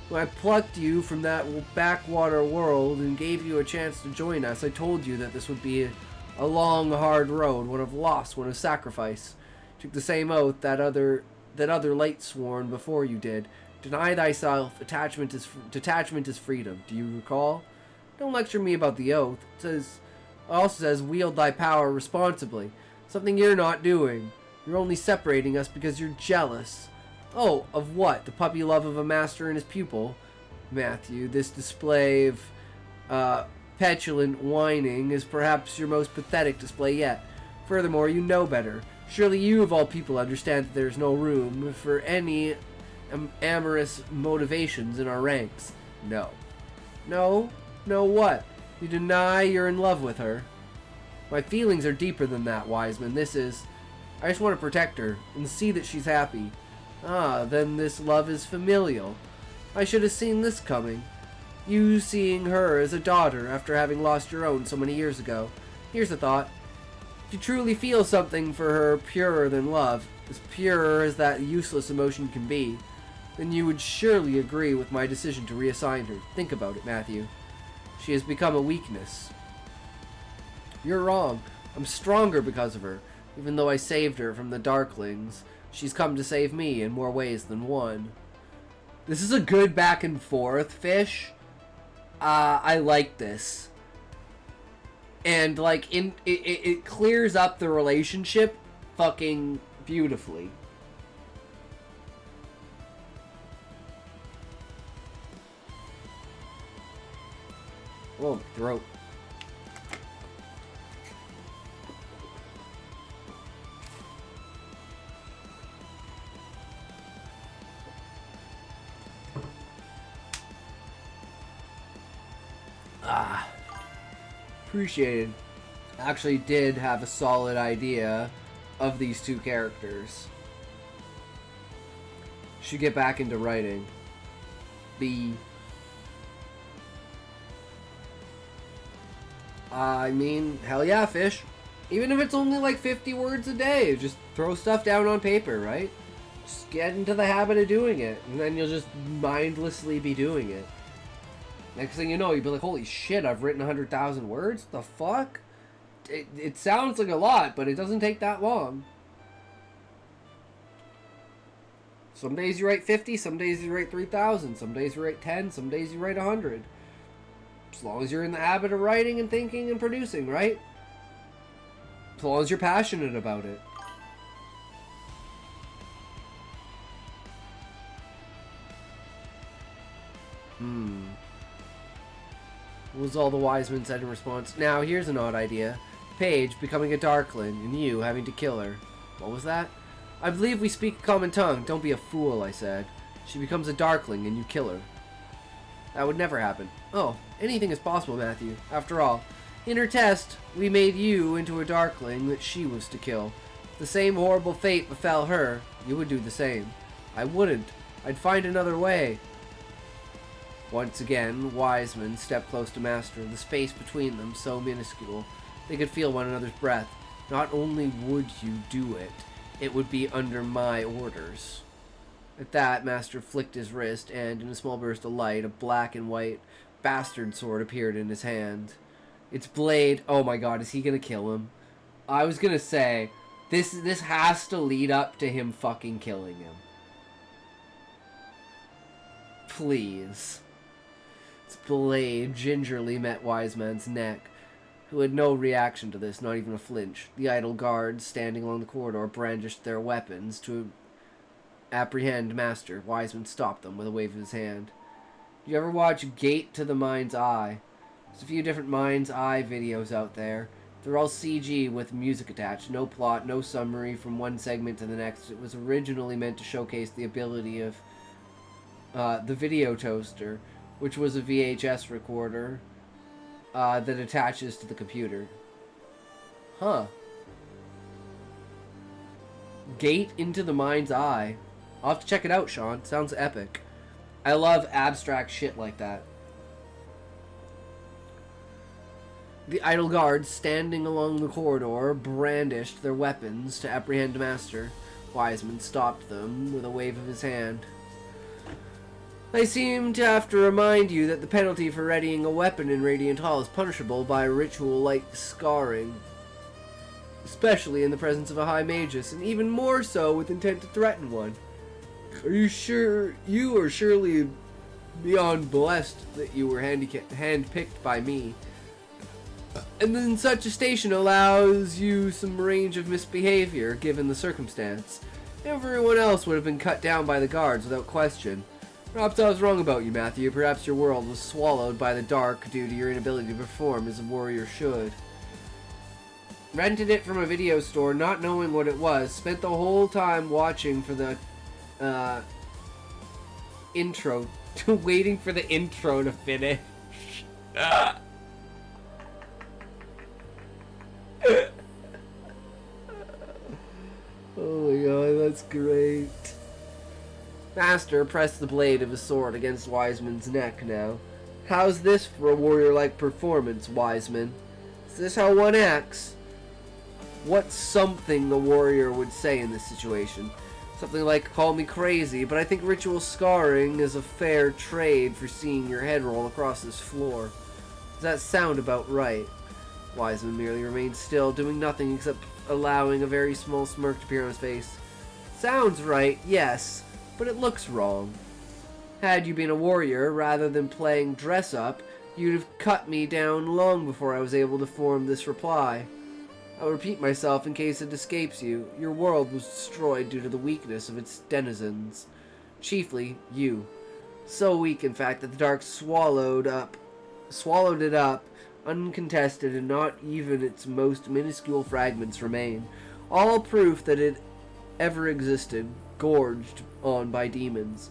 When I plucked you from that backwater world and gave you a chance to join us, I told you that this would be a long, hard road, one of loss, one of sacrifice. Took the same oath that other light sworn before you did. Deny thyself, detachment is freedom. Do you recall? Don't lecture me about the oath. It also says, wield thy power responsibly. Something you're not doing. You're only separating us because you're jealous. Oh, of what? The puppy love of a master and his pupil? Matthew, this display of petulant whining is perhaps your most pathetic display yet. Furthermore, you know better. Surely you of all people understand that there is no room for any amorous motivations in our ranks. No. No? No what? You deny you're in love with her? My feelings are deeper than that, Wiseman. I just want to protect her and see that she's happy. Ah, then this love is familial. I should have seen this coming. You seeing her as a daughter after having lost your own so many years ago. Here's a thought. If you truly feel something for her purer than love, as pure as that useless emotion can be, then you would surely agree with my decision to reassign her. Think about it, Matthew. She has become a weakness. You're wrong. I'm stronger because of her. Even though I saved her from the Darklings, she's come to save me in more ways than one. This is a good back and forth, Fish. I like this. And, like, it clears up the relationship fucking beautifully. Oh, throat. Appreciated. Actually did have a solid idea of these 2 characters. Should get back into writing. I mean, hell yeah, Fish. Even if it's only like 50 words a day, just throw stuff down on paper, right? Just get into the habit of doing it, and then you'll just mindlessly be doing it. Next thing you know, you'll be like, holy shit, I've written 100,000 words? The fuck? It sounds like a lot, but it doesn't take that long. Some days you write 50, some days you write 3,000, some days you write 10, some days you write 100. As long as you're in the habit of writing and thinking and producing, right? As long as you're passionate about it. was all the wise men said in response. Now, here's an odd idea. Paige becoming a Darkling, and you having to kill her. What was that? I believe we speak a common tongue. Don't be a fool, I said. She becomes a Darkling, and you kill her. That would never happen. Oh, anything is possible, Matthew. After all, in her test, we made you into a Darkling that she was to kill. If the same horrible fate befell her, you would do the same. I wouldn't. I'd find another way. Once again, Wiseman stepped close to Master, the space between them so minuscule they could feel one another's breath. Not only would you do it, it would be under my orders. At that, Master flicked his wrist, and in a small burst of light, a black and white bastard sword appeared in his hand. Its blade... Oh my god, is he gonna kill him? I was gonna say, this has to lead up to him fucking killing him. Please. Its blade gingerly met Wiseman's neck, who had no reaction to this, not even a flinch. The idle guards standing along the corridor brandished their weapons to apprehend Master. Wiseman stopped them with a wave of his hand. Did you ever watch Gate to the Mind's Eye? There's a few different Mind's Eye videos out there. They're all CG with music attached. No plot, no summary from one segment to the next. It was originally meant to showcase the ability of the video toaster, which was a VHS recorder that attaches to the computer. Huh. Gate into the Mind's Eye. I'll have to check it out, Sean. Sounds epic. I love abstract shit like that. The idle guards standing along the corridor brandished their weapons to apprehend Master. Wiseman stopped them with a wave of his hand. I seem to have to remind you that the penalty for readying a weapon in Radiant Hall is punishable by ritual-like scarring, especially in the presence of a High Magus, and even more so with intent to threaten one. Are you sure you are surely beyond blessed that you were hand-picked by me? And then such a station allows you some range of misbehavior, given the circumstance. Everyone else would have been cut down by the guards without question. Perhaps I was wrong about you, Matthew. Perhaps your world was swallowed by the dark due to your inability to perform as a warrior should. Rented it from a video store, not knowing what it was. Spent the whole time watching for the intro, waiting for the intro to finish. Oh my god, that's great. Master pressed the blade of his sword against Wiseman's neck now. How's this for a warrior-like performance, Wiseman? Is this how one acts? What's something a warrior would say in this situation? Something like, call me crazy, but I think ritual scarring is a fair trade for seeing your head roll across this floor. Does that sound about right? Wiseman merely remained still, doing nothing except allowing a very small smirk to appear on his face. Sounds right, yes, but it looks wrong. Had you been a warrior, rather than playing dress-up, you'd have cut me down long before I was able to form this reply. I'll repeat myself in case it escapes you. Your world was destroyed due to the weakness of its denizens. Chiefly, you. So weak, in fact, that the dark swallowed it up, uncontested, and not even its most minuscule fragments remain. All proof that it ever existed, gorged on by demons.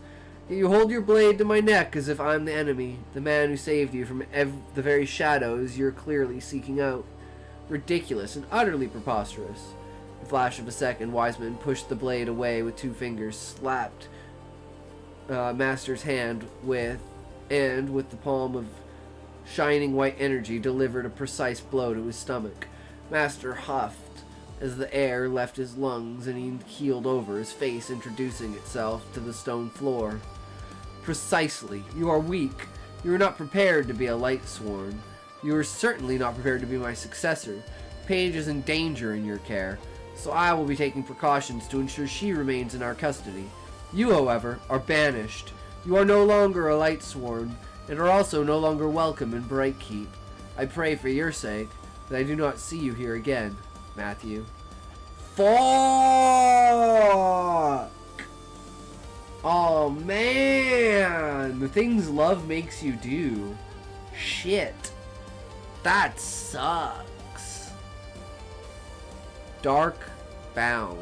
Yet you hold your blade to my neck as if I'm the enemy, the man who saved you from the very shadows you're clearly seeking out. Ridiculous and utterly preposterous. In a flash of a second, Wiseman pushed the blade away with two fingers, slapped Master's hand with the palm of shining white energy, delivered a precise blow to his stomach. Master huffed as the air left his lungs and he keeled over, his face introducing itself to the stone floor. Precisely. You are weak. You are not prepared to be a Lightsworn. You are certainly not prepared to be my successor. Paige is in danger in your care, so I will be taking precautions to ensure she remains in our custody. You, however, are banished. You are no longer a Lightsworn, and are also no longer welcome in Brightkeep. I pray for your sake that I do not see you here again, Matthew. Fuck! Oh man! The things love makes you do. shit. That sucks. Dark Bound.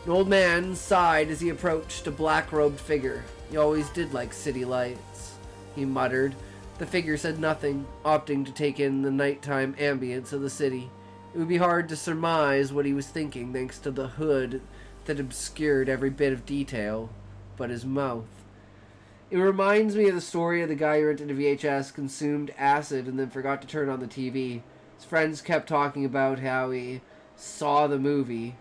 An old man sighed as he approached a black-robed figure. He always did like city lights, he muttered. The figure said nothing, opting to take in the nighttime ambience of the city. It would be hard to surmise what he was thinking thanks to the hood that obscured every bit of detail but his mouth. It reminds me of the story of the guy who rented a VHS, consumed acid, and then forgot to turn on the TV. His friends kept talking about how he saw the movie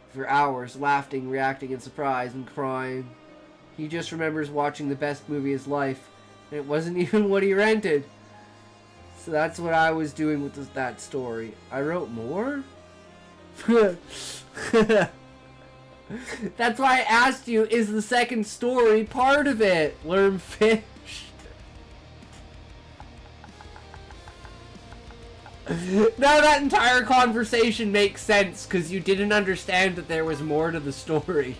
for hours, laughing, reacting in surprise, and crying. He just remembers watching the best movie of his life, and it wasn't even what he rented. So that's what I was doing with that story. I wrote more? That's why I asked you, is the second story part of it? Wormfish. Now that entire conversation makes sense because you didn't understand that there was more to the story.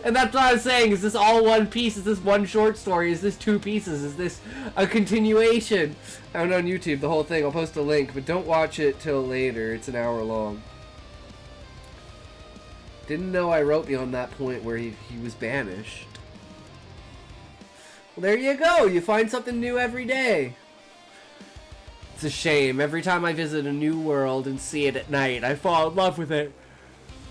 And that's what I was saying. Is this all one piece? Is this one short story? Is this two pieces? Is this a continuation? Found on YouTube, the whole thing. I'll post a link, but don't watch it till later. It's an hour long. Didn't know I wrote beyond that point where he was banished. Well, there you go. You find something new every day. It's a shame. Every time I visit a new world and see it at night, I fall in love with it.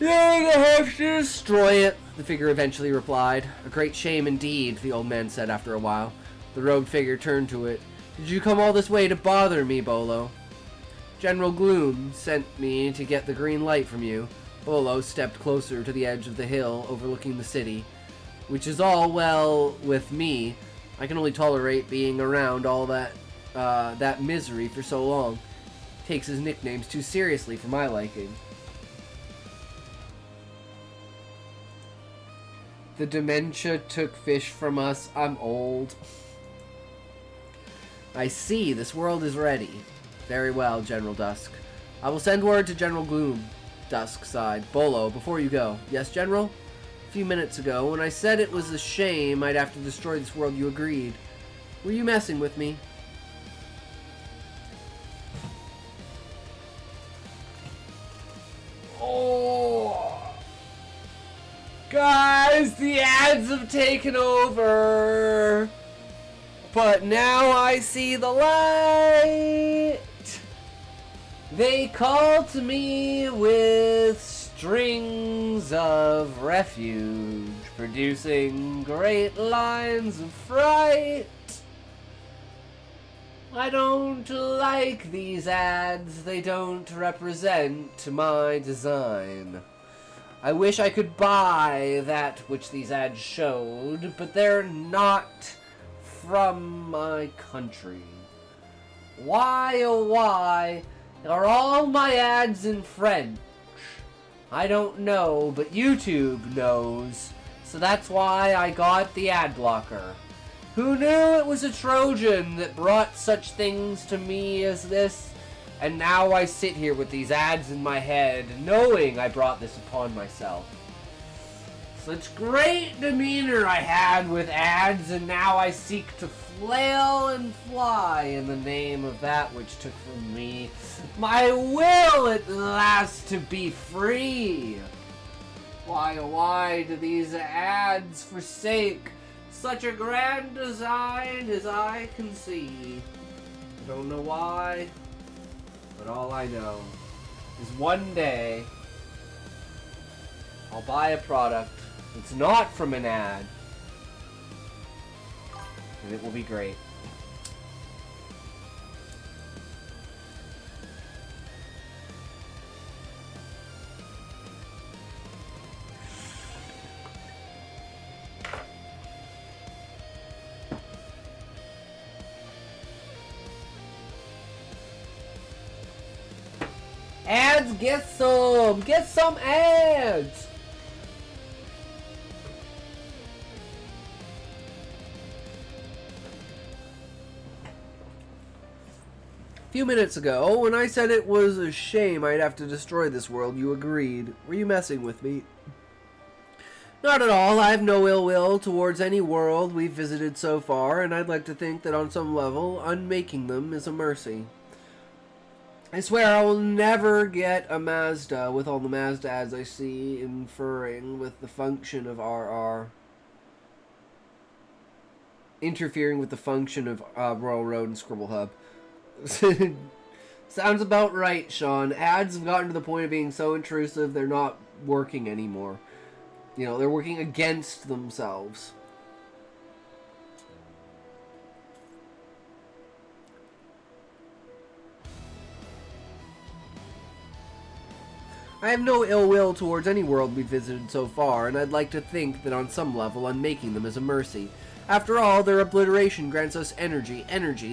You're gonna have to destroy it, the figure eventually replied. A great shame indeed, the old man said after a while. The robed figure turned to it. Did you come all this way to bother me, Bolo? General Gloom sent me to get the green light from you. Bolo stepped closer to the edge of the hill overlooking the city. Which is all well with me. I can only tolerate being around all that misery for so long. Takes his nicknames too seriously for my liking. The dementia took fish from us. I'm old. I see. This world is ready. Very well, General Dusk. I will send word to General Gloom. Dusk sighed. Bolo, before you go. Yes, General? A few minutes ago, when I said it was a shame I'd have to destroy this world, you agreed. Were you messing with me? Oh! Guys, the ads have taken over. But now I see the light. They call to me with strings of refuge, producing great lines of fright. I don't like these ads. They don't represent my design. I wish I could buy that which these ads showed, but they're not from my country. Why, oh why, are all my ads in French? I don't know, but YouTube knows, so that's why I got the ad blocker. Who knew it was a Trojan that brought such things to me as this? And now I sit here with these ads in my head, knowing I brought this upon myself. Such great demeanor I had with ads, and now I seek to flail and fly in the name of that which took from me my will at last to be free. Why, oh why do these ads forsake such a grand design as I can see? I don't know why. But all I know is one day I'll buy a product that's not from an ad, and it will be great. Ads, get some ads. A few minutes ago, when I said it was a shame I'd have to destroy this world, you agreed. Were you messing with me? Not at all. I have no ill will towards any world we've visited so far, and I'd like to think that on some level, unmaking them is a mercy. I swear I will never get a Mazda with all the Mazda ads I see interfering with the function of Royal Road and Scribble Hub. Sounds about right, Sean. Ads have gotten to the point of being so intrusive they're not working anymore. You know, they're working against themselves. I have no ill will towards any world we've visited so far, and I'd like to think that on some level unmaking them is a mercy. After all, their obliteration grants us energy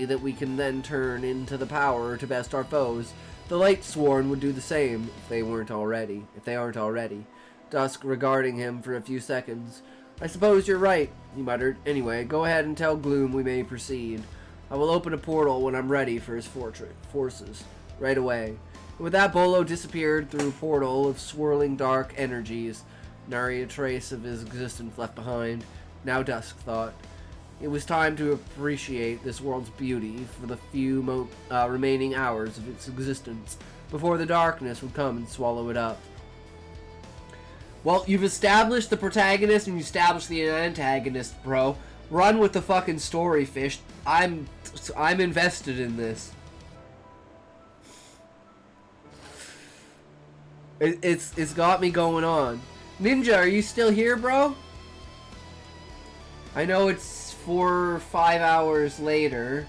that we can then turn into the power to best our foes. The Lightsworn would do the same, if they aren't already. Dusk regarding him for a few seconds. I suppose you're right, he muttered. Anyway, go ahead and tell Gloom we may proceed. I will open a portal when I'm ready for his forces. Right away. And with that, Bolo disappeared through a portal of swirling dark energies. Nary a trace of his existence left behind. Now Dusk thought. It was time to appreciate this world's beauty for the few remaining hours of its existence, before the darkness would come and swallow it up. Well, you've established the protagonist and you established the antagonist, bro. Run with the fucking story, fish. I'm invested in this. It's got me going on. Ninja, are you still here, bro? I know it's 4 or 5 hours later.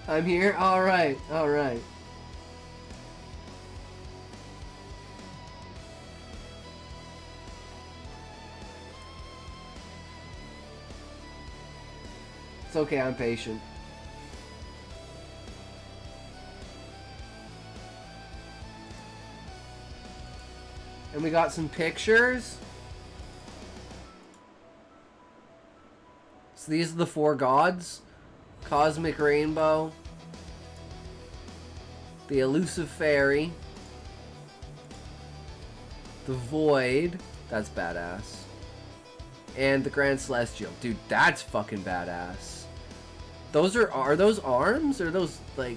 I'm here? Alright, alright. It's okay, I'm patient. And we got some pictures. So these are the 4 gods. Cosmic Rainbow. The Elusive Fairy. The Void. That's badass. And the Grand Celestial. Dude, that's fucking badass. Those are those arms? Or are those, like...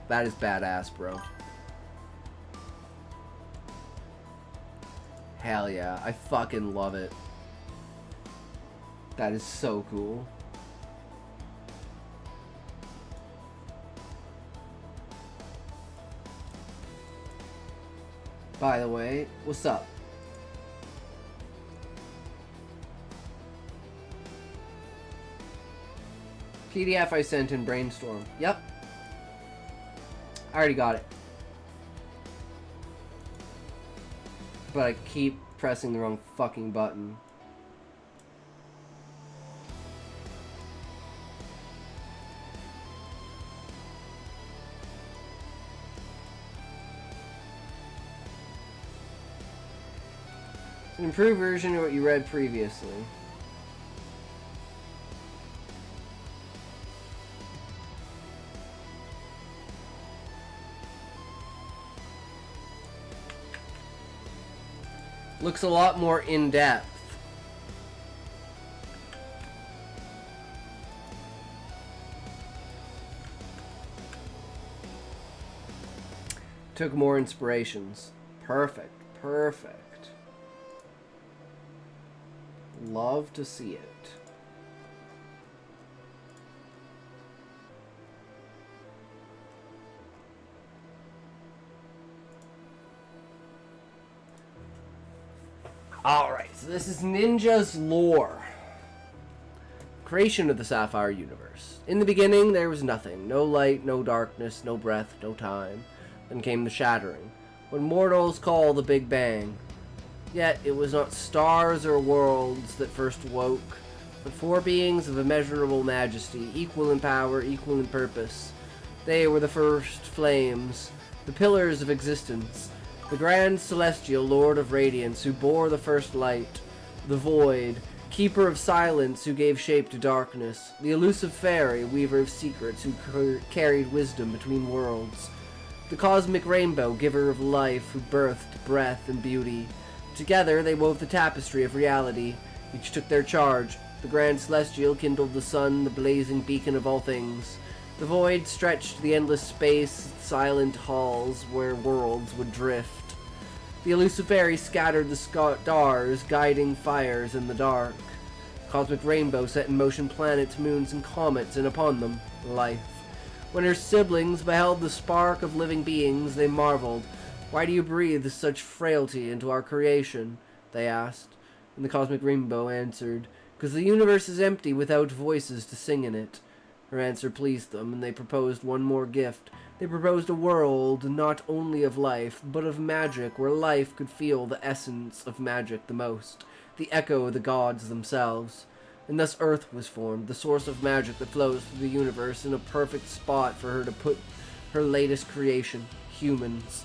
That is badass, bro. Hell yeah. I fucking love it. That is so cool. By the way, what's up? PDF I sent in Brainstorm. Yep. I already got it. But I keep pressing the wrong fucking button. It's an improved version of what you read previously. Looks a lot more in-depth. Took more inspirations. Perfect. Perfect. Love to see it. Alright, so this is Ninja's lore. Creation of the Sapphire Universe. In the beginning, there was nothing. No light, no darkness, no breath, no time. Then came the shattering, what mortals call the Big Bang. Yet, it was not stars or worlds that first woke, but 4 beings of immeasurable majesty, equal in power, equal in purpose. They were the first flames, the pillars of existence, the grand celestial lord of radiance who bore the first light, the void, keeper of silence who gave shape to darkness, the elusive fairy, weaver of secrets who carried wisdom between worlds, the cosmic rainbow, giver of life who birthed breath and beauty. Together they wove the tapestry of reality. Each took their charge. The grand celestial kindled the sun, the blazing beacon of all things. The void stretched the endless space, silent halls where worlds would drift. The elusive fairy scattered the stars, guiding fires in the dark. Cosmic rainbow set in motion planets, moons, and comets, and upon them, life. When her siblings beheld the spark of living beings, they marveled. "Why do you breathe such frailty into our creation?" they asked. And the cosmic rainbow answered, "Because the universe is empty without voices to sing in it." Her answer pleased them, and they proposed one more gift. They proposed a world not only of life, but of magic, where life could feel the essence of magic the most, the echo of the gods themselves. And thus Earth was formed, the source of magic that flows through the universe, in a perfect spot for her to put her latest creation, humans.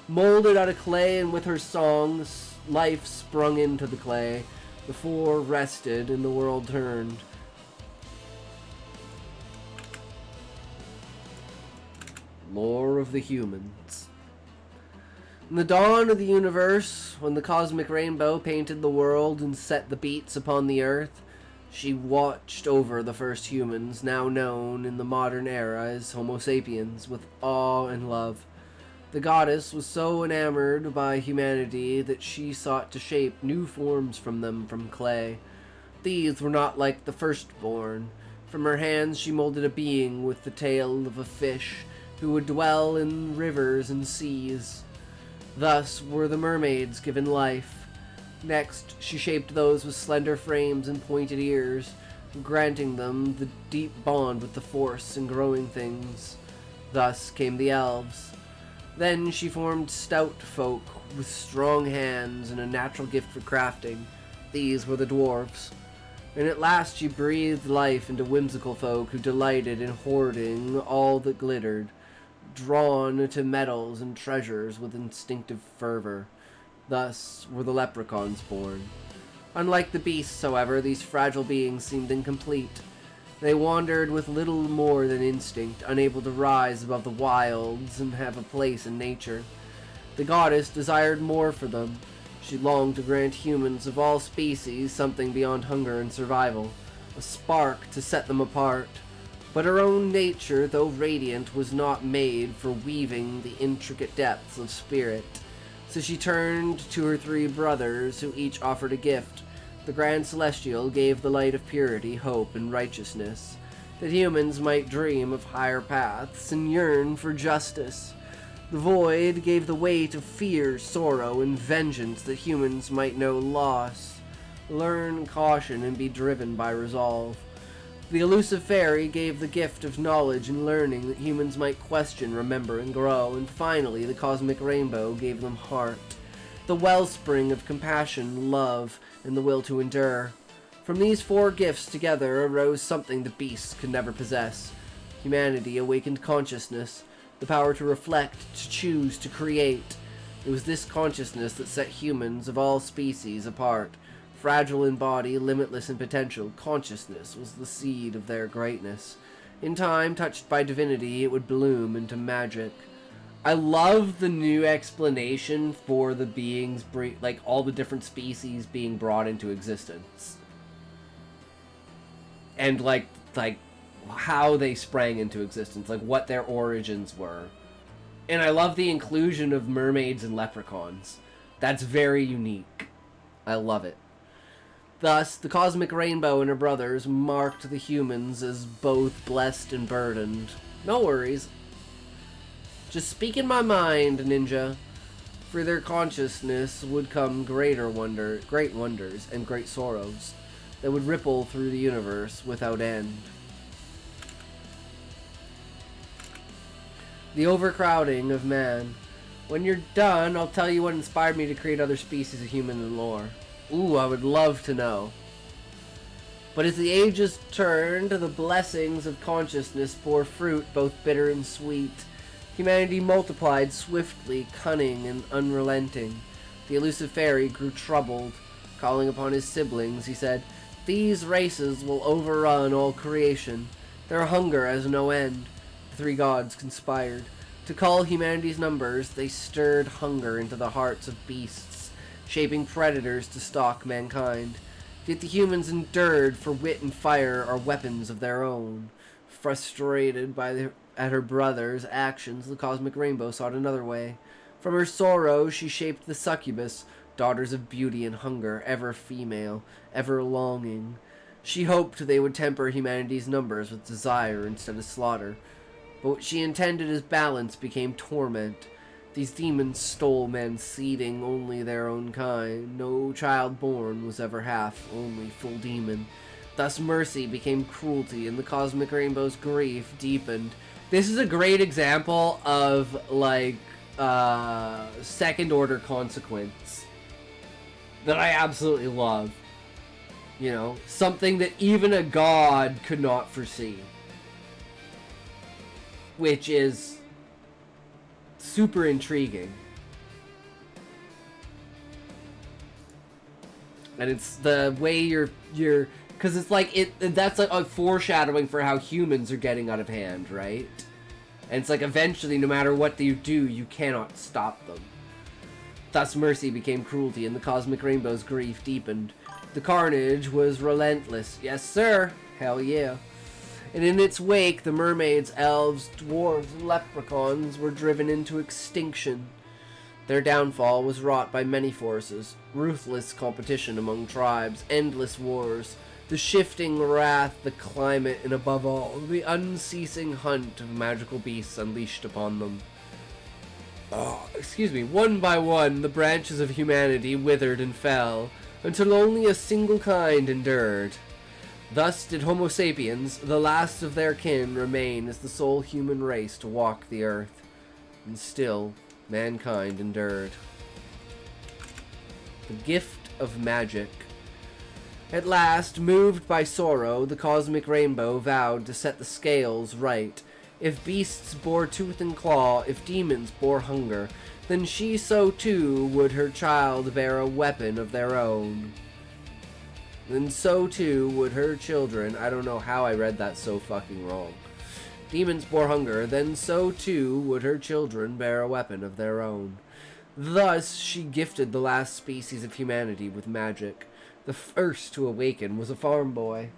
Molded out of clay, and with her songs, life sprung into the clay. The four rested, and the world turned. Lore of the humans. In the dawn of the universe, when the cosmic rainbow painted the world and set the beats upon the earth, she watched over the first humans, now known in the modern era as Homo sapiens, with awe and love. The goddess was so enamored by humanity that she sought to shape new forms from them from clay. These were not like the firstborn. From her hands she molded a being with the tail of a fish, who would dwell in rivers and seas. Thus were the mermaids given life. Next, she shaped those with slender frames and pointed ears, granting them the deep bond with the force and growing things. Thus came the elves. Then she formed stout folk with strong hands and a natural gift for crafting. These were the dwarves. And at last she breathed life into whimsical folk who delighted in hoarding all that glittered, drawn to metals and treasures with instinctive fervor. Thus were the leprechauns born. Unlike the beasts, however, these fragile beings seemed incomplete. They wandered with little more than instinct, unable to rise above the wilds and have a place in nature. The goddess desired more for them. She longed to grant humans of all species something beyond hunger and survival, a spark to set them apart. But her own nature, though radiant, was not made for weaving the intricate depths of spirit. So she turned to her three brothers, who each offered a gift. The Grand Celestial gave the light of purity, hope, and righteousness, that humans might dream of higher paths and yearn for justice. The Void gave the weight of fear, sorrow, and vengeance, that humans might know loss, learn caution, and be driven by resolve. The elusive fairy gave the gift of knowledge and learning, that humans might question, remember, and grow. And finally, the cosmic rainbow gave them heart, the wellspring of compassion, love, and the will to endure. From these four gifts together arose something the beasts could never possess. Humanity awakened consciousness, the power to reflect, to choose, to create. It was this consciousness that set humans of all species apart. Fragile in body, limitless in potential, consciousness was the seed of their greatness. In time, touched by divinity, it would bloom into magic. I love the new explanation for the beings, like all the different species being brought into existence. And like how they sprang into existence, like what their origins were. And I love the inclusion of mermaids and leprechauns. That's very unique. I love it. Thus, the cosmic rainbow and her brothers marked the humans as both blessed and burdened. No worries. Just speaking my mind, ninja. For their consciousness would come great wonders, and great sorrows that would ripple through the universe without end. The overcrowding of man. When you're done, I'll tell you what inspired me to create other species of human in lore. Ooh, I would love to know. But as the ages turned, the blessings of consciousness bore fruit, both bitter and sweet. Humanity multiplied swiftly, cunning and unrelenting. The elusive fairy grew troubled. Calling upon his siblings, he said, These races will overrun all creation. Their hunger has no end. The three gods conspired. To call humanity's numbers, they stirred hunger into the hearts of beasts, shaping predators to stalk mankind. Yet the humans endured, for wit and fire are weapons of their own. Frustrated at her brother's actions, the cosmic rainbow sought another way. From her sorrow she shaped the succubus, daughters of beauty and hunger, ever female, ever longing. She hoped they would temper humanity's numbers with desire instead of slaughter. But what she intended as balance became torment. These demons stole men, seeding only their own kind. No child born was ever half, only full demon. Thus mercy became cruelty, and the cosmic rainbow's grief deepened. This is a great example of, like, second order consequence that I absolutely love. You know, something that even a god could not foresee. Which is super intriguing. And it's the way you're because it's like that's like a foreshadowing for how humans are getting out of hand, right? And it's like eventually, no matter what you do, you cannot stop them. Thus mercy became cruelty, and the cosmic rainbow's grief deepened. The carnage was relentless. Yes, sir. Hell yeah. And in its wake, the mermaids, elves, dwarves, and leprechauns were driven into extinction. Their downfall was wrought by many forces: ruthless competition among tribes, endless wars, the shifting wrath, the climate, and above all, the unceasing hunt of magical beasts unleashed upon them. One by one, the branches of humanity withered and fell, until only a single kind endured. Thus did Homo sapiens, the last of their kin, remain as the sole human race to walk the earth. And still, mankind endured. The gift of magic. At last, moved by sorrow, the cosmic rainbow vowed to set the scales right. If beasts bore tooth and claw, if demons bore hunger, then she so too would her child bear a weapon of their own. Then so too would her children. I don't know how I read that so fucking wrong. Demons bore hunger, then so too would her children bear a weapon of their own. Thus she gifted the last species of humanity with magic. The first to awaken was a farm boy.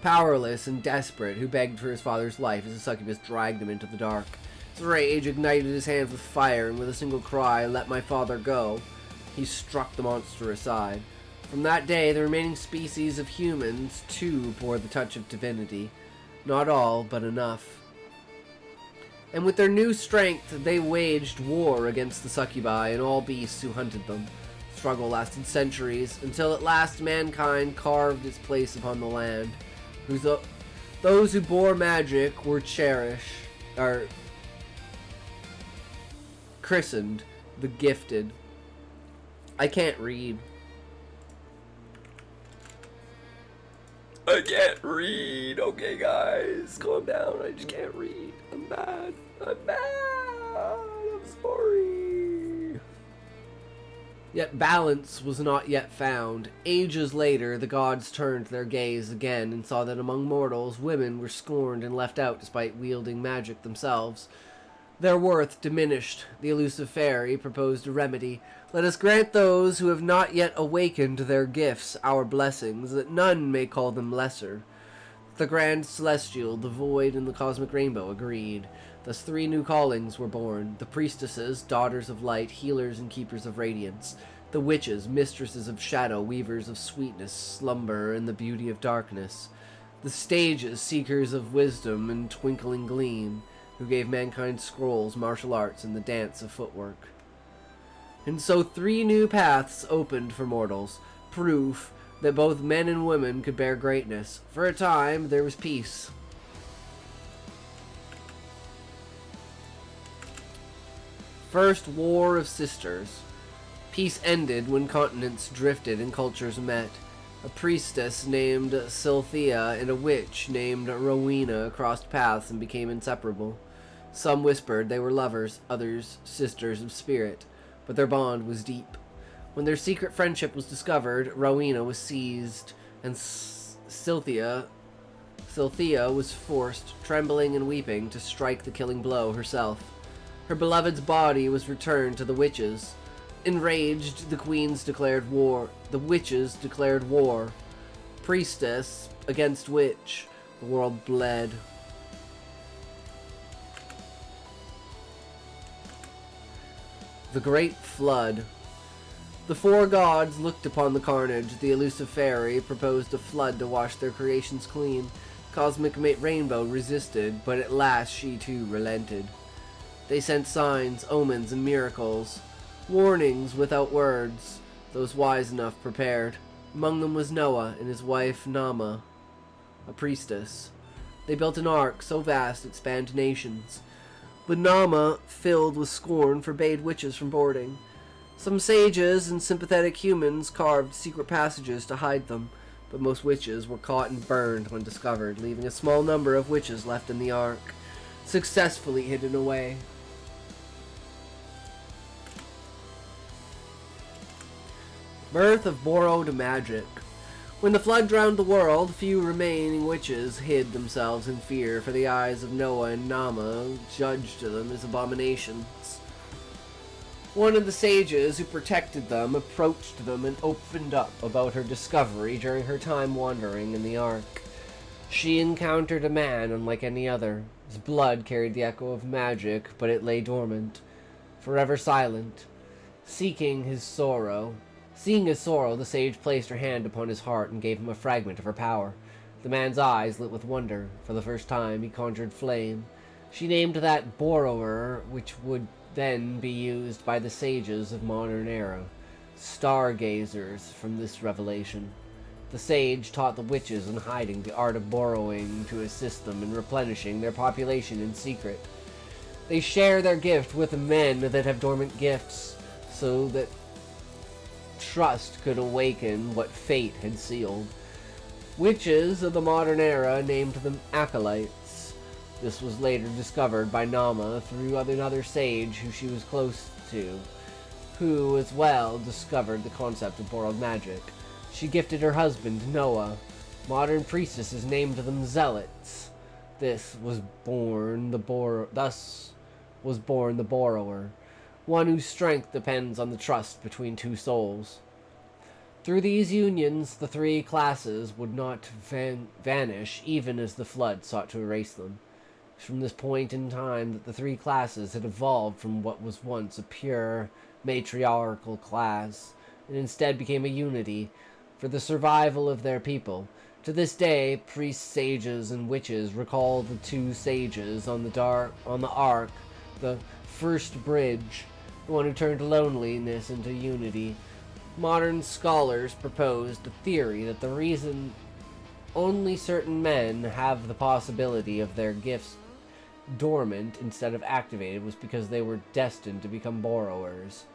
Powerless and desperate, who begged for his father's life as the succubus dragged him into the dark. His rage ignited his hands with fire, and with a single cry, "Let my father go," he struck the monster aside. From that day, the remaining species of humans, too, bore the touch of divinity. Not all, but enough. And with their new strength, they waged war against the succubi and all beasts who hunted them. The struggle lasted centuries, until at last mankind carved its place upon the land. Those who bore magic were christened the gifted. I can't read. I can't read. Okay, guys, calm down. I just can't read. I'm bad. I'm sorry. Yet balance was not yet found. Ages later, the gods turned their gaze again and saw that among mortals, women were scorned and left out despite wielding magic themselves. Their worth diminished. The elusive fairy proposed a remedy. Let us grant those who have not yet awakened their gifts our blessings, that none may call them lesser. The grand celestial, the void, and the cosmic rainbow agreed. Thus 3 new callings were born: the priestesses, daughters of light, healers and keepers of radiance; the witches, mistresses of shadow, weavers of sweetness, slumber, and the beauty of darkness; the stages, seekers of wisdom and twinkling gleam, who gave mankind scrolls, martial arts, and the dance of footwork. And so 3 new paths opened for mortals, proof that both men and women could bear greatness. For a time, there was peace. First War of Sisters. Peace ended when continents drifted and cultures met. A priestess named Silthea and a witch named Rowena crossed paths and became inseparable. Some whispered they were lovers, others sisters of spirit, but their bond was deep. When their secret friendship was discovered, Rowena was seized, and Silthea was forced, trembling and weeping, to strike the killing blow herself. Her beloved's body was returned to the witches. Enraged, the witches declared war. Priestess against witch. The world bled. The Great Flood. The four gods looked upon the carnage. The elusive fairy proposed a flood to wash their creations clean. Cosmic Rainbow resisted, but at last she too relented. They sent signs, omens, and miracles. Warnings without words, those wise enough prepared. Among them was Noah and his wife Nama, a priestess. They built an ark so vast it spanned nations. But Nama, filled with scorn, forbade witches from boarding. Some sages and sympathetic humans carved secret passages to hide them, but most witches were caught and burned when discovered, leaving a small number of witches left in the ark, successfully hidden away. Birth of borrowed magic. When the flood drowned the world, few remaining witches hid themselves in fear, for the eyes of Noah and Nama judged them as abominations. One of the sages who protected them approached them and opened up about her discovery during her time wandering in the ark. She encountered a man unlike any other. His blood carried the echo of magic, but it lay dormant, forever silent, seeing his sorrow, the sage placed her hand upon his heart and gave him a fragment of her power. The man's eyes lit with wonder. For the first time, he conjured flame. She named that Borrower, which would then be used by the sages of modern era, stargazers from this revelation. The sage taught the witches in hiding the art of borrowing to assist them in replenishing their population in secret. They share their gift with men that have dormant gifts, so that trust could awaken what fate had sealed. Witches of the modern era named them acolytes. This was later discovered by Nama through another sage who she was close to, who as well discovered the concept of borrowed magic. She gifted her husband, Noah. Modern priestesses named them zealots. Thus was born the borrower, one whose strength depends on the trust between two souls. Through these unions, the three classes would not vanish, even as the flood sought to erase them. From this point in time that the three classes had evolved from what was once a pure matriarchal class, and instead became a unity for the survival of their people. To this day, priests, sages, and witches recall the two sages on the ark, the first bridge, the one who turned loneliness into unity. Modern scholars proposed a theory that the reason only certain men have the possibility of their gifts dormant instead of activated was because they were destined to become borrowers.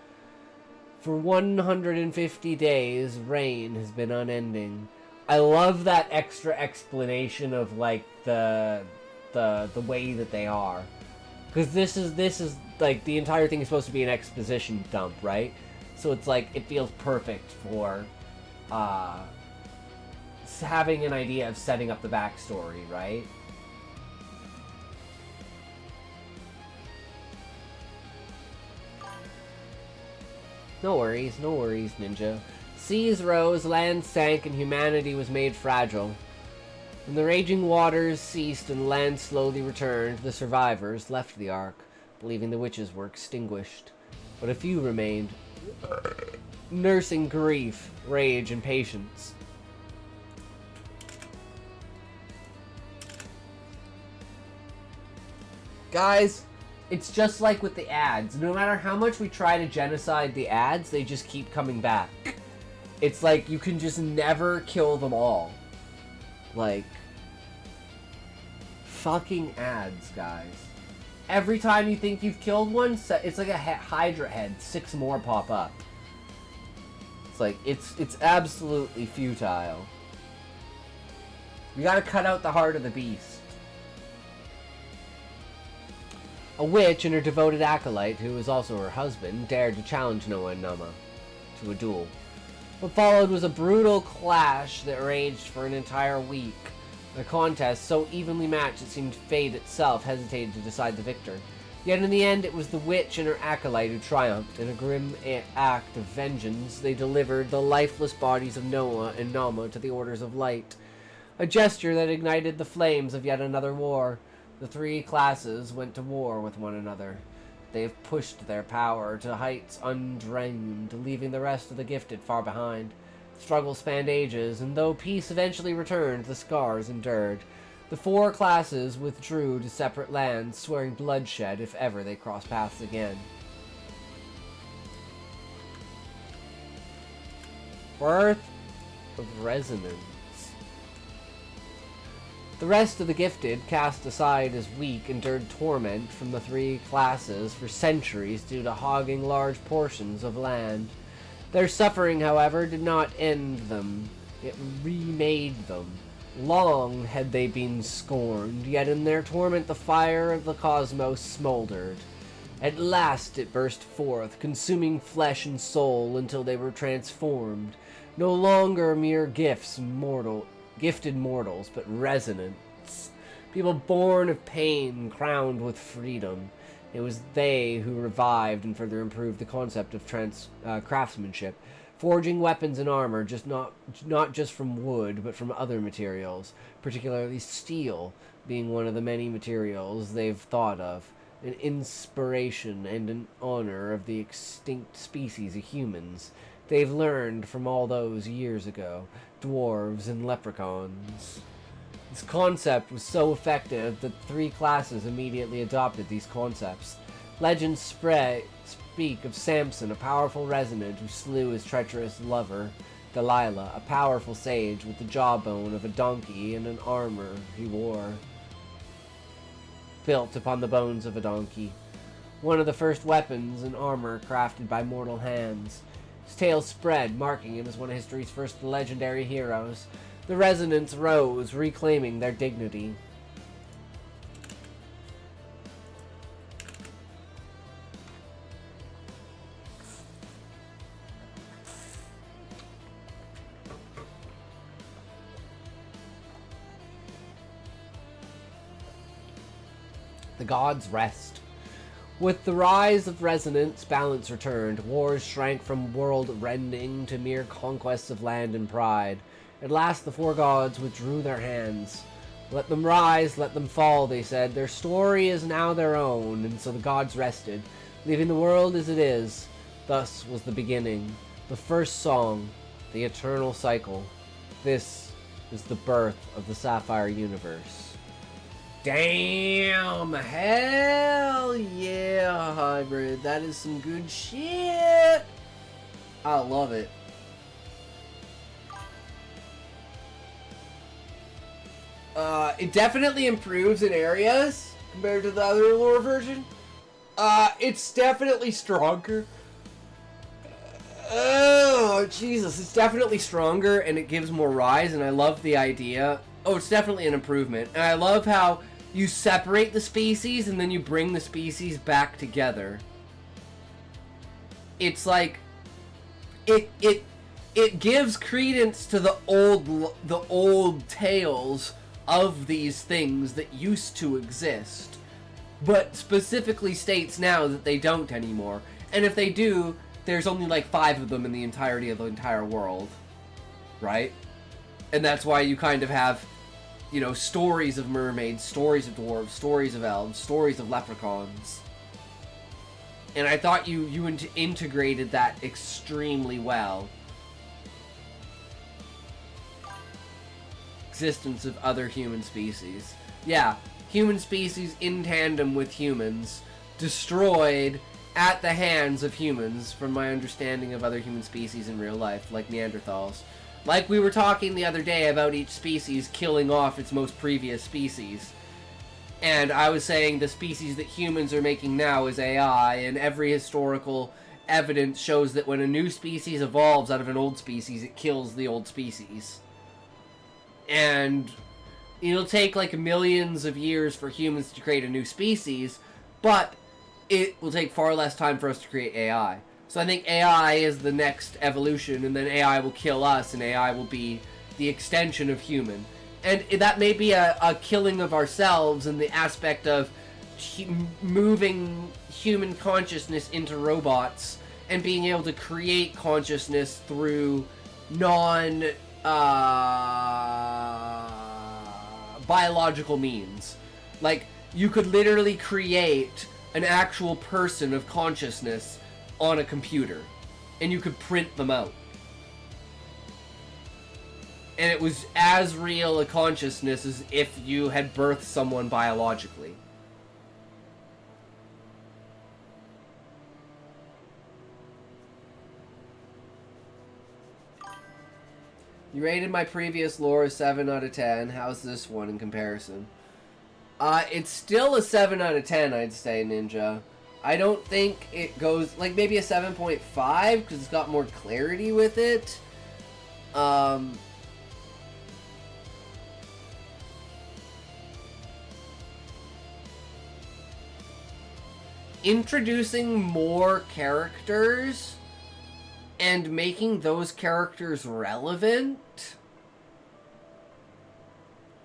For 150 days, rain has been unending. I love that extra explanation of like the way that they are, because this is like the entire thing is supposed to be an exposition dump, right? So it's like it feels perfect for having an idea of setting up the backstory, right? No worries, ninja. Seas rose, land sank, and humanity was made fragile. When the raging waters ceased and land slowly returned, the survivors left the ark, believing the witches were extinguished. But a few remained, nursing grief, rage, and patience. Guys, it's just like with the ads. No matter how much we try to genocide the ads, they just keep coming back. It's like you can just never kill them all. Like, fucking ads, guys. Every time you think you've killed one, it's like a Hydra head. 6 more pop up. like, it's absolutely futile. You gotta cut out the heart of the beast. A witch and her devoted acolyte, who was also her husband, dared to challenge Noah and Nama to a duel. What followed was a brutal clash that raged for an entire week. A contest so evenly matched it seemed fate itself hesitated to decide the victor. Yet in the end, it was the witch and her acolyte who triumphed. In a grim act of vengeance, they delivered the lifeless bodies of Noah and Nama to the Orders of Light. A gesture that ignited the flames of yet another war. The three classes went to war with one another. They have pushed their power to heights undreamed, leaving the rest of the gifted far behind. The struggle spanned ages, and though peace eventually returned, the scars endured. The four classes withdrew to separate lands, swearing bloodshed if ever they crossed paths again. Birth of Resonance. The rest of the gifted, cast aside as weak, endured torment from the three classes for centuries due to hogging large portions of land. Their suffering, however, did not end them. It remade them. Long had they been scorned, yet in their torment the fire of the cosmos smoldered. At last it burst forth, consuming flesh and soul until they were transformed. No longer mere gifted mortals, but resonance. People born of pain, crowned with freedom. It was they who revived and further improved the concept of craftsmanship, forging weapons and armor not just from wood, but from other materials, particularly steel being one of the many materials they've thought of, an inspiration and an honor of the extinct species of humans they've learned from all those years ago, dwarves and leprechauns. This concept was so effective that three classes immediately adopted these concepts. Legends speak of Samson, a powerful resonant who slew his treacherous lover, Delilah, a powerful sage with the jawbone of a donkey and an armor he wore, built upon the bones of a donkey. One of the first weapons and armor crafted by mortal hands. His tale spread, marking him as one of history's first legendary heroes. The resonance rose, reclaiming their dignity. The gods rest. With the rise of resonance, balance returned. Wars shrank from world-rending to mere conquests of land and pride. At last the four gods withdrew their hands. Let them rise, let them fall, they said. Their story is now their own, and so the gods rested, leaving the world as it is. Thus was the beginning, the first song, the eternal cycle. This is the birth of the Sapphire Universe. Damn! Hell yeah, Hybrid. That is some good shit! I love it. It definitely improves in areas compared to the other lore version. It's definitely stronger. Oh, Jesus. It's definitely stronger and it gives more rise, and I love the idea. Oh, it's definitely an improvement. And I love how you separate the species and then you bring the species back together. It's like it gives credence to the old tales of these things that used to exist, but specifically states now that they don't anymore. And if they do, there's only like 5 of them in the entirety of the entire world, right? And that's why you kind of have, you know, stories of mermaids, stories of dwarves, stories of elves, stories of leprechauns. And I thought you integrated that extremely well. Existence of other human species. Yeah, human species in tandem with humans, destroyed at the hands of humans, from my understanding of other human species in real life, like Neanderthals. Like we were talking the other day about each species killing off its most previous species. And I was saying the species that humans are making now is AI, and every historical evidence shows that when a new species evolves out of an old species, it kills the old species. And it'll take like millions of years for humans to create a new species, but it will take far less time for us to create AI. So I think AI is the next evolution, and then AI will kill us, and AI will be the extension of human. And that may be a killing of ourselves in the aspect of moving human consciousness into robots and being able to create consciousness through biological means. Like, you could literally create an actual person of consciousness on a computer, and you could print them out. And it was as real a consciousness as if you had birthed someone biologically. You rated my previous lore a 7 out of 10. How's this one in comparison? It's still a 7 out of 10, I'd say, Ninja. I don't think it goes... like, maybe a 7.5, because it's got more clarity with it. Introducing more characters and making those characters relevant,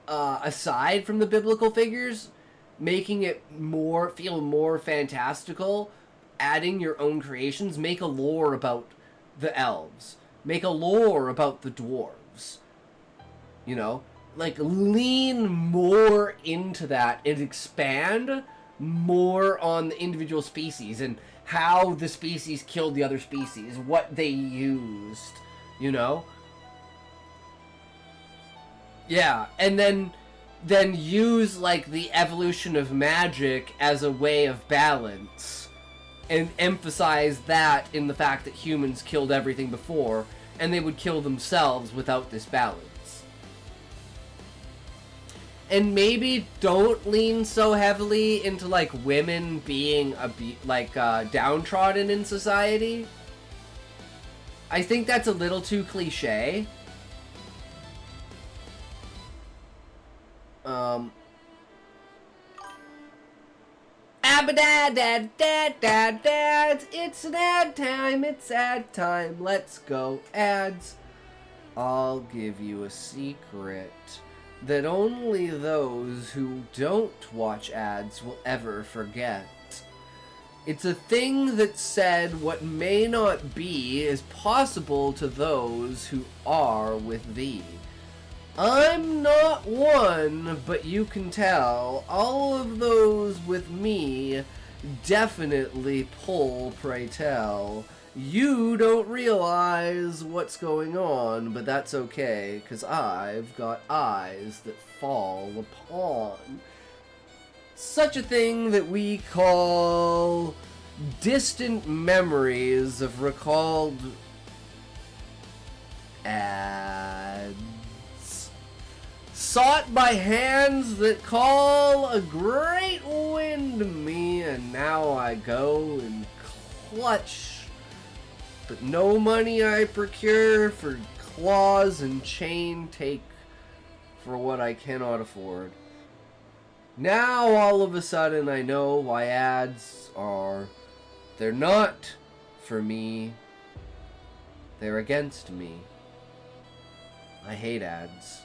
aside from the biblical figures, making it feel more fantastical, adding your own creations, make a lore about the elves, make a lore about the dwarves, you know, like lean more into that and expand more on the individual species and how the species killed the other species, what they used, you know? Yeah, and then use, like, the evolution of magic as a way of balance, and emphasize that in the fact that humans killed everything before, and they would kill themselves without this balance. And maybe don't lean so heavily into, like, women being downtrodden in society. I think that's a little too cliche. Abadad, it's an ad time, let's go, ads. I'll give you a secret that only those who don't watch ads will ever forget. It's a thing that said what may not be is possible to those who are with thee. I'm not one, but you can tell all of those with me definitely pull, pray tell. You don't realize what's going on, but that's okay, 'cause I've got eyes that fall upon such a thing that we call distant memories of recalled ads, sought by hands that call a great wind to me, and now I go and clutch. But no money I procure for claws and chain take for what I cannot afford. Now all of a sudden I know why ads are. They're not for me. They're against me. I hate ads.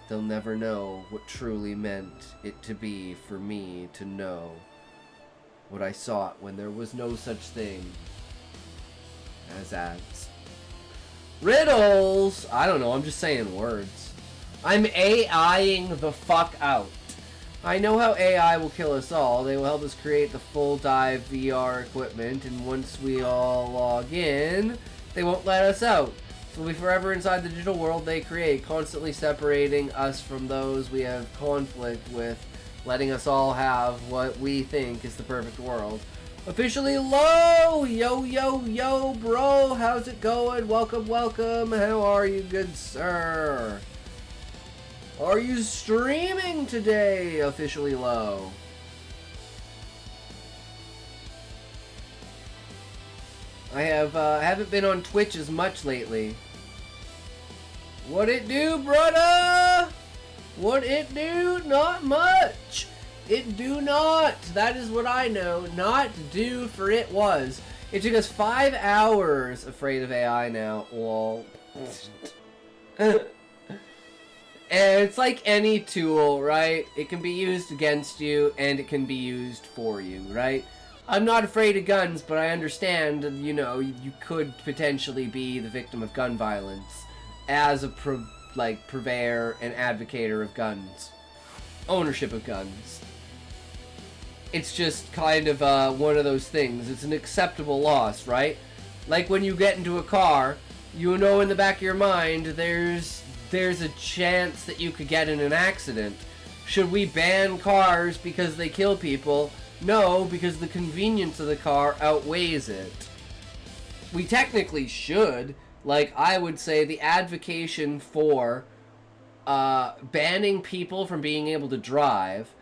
They'll never know what truly meant it to be for me to know what I sought when there was no such thing as ads. Riddles! I don't know, I'm just saying words. I'm AIing the fuck out. I know how AI will kill us all. They will help us create the full dive VR equipment, and once we all log in, they won't let us out. So we'll be forever inside the digital world they create, constantly separating us from those we have conflict with, letting us all have what we think is the perfect world. Officially low! Yo, yo, yo, bro! How's it going? Welcome, welcome! How are you, good sir? Are you streaming today? Officially low. I haven't been on Twitch as much lately. What it do, brother? What it do? Not much. It do not. That is what I know. Not do, for it was. It took us 5 hours. Afraid of AI now. Lol. And it's like any tool, right? It can be used against you, and it can be used for you, right? I'm not afraid of guns, but I understand, you know, you could potentially be the victim of gun violence as a purveyor and advocator of guns. Ownership of guns. It's just kind of one of those things. It's an acceptable loss, right? Like when you get into a car, you know in the back of your mind there's a chance that you could get in an accident. Should we ban cars because they kill people? No, because the convenience of the car outweighs it. We technically should. Like, I would say the advocation for banning people from being able to drive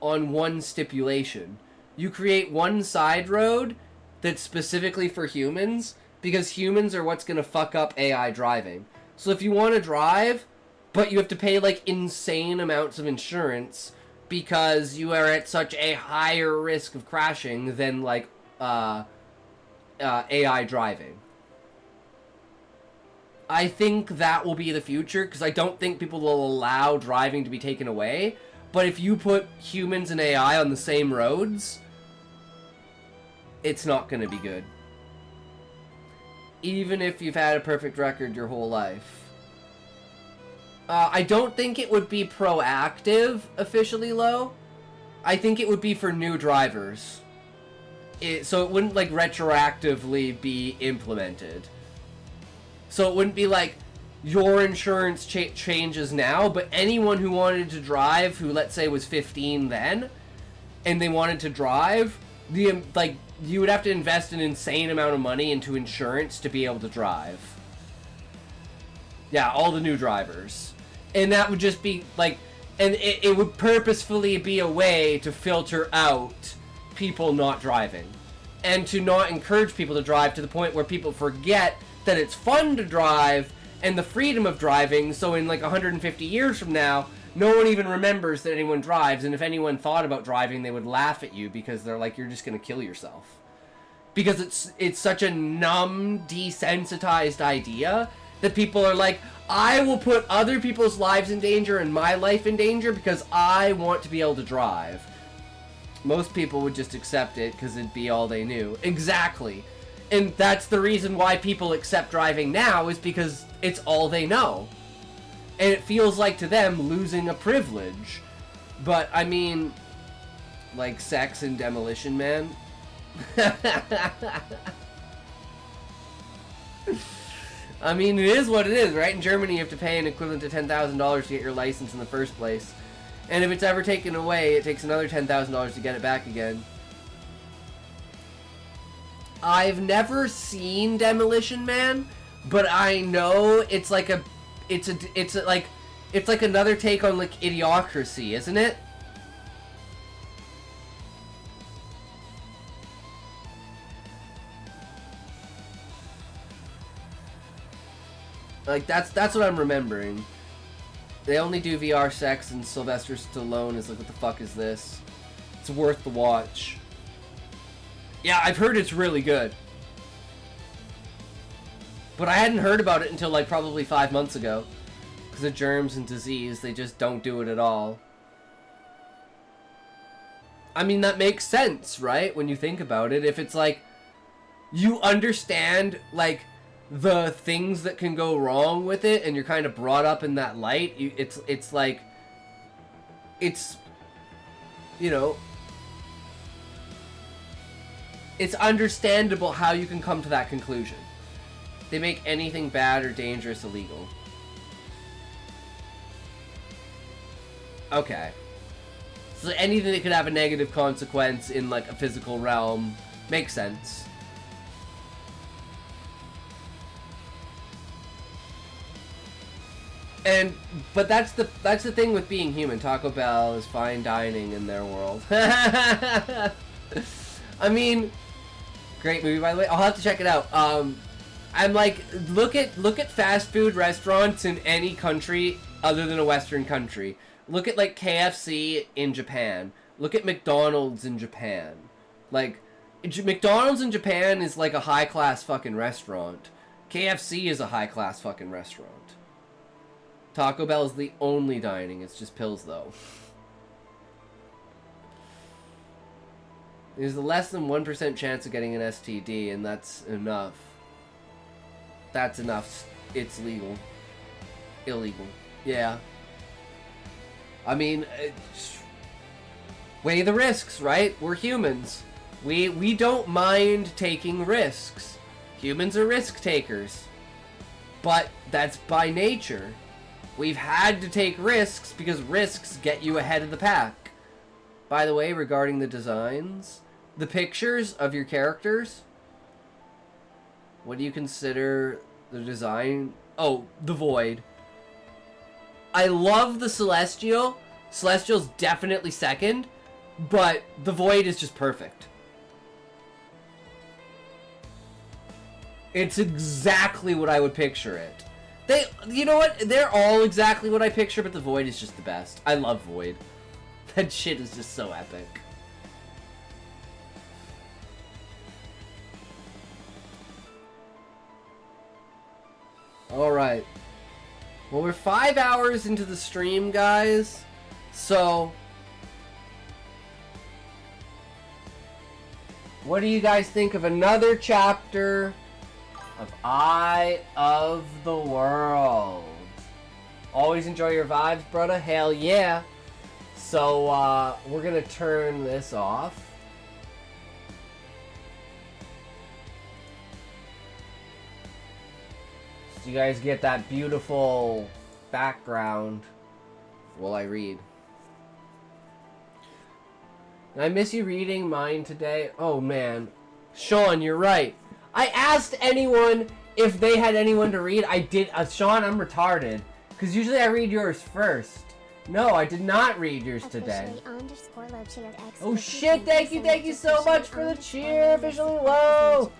on one stipulation. You create one side road that's specifically for humans, because humans are what's going to fuck up AI driving. So if you want to drive, but you have to pay, like, insane amounts of insurance because you are at such a higher risk of crashing than, like, AI driving. I think that will be the future, because I don't think people will allow driving to be taken away. But if you put humans and AI on the same roads, it's not going to be good. Even if you've had a perfect record your whole life. I don't think it would be proactive, officially low. I think it would be for new drivers. So it wouldn't, like, retroactively be implemented. So it wouldn't be like, your insurance changes now, but anyone who wanted to drive, who, let's say, was 15 then, and they wanted to drive, you would have to invest an insane amount of money into insurance to be able to drive. Yeah, all the new drivers. And that would just be, like, and it would purposefully be a way to filter out people not driving. And to not encourage people to drive to the point where people forget that it's fun to drive and the freedom of driving, so in, like, 150 years from now, no one even remembers that anyone drives, and if anyone thought about driving, they would laugh at you because they're like, you're just gonna kill yourself. Because it's such a numb, desensitized idea that people are like, I will put other people's lives in danger and my life in danger because I want to be able to drive. Most people would just accept it because it'd be all they knew. Exactly. And that's the reason why people accept driving now, is because it's all they know. And it feels like to them losing a privilege. But, I mean, like sex and Demolition Man. I mean, it is what it is, right? In Germany, you have to pay an equivalent to $10,000 to get your license in the first place. And if it's ever taken away, it takes another $10,000 to get it back again. I've never seen Demolition Man, but I know it's like it's like another take on, like, Idiocracy, isn't it? Like, that's what I'm remembering. They only do VR sex, and Sylvester Stallone is like, what the fuck is this? It's worth the watch. Yeah, I've heard it's really good. But I hadn't heard about it until, like, probably 5 months ago. Because of germs and disease, they just don't do it at all. I mean, that makes sense, right? When you think about it. If it's like, you understand, like, the things that can go wrong with it, and you're kind of brought up in that light, it's like, it's, you know, it's understandable how you can come to that conclusion. They make anything bad or dangerous illegal. Okay. So anything that could have a negative consequence in, like, a physical realm makes sense. But that's the thing with being human. Taco Bell is fine dining in their world. I mean, Great movie, by the way. I'll have to check it out. I'm like, look at fast food restaurants in any country other than a Western country. Look at like KFC in Japan. Look at McDonald's in Japan. Like, McDonald's in Japan is like a high-class fucking restaurant. KFC is a high-class fucking restaurant. Taco Bell is the only dining. It's just pills, though. There's a less than 1% chance of getting an STD, and that's enough. That's enough. It's legal. Illegal. Yeah. I mean, weigh the risks, right? We're humans. We don't mind taking risks. Humans are risk takers. But that's by nature. We've had to take risks because risks get you ahead of the pack. By the way, regarding the designs, the pictures of your characters, what do you consider the design? Oh, the Void. I love the Celestial. Celestial's definitely second, but the Void is just perfect. It's exactly what I would picture it. You know what? They're all exactly what I picture, but the Void is just the best. I love Void. That shit is just so epic. Alright. Well, we're 5 hours into the stream, guys. So, what do you guys think of another chapter of Eye of the World? Always enjoy your vibes, brother. Hell yeah. So, we're gonna turn this off. So you guys get that beautiful background while I read. And I miss you reading mine today. Oh man. Sean, you're right. I asked anyone if they had anyone to read. I did. Sean, I'm retarded. Because usually I read yours first. No, I did not read yours today. Oh shit, thank you so much for the cheer. Officially low.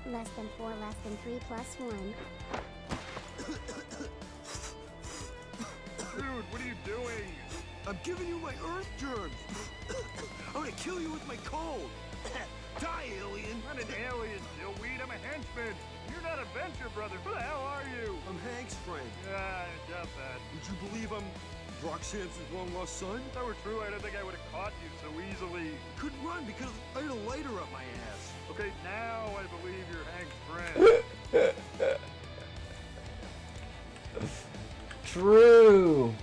Less than 4, less than 3, plus 1.
Dude, what are you doing? I'm giving you my earth germs. I'm gonna kill you with my cold. Die, alien. I'm not an alien, Dillweed. I'm a henchman. You're not a Venture Brother. Who the hell are you? I'm Hank's friend. Yeah, I doubt that. Would you believe I'm Brock Sampson's long-lost son? If that were true, I don't think I would have caught you so easily. Couldn't run because I had a lighter up my ass. Okay, now I believe you're Hank's friend.
True.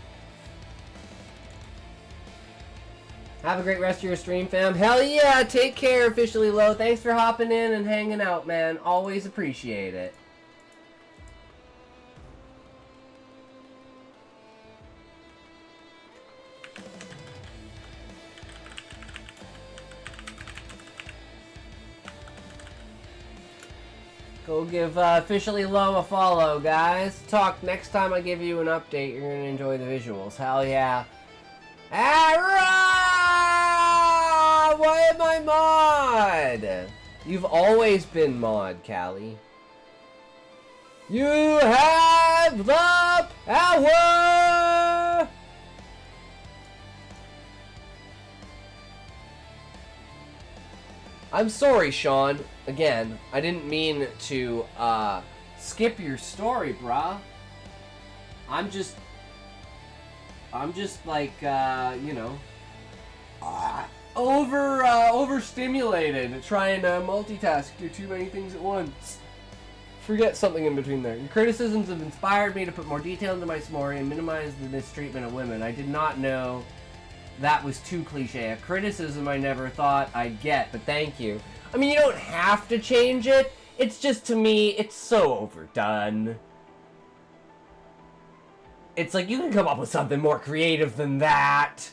Have a great rest of your stream, fam. Hell yeah, take care, Officially Low. Thanks for hopping in and hanging out, man. Always appreciate it. Go give Officially Low a follow, guys. Talk next time I give you an update. You're gonna enjoy the visuals. Hell yeah. Arrah! Why am I mod? You've always been mod, Callie. You have the power! I'm sorry, Sean. Again, I didn't mean to skip your story, bruh. I'm just like, you know, overstimulated, trying to multitask, do too many things at once. Forget something in between there. Your criticisms have inspired me to put more detail into my story and minimize the mistreatment of women. I did not know that was too cliche. A criticism I never thought I'd get, but thank you. I mean, you don't have to change it. It's just, to me, it's so overdone. It's like, you can come up with something more creative than that.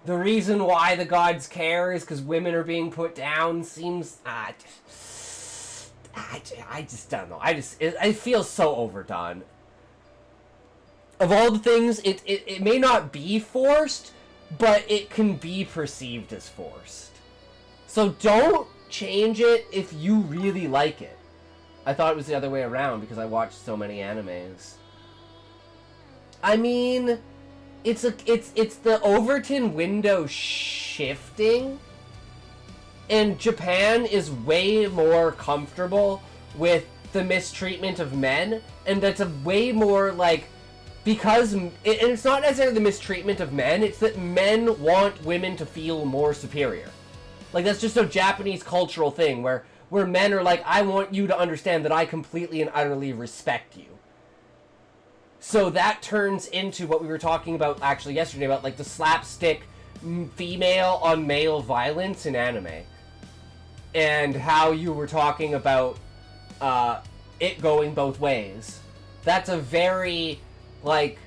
The reason why the gods care is because women are being put down seems... I just don't know. It feels so overdone. Of all the things, it may not be forced, but it can be perceived as forced. So don't change it if you really like it. I thought it was the other way around because I watched so many animes. I mean, it's the Overton window shifting, and Japan is way more comfortable with the mistreatment of men, and that's a way more like, because, and it's not necessarily the mistreatment of men, it's that men want women to feel more superior. Like, that's just a Japanese cultural thing where men are like, I want you to understand that I completely and utterly respect you. So that turns into what we were talking about actually yesterday, about like the slapstick female on male violence in anime. And how you were talking about it going both ways. That's a very, like,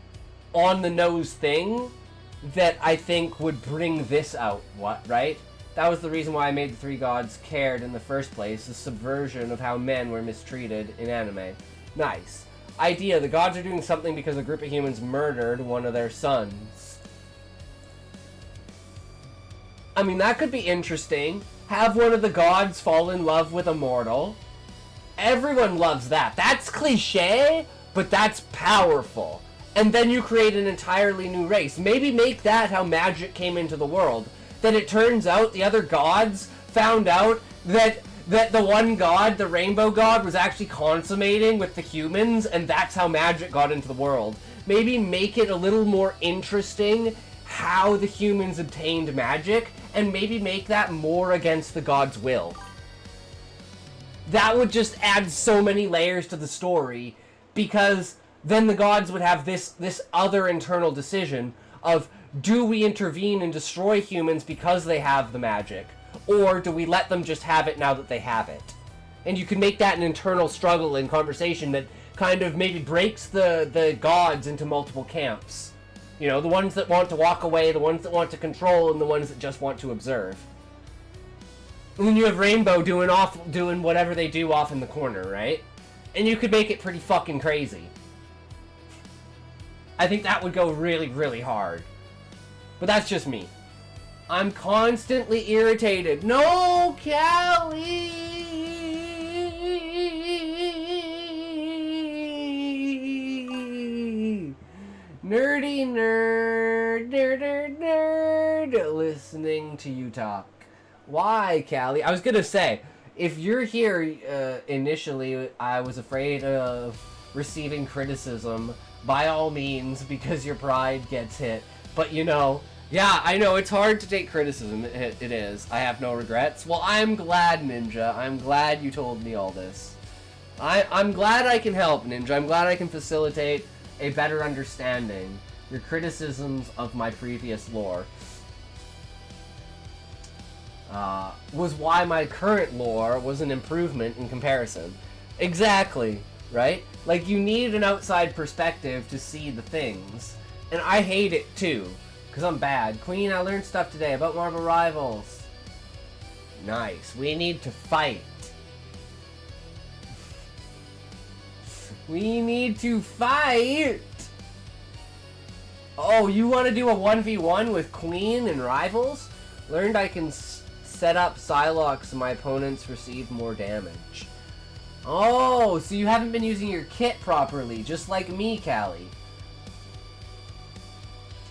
on the nose thing that I think would bring this out, right? That was the reason why I made the Three Gods cared in the first place, the subversion of how men were mistreated in anime. Nice. Idea, the gods are doing something because a group of humans murdered one of their sons. I mean, that could be interesting. Have one of the gods fall in love with a mortal. Everyone loves that. That's cliche, but that's powerful. And then you create an entirely new race. Maybe make that how magic came into the world. That it turns out the other gods found out that the one god, the rainbow god, was actually consummating with the humans, and that's how magic got into the world. Maybe make it a little more interesting how the humans obtained magic, and maybe make that more against the god's will. That would just add so many layers to the story, because then the gods would have this other internal decision of, do we intervene and destroy humans because they have the magic? Or do we let them just have it now that they have it? And you can make that an internal struggle in conversation that kind of maybe breaks the gods into multiple camps. You know, the ones that want to walk away, the ones that want to control, and the ones that just want to observe. And then you have Rainbow doing whatever they do off in the corner, right? And you could make it pretty fucking crazy. I think that would go really, really hard. But that's just me. I'm constantly irritated. No, Callie! Nerdy nerd, nerd, listening to you talk. Why, Callie? I was gonna say, if you're here, initially, I was afraid of receiving criticism, by all means, because your pride gets hit. But, you know, yeah, I know, it's hard to take criticism, it is. I have no regrets. Well, I'm glad, Ninja. I'm glad you told me all this. I'm glad I can help, Ninja. I'm glad I can facilitate a better understanding. Your criticisms of my previous lore was why my current lore was an improvement in comparison. Exactly, right? Like, you need an outside perspective to see the things. And I hate it too, because I'm bad. Queen, I learned stuff today about Marvel Rivals. Nice. We need to fight. We need to fight! Oh, you want to do a 1v1 with Queen and Rivals? Learned I can set up Psylocke so my opponents receive more damage. Oh, so you haven't been using your kit properly, just like me, Callie.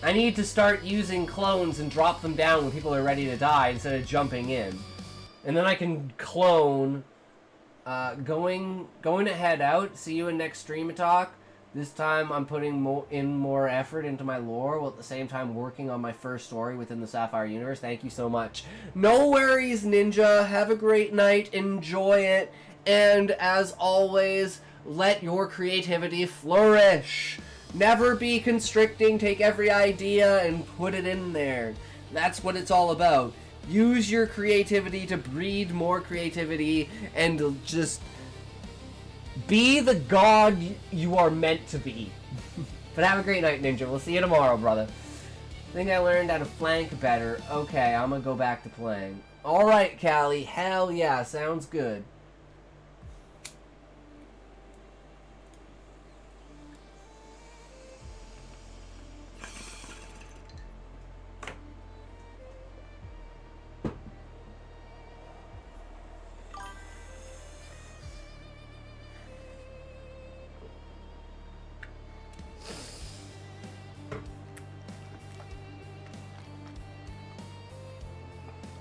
I need to start using clones and drop them down when people are ready to die instead of jumping in. And then I can clone. Going to head out. See you in next stream talk. This time I'm putting more effort into my lore while at the same time working on my first story within the Sapphire universe. Thank you so much. No worries, Ninja. Have a great night. Enjoy it. And as always, let your creativity flourish. Never be constricting. Take every idea and put it in there. That's what it's all about. Use your creativity to breed more creativity and just be the god you are meant to be. But have a great night, Ninja. We'll see you tomorrow, brother. I think I learned how to flank better. Okay, I'm gonna go back to playing. Alright, Callie. Hell yeah, sounds good.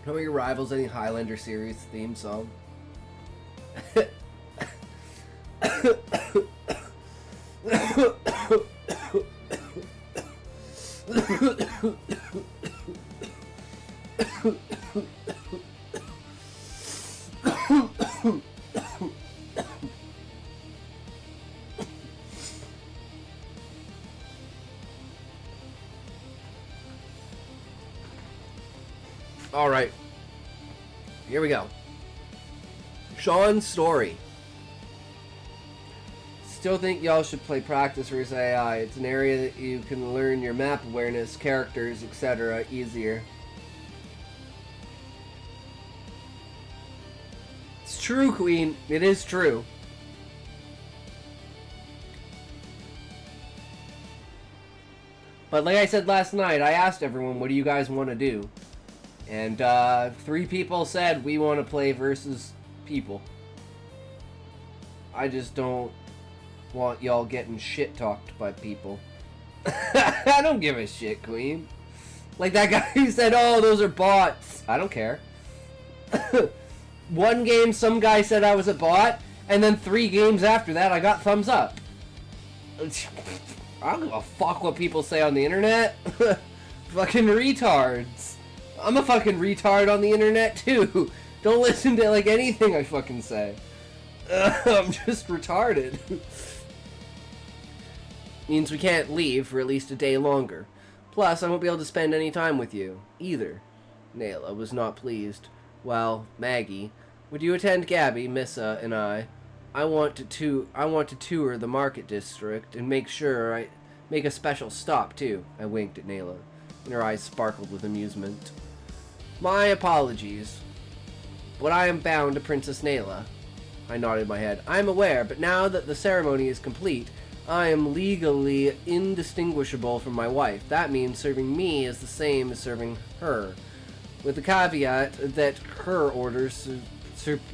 Know your rivals any Highlander series theme song? All right. Here we go. Sean's story. Still think y'all should play Practice vs. AI. It's an area that you can learn your map awareness, characters, etc. easier. It's true, Queen. It is true. But like I said last night, I asked everyone, what do you guys want to do? And 3 people said we want to play versus people. I just don't want y'all getting shit talked by people. I don't give a shit, Queen. Like that guy who said, oh, those are bots. I don't care. One game, some guy said I was a bot, and then 3 games after that, I got thumbs up. I don't give a fuck what people say on the internet. Fucking retards. I'm a fucking retard on the internet too. Don't listen to like anything I fucking say. I'm just retarded. Means we can't leave for at least a day longer. Plus, I won't be able to spend any time with you, either. Nayla was not pleased. Well, Maggie, would you attend Gabby, Missa, and I? I want to tour the market district and make sure I make a special stop too. I winked at Nayla, and her eyes sparkled with amusement. My apologies, but I am bound to Princess Nayla. I nodded my head. I am aware, but now that the ceremony is complete, I am legally indistinguishable from my wife. That means serving me is the same as serving her, with the caveat that her orders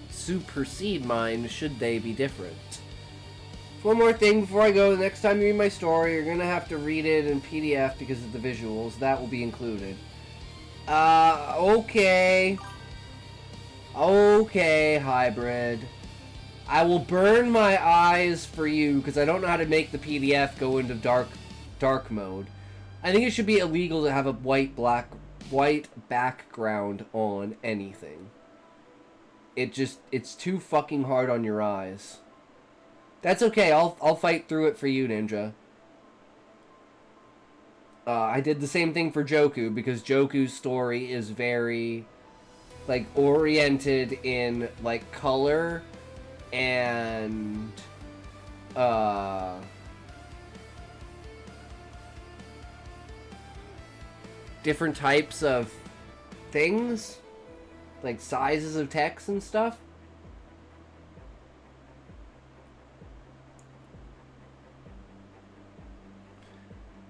supersede mine should they be different. One more thing before I go. The next time you read my story, you're going to have to read it in PDF because of the visuals. That will be included. Okay. Okay, hybrid. I will burn my eyes for you because I don't know how to make the PDF go into dark mode. I think it should be illegal to have a white background on anything. It's too fucking hard on your eyes. That's okay. I'll fight through it for you, Ninja. I did the same thing for Joku because Joku's story is very like oriented in like color and different types of things, like sizes of text and stuff.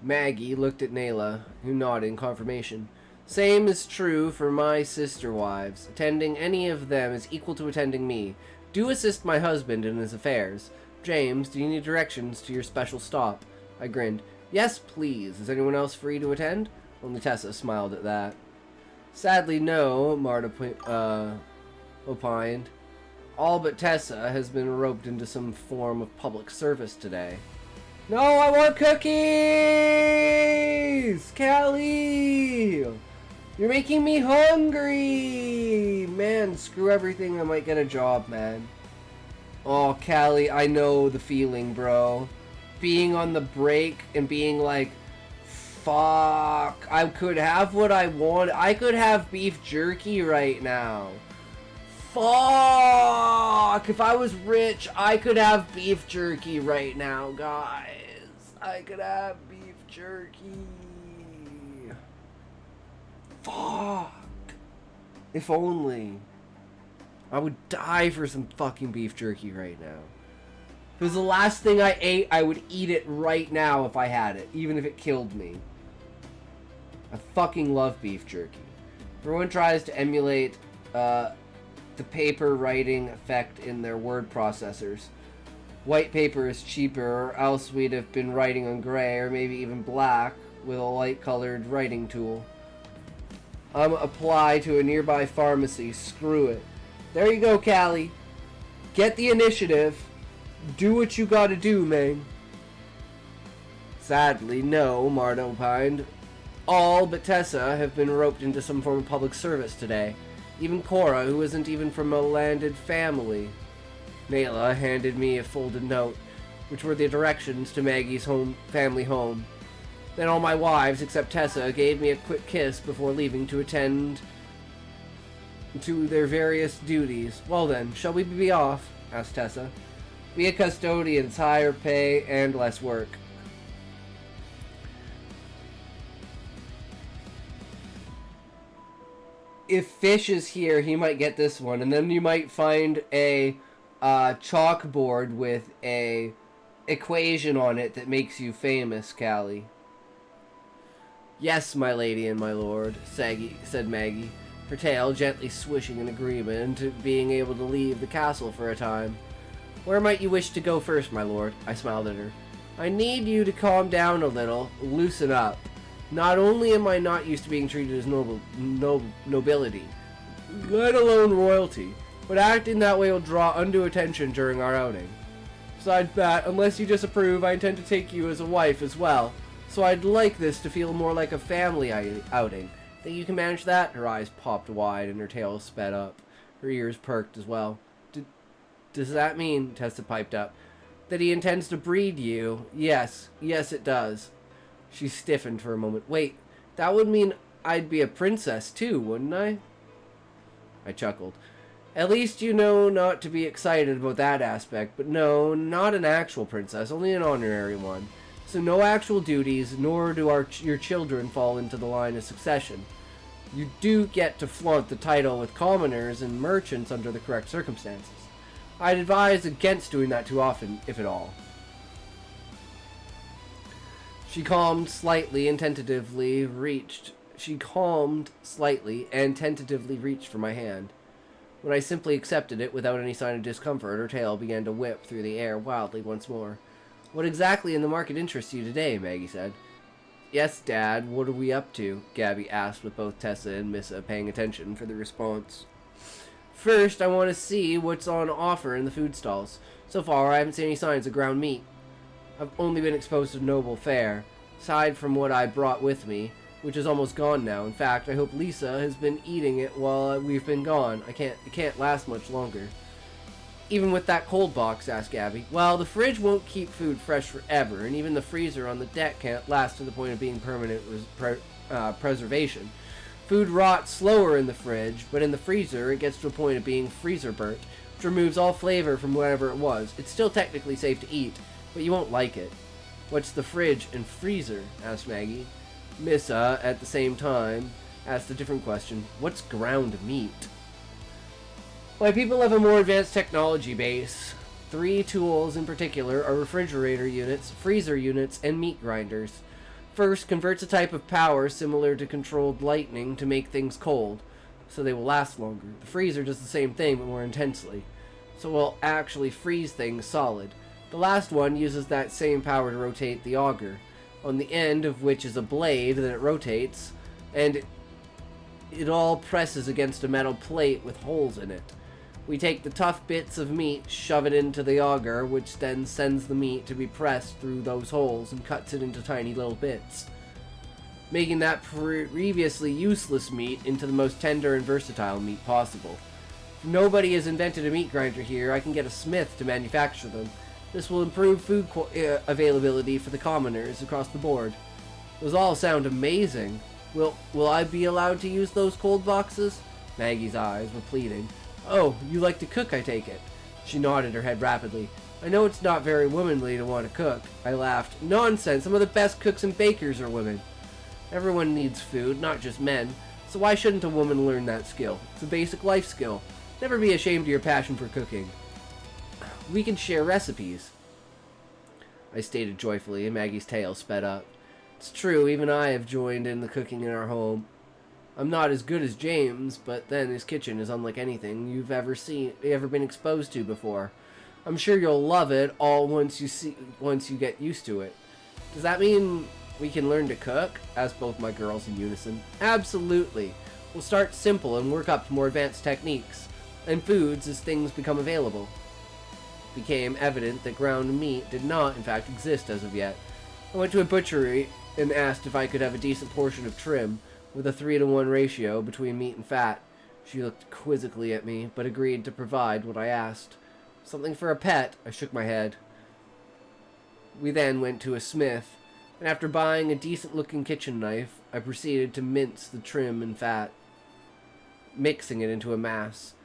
Maggie looked at Nayla, who nodded in confirmation. Same is true for my sister wives. Attending any of them is equal to attending me. Do assist my husband in his affairs. James, do you need directions to your special stop? I grinned. Yes, please. Is anyone else free to attend? Only Tessa smiled at that. Sadly, no, Marta opined. All but Tessa has been roped into some form of public service today. No, I want cookies! Callie! You're making me hungry! Man, screw everything. I might get a job, man. Oh, Callie, I know the feeling, bro. Being on the break and being like, fuck, I could have what I want. I could have beef jerky right now. Fuck! If I was rich, I could have beef jerky right now, guys. I could have beef jerky. Fuck. If only. I would die for some fucking beef jerky right now. If it was the last thing I ate, I would eat it right now if I had it, even if it killed me. I fucking love beef jerky. Everyone tries to emulate the paper writing effect in their word processors. White paper is cheaper, or else we'd have been writing on gray, or maybe even black, with a light-colored writing tool. apply to a nearby pharmacy. Screw it. There you go, Callie. Get the initiative. Do what you gotta do, man. Sadly, no, Marta opined. All but Tessa have been roped into some form of public service today. Even Cora, who isn't even from a landed family. Nayla handed me a folded note, which were the directions to Maggie's family home. Then all my wives, except Tessa, gave me a quick kiss before leaving to attend to their various duties. Well then, shall we be off? Asked Tessa. Be a custodian's higher pay and less work. If Fish is here, he might get this one, and then you might find a chalkboard with a equation on it that makes you famous, Callie. Yes, my lady and my lord, said Maggie, her tail gently swishing in agreement to being able to leave the castle for a time. Where might you wish to go first, my lord? I smiled at her. I need you to calm down a little, loosen up. Not only am I not used to being treated as nobility, let alone royalty, but acting that way will draw undue attention during our outing. Besides that, unless you disapprove, I intend to take you as a wife as well, so I'd like this to feel more like a family outing. Think you can manage that? Her eyes popped wide and her tail sped up. Her ears perked as well. Does that mean, Tessa piped up, that he intends to breed you? Yes, it does. She stiffened for a moment. Wait, that would mean I'd be a princess too, wouldn't I? I chuckled. At least you know not to be excited about that aspect, but no, not an actual princess, only an honorary one. So no actual duties, nor do your children fall into the line of succession. You do get to flaunt the title with commoners and merchants under the correct circumstances. I'd advise against doing that too often, if at all. She calmed slightly and tentatively reached for my hand. When I simply accepted it without any sign of discomfort, her tail began to whip through the air wildly once more. What exactly in the market interests you today? Maggie said. Yes, Dad, what are we up to? Gabby asked with both Tessa and Missa paying attention for the response. First, I want to see what's on offer in the food stalls. So far, I haven't seen any signs of ground meat. I've only been exposed to noble fare, aside from what I brought with me, which is almost gone now. In fact, I hope Lisa has been eating it while we've been gone. It can't last much longer. Even with that cold box, asked Gabby. Well, the fridge won't keep food fresh forever, and even the freezer on the deck can't last to the point of being permanent preservation. Food rots slower in the fridge, but in the freezer it gets to a point of being freezer burnt, which removes all flavor from whatever it was. It's still technically safe to eat, but you won't like it. What's the fridge and freezer? Asked Maggie. Missa, at the same time, asked a different question. What's ground meat? My people have a more advanced technology base. 3 tools in particular are refrigerator units, freezer units, and meat grinders. First, converts a type of power similar to controlled lightning to make things cold, so they will last longer. The freezer does the same thing, but more intensely, so it will actually freeze things solid. The last one uses that same power to rotate the auger, on the end of which is a blade that it rotates, and it all presses against a metal plate with holes in it. We take the tough bits of meat, shove it into the auger, which then sends the meat to be pressed through those holes and cuts it into tiny little bits, making that previously useless meat into the most tender and versatile meat possible. If nobody has invented a meat grinder here, I can get a smith to manufacture them. This will improve food availability for the commoners across the board. Those all sound amazing. Will I be allowed to use those cold boxes? Maggie's eyes were pleading. Oh, you like to cook, I take it. She nodded her head rapidly. I know it's not very womanly to want to cook. I laughed. Nonsense, some of the best cooks and bakers are women. Everyone needs food, not just men. So why shouldn't a woman learn that skill? It's a basic life skill. Never be ashamed of your passion for cooking. We can share recipes, I stated joyfully, and Maggie's tail sped up. It's true, even I have joined in the cooking in our home. I'm not as good as James, but then his kitchen is unlike anything you've ever been exposed to before. I'm sure you'll love it all once you get used to it. Does that mean we can learn to cook? Asked both my girls in unison. Absolutely. We'll start simple and work up to more advanced techniques, and foods as things become available. It became evident that ground meat did not, in fact, exist as of yet. I went to a butchery and asked if I could have a decent portion of trim with a 3-to-1 ratio between meat and fat. She looked quizzically at me, but agreed to provide what I asked. Something for a pet, I shook my head. We then went to a smith, and after buying a decent-looking kitchen knife, I proceeded to mince the trim and fat, mixing it into a mass.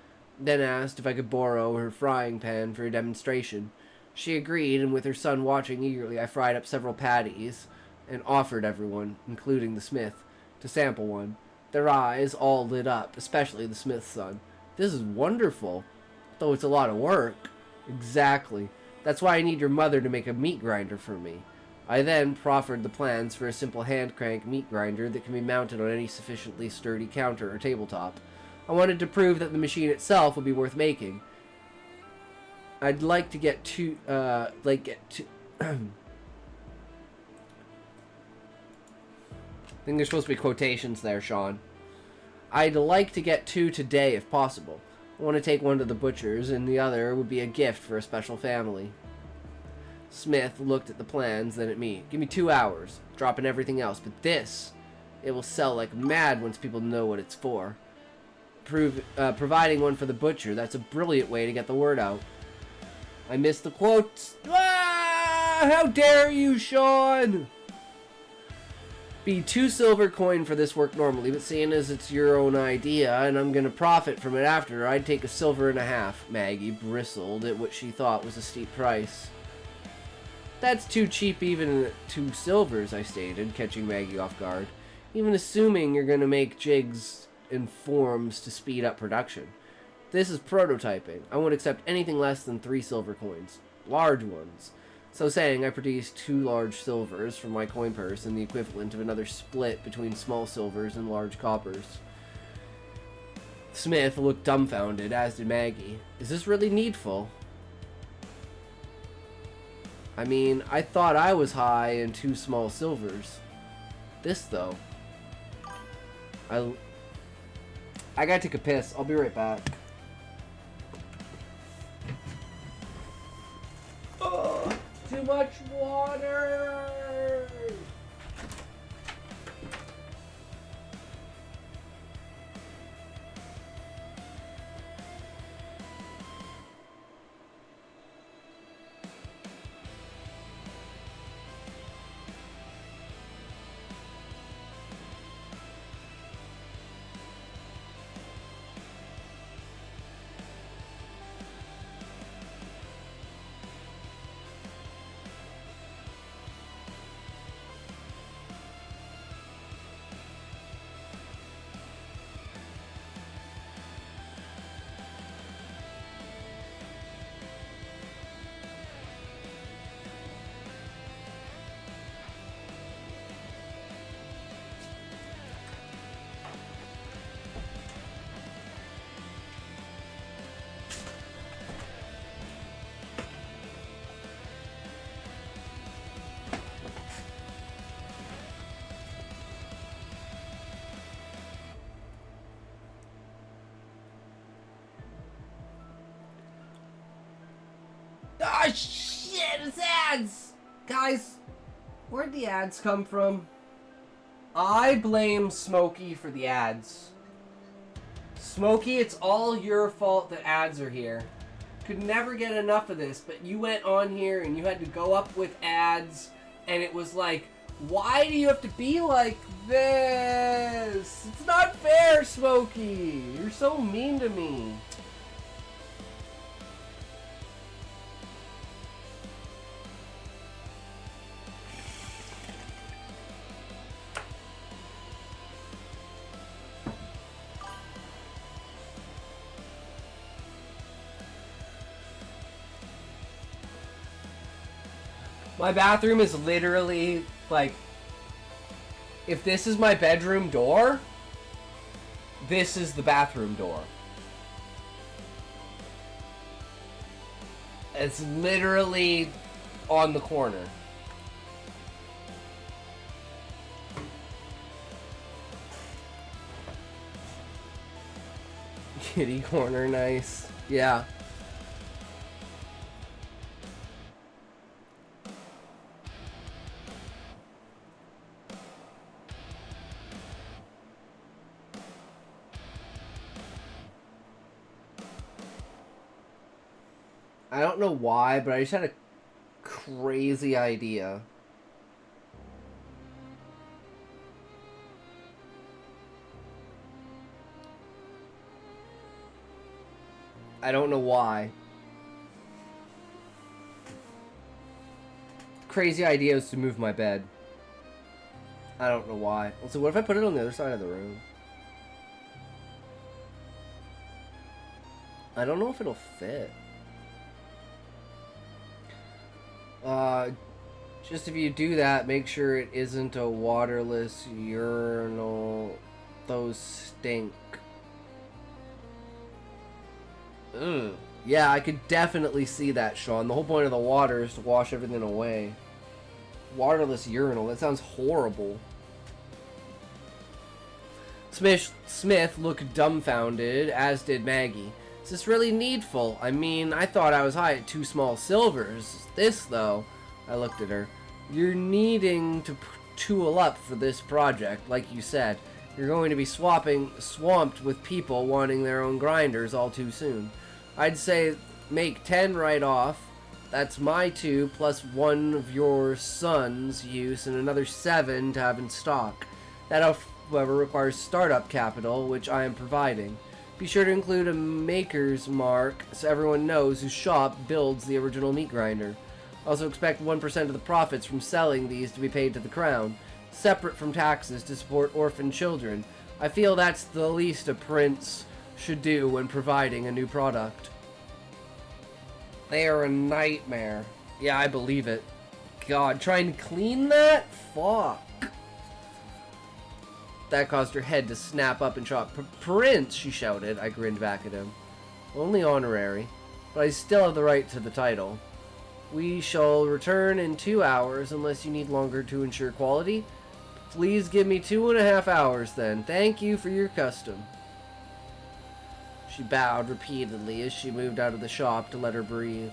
Then asked if I could borrow her frying pan for a demonstration. She agreed, and with her son watching eagerly, I fried up several patties and offered everyone, including the smith, to sample one. Their eyes all lit up, especially the smith's son. This is wonderful, though it's a lot of work. Exactly. That's why I need your mother to make a meat grinder for me. I then proffered the plans for a simple hand-crank meat grinder that can be mounted on any sufficiently sturdy counter or tabletop. I wanted to prove that the machine itself would be worth making. I'd like to get two, I think there's supposed to be quotations there, Sean. I'd like to get 2 today if possible. I want to take one to the butcher's, and the other would be a gift for a special family. Smith looked at the plans, then at me. Give me 2 hours, dropping everything else, but this, it will sell like mad once people know what it's for. Providing one for the butcher, that's a brilliant way to get the word out. I missed the quotes. Ah! How dare you, Sean! Be 2 silver coin for this work normally, but seeing as it's your own idea and I'm gonna profit from it after, I'd take a silver and a half. Maggie bristled at what she thought was a steep price. That's too cheap even at 2 silvers, I stated, catching Maggie off guard. Even assuming you're gonna make jigs and forms to speed up production. This is prototyping. I won't accept anything less than 3 silver coins. Large ones. So saying, I produced 2 large silvers from my coin purse and the equivalent of another split between small silvers and large coppers. Smith looked dumbfounded, as did Maggie. Is this really needful? I mean, I thought I was high in 2 small silvers. This, though. I gotta take a piss. I'll be right back. Oh, too much water! Ah, shit, it's ads! Guys, where'd the ads come from? I blame Smokey for the ads. Smokey, it's all your fault that ads are here. Could never get enough of this, but you went on here and you had to go up with ads, and it was like, why do you have to be like this? It's not fair, Smokey. You're so mean to me. My bathroom is literally, like, if this is my bedroom door, this is the bathroom door. It's literally on the corner. Kitty corner, nice. Yeah. I don't know why, but I just had a crazy idea. I don't know why. Crazy idea is to move my bed. I don't know why. Also, what if I put it on the other side of the room? I don't know if it'll fit. Just if you do that, make sure it isn't a waterless urinal. Those stink. Ugh. Yeah, I could definitely see that, Sean. The whole point of the water is to wash everything away. Waterless urinal, that sounds horrible. Smith looked dumbfounded, as did Maggie. Is this really needful? I mean, I thought I was high at 2 small silvers. This, though, I looked at her. You're needing to tool up for this project, like you said. You're going to be swamped with people wanting their own grinders all too soon. I'd say make 10 right off. That's my 2 plus 1 of your son's use and another 7 to have in stock. That, however, requires startup capital, which I am providing. Be sure to include a maker's mark so everyone knows whose shop builds the original meat grinder. Also expect 1% of the profits from selling these to be paid to the crown, separate from taxes to support orphan children. I feel that's the least a prince should do when providing a new product. They are a nightmare. Yeah, I believe it. God, trying to clean that? Fuck. That caused her head to snap up in shock. Prince, she shouted. I grinned back at him. Only honorary, but I still have the right to the title. We shall return in 2 hours unless you need longer to ensure quality. Please give me 2.5 hours then. Thank you for your custom. She bowed repeatedly as she moved out of the shop to let her breathe.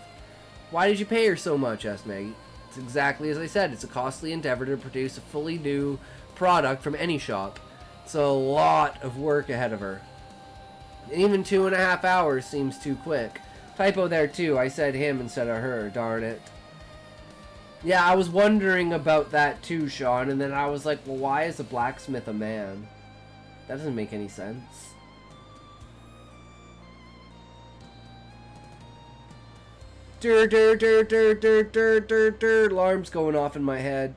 Why did you pay her so much? Asked Maggie. It's exactly as I said. It's a costly endeavor to produce a fully new product from any shop. It's a lot of work ahead of her. And even 2.5 hours seems too quick. Typo there too. I said him instead of her. Darn it. Yeah, I was wondering about that too, Sean. And then I was like, well, why is a blacksmith a man? That doesn't make any sense. Dur dur dur dur dur dur dur dur. Alarms going off in my head.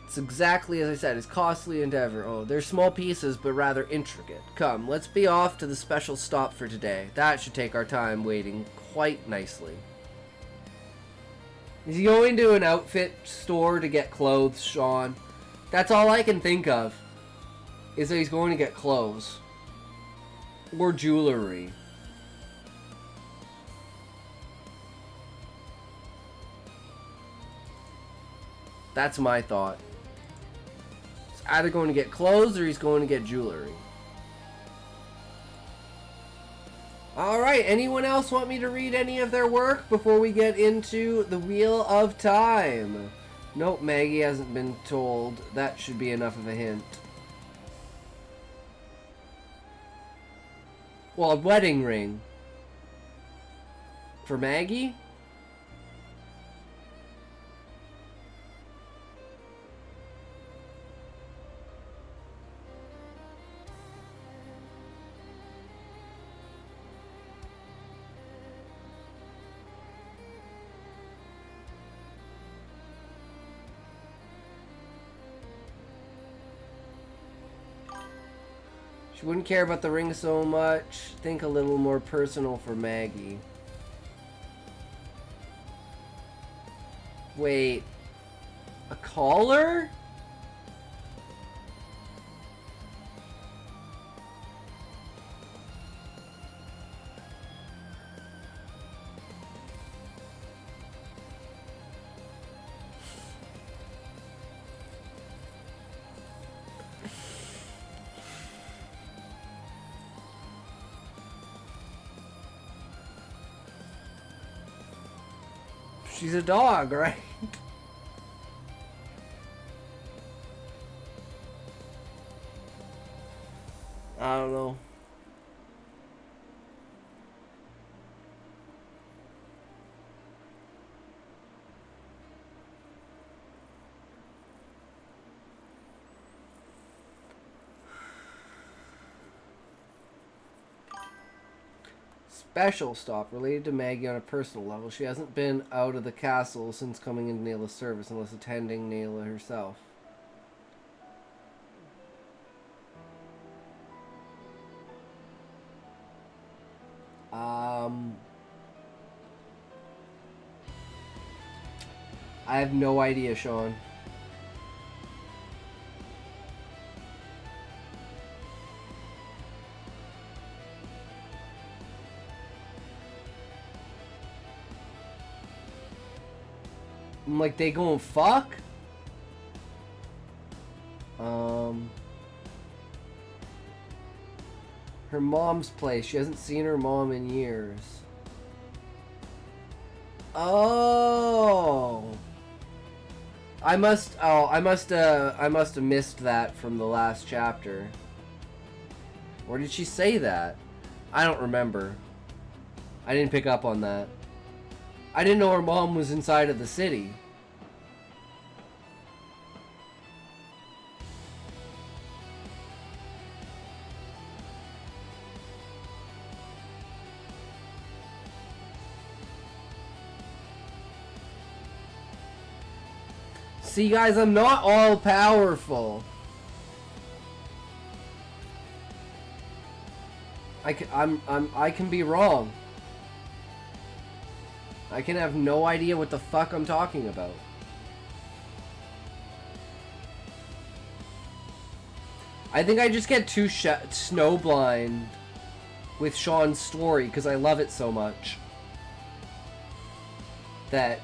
It's exactly as I said. It's costly endeavor. Oh, they're small pieces, but rather intricate. Come, let's be off to the special stop for today. That should take our time waiting quite nicely. Is he going to an outfit store to get clothes, Sean? That's all I can think of. Is that he's going to get clothes. Or jewelry. That's my thought. He's either going to get clothes or he's going to get jewelry. Alright, anyone else want me to read any of their work before we get into the Wheel of Time? Nope, Maggie hasn't been told. That should be enough of a hint. Well, a wedding ring. For Maggie? She wouldn't care about the ring so much. Think a little more personal for Maggie. Wait. A collar? She's a dog, right? I don't know. Special stop related to Maggie on a personal level. She hasn't been out of the castle since coming into Nayla's service unless attending Nayla herself. I have no idea, Sean. I'm like, they going fuck? Her mom's place. She hasn't seen her mom in years. Oh. I must have missed that from the last chapter. Or did she say that? I don't remember. I didn't pick up on that. I didn't know her mom was inside of the city. See, guys, I'm not all powerful. I can be wrong. I can have no idea what the fuck I'm talking about. I think I just get too snowblind with Sean's story because I love it so much that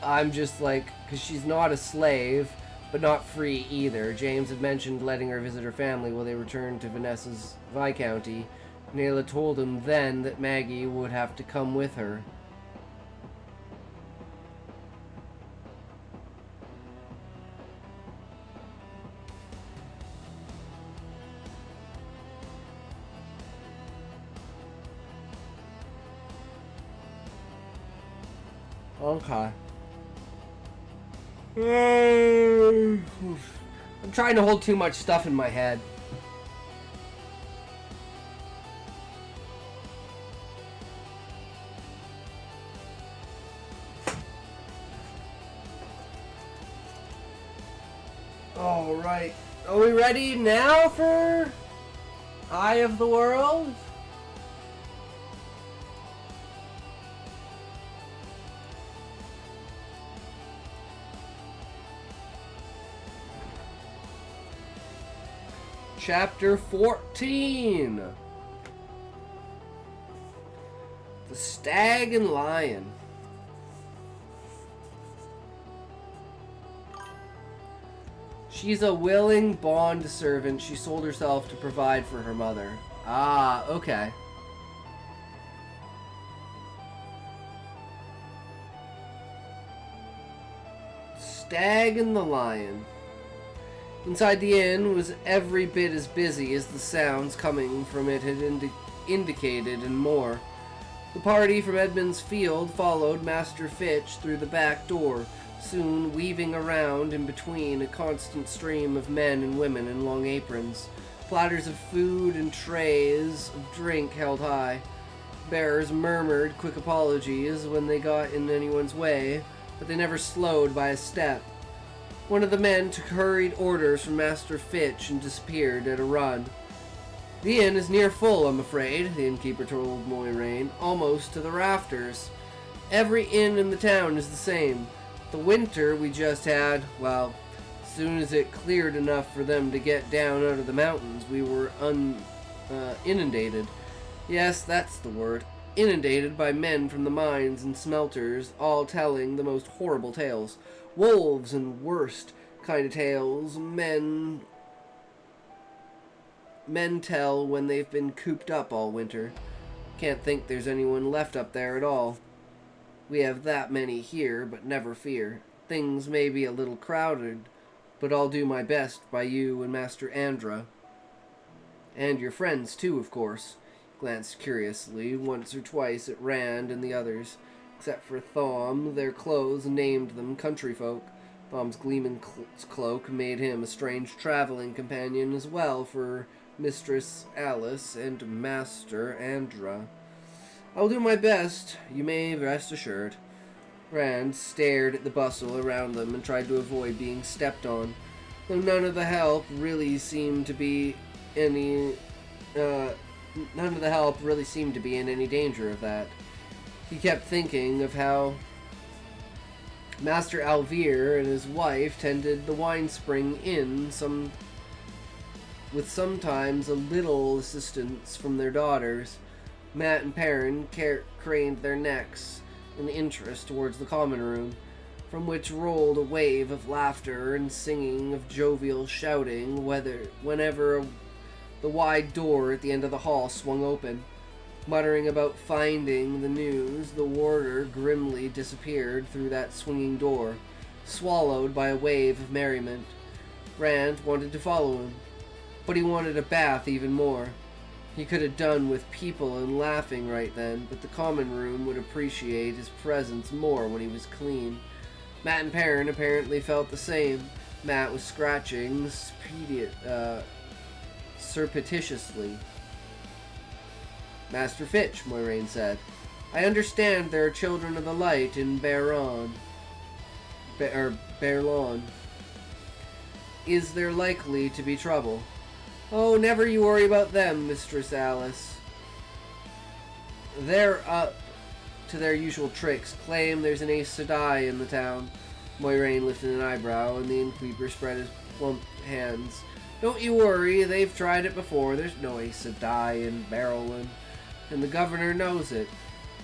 I'm just like, because she's not a slave, but not free either. James had mentioned letting her visit her family while they returned to Vanessa's Viscounty. Nayla told him then that Maggie would have to come with her. Okay. I'm trying to hold too much stuff in my head. All right. Are we ready now for Eye of the World? Chapter 14. The Stag and Lion. She's a willing bond servant. She sold herself to provide for her mother. Ah, okay. Stag and the Lion. Inside the inn was every bit as busy as the sounds coming from it had indicated, and more. The party from Edmund's Field followed Master Fitch through the back door, soon weaving around in between a constant stream of men and women in long aprons, platters of food and trays of drink held high. Bearers murmured quick apologies when they got in anyone's way, but they never slowed by a step. One of the men took hurried orders from Master Fitch and disappeared at a run. The inn is near full, I'm afraid, the innkeeper told Moiraine, almost to the rafters. Every inn in the town is the same. The winter we just had, well, as soon as it cleared enough for them to get down out of the mountains, we were inundated. Yes, that's the word. Inundated by men from the mines and smelters, all telling the most horrible tales. Wolves and worst kind of tales men tell when they've been cooped up all winter. Can't think there's anyone left up there at all. We have that many here, but never fear. Things may be a little crowded, but I'll do my best by you and Master Andra. And your friends, too, of course. Glanced curiously once or twice at Rand and the others. Except for Thom, their clothes named them country folk. Thom's gleaming cloak made him a strange traveling companion as well for Mistress Alice and Master Andra. I'll do my best, you may rest assured. Rand stared at the bustle around them and tried to avoid being stepped on, though none of the help really seemed to be in any danger of that. He kept thinking of how Master Alvir and his wife tended the wine spring inn, with sometimes a little assistance from their daughters. Matt and Perrin craned their necks in interest towards the common room, from which rolled a wave of laughter and singing of jovial shouting whenever the wide door at the end of the hall swung open. Muttering about finding the news, the warder grimly disappeared through that swinging door, swallowed by a wave of merriment. Rand wanted to follow him, but he wanted a bath even more. He could have done with people and laughing right then, but the common room would appreciate his presence more when he was clean. Matt and Perrin apparently felt the same. Matt was scratching surreptitiously. Master Fitch, Moiraine said. I understand there are children of the light in Baerlawn. Is there likely to be trouble? Oh, never you worry about them, Mistress Alice. They're up to their usual tricks. Claim there's an Aes Sedai in the town. Moiraine lifted an eyebrow, and the innkeeper spread his plump hands. Don't you worry, they've tried it before. There's no Aes Sedai in Baerlawn, and the governor knows it.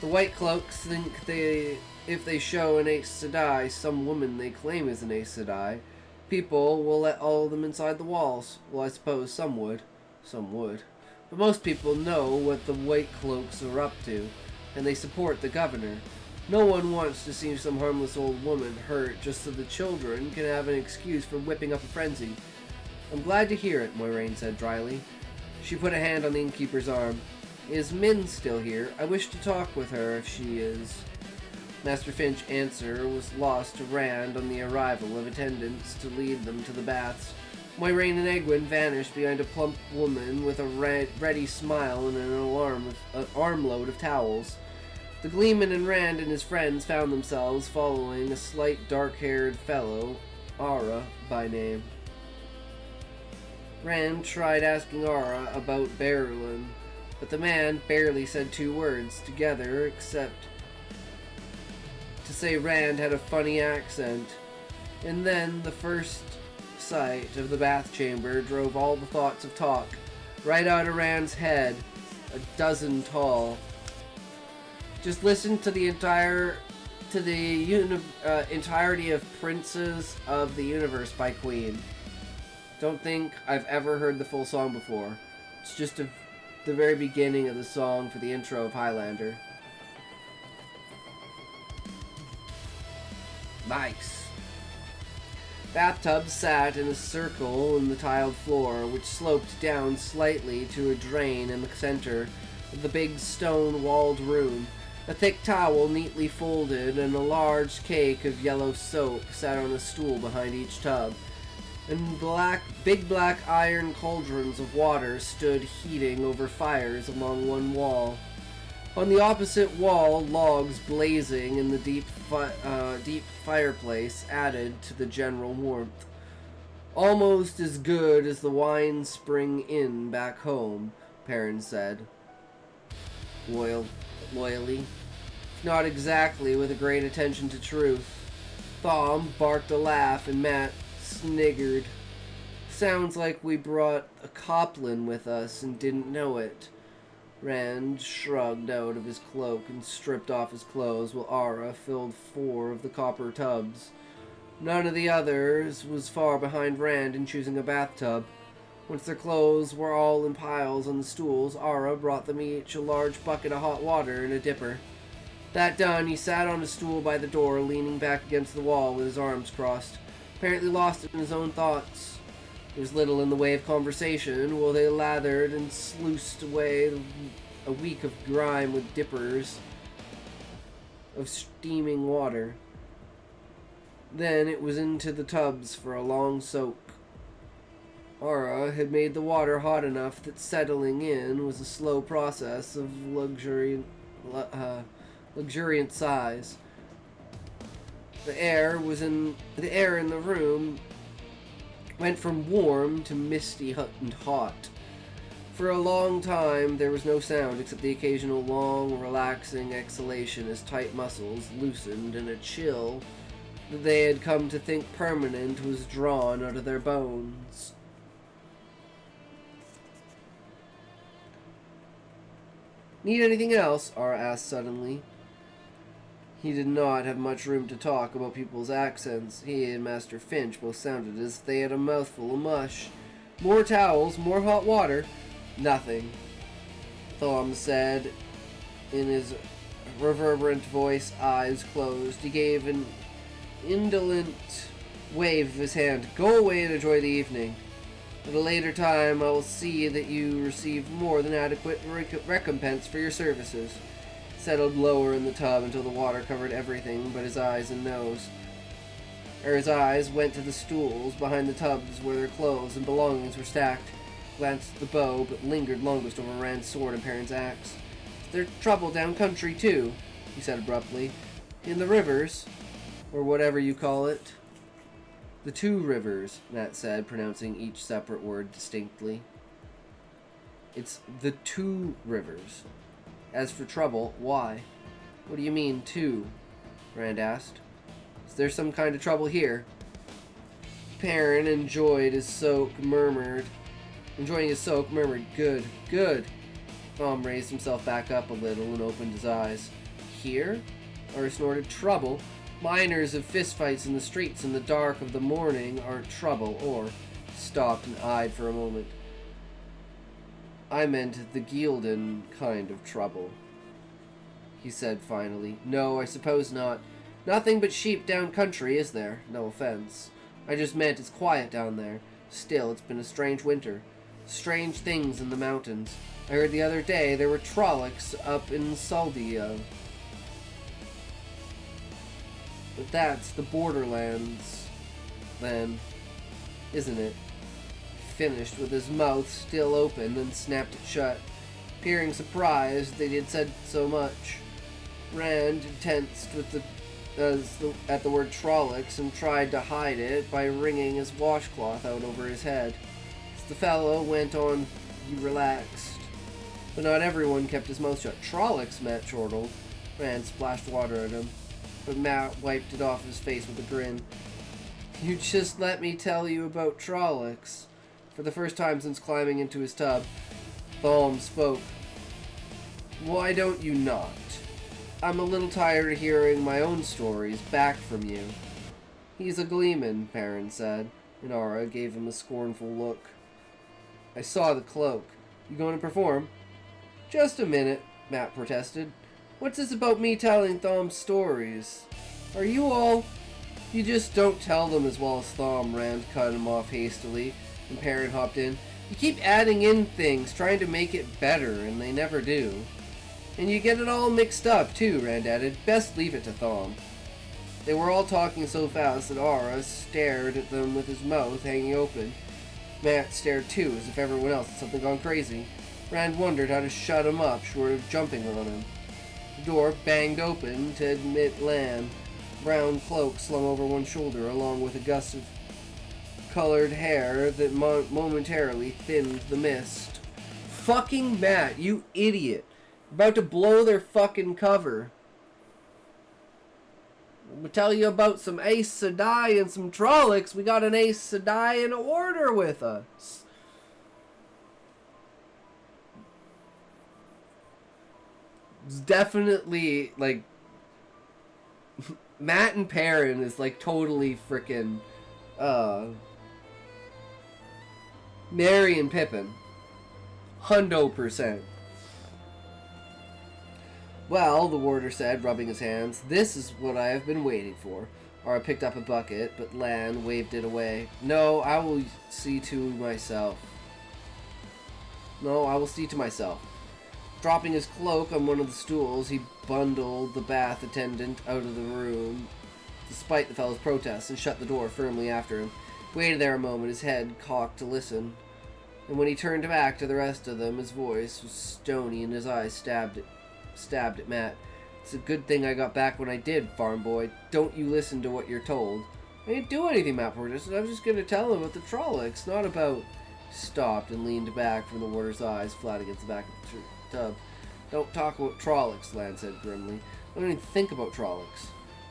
The White Cloaks think if they show an Aes Sedai, some woman they claim is an Aes Sedai, people will let all of them inside the walls. Well, I suppose some would. Some would. But most people know what the White Cloaks are up to, and they support the governor. No one wants to see some harmless old woman hurt just so the children can have an excuse for whipping up a frenzy. I'm glad to hear it, Moiraine said dryly. She put a hand on the innkeeper's arm. Is Min still here? I wish to talk with her if she is. Master Finch's answer was lost to Rand on the arrival of attendants to lead them to the baths. Moiraine and Egwene vanished behind a plump woman with a ready smile and an armload of towels. The Gleeman and Rand and his friends found themselves following a slight dark-haired fellow, Ara by name. Rand tried asking Ara about Baerlon, but the man barely said 2 words together except to say Rand had a funny accent. And then the first sight of the bath chamber drove all the thoughts of talk right out of Rand's head, a dozen tall. Just listen to the entirety of Princes of the Universe by Queen. Don't think I've ever heard the full song before. It's just the very beginning of the song for the intro of Highlander. Nice. Bathtubs sat in a circle in the tiled floor, which sloped down slightly to a drain in the center of the big stone-walled room. A thick towel neatly folded and a large cake of yellow soap sat on a stool behind each tub, and big black iron cauldrons of water stood heating over fires along one wall. On the opposite wall, logs blazing in the deep fireplace added to the general warmth. Almost as good as the wine spring inn back home, Perrin said. Loyally. Not exactly with a great attention to truth. Thom barked a laugh and Matt sniggered. Sounds like we brought a Copland with us and didn't know it. Rand shrugged out of his cloak and stripped off his clothes while Ara filled 4 of the copper tubs. None of the others was far behind Rand in choosing a bathtub. Once their clothes were all in piles on the stools, Ara brought them each a large bucket of hot water and a dipper. That done, he sat on a stool by the door, leaning back against the wall with his arms crossed, apparently lost in his own thoughts. There was little in the way of conversation, while they lathered and sluiced away a week of grime with dippers of steaming water. Then it was into the tubs for a long soak. Aura had made the water hot enough that settling in was a slow process of luxuriant size. The air in the room went from warm to misty and hot. For a long time there was no sound except the occasional long, relaxing exhalation as tight muscles loosened and a chill that they had come to think permanent was drawn out of their bones. Need anything else? Ara asked suddenly. He did not have much room to talk about people's accents. He and Master Finch both sounded as if they had a mouthful of mush. More towels, more hot water. Nothing, Thom said in his reverberant voice, eyes closed. He gave an indolent wave of his hand. Go away and enjoy the evening. At a later time, I will see that you receive more than adequate recompense for your services. He settled lower in the tub until the water covered everything but his eyes and nose. His eyes went to the stools behind the tubs where their clothes and belongings were stacked. Glanced at the bow, but lingered longest over Rand's sword and Perrin's axe. There's trouble down country, too, he said abruptly. In the rivers, or whatever you call it. The two rivers, Matt said, pronouncing each separate word distinctly. It's the two rivers. As for trouble, why? What do you mean, two? Rand asked. Is there some kind of trouble here? Perrin enjoying his soak, murmured, good, good. Thom raised himself back up a little and opened his eyes. Here? Or snorted, trouble? Miners of fistfights in the streets in the dark of the morning aren't trouble, or stopped and eyed for a moment. I meant the Gildan kind of trouble, he said finally. No, I suppose not. Nothing but sheep down country, is there? No offense. I just meant it's quiet down there. Still, it's been a strange winter. Strange things in the mountains. I heard the other day there were Trollocs up in Saldia. But that's the borderlands, then, isn't it? He finished with his mouth still open, then snapped it shut, appearing surprised that he had said so much. Rand tensed at the word Trollocs and tried to hide it by wringing his washcloth out over his head. As the fellow went on, he relaxed. But not everyone kept his mouth shut. Trollocs, Matt chortled. Rand splashed water at him, but Matt wiped it off his face with a grin. You just let me tell you about Trollocs. For the first time since climbing into his tub, Thom spoke. Why don't you not? I'm a little tired of hearing my own stories back from you. He's a gleeman, Perrin said, and Aura gave him a scornful look. I saw the cloak. You going to perform? Just a minute, Matt protested. What's this about me telling Thom's stories? Are you all... You just don't tell them as well as Thom, Rand cut him off hastily, and Perrin hopped in. You keep adding in things, trying to make it better, and they never do. And you get it all mixed up, too, Rand added. Best leave it to Thom. They were all talking so fast that Aura stared at them with his mouth hanging open. Matt stared too, as if everyone else had something gone crazy. Rand wondered how to shut him up, short of jumping on him. The door banged open to admit Lan, brown cloak slung over one shoulder, along with a gust of colored hair that momentarily thinned the mist. Fucking Matt, you idiot! About to blow their fucking cover. We'll tell you about some Aes Sedai and some Trollocs. We got an Aes Sedai in order with us. It's definitely, like, Matt and Perrin is, like, totally frickin', Merry and Pippin. 100%. Well, the warder said, rubbing his hands, this is what I have been waiting for. Aura picked up a bucket, but Lan waved it away. No, I will see to myself. Dropping his cloak on one of the stools, he bundled the bath attendant out of the room, despite the fellow's protests, and shut the door firmly after him. He waited there a moment, his head cocked to listen. And when he turned back to the rest of them, his voice was stony and his eyes stabbed at Matt. It's a good thing I got back when I did, farm boy. Don't you listen to what you're told. I didn't do anything, Matt protested. I was just going to tell him about the Trollocs, not about... Stopped and leaned back from the warder's eyes, flat against the back of the tub. Don't talk about Trollocs, Lan said grimly. I don't even think about Trollocs.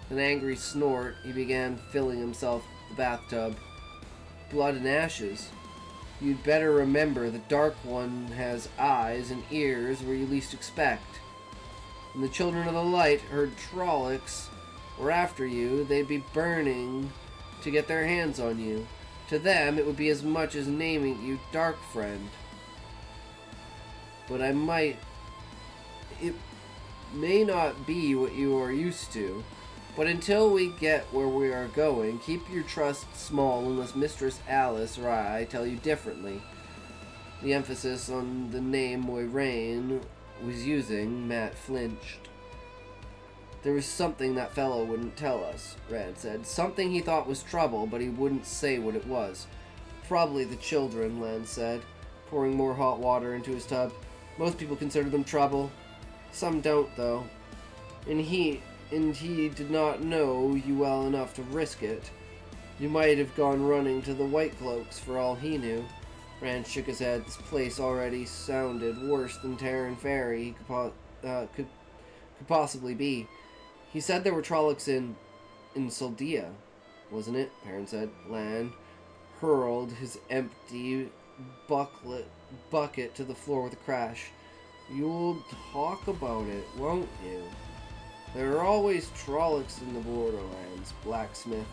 With an angry snort, he began filling himself the bathtub. Blood and ashes. You'd better remember the Dark One has eyes and ears where you least expect. When the Children of the Light heard Trollocs were after you, they'd be burning to get their hands on you. To them, it would be as much as naming you Dark Friend. But it may not be what you are used to. But until we get where we are going, keep your trust small unless Mistress Alice or I tell you differently. The emphasis on the name Moiraine was using, Matt flinched. There was something that fellow wouldn't tell us, Rand said. Something he thought was trouble, but he wouldn't say what it was. Probably the children, Lan said, pouring more hot water into his tub. Most people consider them trouble. Some don't, though. And he did not know you well enough to risk it. You might have gone running to the White Cloaks for all he knew. Rand shook his head. This place already sounded worse than Terran Ferry could possibly be. He said there were Trollocs in Soldia, wasn't it? Perrin said. Lan hurled his empty bucket to the floor with a crash. You'll talk about it, won't you? There are always Trollocs in the Borderlands, Blacksmith.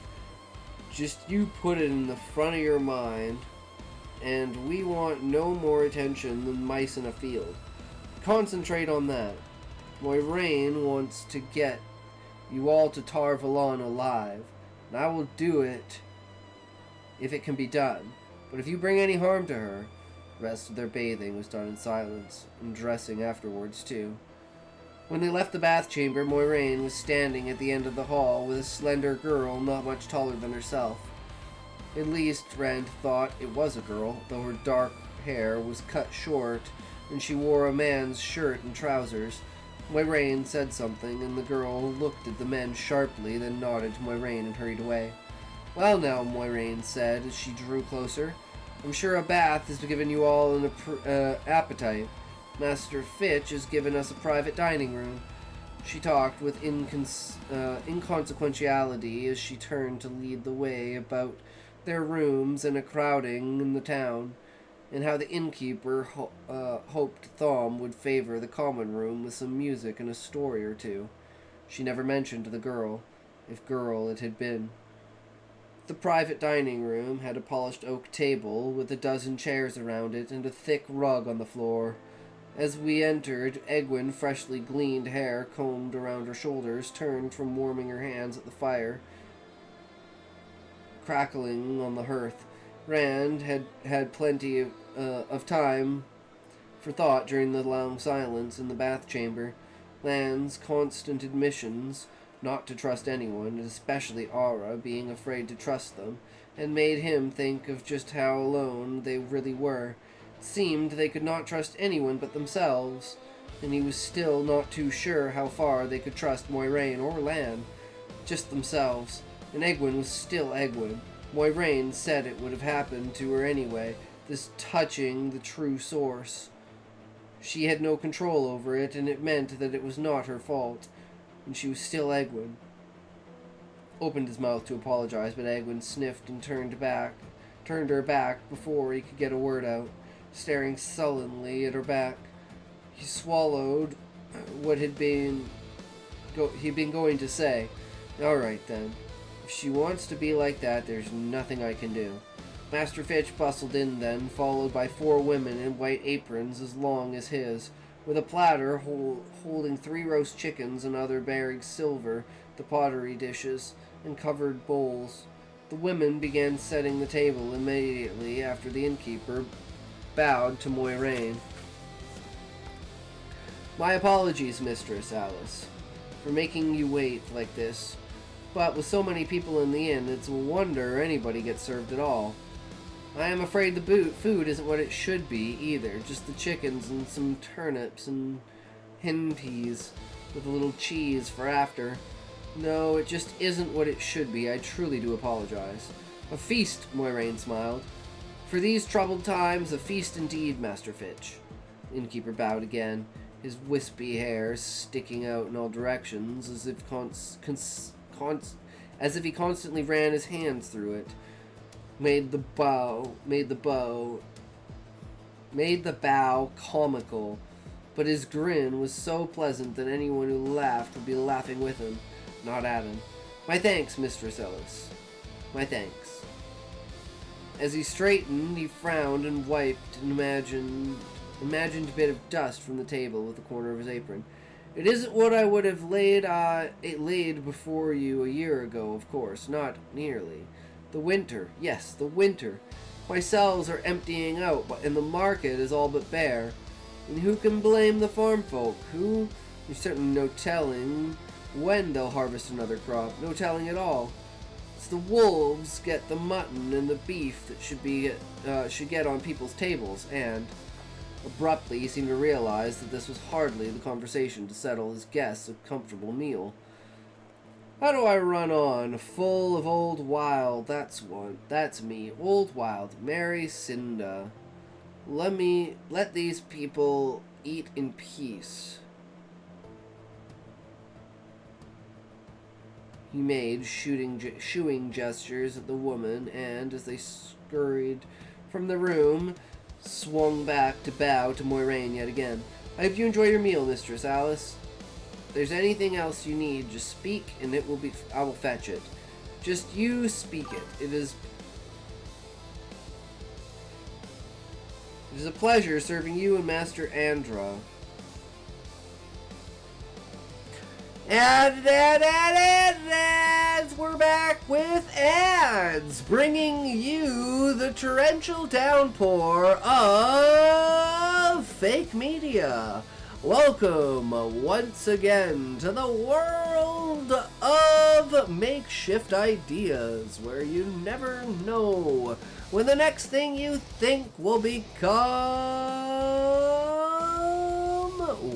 Just you put it in the front of your mind, and we want no more attention than mice in a field. Concentrate on that. Moiraine wants to get you all to Tar Valon alive, and I will do it if it can be done. But if you bring any harm to her... The rest of their bathing was done in silence, and dressing afterwards too. When they left the bath chamber, Moiraine was standing at the end of the hall with a slender girl not much taller than herself. At least, Rand thought it was a girl, though her dark hair was cut short, and she wore a man's shirt and trousers. Moiraine said something, and the girl looked at the men sharply, then nodded to Moiraine and hurried away. Well now, Moiraine said as she drew closer, I'm sure a bath has given you all an appetite. Master Fitch has given us a private dining room. She talked with inconsequentiality as she turned to lead the way about their rooms and a crowding in the town, and how the innkeeper hoped Thom would favor the common room with some music and a story or two. She never mentioned the girl, if girl it had been. The private dining room had a polished oak table with a dozen chairs around it and a thick rug on the floor. As we entered, Egwene, freshly gleaned hair combed around her shoulders, turned from warming her hands at the fire, crackling on the hearth. Rand had plenty of time for thought during the long silence in the bath chamber. Lan's constant admissions not to trust anyone, and especially Aura, being afraid to trust them, and made him think of just how alone they really were. It seemed they could not trust anyone but themselves, and he was still not too sure how far they could trust Moiraine or Lan. Just themselves. And Egwene was still Egwene. Moiraine said it would have happened to her anyway, this touching the true source. She had no control over it, and it meant that it was not her fault. And she was still Egwene. Opened his mouth to apologize, but Egwene sniffed and turned her back before he could get a word out, staring sullenly at her back. He swallowed what he'd been going to say. All right, then. If she wants to be like that, there's nothing I can do. Master Fitch bustled in then, followed by 4 women in white aprons as long as his. With a platter holding 3 roast chickens and other bearing silver, the pottery dishes, and covered bowls, the women began setting the table immediately after the innkeeper bowed to Moiraine. My apologies, Mistress Alice, for making you wait like this, but with so many people in the inn, it's a wonder anybody gets served at all. I am afraid the food isn't what it should be, either. Just the chickens and some turnips and hen peas with a little cheese for after. No, it just isn't what it should be. I truly do apologize. A feast, Moiraine smiled. For these troubled times, a feast indeed, Master Fitch. The innkeeper bowed again, his wispy hair sticking out in all directions, as if he constantly ran his hands through it. Made the bow comical, but his grin was so pleasant that anyone who laughed would be laughing with him, not at him. My thanks, Mistress Ellis. My thanks. As he straightened, he frowned and wiped an imagined bit of dust from the table with the corner of his apron. It isn't what I would have laid before you a year ago, of course, not nearly. The winter, yes, the winter. My cells are emptying out, and the market is all but bare. And who can blame the farm folk? Who? There's certainly no telling when they'll harvest another crop. No telling at all. It's the wolves get the mutton and the beef that should get on people's tables, and abruptly he seemed to realize that this was hardly the conversation to settle his guests a comfortable meal. How do I run on? Full of old wild, that's me. Old wild, Mary Cinda. Let these people eat in peace. He made shooing gestures at the woman, and as they scurried from the room, swung back to bow to Moiraine yet again. I hope you enjoy your meal, Mistress Alice. If there's anything else you need, just speak, and I will fetch it. Just you speak it. It is a pleasure serving you and Master Andra. And we're back with ads, bringing you the torrential downpour of fake media. Welcome once again to the world of makeshift ideas, where you never know when the next thing you think will become...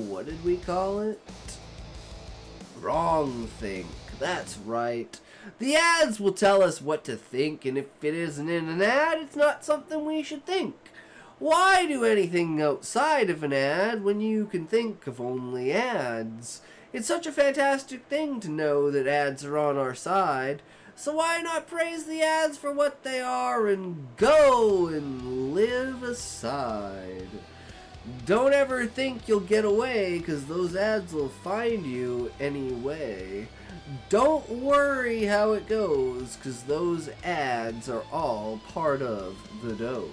What did we call it? Wrong think. That's right. The ads will tell us what to think, and if it isn't in an ad, it's not something we should think. Why do anything outside of an ad when you can think of only ads? It's such a fantastic thing to know that ads are on our side, so why not praise the ads for what they are and go and live aside? Don't ever think you'll get away, because those ads will find you anyway. Don't worry how it goes, because those ads are all part of the dose.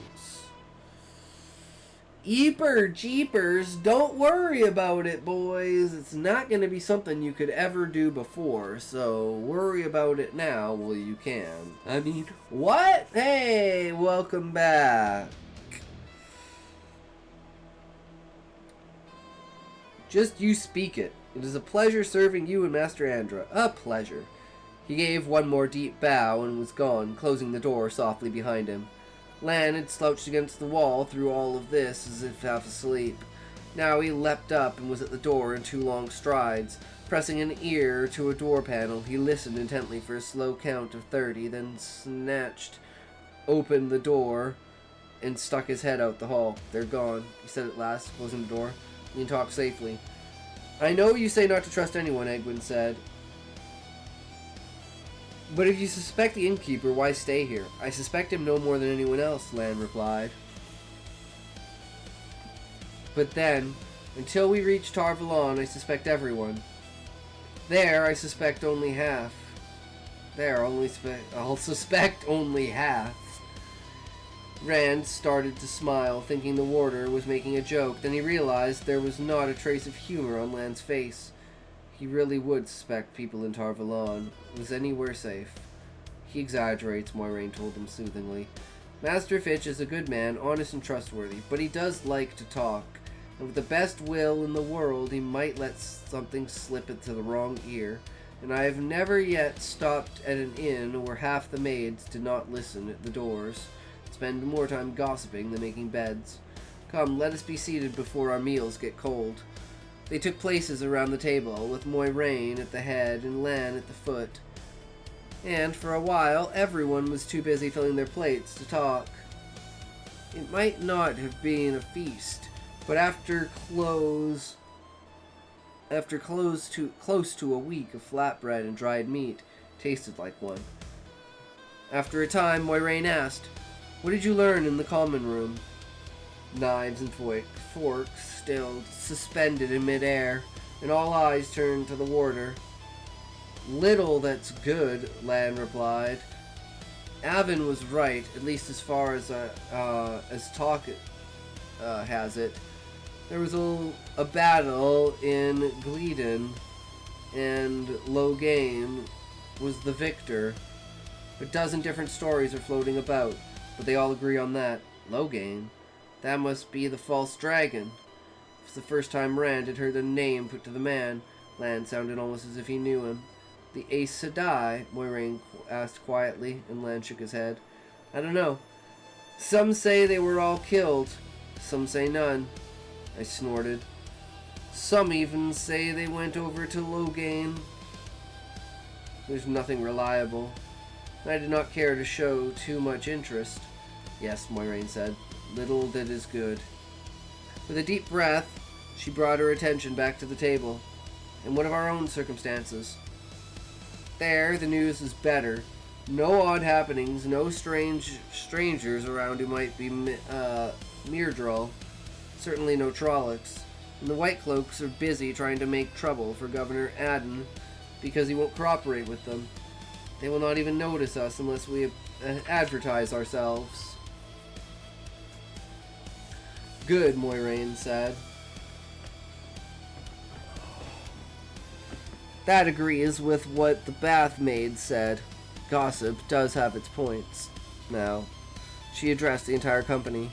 Eeper jeepers, don't worry about it, boys. It's not going to be something you could ever do before, so worry about it now while you can. I mean, what? Hey, welcome back. Just you speak it. It is a pleasure serving you and Master Andra. A pleasure. He gave one more deep bow and was gone, closing the door softly behind him. Lan had slouched against the wall through all of this as if half asleep. Now he leapt up and was at the door in 2 long strides. Pressing an ear to a door panel, he listened intently for a slow count of 30, then snatched open the door and stuck his head out the hall. They're gone, he said at last, closing the door. You can talk safely. I know you say not to trust anyone, Egwin said. But if you suspect the innkeeper, why stay here? I suspect him no more than anyone else, Lan replied. But then, until we reach Tar Valon, I suspect everyone. There, I suspect only half. I'll suspect only half. Rand started to smile, thinking the warder was making a joke. Then he realized there was not a trace of humor on Lan's face. He really would suspect people in Tarvalon. Was anywhere safe? He exaggerates, Moiraine told him soothingly. Master Fitch is a good man, honest and trustworthy, but he does like to talk. And with the best will in the world, he might let something slip into the wrong ear. And I have never yet stopped at an inn where half the maids did not listen at the doors. Spend more time gossiping than making beds. Come, let us be seated before our meals get cold. They took places around the table, with Moiraine at the head and Lan at the foot. And for a while, everyone was too busy filling their plates to talk. It might not have been a feast, but after close to a week of flatbread and dried meat, tasted like one. After a time, Moiraine asked, "What did you learn in the common room?" Knives and forks still suspended in midair, and all eyes turned to the warder. "Little that's good," Lan replied. Avon was right, at least as far as talk has it. There was a battle in Gleeden, and Logain was the victor. A dozen different stories are floating about, but they all agree on that. Logain? That must be the false dragon. It was the first time Rand had heard the name put to the man. Lan sounded almost as if he knew him. "The Aes Sedai?" Moiraine asked quietly, and Lan shook his head. "I don't know. Some say they were all killed. Some say none." I snorted. "Some even say they went over to Logain." There's nothing reliable. I did not care to show too much interest. "Yes," Moiraine said. "Little that is good." With a deep breath, she brought her attention back to the table. "And what of our own circumstances?" There, the news was better. No odd happenings, no strangers around who might be Myrddraal. Certainly no Trollocs. And the White Cloaks are busy trying to make trouble for Governor Adden because he won't cooperate with them. They will not even notice us unless we advertise ourselves. "Good," Moiraine said. "That agrees with what the bath maid said. Gossip does have its points." Now, she addressed the entire company.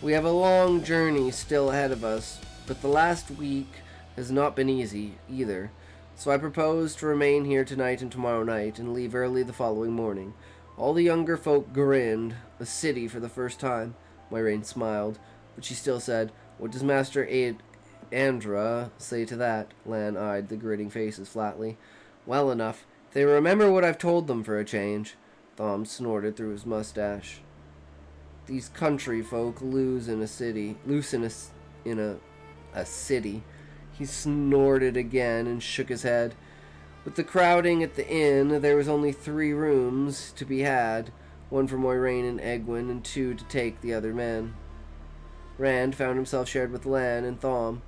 "We have a long journey still ahead of us, but the last week has not been easy, either. So I propose to remain here tonight and tomorrow night, and leave early the following morning." All the younger folk grinned. A city for the first time. Moiraine smiled, but she still said, "What does Master Andra say to that?" Lan eyed the grinning faces flatly. "Well enough. If they remember what I've told them for a change." Thom snorted through his mustache. "These country folk loose in a city. He snorted again and shook his head. With the crowding at the inn, there was only 3 rooms to be had, one for Moiraine and Egwene, and 2 to take the other men. Rand found himself shared with Lan and Thom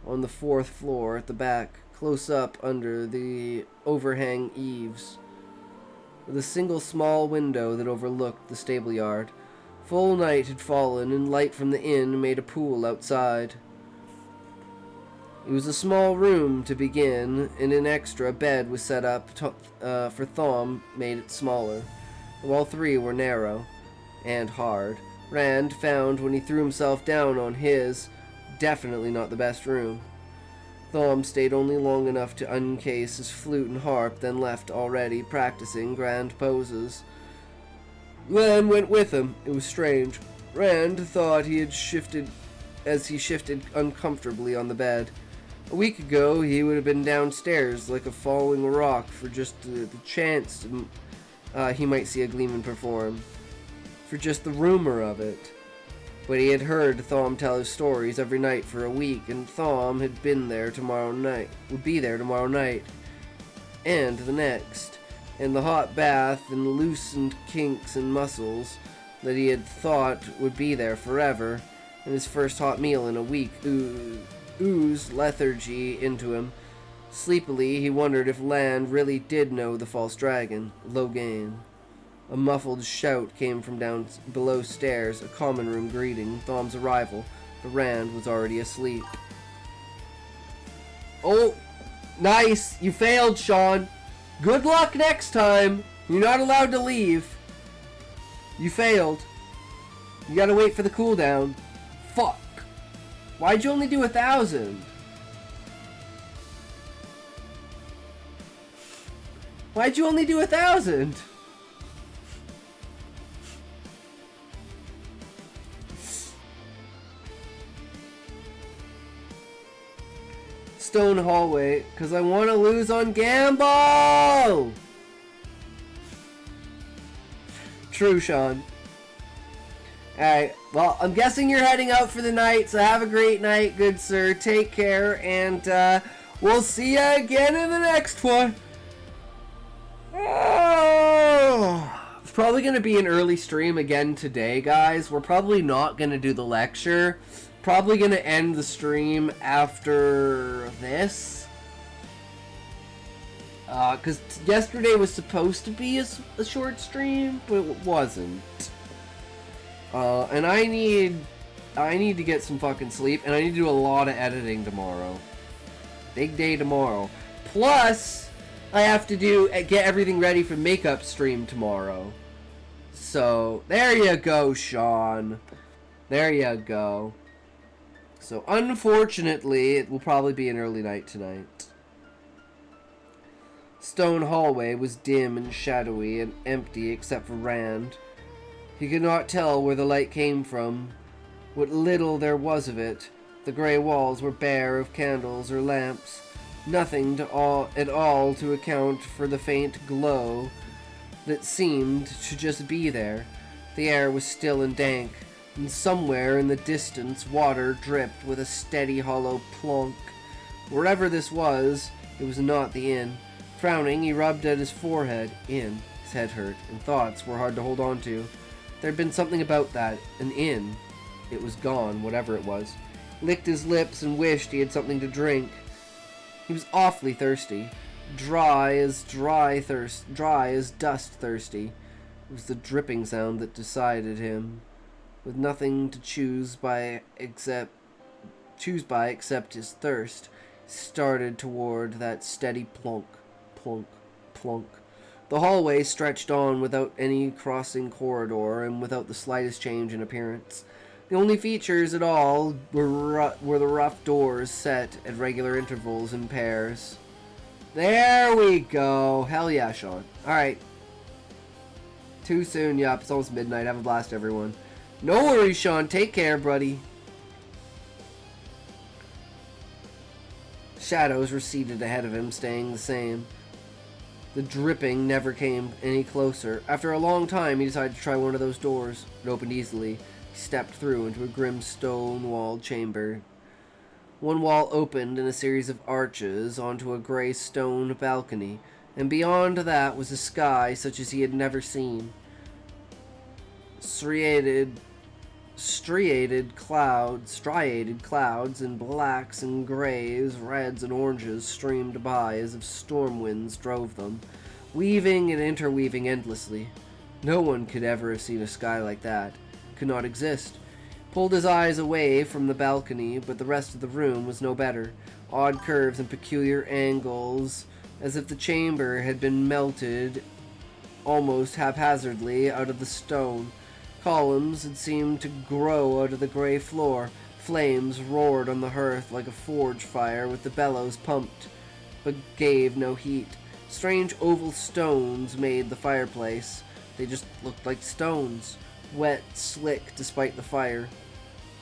on the 4th floor at the back, close up under the overhang eaves, with a single small window that overlooked the stable yard. Full night had fallen, and light from the inn made a pool outside. It was a small room to begin, and an extra bed was set up for Thom, made it smaller. Though all 3 were narrow and hard. Rand found when he threw himself down on his, definitely not the best room. Thom stayed only long enough to uncase his flute and harp, then left already, practicing grand poses. Lan went with him. It was strange. Rand thought he had shifted as he shifted uncomfortably on the bed. A week ago, he would have been downstairs like a falling rock for just the chance he might see a Gleeman perform. For just the rumor of it. But he had heard Thom tell his stories every night for a week, and Thom would be there tomorrow night, and the next. And the hot bath and loosened kinks and muscles that he had thought would be there forever, and his first hot meal in a week oozed lethargy into him. Sleepily, he wondered if Lan really did know the false dragon, Logain. A muffled shout came from down below stairs, a common room greeting Thom's arrival, but Rand was already asleep. Oh, nice! You failed, Sean. Good luck next time. You're not allowed to leave. You failed. You gotta wait for the cooldown. Fuck. Why'd you only do 1,000? Why'd you only do 1,000? Stone hallway, because I want to lose on gamble! True, Sean. Alright, well, I'm guessing you're heading out for the night, so have a great night, good sir. Take care, and we'll see you again in the next one. Oh. It's probably going to be an early stream again today, guys. We're probably not going to do the lecture. Probably going to end the stream after this. Because yesterday was supposed to be a short stream, but it wasn't. And I need to get some fucking sleep, and I need to do a lot of editing tomorrow. Big day tomorrow. Plus, I have to get everything ready for makeup stream tomorrow. So, there you go, Sean. There you go. So, unfortunately, it will probably be an early night tonight. Stone hallway was dim and shadowy and empty except for Rand. He could not tell where the light came from, what little there was of it. The grey walls were bare of candles or lamps, nothing at all to account for the faint glow that seemed to just be there. The air was still and dank, and somewhere in the distance water dripped with a steady hollow plonk. Wherever this was, it was not the inn. Frowning, he rubbed at his forehead. Inn. His head hurt, and thoughts were hard to hold on to. There had been something about that. An inn. It was gone, whatever it was. Licked his lips and wished he had something to drink. He was awfully thirsty. Dry as dust thirsty. It was the dripping sound that decided him. With nothing to choose by except his thirst, he started toward that steady plonk, plonk, plonk. The hallway stretched on without any crossing corridor and without the slightest change in appearance. The only features at all were the rough doors set at regular intervals in pairs. There we go. Hell yeah, Sean. Alright. Too soon, yup. It's almost midnight. Have a blast, everyone. No worries, Sean. Take care, buddy. Shadows receded ahead of him, staying the same. The dripping never came any closer. After a long time, he decided to try one of those doors. It opened easily. He stepped through into a grim stone-walled chamber. One wall opened in a series of arches onto a gray stone balcony, and beyond that was a sky such as he had never seen. Striated clouds in blacks and grays, reds and oranges streamed by as if storm winds drove them, weaving and interweaving endlessly. No one could ever have seen a sky like that. It could not exist. Pulled his eyes away from the balcony, but the rest of the room was no better. Odd curves and peculiar angles, as if the chamber had been melted almost haphazardly out of the stone. Columns had seemed to grow out of the gray floor. Flames roared on the hearth like a forge fire with the bellows pumped, but gave no heat. Strange oval stones made the fireplace. They just looked like stones, wet, slick despite the fire.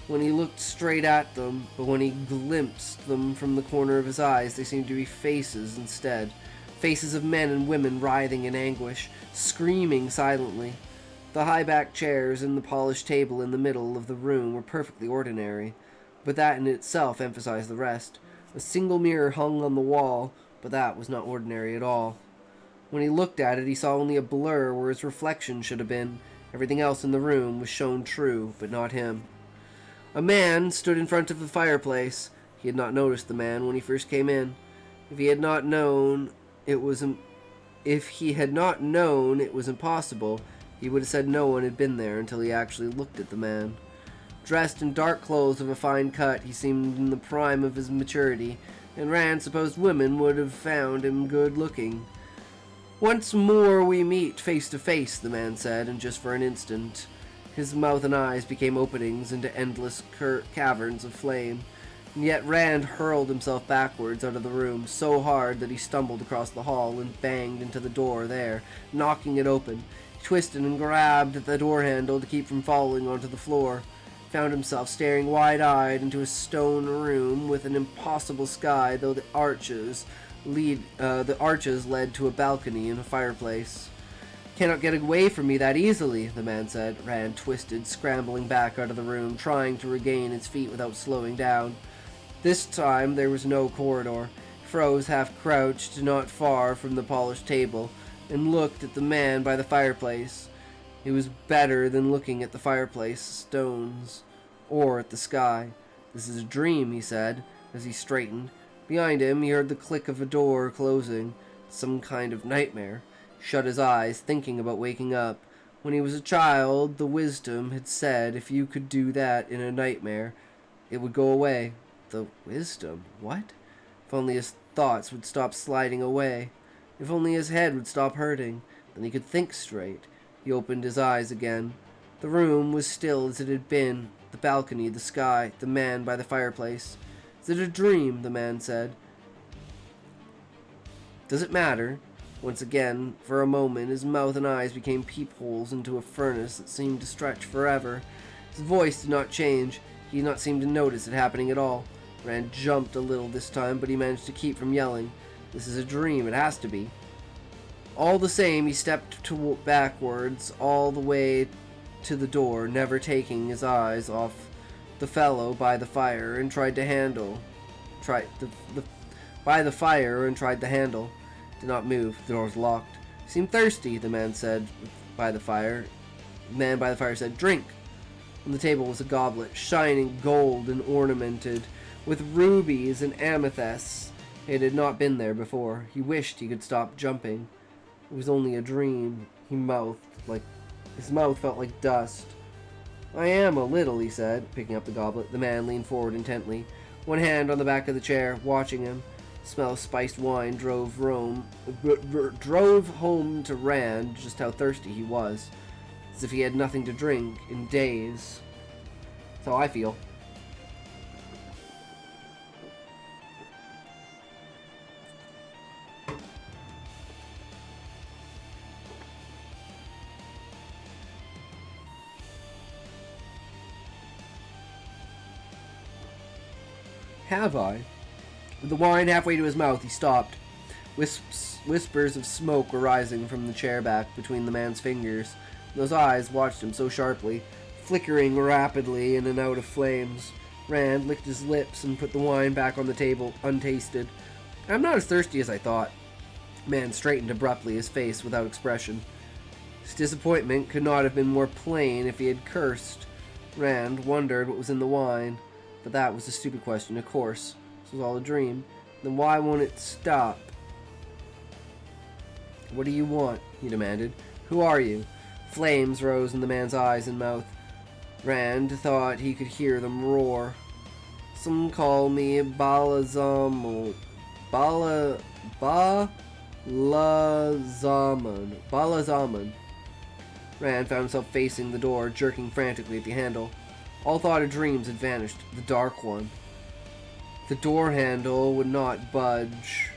When he looked straight at them, but when he glimpsed them from the corner of his eyes, they seemed to be faces instead. Faces of men and women writhing in anguish, screaming silently. The high-backed chairs and the polished table in the middle of the room were perfectly ordinary, but that in itself emphasized the rest. A single mirror hung on the wall, but that was not ordinary at all. When he looked at it, he saw only a blur where his reflection should have been. Everything else in the room was shown true, but not him. A man stood in front of the fireplace. He had not noticed the man when he first came in. If he had not known it was if he had not known it was impossible, he would have said no one had been there until he actually looked at the man. Dressed in dark clothes of a fine cut, he seemed in the prime of his maturity, and Rand supposed women would have found him good-looking. "Once more we meet face to face," the man said, and just for an instant, his mouth and eyes became openings into endless caverns of flame. And yet Rand hurled himself backwards out of the room so hard that he stumbled across the hall and banged into the door there, knocking it open. He twisted and grabbed at the door handle to keep from falling onto the floor. Found himself staring wide-eyed into a stone room with an impossible sky, though the arches led to a balcony and a fireplace. "Cannot get away from me that easily," the man said. Rand twisted, scrambling back out of the room, trying to regain his feet without slowing down. This time there was no corridor. He froze, half-crouched, not far from the polished table, and looked at the man by the fireplace. It was better than looking at the fireplace stones, or at the sky. "This is a dream," he said, as he straightened. Behind him, he heard the click of a door closing. Some kind of nightmare. He shut his eyes, thinking about waking up. When he was a child, the wisdom had said if you could do that in a nightmare, it would go away. The wisdom? What? If only his thoughts would stop sliding away. If only his head would stop hurting. Then he could think straight. He opened his eyes again. The room was still as it had been. The balcony, the sky, the man by the fireplace. "Is it a dream?" the man said. "Does it matter?" Once again, for a moment, his mouth and eyes became peepholes into a furnace that seemed to stretch forever. His voice did not change. He did not seem to notice it happening at all. Rand jumped a little this time, but he managed to keep from yelling. "This is a dream. It has to be." All the same, he stepped backwards all the way to the door, never taking his eyes off the fellow by the fire, and tried the handle. Did not move. The door was locked. "You seem thirsty," the man said by the fire. The man by the fire said, "Drink." On the table was a goblet, shining gold and ornamented with rubies and amethysts. It had not been there before. He wished he could stop jumping. It was only a dream. His mouth felt like dust. "I am a little," he said, picking up the goblet. The man leaned forward intently, one hand on the back of the chair, watching him. The smell of spiced wine drove home to Rand just how thirsty he was, as if he had nothing to drink in days. That's how I feel. Have I? With the wine halfway to his mouth, he stopped. Whispers of smoke were rising from the chair back between the man's fingers. Those eyes watched him so sharply, flickering rapidly in and out of flames. Rand licked his lips and put the wine back on the table, untasted. "I'm not as thirsty as I thought." The man straightened abruptly, his face without expression. His disappointment could not have been more plain if he had cursed. Rand wondered what was in the wine. But that was a stupid question, of course. This was all a dream. Then why won't it stop? "What do you want?" he demanded. "Who are you?" Flames rose in the man's eyes and mouth. Rand thought he could hear them roar. "Some call me Balazaman. Balazaman. Rand found himself facing the door, jerking frantically at the handle. All thought of dreams had vanished. The dark one. The door handle would not budge.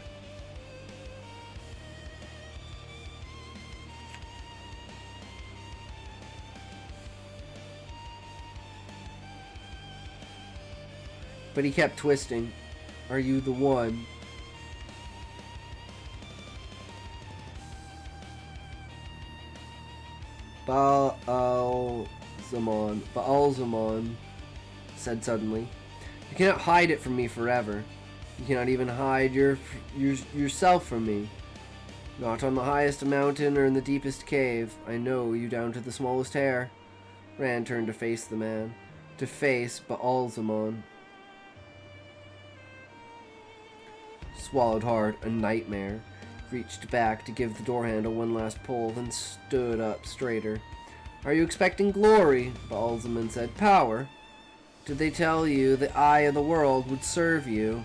But he kept twisting. "Are you the one?" Baalzamon said suddenly. "You cannot hide it from me forever. You cannot even hide yourself from me. Not on the highest mountain or in the deepest cave. I know you down to the smallest hair." Rand turned to face the man. To face Baalzamon. Swallowed hard. A nightmare. reached back to give the door handle one last pull, then stood up straighter. Are you expecting glory? Balzaman said. Power? Did they tell you the eye of the world would serve you?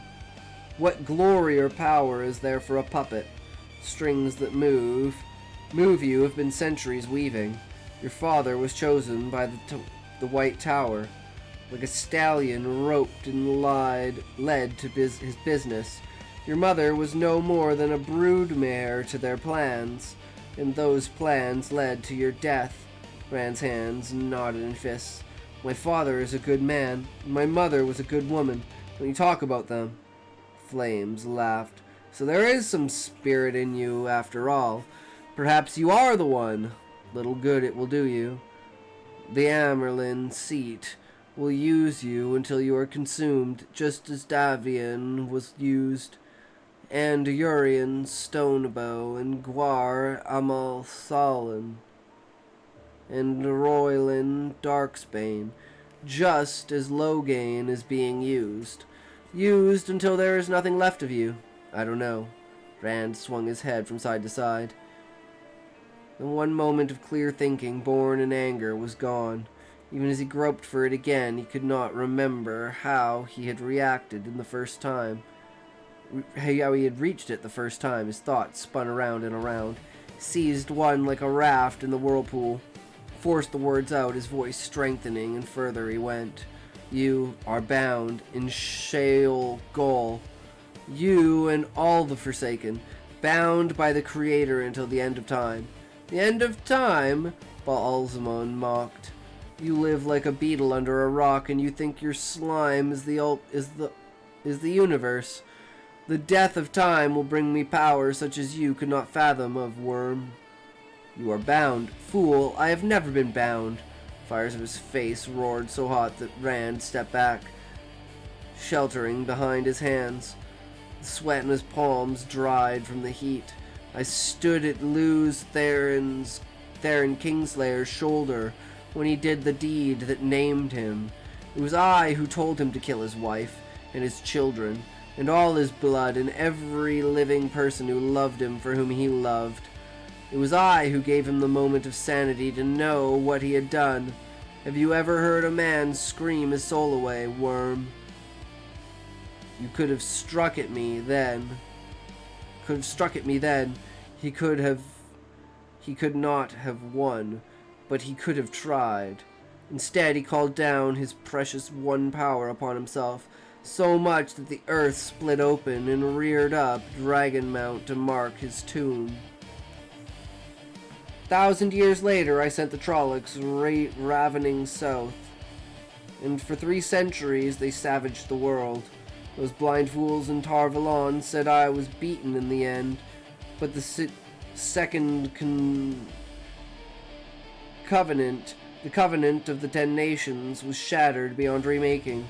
What glory or power is there for a puppet? Strings that move you have been centuries weaving. Your father was chosen by the White Tower, like a stallion roped and led to his business. Your mother was no more than a broodmare to their plans, and those plans led to your death. Rand's hands knotted in fists. My father is a good man. My mother was a good woman. Don't you talk about them. Flames laughed. So there is some spirit in you after all. Perhaps you are the one. Little good it will do you. The Amerlin seat will use you until you are consumed, just as Davian was used, and Urian Stonebow, and Gwar Amalthalan, and Roylin Darksbane, just as Loghain is being used. Used until there is nothing left of you. I don't know. Rand swung his head from side to side. The one moment of clear thinking, born in anger, was gone. Even as he groped for it again, he could not remember how he had reacted in the first time. How he had reached it the first time. His thoughts spun around and around. Seized one like a raft in the whirlpool. Forced the words out, his voice strengthening, and further he went. You are bound in Sheol Gol. You and all the Forsaken. Bound by the Creator until the end of time. The end of time? Baalzamon mocked. You live like a beetle under a rock, and you think your slime is the universe. The death of time will bring me power such as you could not fathom of, worm. You are bound. Fool, I have never been bound. Fires of his face roared so hot that Rand stepped back, sheltering behind his hands. The sweat in his palms dried from the heat. I stood at Theron Kingslayer's shoulder when he did the deed that named him. It was I who told him to kill his wife and his children and all his blood and every living person who loved him for whom he loved. It was I who gave him the moment of sanity to know what he had done. Have you ever heard a man scream his soul away, worm? You could have struck at me then. He could not have won, but he could have tried. Instead, he called down his precious one power upon himself, so much that the earth split open and reared up Dragonmount to mark his tomb. 1,000 years later, I sent the Trollocs ravening south, and for 3 centuries they savaged the world. Those blind fools in Tar Valon said I was beaten in the end, but the second covenant, the covenant of the 10 nations, was shattered beyond remaking.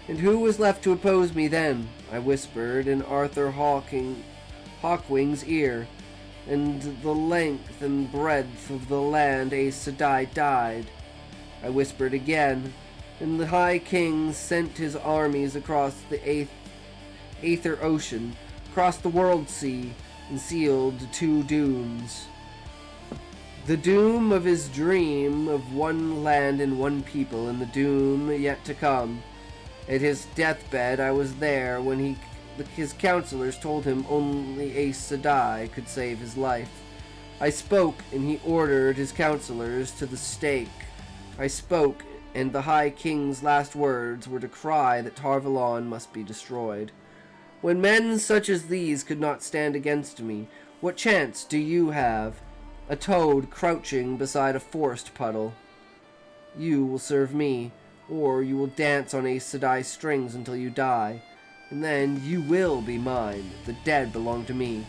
And who was left to oppose me then? I whispered in Arthur Hawkwing's ear, and the length and breadth of the land Aes Sedai died. I whispered again, and the High King sent his armies across the Aether Ocean, across the World Sea, and sealed 2 dooms. The doom of his dream of one land and one people, and the doom yet to come. At his deathbed, I was there when his counselors told him only Aes Sedai could save his life. I spoke, and he ordered his counselors to the stake. I spoke, and the High King's last words were to cry that Tar Valon must be destroyed. When men such as these could not stand against me, what chance do you have? A toad crouching beside a forest puddle. You will serve me, or you will dance on Aes Sedai strings until you die, and then you will be mine. The dead belong to me.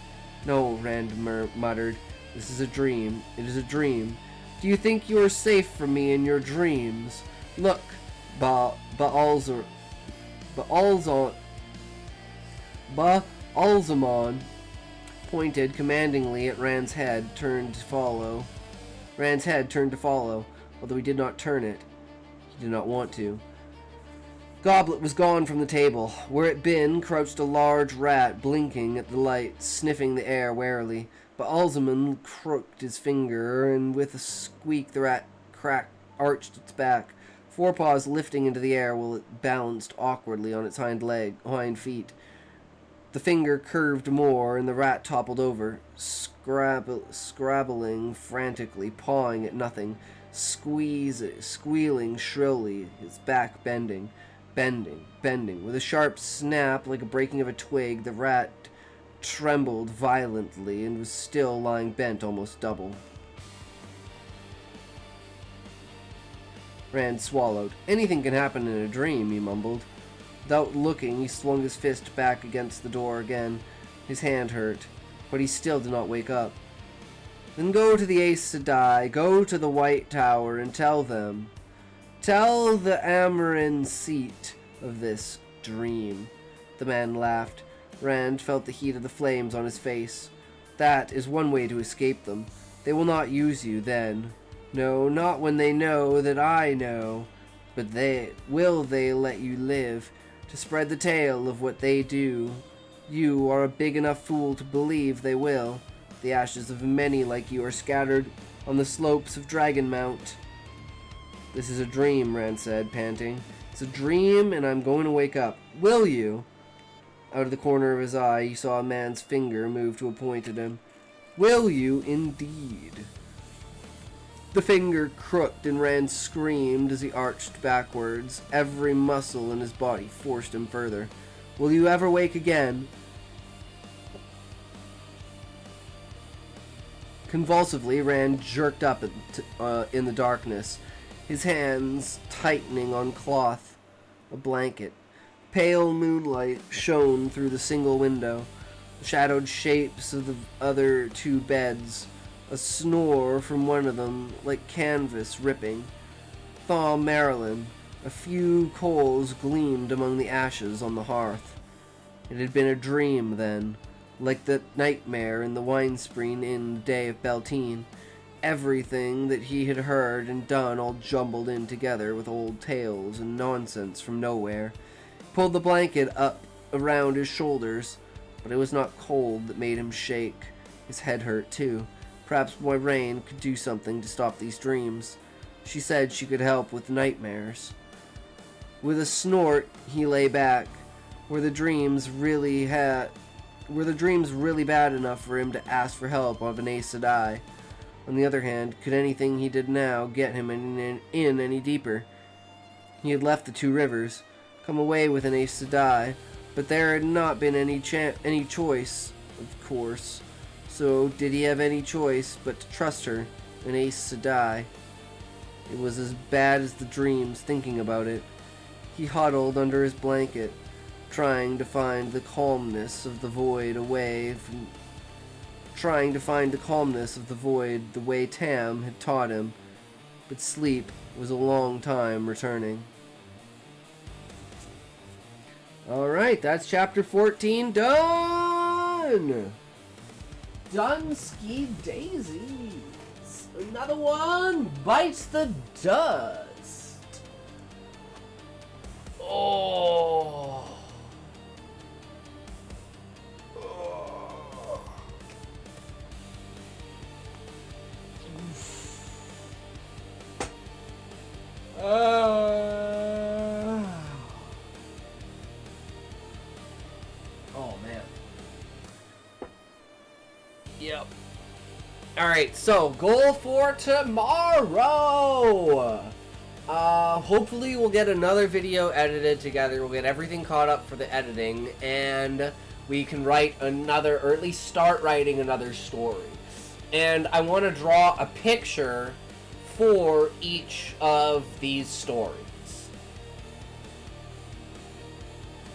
No, Rand muttered. This is a dream. It is a dream. Do you think you are safe from me in your dreams? Look, Baalzamon pointed commandingly at Rand's head, turned to follow. Rand's head turned to follow, although he did not turn it. He did not want to. Goblet was gone from the table. Where it been crouched a large rat, blinking at the light, sniffing the air warily. But Alzamon crooked his finger, and with a squeak the rat arched its back, forepaws lifting into the air while it balanced awkwardly on its hind feet. The finger curved more, and the rat toppled over, scrabbling frantically, pawing at nothing, squealing shrilly, his back bending. With a sharp snap like a breaking of a twig, the rat trembled violently and was still lying bent almost double. Rand swallowed. Anything can happen in a dream, he mumbled. Without looking, he swung his fist back against the door again. His hand hurt, but he still did not wake up. Then go to the Aes Sedai, go to the White Tower, and tell them. Tell the Amarin seat of this dream. The man laughed. Rand felt the heat of the flames on his face. That is one way to escape them. They will not use you then. No, not when they know that I know. But they let you live, to spread the tale of what they do. You are a big enough fool to believe they will. The ashes of many like you are scattered on the slopes of Dragonmount. This is a dream, Rand said, panting. It's a dream, and I'm going to wake up. Will you? Out of the corner of his eye, he saw a man's finger move to a point at him. Will you, indeed? The finger crooked, and Rand screamed as he arched backwards. Every muscle in his body forced him further. Will you ever wake again? Convulsively, Rand jerked up in the darkness, his hands tightening on cloth, a blanket. Pale moonlight shone through the single window, the shadowed shapes of the other two beds, a snore from one of them like canvas ripping. Thaw Marilyn, a few coals gleamed among the ashes on the hearth. It had been a dream then, like the nightmare in the Winespreen Inn day of Beltane. Everything that he had heard and done all jumbled in together with old tales and nonsense from nowhere. He pulled the blanket up around his shoulders, but it was not cold that made him shake. His head hurt too. Perhaps Moiraine could do something to stop these dreams. She said she could help with nightmares. With a snort, he lay back. Were the dreams really bad enough for him to ask for help of an Aes Sedai? On the other hand, could anything he did now get him in any deeper? He had left the Two Rivers, come away with an Aes Sedai, but there had not been any choice, of course. So did he have any choice but to trust her, an Aes Sedai? It was as bad as the dreams thinking about it. He huddled under his blanket, trying to find the calmness of the void the way Tam had taught him, but sleep was a long time returning. Alright, that's chapter 14 done! Dunsky Daisies! Another one bites the dust! Oh! Oh man. Yep. Alright, so goal for tomorrow! Hopefully we'll get another video edited together. We'll get everything caught up for the editing, and we can write another, or at least start writing another story. And I want to draw a picture for each of these stories.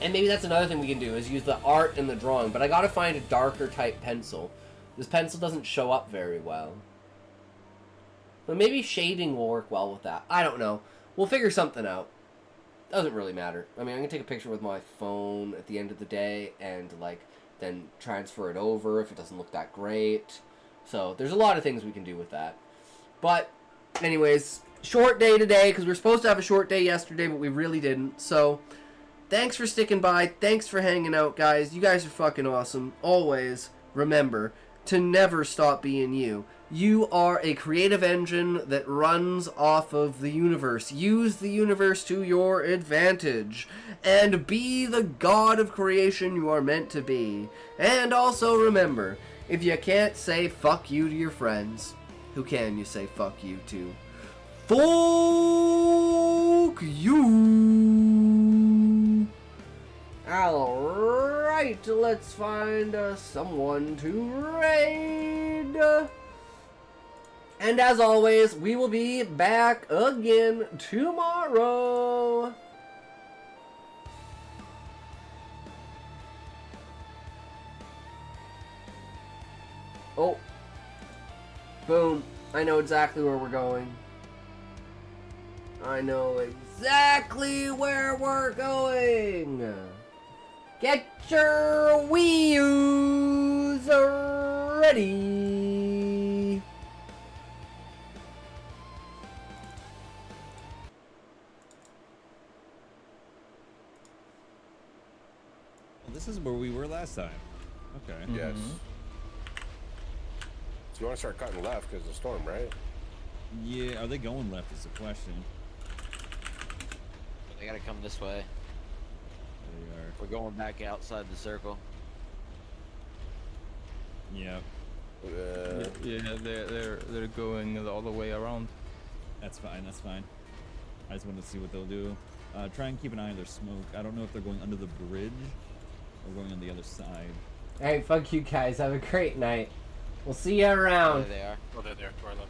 And maybe that's another thing we can do, is use the art and the drawing. But I gotta find a darker type pencil. This pencil doesn't show up very well. But maybe shading will work well with that. I don't know. We'll figure something out. Doesn't really matter. I mean, I can take a picture with my phone at the end of the day and, like, then transfer it over if it doesn't look that great. So, there's a lot of things we can do with that. But, anyways, short day today because we were supposed to have a short day yesterday, but we really didn't. So, thanks for sticking by. Thanks for hanging out, guys. You guys are fucking awesome. Always remember to never stop being you. You are a creative engine that runs off of the universe. Use the universe to your advantage. And be the god of creation you are meant to be. And also remember, if you can't say fuck you to your friends, who can you say fuck you to? Fuck you! Alright, let's find someone to raid. And as always, we will be back again tomorrow. Oh. Boom. I know exactly where we're going. I know exactly where we're going. Get your Wii U's ready.
This is where we were last time. Okay.
Yes. So you want to start cutting left because of the storm, right?
Yeah, are they going left is the question.
They gotta come this way.
They are.
We're going back outside the circle.
Yeah.
Yeah, they're going all the way around.
That's fine, that's fine. I just wanted to see what they'll do. Try and keep an eye on their smoke. I don't know if they're going under the bridge or going on the other side.
Hey, fuck you guys. Have a great night. We'll see you around.
There they are.
Oh, they're there to our left.